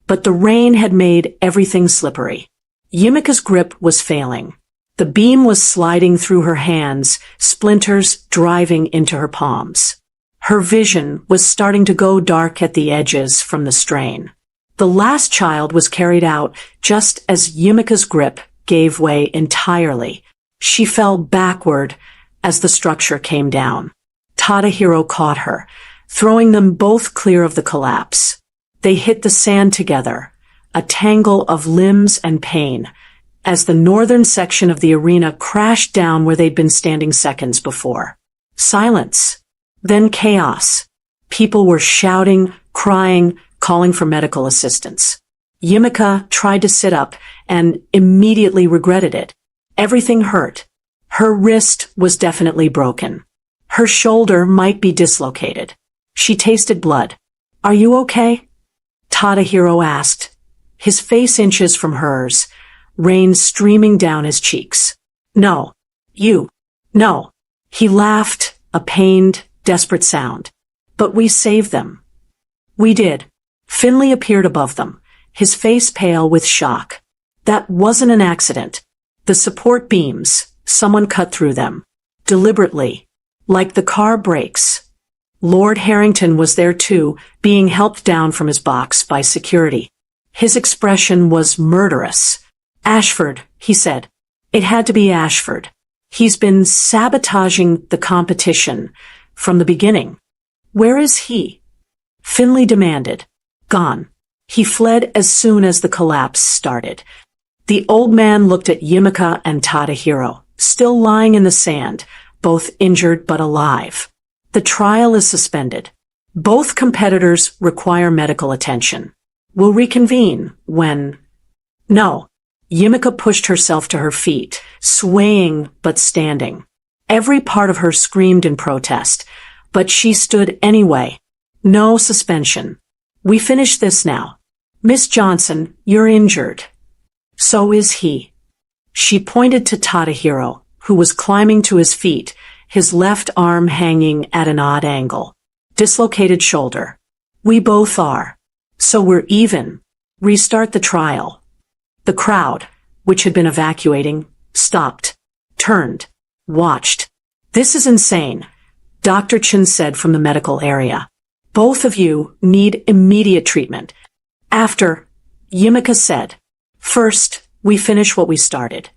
But the rain had made everything slippery. Yumika's grip was failing. The beam was sliding through her hands, splinters driving into her palms. Her vision was starting to go dark at the edges from the strain. The last child was carried out just as Yumika's grip gave way entirely. She fell backward as the structure came down. Tadahiro caught her, throwing them both clear of the collapse. They hit the sand together, a tangle of limbs and pain, as the northern section of the arena crashed down where they'd been standing seconds before. Silence. Then chaos. People were shouting, crying, calling for medical assistance. Yumika tried to sit up and immediately regretted it. Everything hurt. Her wrist was definitely broken. Her shoulder might be dislocated. She tasted blood. "Are you okay?" Tadahiro asked, his face inches from hers, rain streaming down his cheeks. "No. No." He laughed, a pained, desperate sound. "But we saved them." "We did." Finley appeared above them, his face pale with shock. "That wasn't an accident. The support beams, someone cut through them. Deliberately. Like the car brakes." Lord Harrington was there too, being helped down from his box by security. His expression was murderous. "Ashford," he said. "It had to be Ashford. He's been sabotaging the competition from the beginning." "Where is he?" Finley demanded. Gone. He fled as soon as the collapse started. The old man looked at Yumika and Tadahiro, still lying in the sand, both injured but alive. The trial is suspended. Both competitors require medical attention. We'll reconvene when... No. Yumika pushed herself to her feet, swaying but standing. Every part of her screamed in protest, but she stood anyway. No suspension. We finish this now. Miss Johnson, you're injured. So is he. She pointed to Tadahiro, who was climbing to his feet, his left arm hanging at an odd angle. Dislocated shoulder. We both are. So we're even. Restart the trial. The crowd, which had been evacuating, stopped, turned, watched. This is insane, Dr. Chen said from the medical area. Both of you need immediate treatment. After, Yumika said, first, we finish what we started.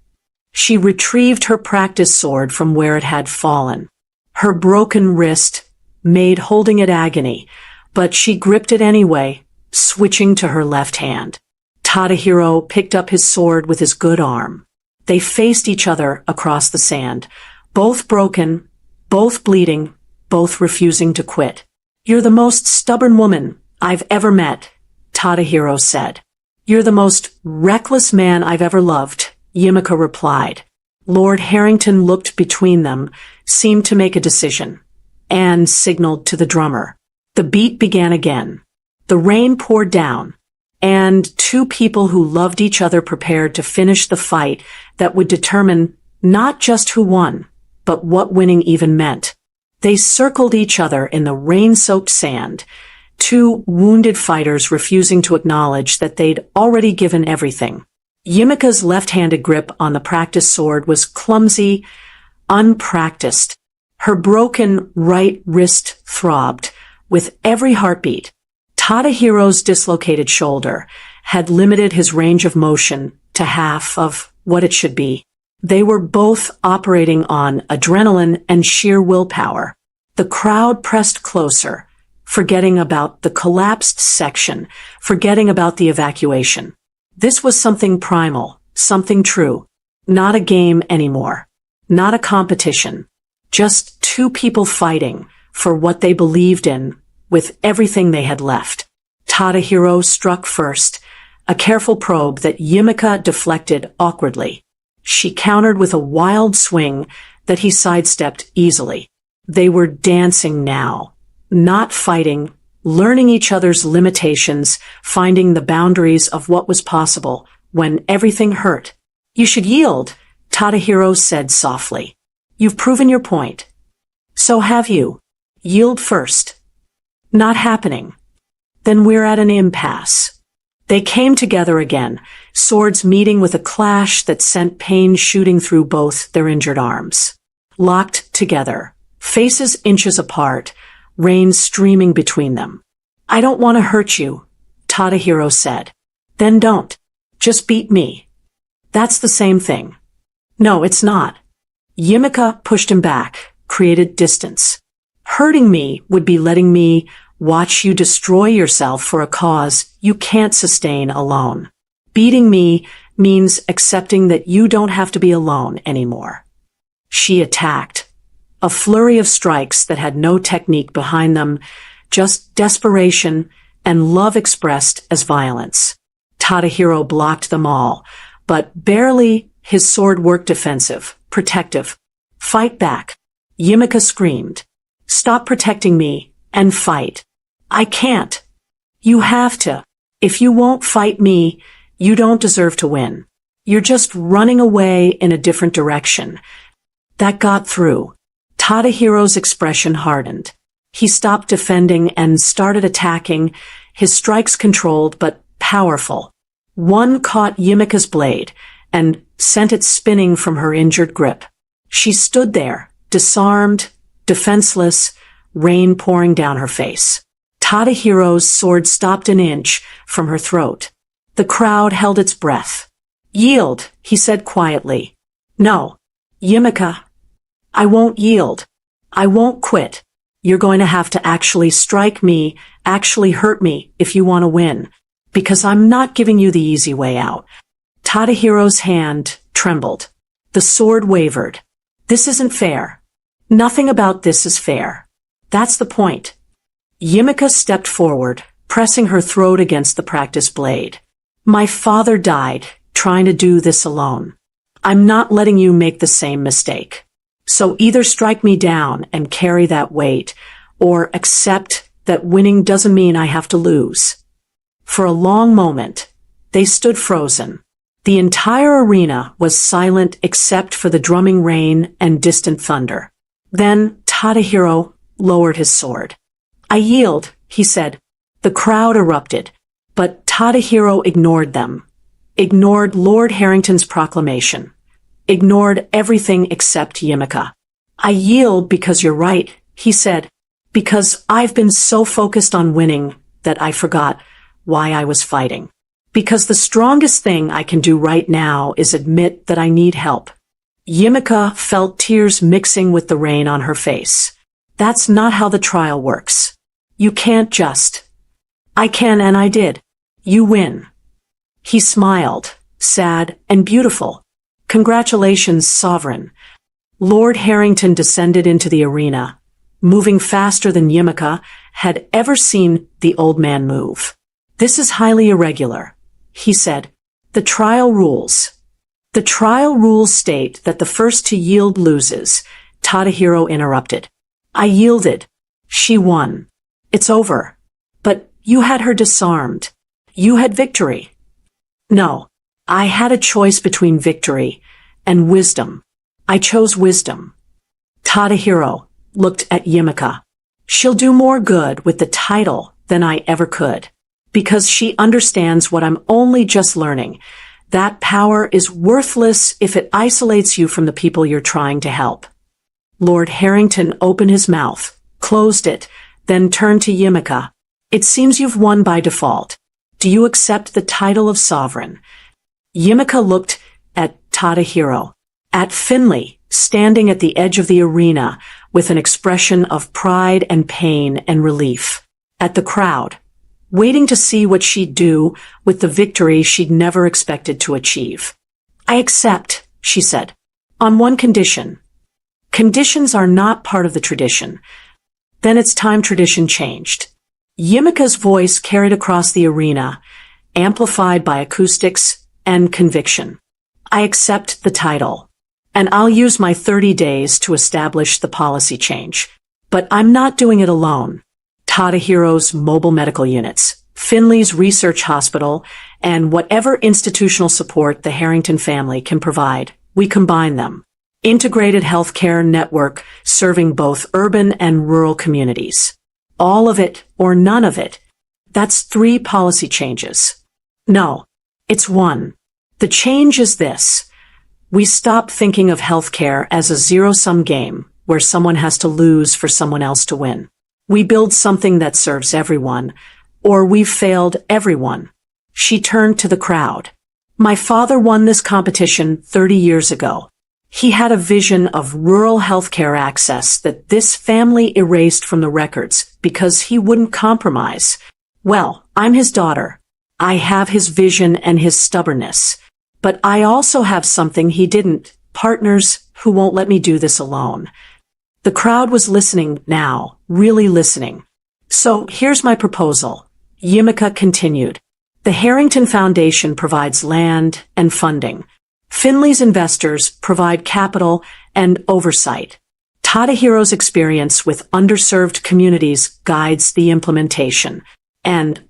She retrieved her practice sword from where it had fallen. Her broken wrist made holding it agony, but she gripped it anyway, switching to her left hand. Tadahiro picked up his sword with his good arm. They faced each other across the sand, both broken, both bleeding, both refusing to quit. You're the most stubborn woman I've ever met, Tadahiro said. You're the most reckless man I've ever loved, Yumika replied. Lord Harrington looked between them, seemed to make a decision, and signaled to the drummer. The beat began again. The rain poured down, and two people who loved each other prepared to finish the fight that would determine not just who won, but what winning even meant. They circled each other in the rain-soaked sand, two wounded fighters refusing to acknowledge that they'd already given everything. Yumika's left-handed grip on the practice sword was clumsy, unpracticed. Her broken right wrist throbbed with every heartbeat. Tadahiro's dislocated shoulder had limited his range of motion to half of what it should be. They were both operating on adrenaline and sheer willpower. The crowd pressed closer, forgetting about the collapsed section, forgetting about the evacuation. This was something primal, something true. Not a game anymore. Not a competition. Just two people fighting for what they believed in with everything they had left. Tadahiro struck first, a careful probe that Yumika deflected awkwardly. She countered with a wild swing that he sidestepped easily. They were dancing now, not fighting, learning each other's limitations, finding the boundaries of what was possible when everything hurt. You should yield, Tadahiro said softly. You've proven your point. So have you. Yield first. Not happening. Then we're at an impasse. They came together again, swords meeting with a clash that sent pain shooting through both their injured arms. Locked together, faces inches apart, rain streaming between them. I don't want to hurt you, Tadahiro said. Then don't. Just beat me. That's the same thing. No, it's not. Yumika pushed him back, created distance. Hurting me would be letting me watch you destroy yourself for a cause you can't sustain alone. Beating me means accepting that you don't have to be alone anymore. She attacked. A flurry of strikes that had no technique behind them, just desperation and love expressed as violence. Tadahiro blocked them all, but barely. His sword worked defensive, protective. Fight back. Yumika screamed. Stop protecting me and fight. I can't. You have to. If you won't fight me, you don't deserve to win. You're just running away in a different direction. That got through. Tadahiro's expression hardened. He stopped defending and started attacking, his strikes controlled but powerful. One caught Yumika's blade and sent it spinning from her injured grip. She stood there, disarmed, defenseless, rain pouring down her face. Tadahiro's sword stopped an inch from her throat. The crowd held its breath. Yield, he said quietly. No, Yumika. I won't yield. I won't quit. You're going to have to actually strike me, actually hurt me, if you want to win. Because I'm not giving you the easy way out. Tadahiro's hand trembled. The sword wavered. This isn't fair. Nothing about this is fair. That's the point. Yimika stepped forward, pressing her throat against the practice blade. My father died, trying to do this alone. I'm not letting you make the same mistake. So either strike me down and carry that weight, or accept that winning doesn't mean I have to lose. For a long moment, they stood frozen. The entire arena was silent except for the drumming rain and distant thunder. Then Tadahiro lowered his sword. I yield, he said. The crowd erupted, but Tadahiro ignored them. Ignored Lord Harrington's proclamation. Ignored everything except Yimika. I yield because you're right, he said. Because I've been so focused on winning that I forgot why I was fighting. Because the strongest thing I can do right now is admit that I need help. Yimika felt tears mixing with the rain on her face. That's not how the trial works. You can't just. I can and I did. You win. He smiled, sad and beautiful. Congratulations, Sovereign. Lord Harrington descended into the arena, moving faster than Yimika had ever seen the old man move. This is highly irregular, he said. The trial rules. The trial rules state that the first to yield loses, Tadahiro interrupted. I yielded. She won. It's over. But you had her disarmed. You had victory. No. I had a choice between victory and wisdom. I chose wisdom. Tadahiro looked at Yimika. She'll do more good with the title than I ever could. Because she understands what I'm only just learning. That power is worthless if it isolates you from the people you're trying to help. Lord Harrington opened his mouth, closed it, then turned to Yimika. It seems you've won by default. Do you accept the title of sovereign? Yimika looked at Tadahiro, at Finley, standing at the edge of the arena with an expression of pride and pain and relief, at the crowd, waiting to see what she'd do with the victory she'd never expected to achieve. I accept, she said, on one condition. Conditions are not part of the tradition. Then it's time tradition changed. Yimika's voice carried across the arena, amplified by acoustics and conviction. I accept the title, and I'll use my 30 days to establish the policy change. But I'm not doing it alone. Tadahiro's mobile medical units, Finley's research hospital, and whatever institutional support the Harrington family can provide, we combine them. Integrated healthcare network serving both urban and rural communities. All of it or none of it. That's 3 policy changes. No, it's 1. The change is this. We stop thinking of healthcare as a zero-sum game where someone has to lose for someone else to win. We build something that serves everyone, or we've failed everyone. She turned to the crowd. My father won this competition 30 years ago. He had a vision of rural healthcare access that this family erased from the records because he wouldn't compromise. Well, I'm his daughter. I have his vision and his stubbornness. But I also have something he didn't, partners who won't let me do this alone. The crowd was listening now, really listening. So here's my proposal. Yimika continued. The Harrington Foundation provides land and funding. Finley's investors provide capital and oversight. Tadahiro's experience with underserved communities guides the implementation. And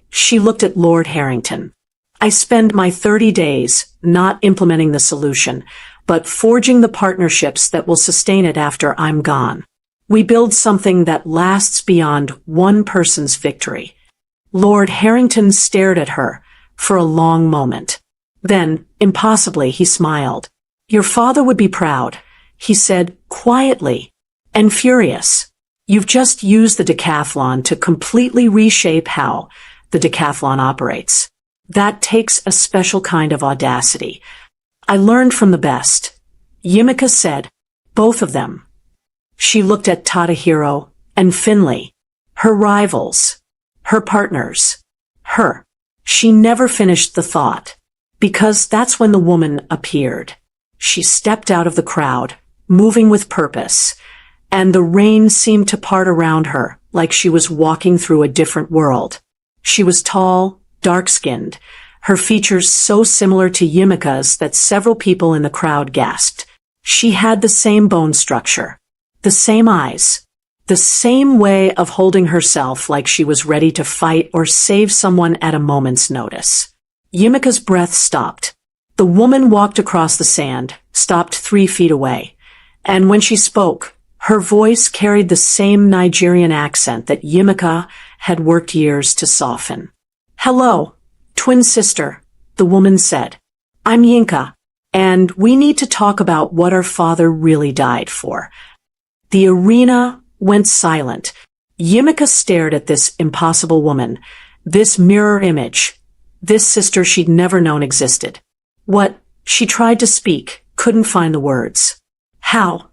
she looked at Lord Harrington. I spend my 30 days not implementing the solution, but forging the partnerships that will sustain it after I'm gone. We build something that lasts beyond one person's victory. Lord Harrington stared at her for a long moment. Then, impossibly, he smiled. Your father would be proud, he said quietly, and furious. You've just used the decathlon to completely reshape how the decathlon operates. That takes a special kind of audacity. I learned from the best. Yimika said, both of them. She looked at Tadahiro and Finley, her rivals, her partners, her. She never finished the thought, because that's when the woman appeared. She stepped out of the crowd, moving with purpose, and the rain seemed to part around her like she was walking through a different world. She was tall, dark-skinned, her features so similar to Yimika's that several people in the crowd gasped. She had the same bone structure, the same eyes, the same way of holding herself like she was ready to fight or save someone at a moment's notice. Yimika's breath stopped. The woman walked across the sand, stopped 3 feet away, and when she spoke, her voice carried the same Nigerian accent that Yimika had worked years to soften. "Hello, twin sister," the woman said. "I'm Yinka, and we need to talk about what our father really died for." The arena went silent. Yimika stared at this impossible woman, this mirror image, this sister she'd never known existed. What? She tried to speak, couldn't find the words. How?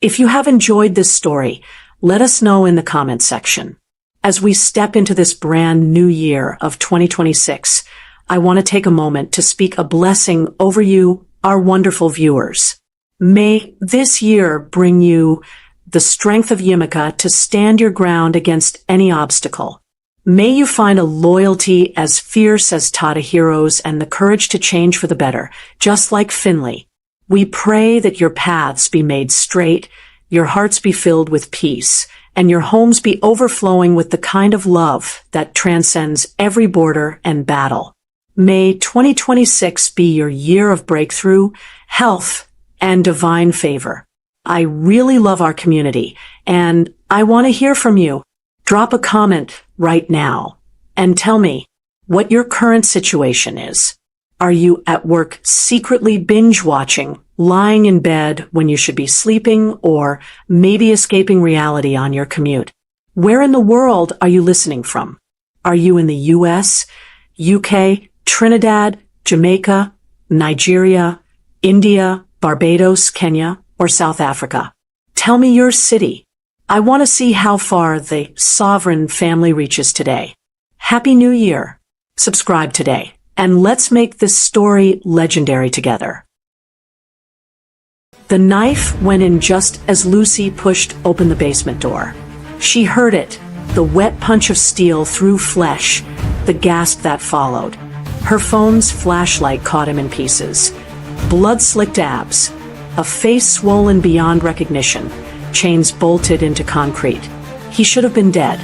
If you have enjoyed this story, let us know in the comment section. As we step into this brand new year of 2026, I want to take a moment to speak a blessing over you, our wonderful viewers. May this year bring you the strength of Yimika to stand your ground against any obstacle. May you find a loyalty as fierce as Tadahiro's and the courage to change for the better, just like Finley. We pray that your paths be made straight, your hearts be filled with peace, and your homes be overflowing with the kind of love that transcends every border and battle. May 2026 be your year of breakthrough, health, and divine favor. I really love our community, and I want to hear from you. Drop a comment right now and tell me what your current situation is. Are you at work secretly binge-watching, lying in bed when you should be sleeping, or maybe escaping reality on your commute? Where in the world are you listening from? Are you in the US, UK, Trinidad, Jamaica, Nigeria, India, Barbados, Kenya, or South Africa? Tell me your city. I want to see how far the sovereign family reaches today. Happy New Year. Subscribe today, and let's make this story legendary together. The knife went in just as Lucy pushed open the basement door. She heard it, the wet punch of steel through flesh, the gasp that followed. Her phone's flashlight caught him in pieces. Blood-slicked abs, a face swollen beyond recognition, chains bolted into concrete. He should have been dead.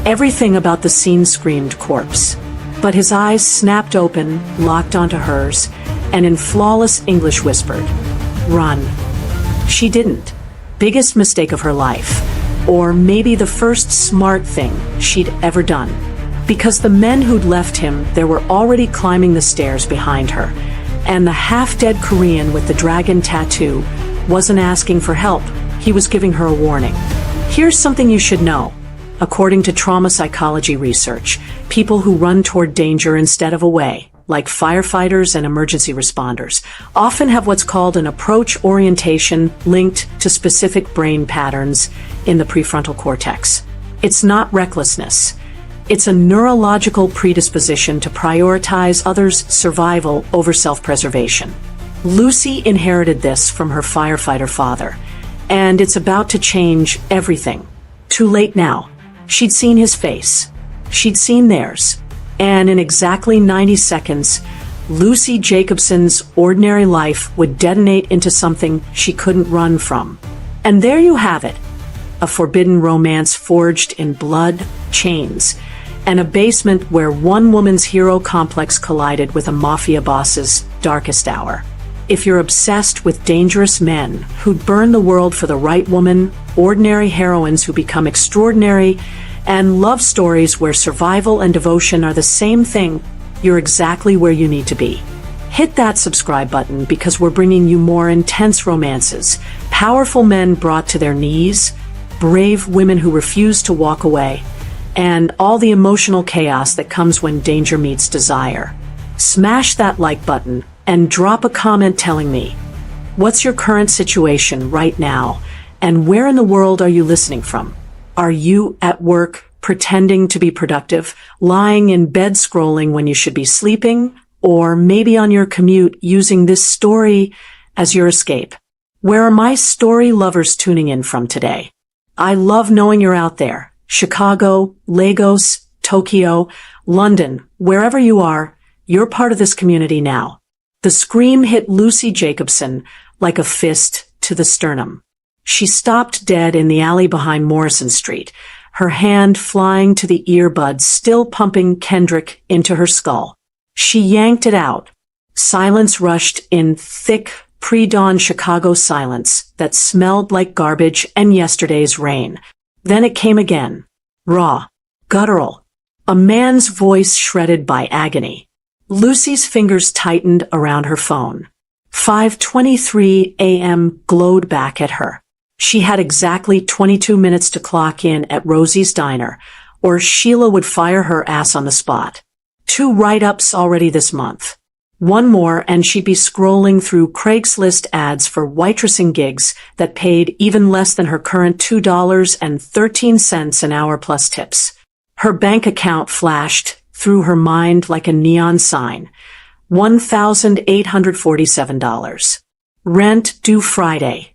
Everything about the scene screamed corpse. But his eyes snapped open, locked onto hers, and in flawless English whispered, "Run." She didn't. Biggest mistake of her life. Or maybe the first smart thing she'd ever done. Because the men who'd left him there were already climbing the stairs behind her, and the half-dead Korean with the dragon tattoo wasn't asking for help. He was giving her a warning. Here's something you should know. According to trauma psychology research, people who run toward danger instead of away, like firefighters and emergency responders, often have what's called an approach orientation linked to specific brain patterns in the prefrontal cortex. It's not recklessness. It's a neurological predisposition to prioritize others' survival over self-preservation. Lucy inherited this from her firefighter father, and it's about to change everything. Too late now. She'd seen his face. She'd seen theirs. And in exactly 90 seconds, Lucy Jacobson's ordinary life would detonate into something she couldn't run from. And there you have it. A forbidden romance forged in blood, chains, and a basement where one woman's hero complex collided with a mafia boss's darkest hour. If you're obsessed with dangerous men who'd burn the world for the right woman, ordinary heroines who become extraordinary, and love stories where survival and devotion are the same thing, you're exactly where you need to be. Hit that subscribe button because we're bringing you more intense romances, powerful men brought to their knees, brave women who refuse to walk away, and all the emotional chaos that comes when danger meets desire. Smash that like button and drop a comment telling me, what's your current situation right now, and where in the world are you listening from? Are you at work pretending to be productive, lying in bed scrolling when you should be sleeping, or maybe on your commute using this story as your escape? Where are my story lovers tuning in from today? I love knowing you're out there. Chicago, Lagos, Tokyo, London, wherever you are, you're part of this community now. The scream hit Lucy Jacobson like a fist to the sternum. She stopped dead in the alley behind Morrison Street, her hand flying to the earbuds still pumping Kendrick into her skull. She yanked it out. Silence rushed in, thick, pre-dawn Chicago silence that smelled like garbage and yesterday's rain. Then it came again. Raw. Guttural. A man's voice shredded by agony. Lucy's fingers tightened around her phone. 5:23 a.m. glowed back at her. She had exactly 22 minutes to clock in at Rosie's Diner, or Sheila would fire her ass on the spot. 2 write-ups already this month. 1 more and she'd be scrolling through Craigslist ads for waitressing gigs that paid even less than her current $2.13 an hour plus tips. Her bank account flashed through her mind like a neon sign. $1,847. Rent due Friday.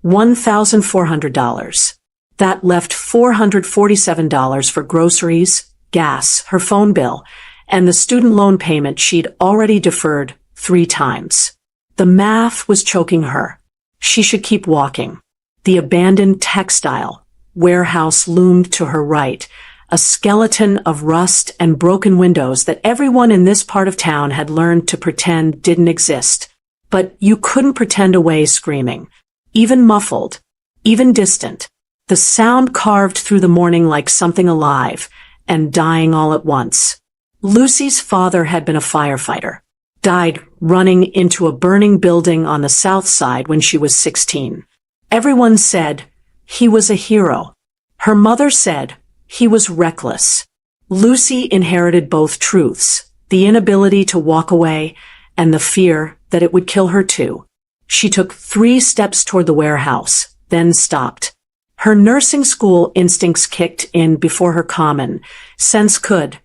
$1,400. That left $447 for groceries, gas, her phone bill, and the student loan payment she'd already deferred 3 times. The math was choking her. She should keep walking. The abandoned textile warehouse loomed to her right, a skeleton of rust and broken windows that everyone in this part of town had learned to pretend didn't exist. But you couldn't pretend away screaming. Even muffled, even distant. The sound carved through the morning like something alive and dying all at once. Lucy's father had been a firefighter, died running into a burning building on the south side when she was 16. Everyone said he was a hero. Her mother said he was reckless. Lucy inherited both truths, the inability to walk away and the fear that it would kill her too. She took 3 steps toward the warehouse, then stopped. Her nursing school instincts kicked in before her common sense could.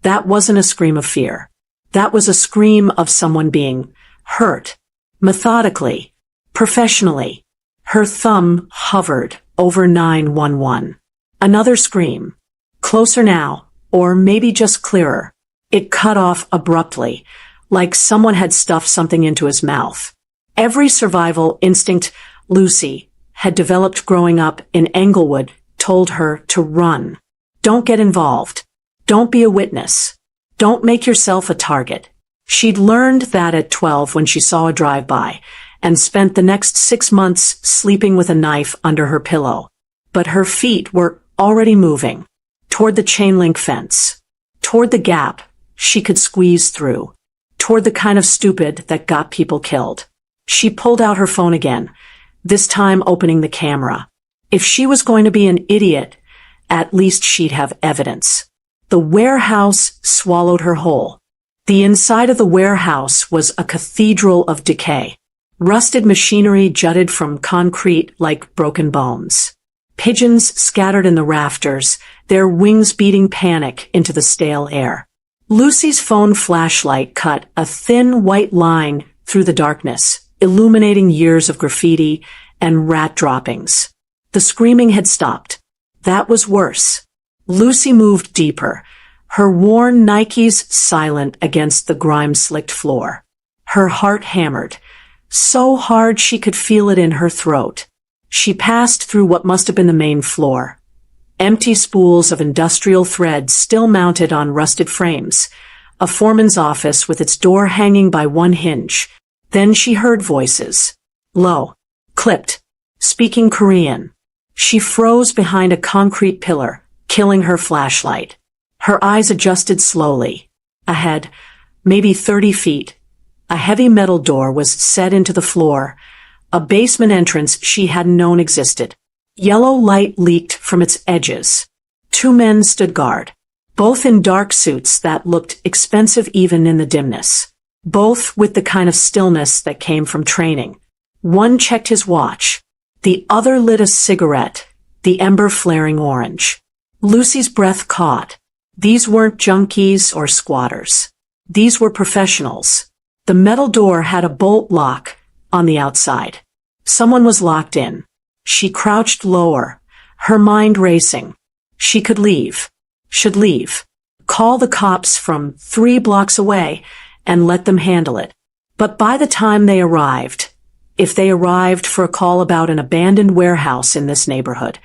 That wasn't a scream of fear. That was a scream of someone being hurt. Methodically, professionally. Her thumb hovered over 911. Another scream. Closer now, or maybe just clearer. It cut off abruptly, like someone had stuffed something into his mouth. Every survival instinct Lucy had developed growing up in Englewood told her to run. Don't get involved. Don't be a witness. Don't make yourself a target. She'd learned that at 12 when she saw a drive-by, and spent the next 6 months sleeping with a knife under her pillow. But her feet were already moving. Toward the chain-link fence. Toward the gap she could squeeze through. Toward the kind of stupid that got people killed. She pulled out her phone again, this time opening the camera. If she was going to be an idiot, at least she'd have evidence. The warehouse swallowed her whole. The inside of the warehouse was a cathedral of decay. Rusted machinery jutted from concrete like broken bones. Pigeons scattered in the rafters, their wings beating panic into the stale air. Lucy's phone flashlight cut a thin white line through the darkness, illuminating years of graffiti and rat droppings. The screaming had stopped. That was worse. Lucy moved deeper, her worn Nikes silent against the grime-slicked floor. Her heart hammered, so hard she could feel it in her throat. She passed through what must have been the main floor. Empty spools of industrial thread still mounted on rusted frames, a foreman's office with its door hanging by one hinge. Then she heard voices. Low. Clipped. Speaking Korean. She froze behind a concrete pillar, killing her flashlight. Her eyes adjusted slowly. Ahead, maybe 30 feet, a heavy metal door was set into the floor, a basement entrance she hadn't known existed. Yellow light leaked from its edges. 2 men stood guard, both in dark suits that looked expensive even in the dimness. Both with the kind of stillness that came from training. One checked his watch. The other lit a cigarette, the ember flaring orange. Lucy's breath caught. These weren't junkies or squatters. These were professionals. The metal door had a bolt lock on the outside. Someone was locked in. She crouched lower, her mind racing. She could leave. Should leave. Call the cops from 3 blocks away and let them handle it. But by the time they arrived, if they arrived for a call about an abandoned warehouse in this neighborhood,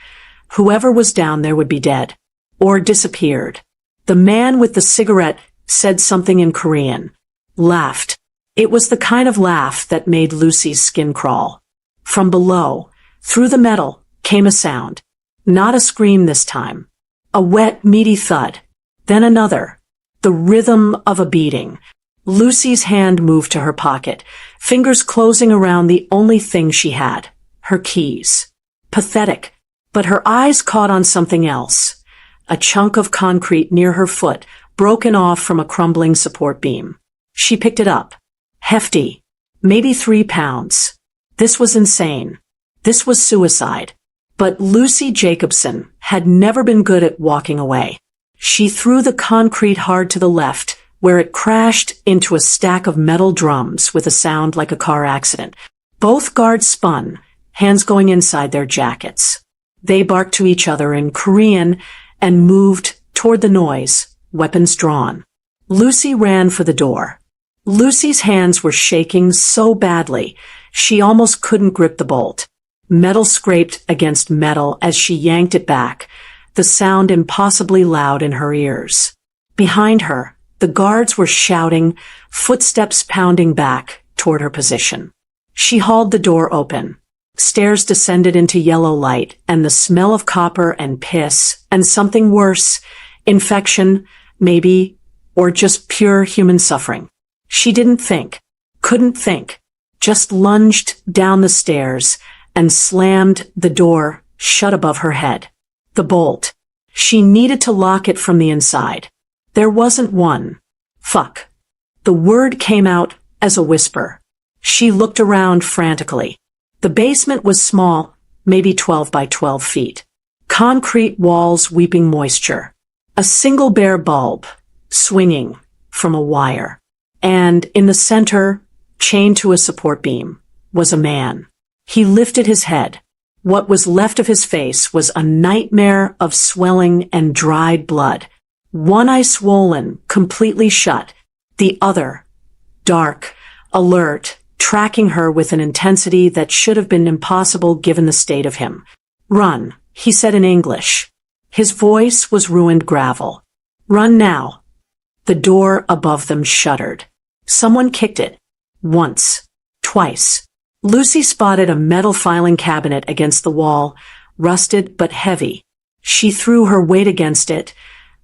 whoever was down there would be dead. Or disappeared. The man with the cigarette said something in Korean. Laughed. It was the kind of laugh that made Lucy's skin crawl. From below, through the metal, came a sound. Not a scream this time. A wet, meaty thud. Then another. The rhythm of a beating. Lucy's hand moved to her pocket, fingers closing around the only thing she had. Her keys. Pathetic. But her eyes caught on something else. A chunk of concrete near her foot, broken off from a crumbling support beam. She picked it up. Hefty. Maybe 3 pounds. This was insane. This was suicide. But Lucy Jacobson had never been good at walking away. She threw the concrete hard to the left, where it crashed into a stack of metal drums with a sound like a car accident. Both guards spun, hands going inside their jackets. They barked to each other in Korean and moved toward the noise, weapons drawn. Lucy ran for the door. Lucy's hands were shaking so badly, she almost couldn't grip the bolt. Metal scraped against metal as she yanked it back, the sound impossibly loud in her ears. Behind her, the guards were shouting, footsteps pounding back toward her position. She hauled the door open. Stairs descended into yellow light, and the smell of copper and piss, and something worse, infection, maybe, or just pure human suffering. She didn't think, couldn't think, just lunged down the stairs and slammed the door shut above her head. The bolt. She needed to lock it from the inside. There wasn't one. Fuck. The word came out as a whisper. She looked around frantically. The basement was small, maybe 12 by 12 feet. Concrete walls weeping moisture. A single bare bulb, swinging from a wire. And in the center, chained to a support beam, was a man. He lifted his head. What was left of his face was a nightmare of swelling and dried blood. One eye swollen, completely shut. The other, dark, alert, tracking her with an intensity that should have been impossible given the state of him. Run, he said in English. His voice was ruined gravel. Run now. The door above them shuddered. Someone kicked it. Once. Twice. Lucy spotted a metal filing cabinet against the wall, rusted but heavy. She threw her weight against it,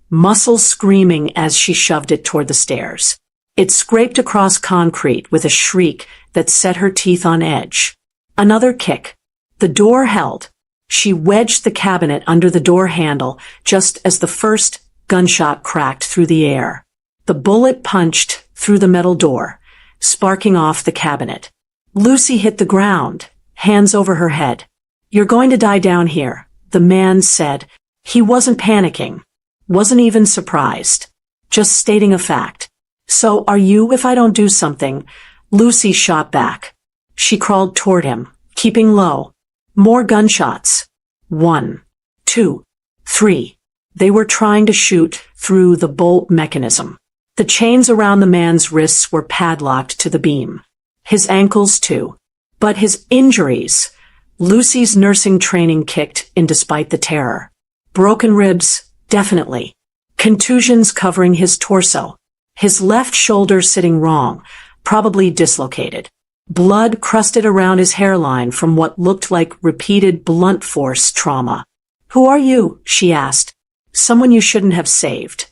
muscles screaming as she shoved it toward the stairs. It scraped across concrete with a shriek that set her teeth on edge. Another kick. The door held. She wedged the cabinet under the door handle just as the first gunshot cracked through the air. The bullet punched through the metal door, sparking off the cabinet. Lucy hit the ground, hands over her head. You're going to die down here, the man said. He wasn't panicking, wasn't even surprised, just stating a fact. So are you if I don't do something? Lucy shot back. She crawled toward him, keeping low. More gunshots. 1, 2, 3. They were trying to shoot through the bolt mechanism. The chains around the man's wrists were padlocked to the beam. His ankles too. But his injuries. Lucy's nursing training kicked in despite the terror. Broken ribs, definitely. Contusions covering his torso. His left shoulder sitting wrong, probably dislocated. Blood crusted around his hairline from what looked like repeated blunt force trauma. Who are you? She asked. Someone you shouldn't have saved.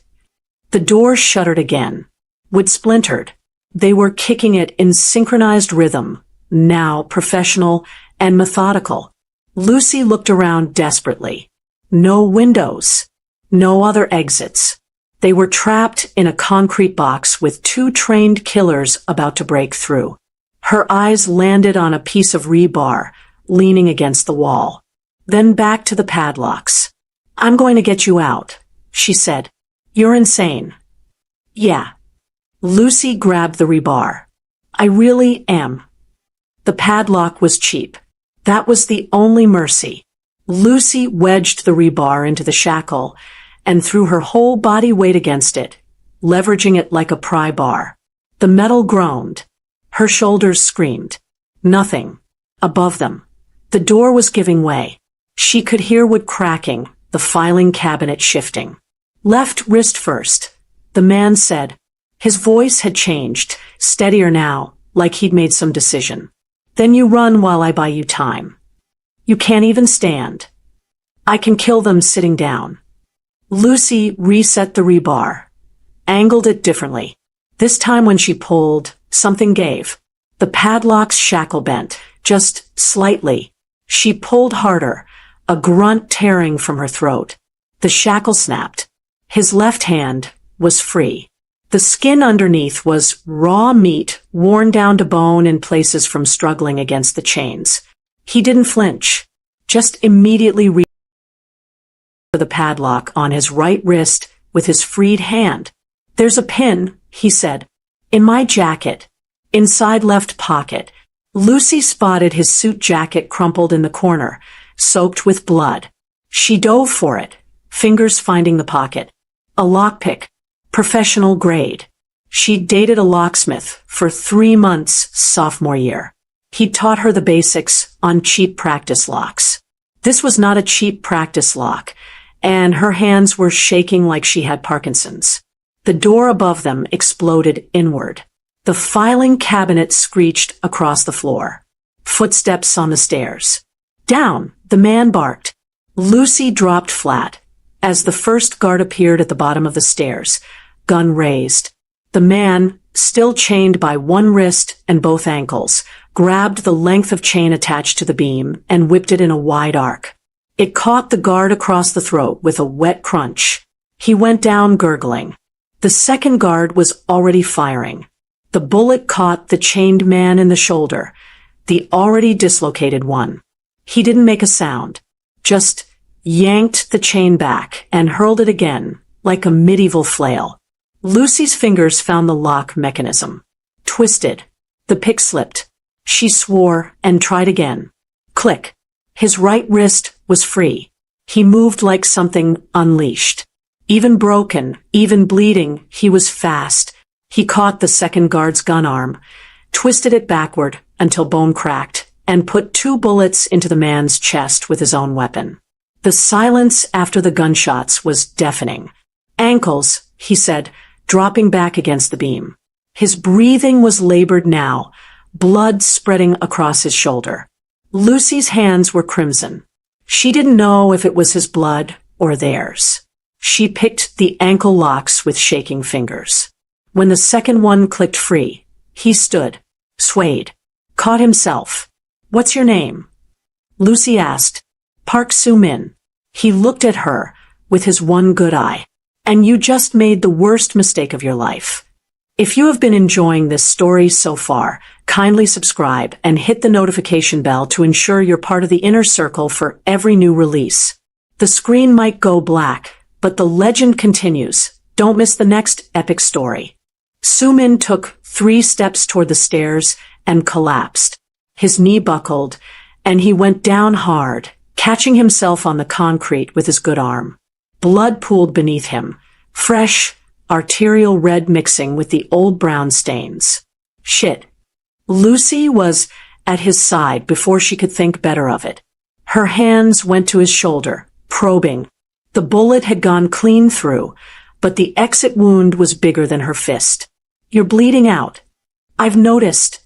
The door shuddered again. Wood splintered. They were kicking it in synchronized rhythm, now professional and methodical. Lucy looked around desperately. No windows. No other exits. They were trapped in a concrete box with 2 trained killers about to break through. Her eyes landed on a piece of rebar, leaning against the wall. then back to the padlocks. "I'm going to get you out," she said. "You're insane." "Yeah." Lucy grabbed the rebar. "I really am." The padlock was cheap. That was the only mercy. Lucy wedged the rebar into the shackle and threw her whole body weight against it, leveraging it like a pry bar. The metal groaned. Her shoulders screamed. Nothing. Above them. The door was giving way. She could hear wood cracking, the filing cabinet shifting. "Left wrist first," the man said. His voice had changed, steadier now, like he'd made some decision. "Then you run while I buy you time. You can't even stand. I can kill them sitting down." Lucy reset the rebar, angled it differently. This time when she pulled, something gave. The padlock's shackle bent, just slightly. She pulled harder, a grunt tearing from her throat. The shackle snapped. His left hand was free. The skin underneath was raw meat, worn down to bone in places from struggling against the chains. He didn't flinch, just immediately reached for the padlock on his right wrist with his freed hand. "There's a pin," he said. "In my jacket. Inside left pocket." Lucy spotted his suit jacket crumpled in the corner, soaked with blood. She dove for it, fingers finding the pocket. A lockpick. Professional grade. She'd dated a locksmith for 3 months sophomore year. He'd taught her the basics on cheap practice locks. This was not a cheap practice lock, and her hands were shaking like she had Parkinson's. The door above them exploded inward. The filing cabinet screeched across the floor. Footsteps on the stairs. "Down!" the man barked. Lucy dropped flat. As the first guard appeared at the bottom of the stairs, gun raised. The man, still chained by one wrist and both ankles, grabbed the length of chain attached to the beam and whipped it in a wide arc. It caught the guard across the throat with a wet crunch. He went down gurgling. The second guard was already firing. The bullet caught the chained man in the shoulder, the already dislocated one. He didn't make a sound, just yanked the chain back and hurled it again, like a medieval flail. Lucy's fingers found the lock mechanism. Twisted. The pick slipped. She swore and tried again. Click. His right wrist was free. He moved like something unleashed. Even broken, even bleeding, he was fast. He caught the second guard's gun arm, twisted it backward until bone cracked, and put 2 bullets into the man's chest with his own weapon. The silence after the gunshots was deafening. "Ankles," he said, dropping back against the beam. His breathing was labored now, blood spreading across his shoulder. Lucy's hands were crimson. She didn't know if it was his blood or theirs. She picked the ankle locks with shaking fingers. When the second one clicked free, he stood, swayed, caught himself. "What's your name?" Lucy asked. "Park Soo-min." He looked at her with his one good eye. "And you just made the worst mistake of your life." If you have been enjoying this story so far, kindly subscribe and hit the notification bell to ensure you're part of the inner circle for every new release. The screen might go black, but the legend continues. Don't miss the next epic story. Soo-min took 3 steps toward the stairs and collapsed. His knee buckled, and he went down hard, catching himself on the concrete with his good arm. Blood pooled beneath him, fresh, arterial red mixing with the old brown stains. Shit. Lucy was at his side before she could think better of it. Her hands went to his shoulder, probing. The bullet had gone clean through, but the exit wound was bigger than her fist. "You're bleeding out." "I've noticed."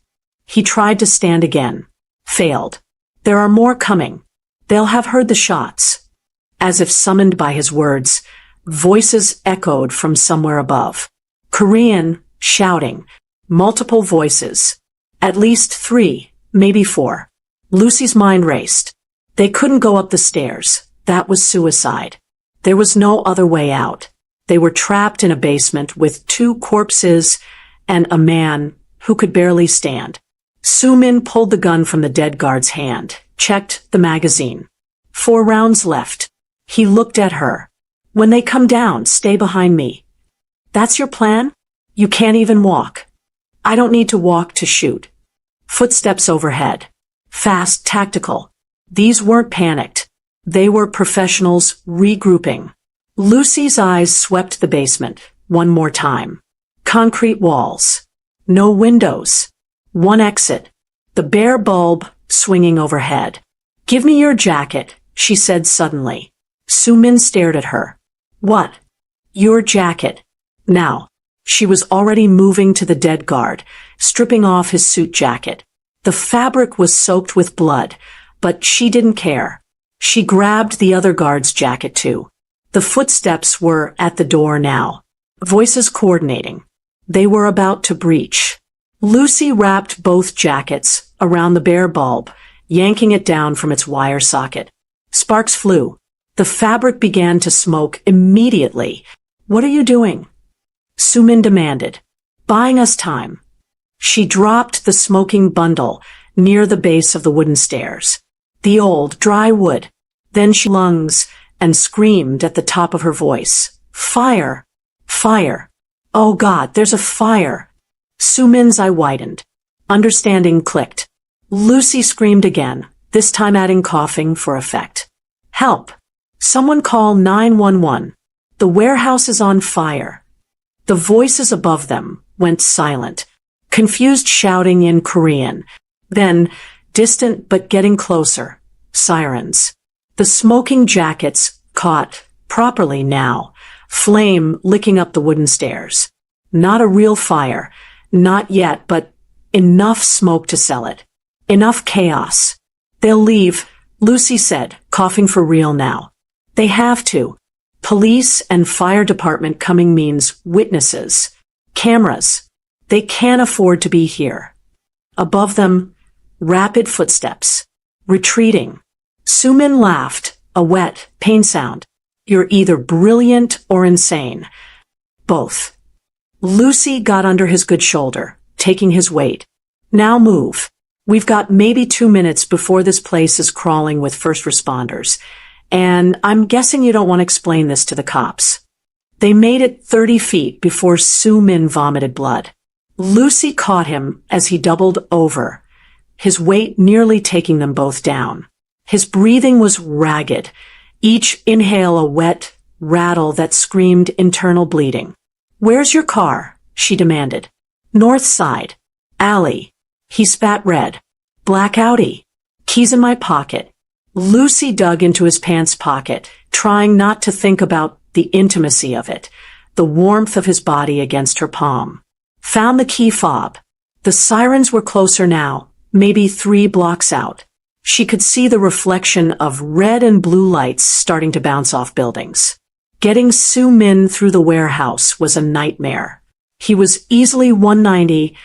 He tried to stand again. Failed. "There are more coming. They'll have heard the shots." As if summoned by his words, voices echoed from somewhere above. Korean, shouting. Multiple voices. At least 3, maybe 4. Lucy's mind raced. They couldn't go up the stairs. That was suicide. There was no other way out. They were trapped in a basement with 2 corpses and a man who could barely stand. Soo-min pulled the gun from the dead guard's hand, checked the magazine. 4 rounds left. He looked at her. When they come down, stay behind me. That's your plan? You can't even walk. I don't need to walk to shoot. Footsteps overhead. Fast, tactical. These weren't panicked. They were professionals regrouping. Lucy's eyes swept the basement one more time. Concrete walls. No windows. One exit. The bare bulb swinging overhead. Give me your jacket, she said suddenly. Soo-min stared at her. What? Your jacket. Now. She was already moving to the dead guard, stripping off his suit jacket. The fabric was soaked with blood, but she didn't care. She grabbed the other guard's jacket too. The footsteps were at the door now. Voices coordinating. They were about to breach. Lucy wrapped both jackets around the bare bulb, yanking it down from its wire socket. Sparks flew. The fabric began to smoke immediately. What are you doing? Soo-min demanded. Buying us time. She dropped the smoking bundle near the base of the wooden stairs. The old, dry wood. Then she lungs and screamed at the top of her voice. Fire! Fire! Oh God, there's a fire! Soo-min's eye widened. Understanding clicked. Lucy screamed again, this time adding coughing for effect. Help! Someone call 911. The warehouse is on fire. The voices above them went silent, confused shouting in Korean. Then, distant but getting closer, sirens. The smoking jackets caught properly now, flame licking up the wooden stairs. Not a real fire, not yet, but enough smoke to sell it. Enough chaos. They'll leave, Lucy said, coughing for real now. They have to. Police and fire department coming means witnesses, cameras. They can't afford to be here. Above them, rapid footsteps. Retreating. Soo-min laughed, a wet, pain sound. You're either brilliant or insane. Both. Lucy got under his good shoulder, taking his weight. Now move. We've got maybe 2 minutes before this place is crawling with first responders. And I'm guessing you don't want to explain this to the cops. They made it 30 feet before Soo-min vomited blood. Lucy caught him as he doubled over, his weight nearly taking them both down. His breathing was ragged, each inhale a wet rattle that screamed internal bleeding. Where's your car? She demanded. North side. Alley. He spat red. Black Audi. Keys in my pocket. Lucy dug into his pants pocket, trying not to think about the intimacy of it, the warmth of his body against her palm. Found the key fob. The sirens were closer now, maybe 3 blocks out. She could see the reflection of red and blue lights starting to bounce off buildings. Getting Soo-min through the warehouse was a nightmare. He was easily 190,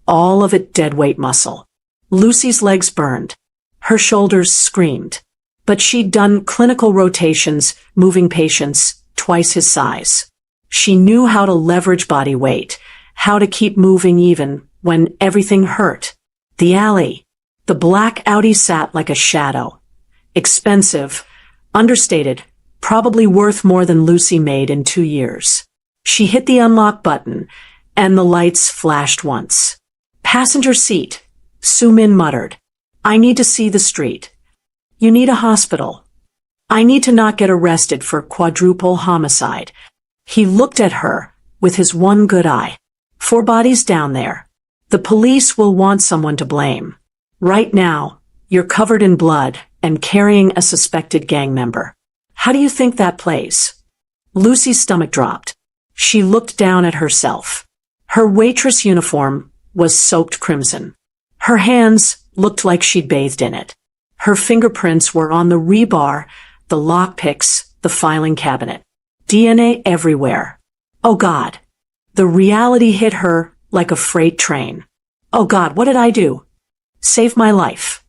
all of it deadweight muscle. Lucy's legs burned. Her shoulders screamed. But she'd done clinical rotations, moving patients twice his size. She knew how to leverage body weight, how to keep moving even when everything hurt. The alley. The black Audi sat like a shadow. Expensive, understated, probably worth more than Lucy made in 2 years. She hit the unlock button, and the lights flashed once. Passenger seat, Soo-min muttered. I need to see the street. You need a hospital. I need to not get arrested for quadruple homicide. He looked at her with his one good eye. 4 bodies down there. The police will want someone to blame. Right now, you're covered in blood and carrying a suspected gang member. How do you think that plays? Lucy's stomach dropped. She looked down at herself. Her waitress uniform was soaked crimson. Her hands looked like she'd bathed in it. Her fingerprints were on the rebar, the lockpicks, the filing cabinet. DNA everywhere. Oh God. The reality hit her like a freight train. Oh God, what did I do? Save my life.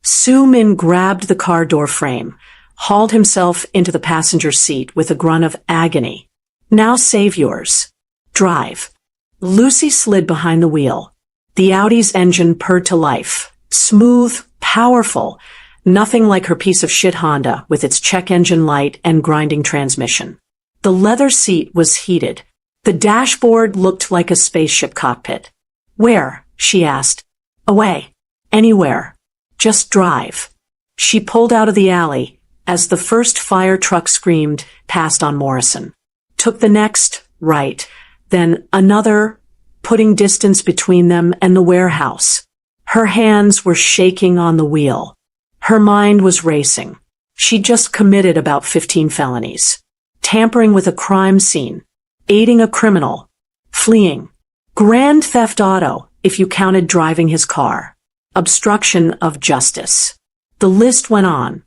Soo-min grabbed the car door frame, hauled himself into the passenger seat with a grunt of agony. Now save yours. Drive. Lucy slid behind the wheel. The Audi's engine purred to life. Smooth, powerful, Nothing like her piece of shit Honda with its check engine light and grinding transmission. The leather seat was heated. The dashboard looked like a spaceship cockpit. Where? She asked. Away. Anywhere. Just drive. She pulled out of the alley as the first fire truck screamed past on Morrison. Took the next, right, then another, putting distance between them and the warehouse. Her hands were shaking on the wheel. Her mind was racing. She'd just committed about 15 felonies. Tampering with a crime scene. Aiding a criminal. Fleeing. Grand theft auto, if you counted driving his car. Obstruction of justice. The list went on.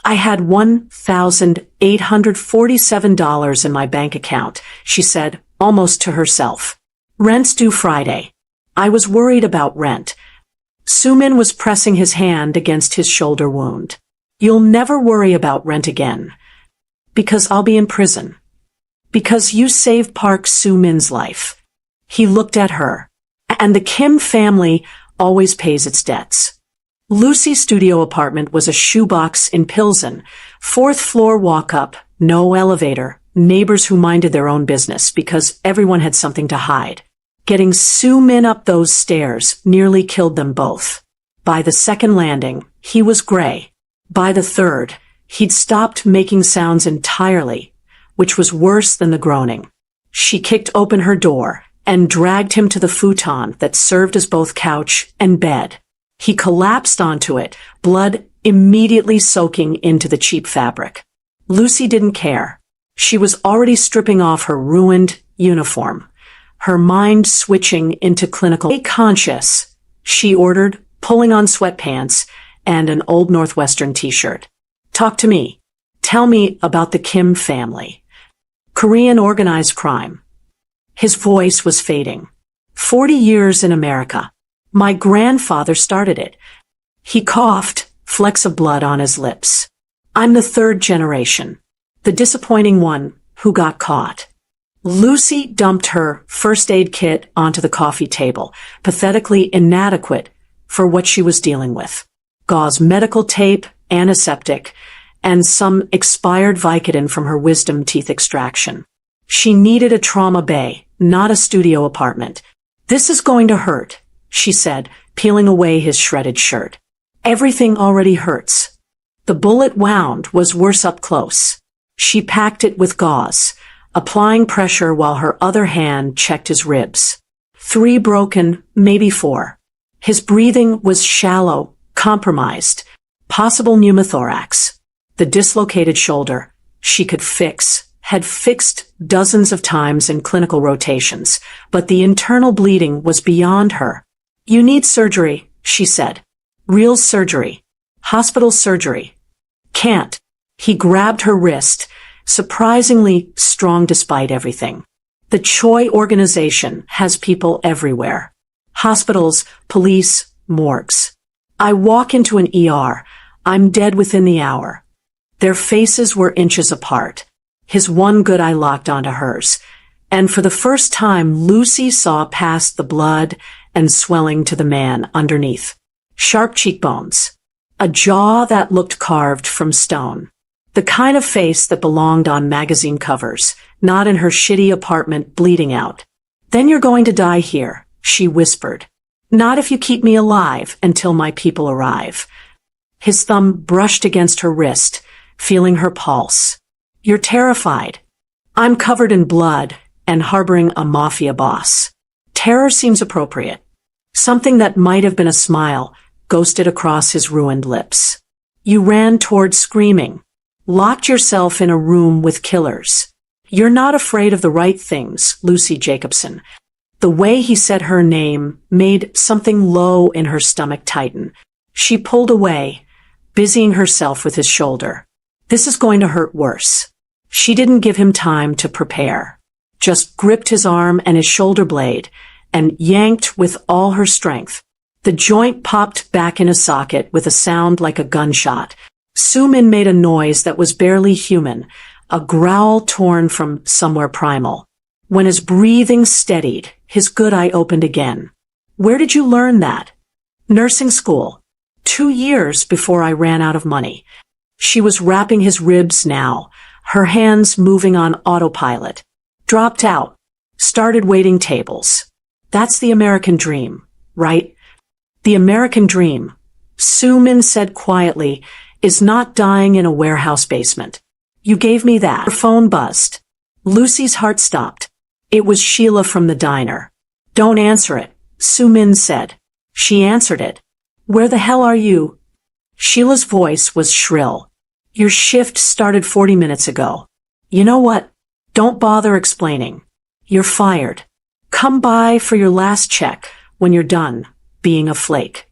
I had $1,847 in my bank account, she said, almost to herself. Rent's due Friday. I was worried about rent. Sumin was pressing his hand against his shoulder wound. You'll never worry about rent again. Because I'll be in prison. Because you saved Park Soo-min's life. He looked at her. And the Kim family always pays its debts. Lucy's studio apartment was a shoebox in Pilsen, 4th floor walk-up, no elevator, neighbors who minded their own business because everyone had something to hide. Getting Soo-min up those stairs nearly killed them both. By the second landing, he was gray. By the third, he'd stopped making sounds entirely, which was worse than the groaning. She kicked open her door and dragged him to the futon that served as both couch and bed. He collapsed onto it, blood immediately soaking into the cheap fabric. Lucy didn't care. She was already stripping off her ruined uniform, her mind switching into clinical. Stay conscious, she ordered, pulling on sweatpants and an Old Northwestern t-shirt. Talk to me. Tell me about the Kim family. Korean organized crime. His voice was fading. 40 years in America. My grandfather started it. He coughed, flecks of blood on his lips. I'm the third generation. The disappointing one who got caught. Lucy dumped her first aid kit onto the coffee table, pathetically inadequate for what she was dealing with. Gauze medical tape, antiseptic, and some expired Vicodin from her wisdom teeth extraction. She needed a trauma bay, not a studio apartment. This is going to hurt, she said, peeling away his shredded shirt. Everything already hurts. The bullet wound was worse up close. She packed it with gauze, applying pressure while her other hand checked his ribs. 3 broken, maybe 4. His breathing was shallow, compromised. Possible pneumothorax. The dislocated shoulder, she could fix, had fixed dozens of times in clinical rotations, but the internal bleeding was beyond her. You need surgery, she said. Real surgery. Hospital surgery. Can't. He grabbed her wrist, surprisingly strong despite everything. The Choi organization has people everywhere. Hospitals, police, morgues. I walk into an ER. I'm dead within the hour. Their faces were inches apart. His one good eye locked onto hers. And for the first time, Lucy saw past the blood and swelling to the man underneath. Sharp cheekbones. A jaw that looked carved from stone. The kind of face that belonged on magazine covers, not in her shitty apartment bleeding out. Then you're going to die here, she whispered. Not if you keep me alive until my people arrive. His thumb brushed against her wrist, feeling her pulse. You're terrified. I'm covered in blood and harboring a mafia boss. Terror seems appropriate. Something that might have been a smile ghosted across his ruined lips. You ran toward screaming. Locked yourself in a room with killers. You're not afraid of the right things, Lucy Jacobson. The way he said her name made something low in her stomach tighten. She pulled away, busying herself with his shoulder. This is going to hurt worse. She didn't give him time to prepare. Just gripped his arm and his shoulder blade and yanked with all her strength. The joint popped back in a socket with a sound like a gunshot. Soo-min made a noise that was barely human, a growl torn from somewhere primal. When his breathing steadied, his good eye opened again. Where did you learn that? Nursing school. 2 years before I ran out of money. She was wrapping his ribs now, her hands moving on autopilot. Dropped out. Started waiting tables. That's the American dream, right? The American dream, Soo-min said quietly, is not dying in a warehouse basement. You gave me that. Her phone buzzed. Lucy's heart stopped. It was Sheila from the diner. Don't answer it, Soo-min said. She answered it. Where the hell are you? Sheila's voice was shrill. Your shift started 40 minutes ago. You know what? Don't bother explaining. You're fired. Come by for your last check when you're done being a flake.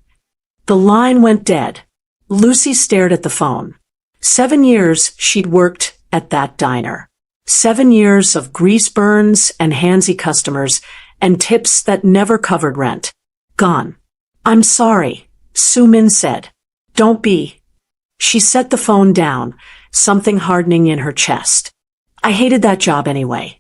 The line went dead. Lucy stared at the phone. 7 years she'd worked at that diner. 7 years of grease burns and handsy customers and tips that never covered rent. Gone. I'm sorry, Soo-min said. Don't be. She set the phone down, something hardening in her chest. I hated that job anyway.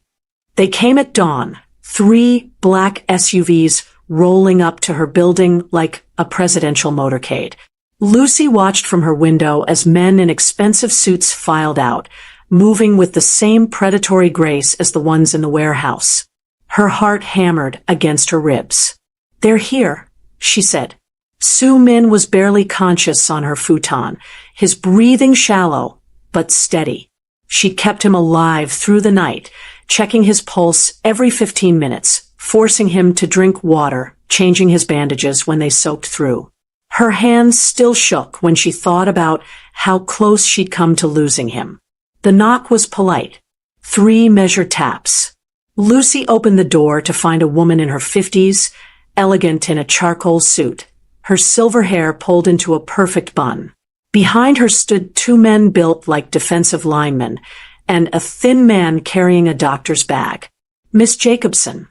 They came at dawn, 3 black SUVs rolling up to her building like a presidential motorcade. Lucy watched from her window as men in expensive suits filed out, moving with the same predatory grace as the ones in the warehouse. Her heart hammered against her ribs. They're here, she said. Soo-min was barely conscious on her futon, his breathing shallow but steady. She kept him alive through the night, checking his pulse every 15 minutes, forcing him to drink water, changing his bandages when they soaked through. Her hands still shook when she thought about how close she'd come to losing him. The knock was polite. 3 measured taps. Lucy opened the door to find a woman in her 50s, elegant in a charcoal suit, her silver hair pulled into a perfect bun. Behind her stood 2 men built like defensive linemen, and a thin man carrying a doctor's bag. Miss Jacobson.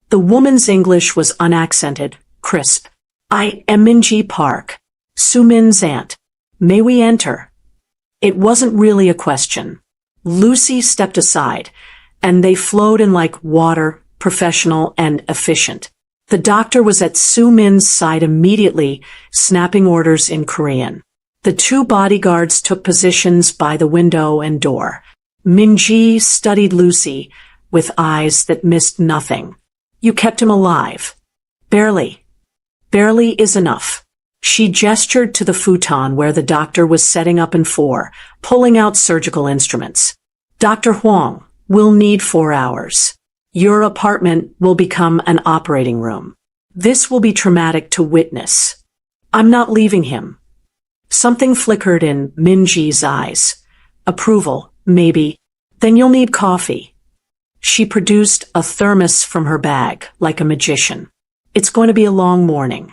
The woman's English was unaccented, crisp. I am Minji Park, Soo-min's aunt. May we enter? It wasn't really a question. Lucy stepped aside, and they flowed in like water, professional and efficient. The doctor was at Soo-min's side immediately, snapping orders in Korean. The 2 bodyguards took positions by the window and door. Minji studied Lucy with eyes that missed nothing. You kept him alive. Barely. Barely is enough. She gestured to the futon where the doctor was setting up in 4, pulling out surgical instruments. Dr. Huang, we'll need 4 hours. Your apartment will become an operating room. This will be traumatic to witness. I'm not leaving him. Something flickered in Minji's eyes. Approval, maybe. Then you'll need coffee. She produced a thermos from her bag, like a magician. It's going to be a long morning.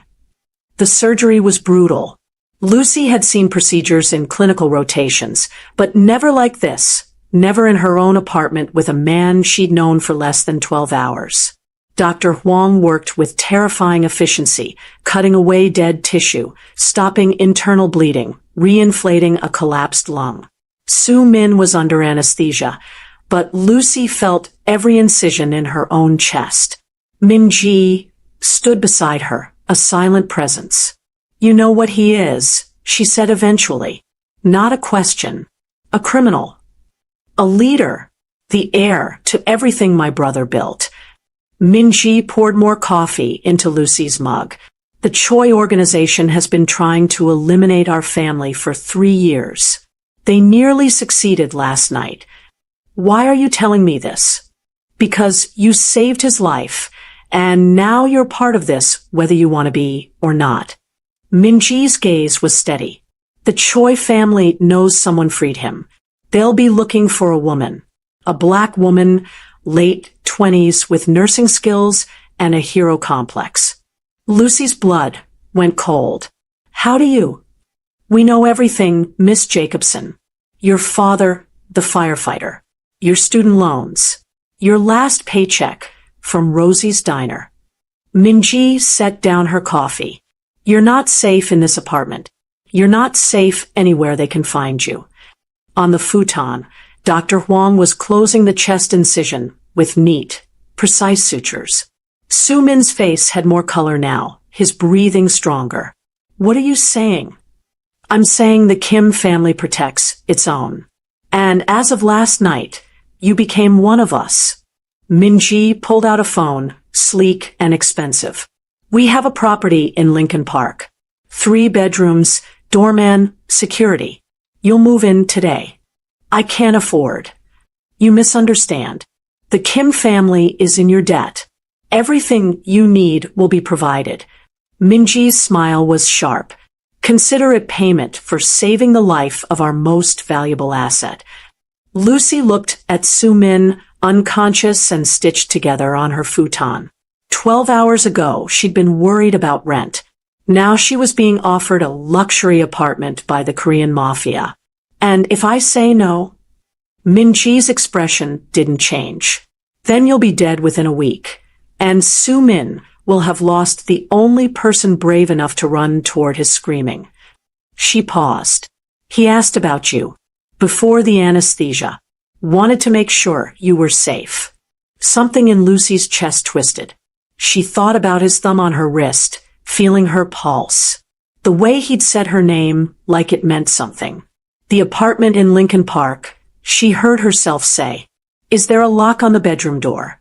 The surgery was brutal. Lucy had seen procedures in clinical rotations, but never like this. Never in her own apartment with a man she'd known for less than 12 hours. Dr. Huang worked with terrifying efficiency, cutting away dead tissue, stopping internal bleeding, reinflating a collapsed lung. Soo-min was under anesthesia, but Lucy felt every incision in her own chest. Minji stood beside her, a silent presence. You know what he is, she said eventually. Not a question. A criminal. A leader. The heir to everything my brother built. Minji poured more coffee into Lucy's mug. The Choi organization has been trying to eliminate our family for 3 years. They nearly succeeded last night. Why are you telling me this? Because you saved his life, and now you're part of this, whether you want to be or not. Minji's gaze was steady. The Choi family knows someone freed him. They'll be looking for a woman. A black woman, late 20s with nursing skills and a hero complex. Lucy's blood went cold. How do you? We know everything, Miss Jacobson. Your father, the firefighter. Your student loans. Your last paycheck from Rosie's Diner. Minji set down her coffee. You're not safe in this apartment. You're not safe anywhere they can find you. On the futon, Dr. Huang was closing the chest incision with neat, precise sutures. Soo-min's face had more color now, his breathing stronger. What are you saying? I'm saying the Kim family protects its own. And as of last night, you became one of us. Min-ji pulled out a phone, sleek and expensive. We have a property in Lincoln Park. 3 bedrooms, doorman, security. You'll move in today. I can't afford. You misunderstand. The Kim family is in your debt. Everything you need will be provided. Min-ji's smile was sharp. Consider it payment for saving the life of our most valuable asset. Lucy looked at Soo-min, unconscious and stitched together on her futon. 12 hours ago, she'd been worried about rent. Now she was being offered a luxury apartment by the Korean Mafia. And if I say no? Min-ji's expression didn't change. Then you'll be dead within a week. And Soo-min will have lost the only person brave enough to run toward his screaming. She paused. He asked about you. Before the anesthesia. Wanted to make sure you were safe. Something in Lucy's chest twisted. She thought about his thumb on her wrist, feeling her pulse. The way he'd said her name like it meant something. The apartment in Lincoln Park, she heard herself say. Is there a lock on the bedroom door?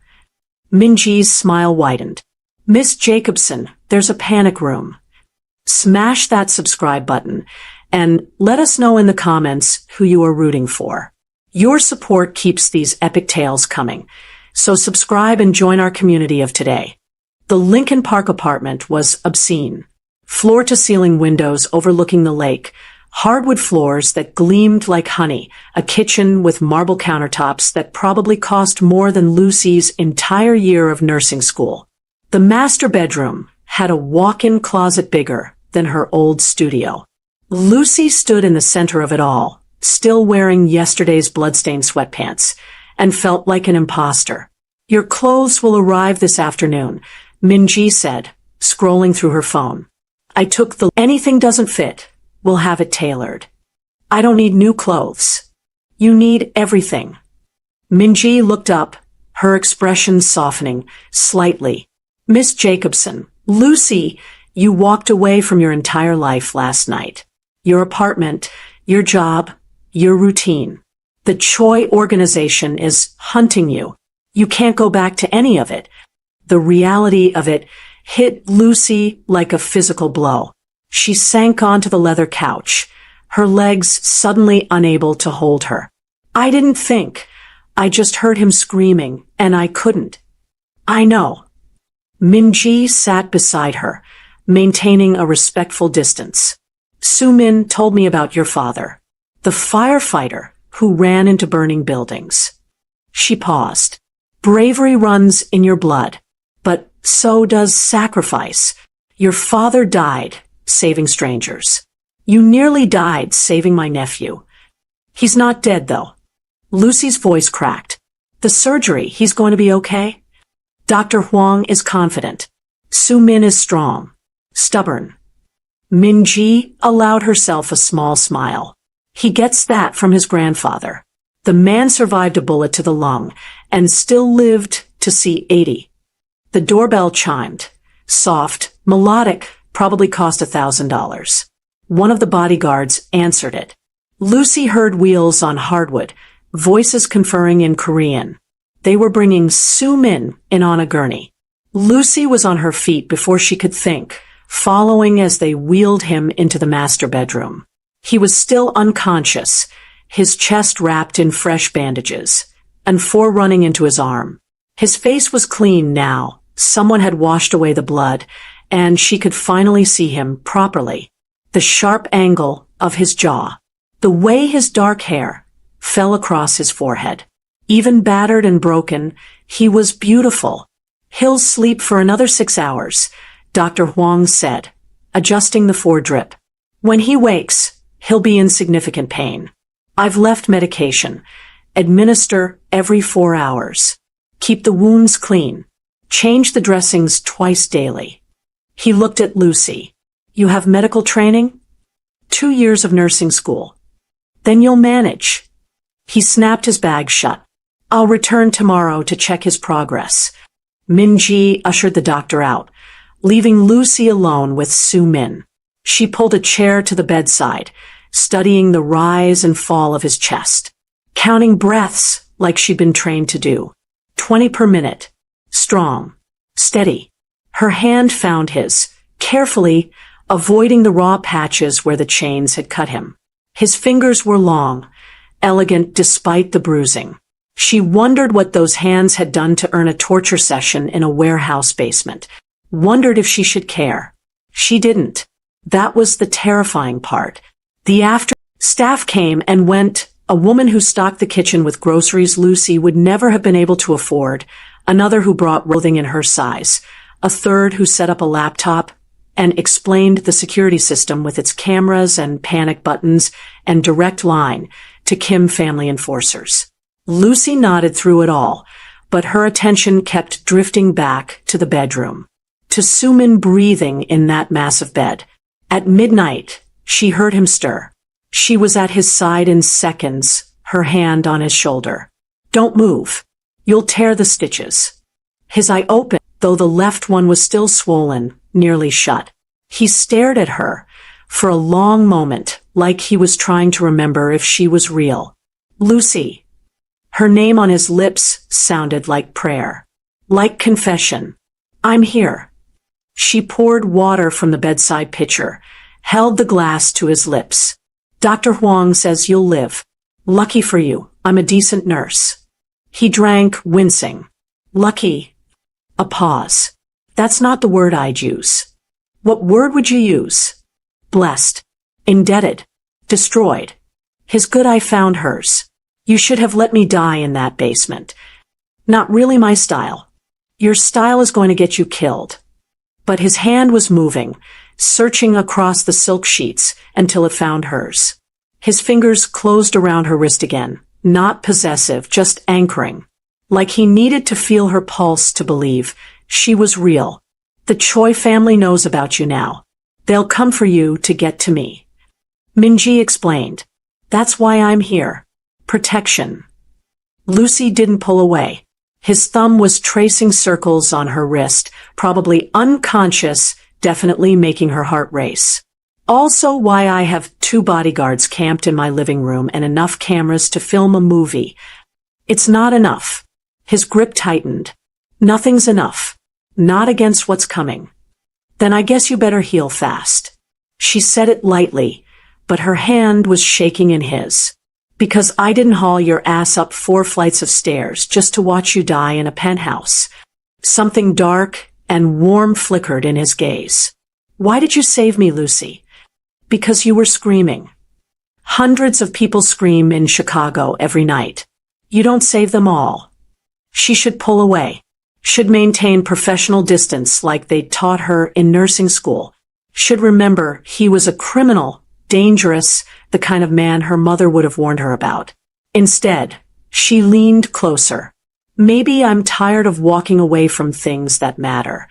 Min-ji's smile widened. Miss Jacobson, there's a panic room. Smash that subscribe button and let us know in the comments who you are rooting for. Your support keeps these epic tales coming, so subscribe and join our community of today. The Lincoln Park apartment was obscene. Floor-to-ceiling windows overlooking the lake, hardwood floors that gleamed like honey, a kitchen with marble countertops that probably cost more than Lucy's entire year of nursing school. The master bedroom had a walk-in closet bigger than her old studio. Lucy stood in the center of it all, still wearing yesterday's bloodstained sweatpants, and felt like an imposter. Your clothes will arrive this afternoon, Min-ji said, scrolling through her phone. I took the anything doesn't fit, we'll have it tailored. I don't need new clothes. You need everything. Min-ji looked up, her expression softening slightly. Miss Jacobson, Lucy, you walked away from your entire life last night. Your apartment, your job, your routine. The Choi organization is hunting you. You can't go back to any of it. The reality of it hit Lucy like a physical blow. She sank onto the leather couch, her legs suddenly unable to hold her. I didn't think. I just heard him screaming, and I couldn't. I know. Min-ji sat beside her, maintaining a respectful distance. Soo-min told me about your father, the firefighter who ran into burning buildings. She paused. Bravery runs in your blood, but so does sacrifice. Your father died saving strangers. You nearly died saving my nephew. He's not dead, though. Lucy's voice cracked. The surgery, he's going to be okay? Dr. Huang is confident. Soo-min is strong, stubborn. Min-ji allowed herself a small smile. He gets that from his grandfather. The man survived a bullet to the lung and still lived to see 80. The doorbell chimed. Soft, melodic, probably cost $1,000. One of the bodyguards answered it. Lucy heard wheels on hardwood, voices conferring in Korean. They were bringing Soo-min in on a gurney. Lucy was on her feet before she could think, following as they wheeled him into the master bedroom. He was still unconscious, his chest wrapped in fresh bandages, and 4 running into his arm. His face was clean now. Someone had washed away the blood, and she could finally see him properly. The sharp angle of his jaw. The way his dark hair fell across his forehead. Even battered and broken, he was beautiful. He'll sleep for another 6 hours, Dr. Huang said, adjusting the 4-drip. When he wakes, he'll be in significant pain. I've left medication. Administer every 4 hours. Keep the wounds clean. Change the dressings twice daily. He looked at Lucy. You have medical training? 2 years of nursing school. Then you'll manage. He snapped his bag shut. I'll return tomorrow to check his progress. Min-ji ushered the doctor out, leaving Lucy alone with Soo-min. She pulled a chair to the bedside, studying the rise and fall of his chest, counting breaths like she'd been trained to do. 20 per minute. Strong. Steady. Her hand found his, carefully, avoiding the raw patches where the chains had cut him. His fingers were long, elegant despite the bruising. She wondered what those hands had done to earn a torture session in a warehouse basement. Wondered if she should care. She didn't. That was the terrifying part. The staff came and went. A woman who stocked the kitchen with groceries Lucy would never have been able to afford, another who brought clothing in her size, a third who set up a laptop and explained the security system with its cameras and panic buttons and direct line to Kim family enforcers. Lucy nodded through it all, but her attention kept drifting back to the bedroom, to Sumin breathing in that massive bed. At midnight, she heard him stir. She was at his side in seconds, her hand on his shoulder. Don't move. You'll tear the stitches. His eye opened, though the left one was still swollen, nearly shut. He stared at her for a long moment, like he was trying to remember if she was real. Lucy. Her name on his lips sounded like prayer, like confession. I'm here. She poured water from the bedside pitcher, held the glass to his lips. Dr. Huang says you'll live. Lucky for you, I'm a decent nurse. He drank, wincing. Lucky. A pause. That's not the word I'd use. What word would you use? Blessed. Indebted. Destroyed. His good eye found hers. You should have let me die in that basement. Not really my style. Your style is going to get you killed. But his hand was moving, searching across the silk sheets until it found hers. His fingers closed around her wrist again, not possessive, just anchoring. Like he needed to feel her pulse to believe she was real. The Choi family knows about you now. They'll come for you to get to me. Minji explained. That's why I'm here. Protection. Lucy didn't pull away. His thumb was tracing circles on her wrist, probably unconscious, definitely making her heart race. Also why I have 2 bodyguards camped in my living room and enough cameras to film a movie. It's not enough. His grip tightened. Nothing's enough. Not against what's coming. Then I guess you better heal fast. She said it lightly, but her hand was shaking in his. Because I didn't haul your ass up 4 flights of stairs just to watch you die in a penthouse. Something dark and warm flickered in his gaze. Why did you save me, Lucy? Because you were screaming. Hundreds of people scream in Chicago every night. You don't save them all. She should pull away. Should maintain professional distance like they'd taught her in nursing school. Should remember he was a criminal, dangerous, the kind of man her mother would have warned her about. Instead, she leaned closer. Maybe I'm tired of walking away from things that matter.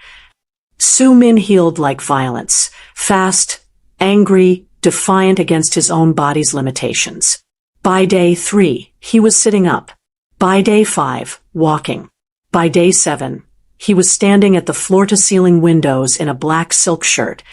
Su-min healed like violence, fast, angry, defiant against his own body's limitations. By day 3, he was sitting up. By day 5, walking. By day 7, he was standing at the floor-to-ceiling windows in a black silk shirt,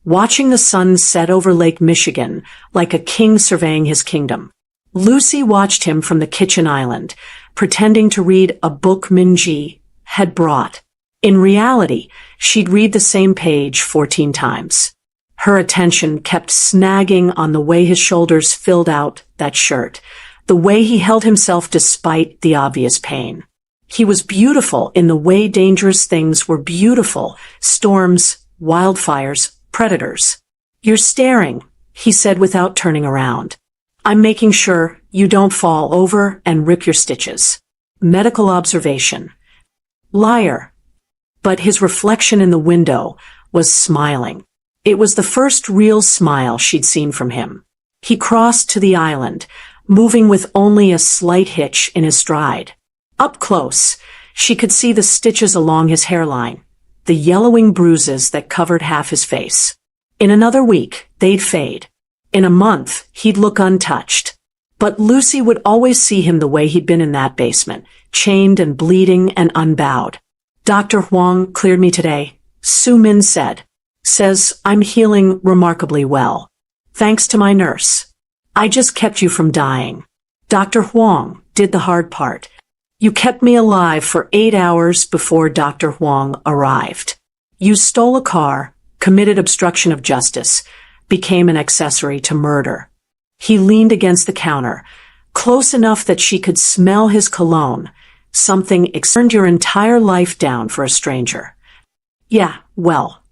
watching the sun set over Lake Michigan like a king surveying his kingdom. Lucy watched him from the kitchen island, pretending to read a book Minji had brought. In reality, she'd read the same page 14 times. Her attention kept snagging on the way his shoulders filled out that shirt, the way he held himself despite the obvious pain. He was beautiful in the way dangerous things were beautiful, storms, wildfires, predators. You're staring, he said without turning around. I'm making sure you don't fall over and rip your stitches. Medical observation. Liar. But his reflection in the window was smiling. It was the first real smile she'd seen from him. He crossed to the island, moving with only a slight hitch in his stride. Up close, she could see the stitches along his hairline, the yellowing bruises that covered half his face. In another week, they'd fade. In a month, he'd look untouched. But Lucy would always see him the way he'd been in that basement, chained and bleeding and unbowed. Dr. Huang cleared me today, Su-min said. Says I'm healing remarkably well. Thanks to my nurse. I just kept you from dying. Dr. Huang did the hard part. You kept me alive for 8 hours before Dr. Huang arrived. You stole a car, committed obstruction of justice, became an accessory to murder. He leaned against the counter, close enough that she could smell his cologne. Something turned your entire life down for a stranger. Yeah, well.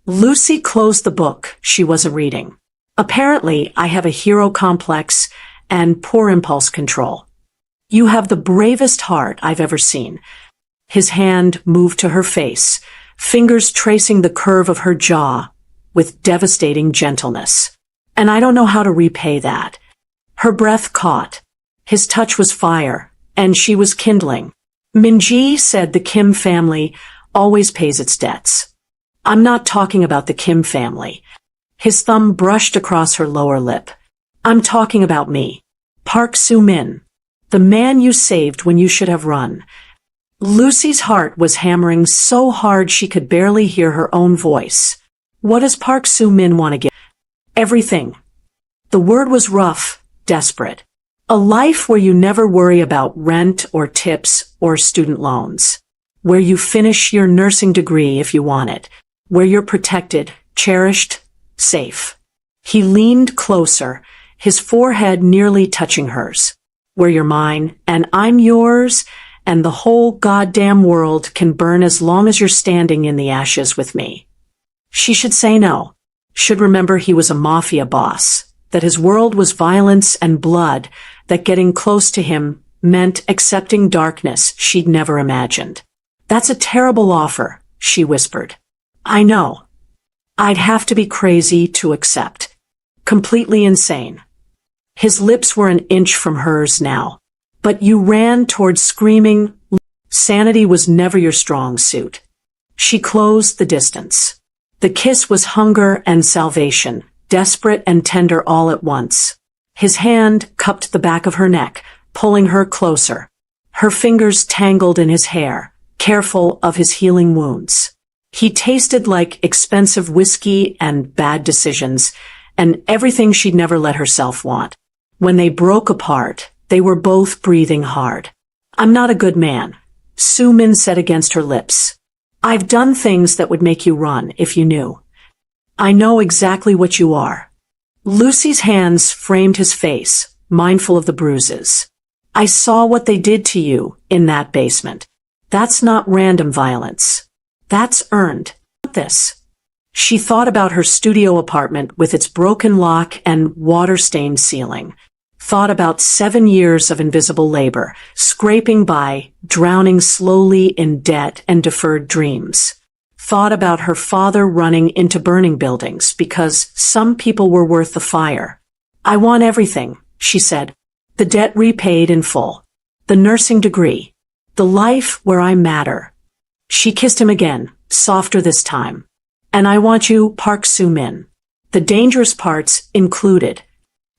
Lucy closed the book she wasn't reading. Apparently, I have a hero complex and poor impulse control. You have the bravest heart I've ever seen. His hand moved to her face, fingers tracing the curve of her jaw with devastating gentleness. And I don't know how to repay that. Her breath caught. His touch was fire, and she was kindling. Minji said the Kim family always pays its debts. I'm not talking about the Kim family. His thumb brushed across her lower lip. I'm talking about me. Park Soo-min. The man you saved when you should have run. Lucy's heart was hammering so hard she could barely hear her own voice. What does Park Soo-min want to give? Everything. The word was rough, desperate. A life where you never worry about rent or tips or student loans. Where you finish your nursing degree if you want it. Where you're protected, cherished, safe. He leaned closer, his forehead nearly touching hers. Where you're mine, and I'm yours, and the whole goddamn world can burn as long as you're standing in the ashes with me. She should say no. Should remember he was a mafia boss, that his world was violence and blood, that getting close to him meant accepting darkness she'd never imagined. That's a terrible offer, she whispered. I know. I'd have to be crazy to accept. Completely insane. His lips were an inch from hers now. But you ran towards screaming. Sanity was never your strong suit. She closed the distance. The kiss was hunger and salvation, desperate and tender all at once. His hand cupped the back of her neck, pulling her closer. Her fingers tangled in his hair, careful of his healing wounds. He tasted like expensive whiskey and bad decisions, and everything she'd never let herself want. When they broke apart, they were both breathing hard. I'm not a good man, Soo-min said against her lips. I've done things that would make you run if you knew. I know exactly what you are. Lucy's hands framed his face, mindful of the bruises. I saw what they did to you in that basement. That's not random violence. That's earned. This. She thought about her studio apartment with its broken lock and water-stained ceiling. Thought about 7 years of invisible labor, scraping by, drowning slowly in debt and deferred dreams. Thought about her father running into burning buildings because some people were worth the fire. I want everything, she said. The debt repaid in full. The nursing degree. The life where I matter. She kissed him again, softer this time. And I want you, Park Soo-min. The dangerous parts included.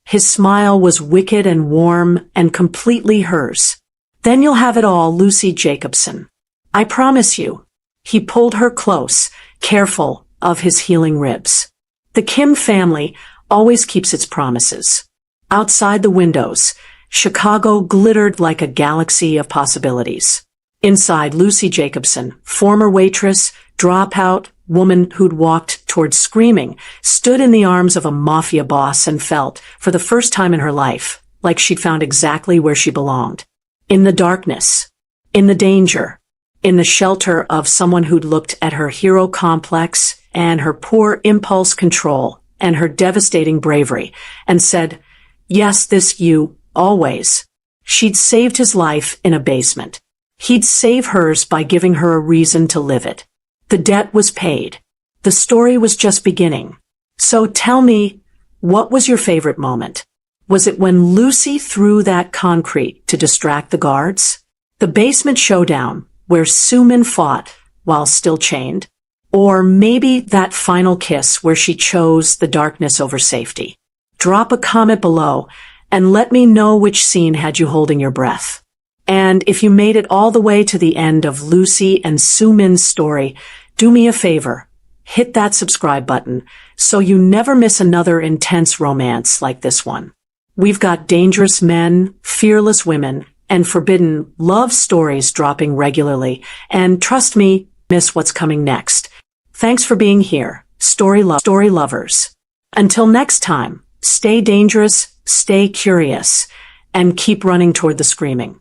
His smile was wicked and warm and completely hers. Then you'll have it all, Lucy Jacobson. I promise you. He pulled her close, careful of his healing ribs. The Kim family always keeps its promises. Outside the windows, Chicago glittered like a galaxy of possibilities. Inside, Lucy Jacobson, former waitress, dropout, woman who'd walked towards screaming, stood in the arms of a mafia boss and felt, for the first time in her life, like she'd found exactly where she belonged. In the darkness. In the danger. In the shelter of someone who'd looked at her hero complex and her poor impulse control and her devastating bravery and said, yes, this you, always. She'd saved his life in a basement. He'd save hers by giving her a reason to live it. The debt was paid. The story was just beginning. So tell me, what was your favorite moment? Was it when Lucy threw that concrete to distract the guards? The basement showdown, where Soo-min fought while still chained? Or maybe that final kiss where she chose the darkness over safety? Drop a comment below and let me know which scene had you holding your breath. And if you made it all the way to the end of Lucy and Soo-min's story, do me a favor. hit that subscribe button so you never miss another intense romance like this one. We've got dangerous men, fearless women, and forbidden love stories dropping regularly, and trust me, miss what's coming next. Thanks for being here, story lovers. Until next time, stay dangerous, stay curious, and keep running toward the screaming.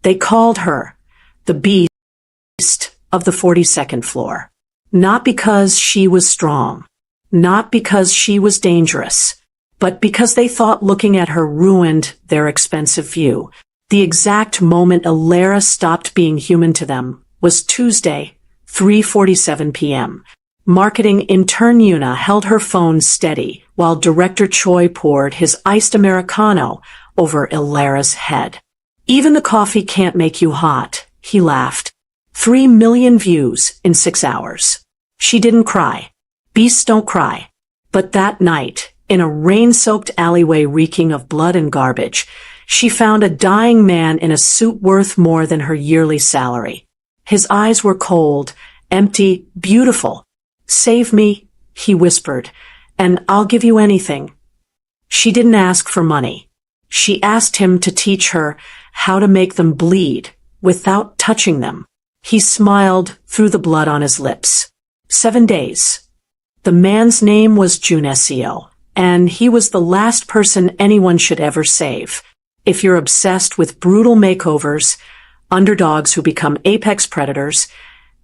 They called her the Beast of the 42nd floor. Not because she was strong, not because she was dangerous, but because they thought looking at her ruined their expensive view. The exact moment Alara stopped being human to them was Tuesday, 3:47 p.m. Marketing intern Yuna held her phone steady while director Choi poured his iced Americano over Alara's head. Even the coffee can't make you hot, he laughed. 3 million views in 6 hours. She didn't cry. Beasts don't cry. But that night, in a rain-soaked alleyway reeking of blood and garbage, she found a dying man in a suit worth more than her yearly salary. His eyes were cold, empty, beautiful. "Save me," he whispered, "and I'll give you anything." She didn't ask for money. She asked him to teach her how to make them bleed without touching them. He smiled through the blood on his lips. 7 days. The man's name was Junesio, and he was the last person anyone should ever save. If you're obsessed with brutal makeovers, underdogs who become apex predators,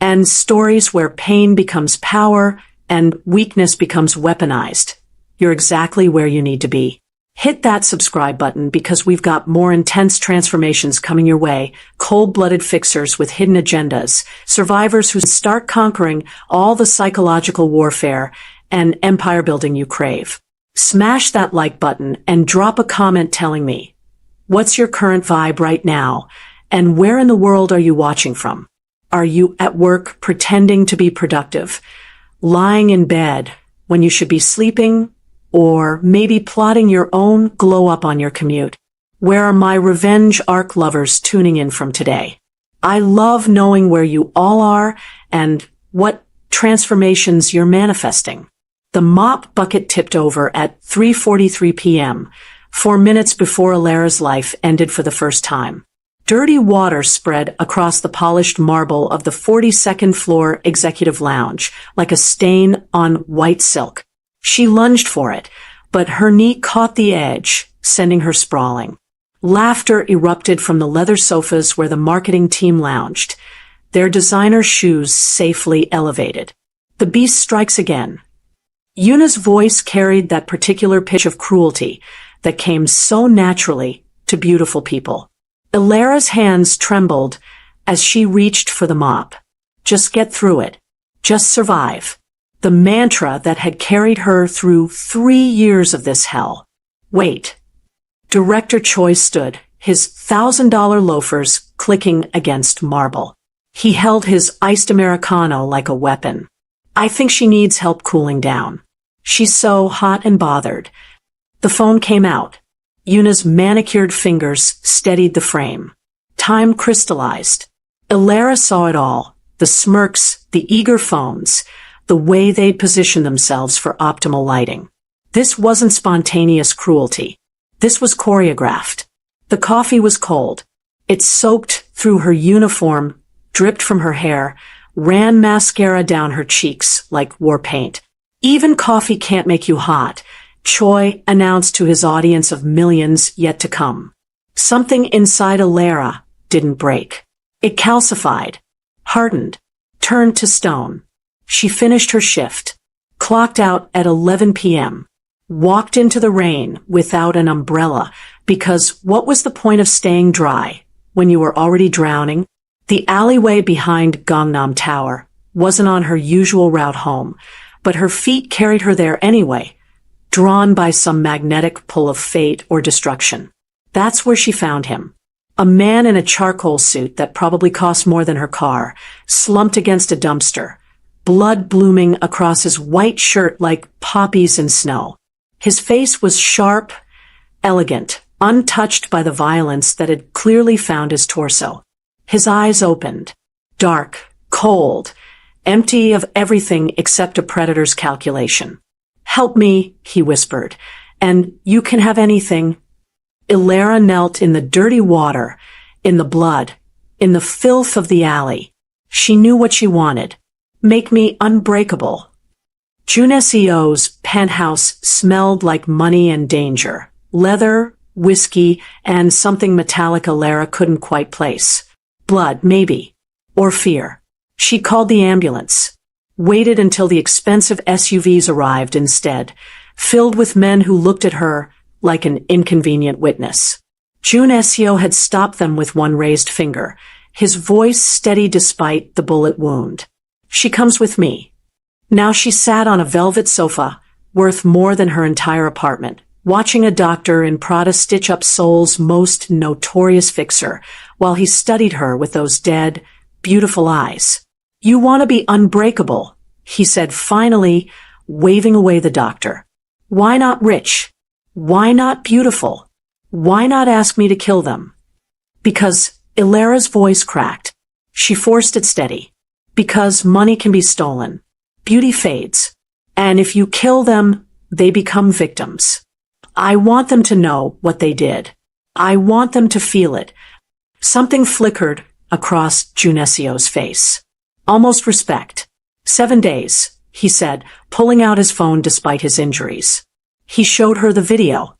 and stories where pain becomes power and weakness becomes weaponized, you're exactly where you need to be. Hit that subscribe button because we've got more intense transformations coming your way, cold-blooded fixers with hidden agendas, survivors who start conquering all the psychological warfare and empire building you crave. Smash that like button and drop a comment telling me, what's your current vibe right now, and where in the world are you watching from? Are you at work pretending to be productive, lying in bed when you should be sleeping, or maybe plotting your own glow-up on your commute? Where are my revenge arc lovers tuning in from today? I love knowing where you all are and what transformations you're manifesting. The mop bucket tipped over at 3:43 p.m., 4 minutes before Alara's life ended for the first time. Dirty water spread across the polished marble of the 42nd floor executive lounge like a stain on white silk. She lunged for it, but her knee caught the edge, sending her sprawling. Laughter erupted from the leather sofas where the marketing team lounged, their designer shoes safely elevated. The beast strikes again. Yuna's voice carried that particular pitch of cruelty that came so naturally to beautiful people. Alara's hands trembled as she reached for the mop. Just get through it. Just survive. The mantra that had carried her through 3 years of this hell. Wait. Director Choi stood, his $1,000 loafers clicking against marble. He held his iced Americano like a weapon. I think she needs help cooling down. She's so hot and bothered. The phone came out. Yuna's manicured fingers steadied the frame. Time crystallized. Alara saw it all. The smirks, the eager phones, the way they'd position themselves for optimal lighting. This wasn't spontaneous cruelty. This was choreographed. The coffee was cold. It soaked through her uniform, dripped from her hair, ran mascara down her cheeks like war paint. Even coffee can't make you hot, Choi announced to his audience of millions yet to come. Something inside Alara didn't break. It calcified, hardened, turned to stone. She finished her shift, clocked out at 11 p.m., walked into the rain without an umbrella, because what was the point of staying dry when you were already drowning? The alleyway behind Gangnam Tower wasn't on her usual route home, but her feet carried her there anyway, drawn by some magnetic pull of fate or destruction. That's where she found him. A man in a charcoal suit that probably cost more than her car, slumped against a dumpster, blood blooming across his white shirt like poppies in snow. His face was sharp, elegant, untouched by the violence that had clearly found his torso. His eyes opened, dark, cold, empty of everything except a predator's calculation. "Help me," he whispered, "and you can have anything." Ilera knelt in the dirty water, in the blood, in the filth of the alley. She knew what she wanted. Make me unbreakable. Junesio's penthouse smelled like money and danger, leather, whiskey, and something metallic Ilera couldn't quite place. Blood, maybe. Or fear. She called the ambulance. Waited until the expensive SUVs arrived instead, filled with men who looked at her like an inconvenient witness. Junesio had stopped them with one raised finger, his voice steady despite the bullet wound. "She comes with me." Now she sat on a velvet sofa, worth more than her entire apartment, watching a doctor in Prada stitch up Seoul's most notorious fixer, while he studied her with those dead, beautiful eyes. "You want to be unbreakable," he said finally, waving away the doctor. "Why not rich? Why not beautiful? Why not ask me to kill them?" "Because," Ilera's voice cracked. She forced it steady. "Because money can be stolen. Beauty fades. And if you kill them, they become victims. I want them to know what they did. I want them to feel it." Something flickered across Junesio's face. Almost respect. 7 days, he said, pulling out his phone despite his injuries. He showed her the video.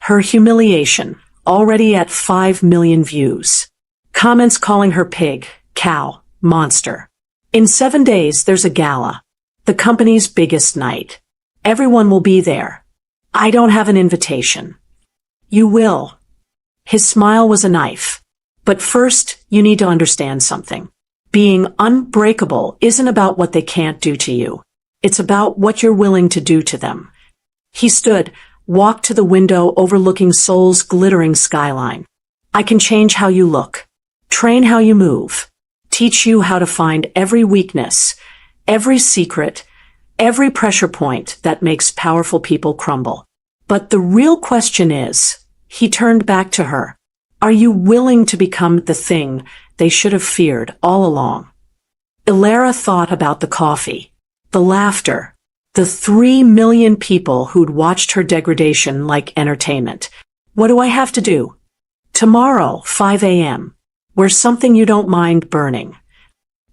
Her humiliation, already at 5 million views. Comments calling her pig, cow, monster. "In 7 days, there's a gala. The company's biggest night. Everyone will be there. I don't have an invitation." "You will." His smile was a knife. "But first, you need to understand something. Being unbreakable isn't about what they can't do to you. It's about what you're willing to do to them." He stood, walked to the window overlooking Seoul's glittering skyline. "I can change how you look. Train how you move. Teach you how to find every weakness, every secret, every pressure point that makes powerful people crumble. But the real question is," he turned back to her, "are you willing to become the thing they should have feared all along?" Ilera thought about the coffee, the laughter, the 3 million people who'd watched her degradation like entertainment. "What do I have to do?" "Tomorrow, 5 a.m. Wear something you don't mind burning."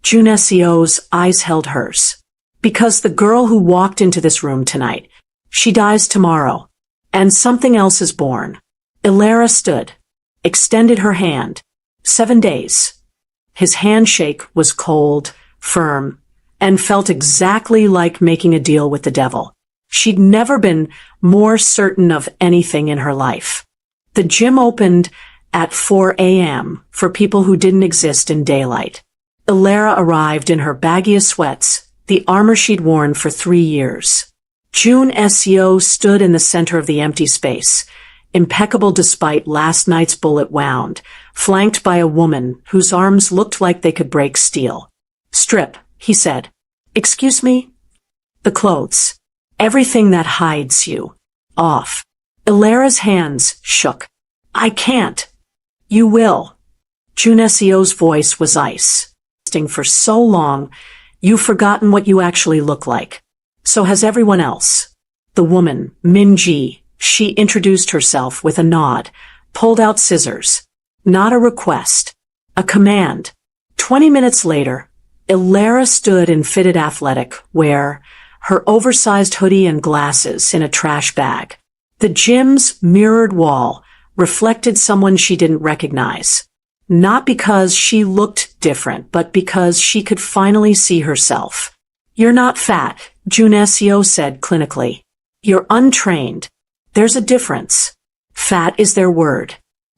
Junesio's eyes held hers. "Because the girl who walked into this room tonight, she dies tomorrow. And something else is born." Ilera stood, extended her hand. 7 days. His handshake was cold, firm, and felt exactly like making a deal with the devil. She'd never been more certain of anything in her life. The gym opened at 4 a.m. for people who didn't exist in daylight. Ilera arrived in her baggiest sweats, the armor she'd worn for 3 years. Junesio stood in the center of the empty space, impeccable despite last night's bullet wound, flanked by a woman whose arms looked like they could break steel. "Strip," he said. "Excuse me?" "The clothes. Everything that hides you. Off." Ilera's hands shook. "I can't." "You will." Junesio's voice was ice. "For so long, you've forgotten what you actually look like. So has everyone else." The woman, Minji, she introduced herself with a nod, pulled out scissors. Not a request. A command. 20 minutes later, Ilera stood in fitted athletic wear, her oversized hoodie and glasses in a trash bag. The gym's mirrored wall reflected someone she didn't recognize. Not because she looked different, but because she could finally see herself. "You're not fat," Junesio said clinically. "You're untrained. There's a difference. Fat is their word.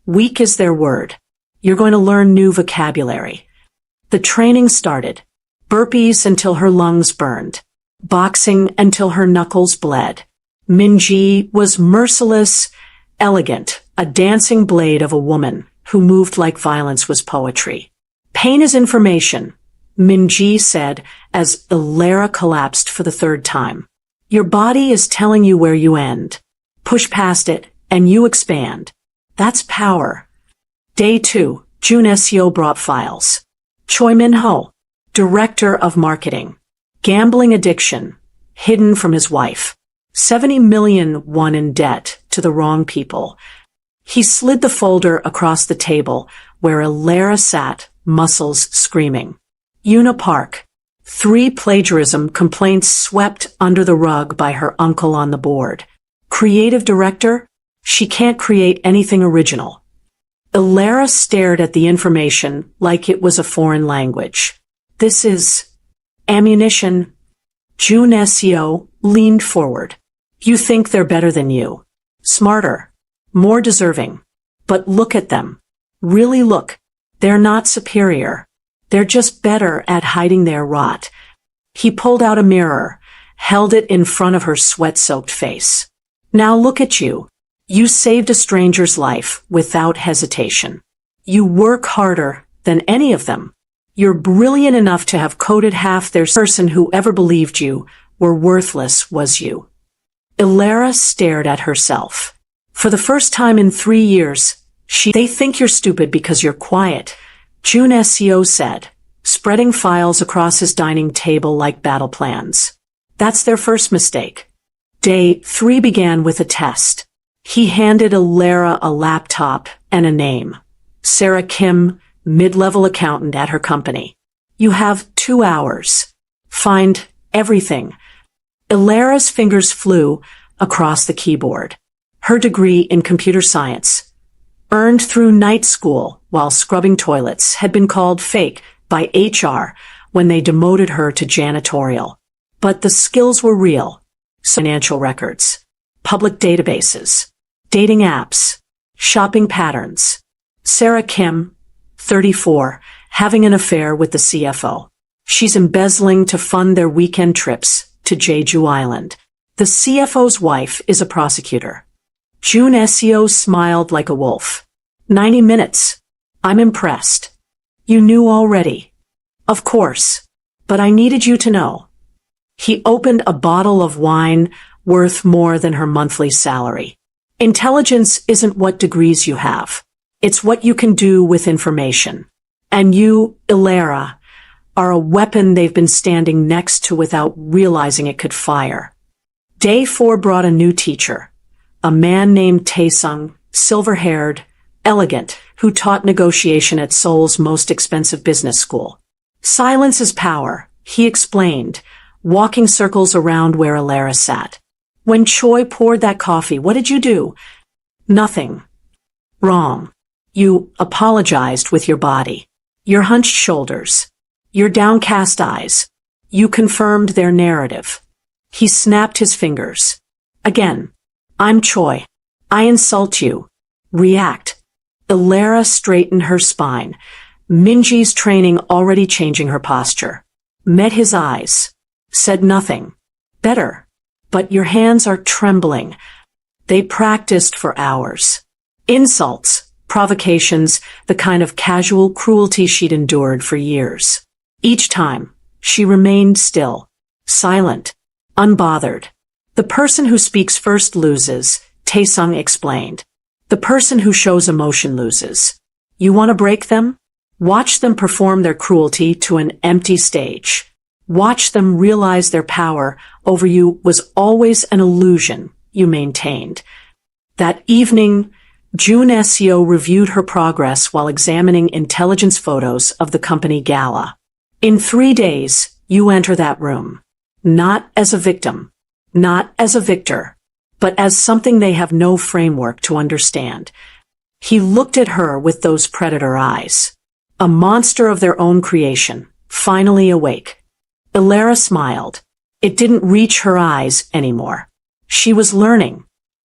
Weak is their word. You're going to learn new vocabulary." The training started. Burpees until her lungs burned. Boxing until her knuckles bled. Minji was merciless, elegant, a dancing blade of a woman who moved like violence was poetry. "Pain is information," Minji said as Ilera collapsed for the 3rd time. "Your body is telling you where you end. Push past it, and you expand. That's power." Day 2, Junesio brought files. Choi Min-ho, director of marketing. Gambling addiction, hidden from his wife. 70 million won in debt to the wrong people. He slid the folder across the table where Ilara sat, muscles screaming. Una Park. 3 plagiarism complaints swept under the rug by her uncle on the board. Creative director? She can't create anything original. Ilara stared at the information like it was a foreign language. This is ammunition. Jun Seo leaned forward. You think they're better than you. Smarter. More deserving. But look at them. Really look. They're not superior. They're just better at hiding their rot. He pulled out a mirror, held it in front of her sweat-soaked face. Now look at you. You saved a stranger's life without hesitation. You work harder than any of them. You're brilliant enough to have coded half their person who ever believed you were worthless was you. Ilara stared at herself. For the first time in 3 years, they think you're stupid because you're quiet, Jun Seo said, spreading files across his dining table like battle plans. That's their first mistake. Day 3 began with a test. He handed Ilara a laptop and a name. Sarah Kim, mid-level accountant at her company. You have 2 hours. Find everything. Ilara's fingers flew across the keyboard. Her degree in computer science, earned through night school while scrubbing toilets, had been called fake by HR when they demoted her to janitorial. But the skills were real. Financial records, public databases, dating apps, shopping patterns. Sarah Kim, 34, having an affair with the CFO. She's embezzling to fund their weekend trips to Jeju Island. The CFO's wife is a prosecutor. Jun Seo smiled like a wolf. 90 minutes. I'm impressed. You knew already. Of course. But I needed you to know. He opened a bottle of wine worth more than her monthly salary. Intelligence isn't what degrees you have. It's what you can do with information. And you, Ilara, are a weapon they've been standing next to without realizing it could fire. Day 4 brought a new teacher. A man named Taesung, silver-haired, elegant, who taught negotiation at Seoul's most expensive business school. Silence is power, he explained, walking circles around where Ilara sat. When Choi poured that coffee, what did you do? Nothing. Wrong. You apologized with your body. Your hunched shoulders. Your downcast eyes. You confirmed their narrative. He snapped his fingers. Again. I'm Choi. I insult you. React. Ilara straightened her spine. Minji's training already changing her posture. Met his eyes. Said nothing. Better. But your hands are trembling. They practiced for hours. Insults, provocations, the kind of casual cruelty she'd endured for years. Each time, she remained still, silent, unbothered. The person who speaks first loses, Taesung explained. The person who shows emotion loses. You want to break them? Watch them perform their cruelty to an empty stage. Watch them realize their power over you was always an illusion, you maintained. That evening, Jun Seo reviewed her progress while examining intelligence photos of the company gala. In 3 days, you enter that room. Not as a victim. Not as a victor, but as something they have no framework to understand. He looked at her with those predator eyes. A monster of their own creation, finally awake. Ilara smiled. It didn't reach her eyes anymore. She was learning.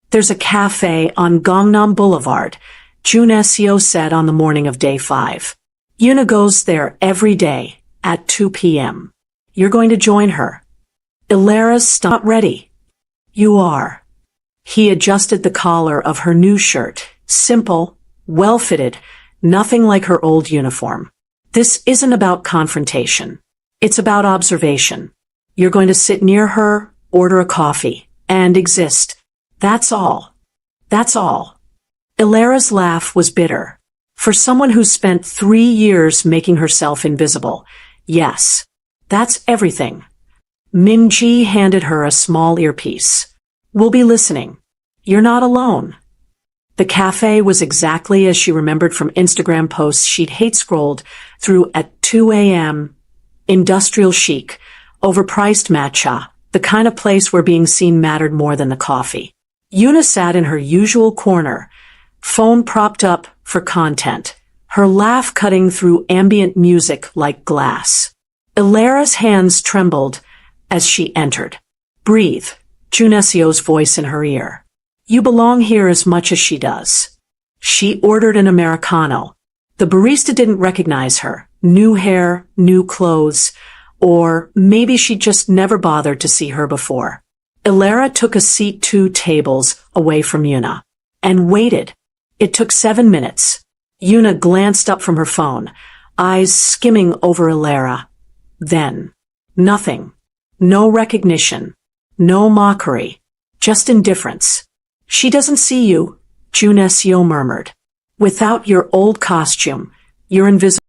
There's a cafe on Gangnam Boulevard, Jun Seo said on the morning of day 5. Yuna goes there every day at 2 p.m. You're going to join her. Ilara's not ready. You are. He adjusted the collar of her new shirt, simple, well-fitted, nothing like her old uniform. This isn't about confrontation. It's about observation. You're going to sit near her, order a coffee, and exist. That's all. That's all. Ilara's laugh was bitter. For someone who spent 3 years making herself invisible, yes, that's everything. Minji handed her a small earpiece. We'll be listening. You're not alone. The cafe was exactly as she remembered from Instagram posts she'd hate-scrolled through at 2 a.m. Industrial chic, overpriced matcha, the kind of place where being seen mattered more than the coffee. Yuna sat in her usual corner, phone propped up for content, her laugh cutting through ambient music like glass. Ilara's hands trembled as she entered. Breathe, Junesio's voice in her ear. You belong here as much as she does. She ordered an Americano. The barista didn't recognize her. New hair, new clothes, or maybe she'd just never bothered to see her before. Ilara took a seat 2 tables away from Yuna and waited. It took 7 minutes. Yuna glanced up from her phone, eyes skimming over Ilara. Then, nothing. No recognition. No mockery. Just indifference. She doesn't see you, Junesio murmured. Without your old costume, you're invisible.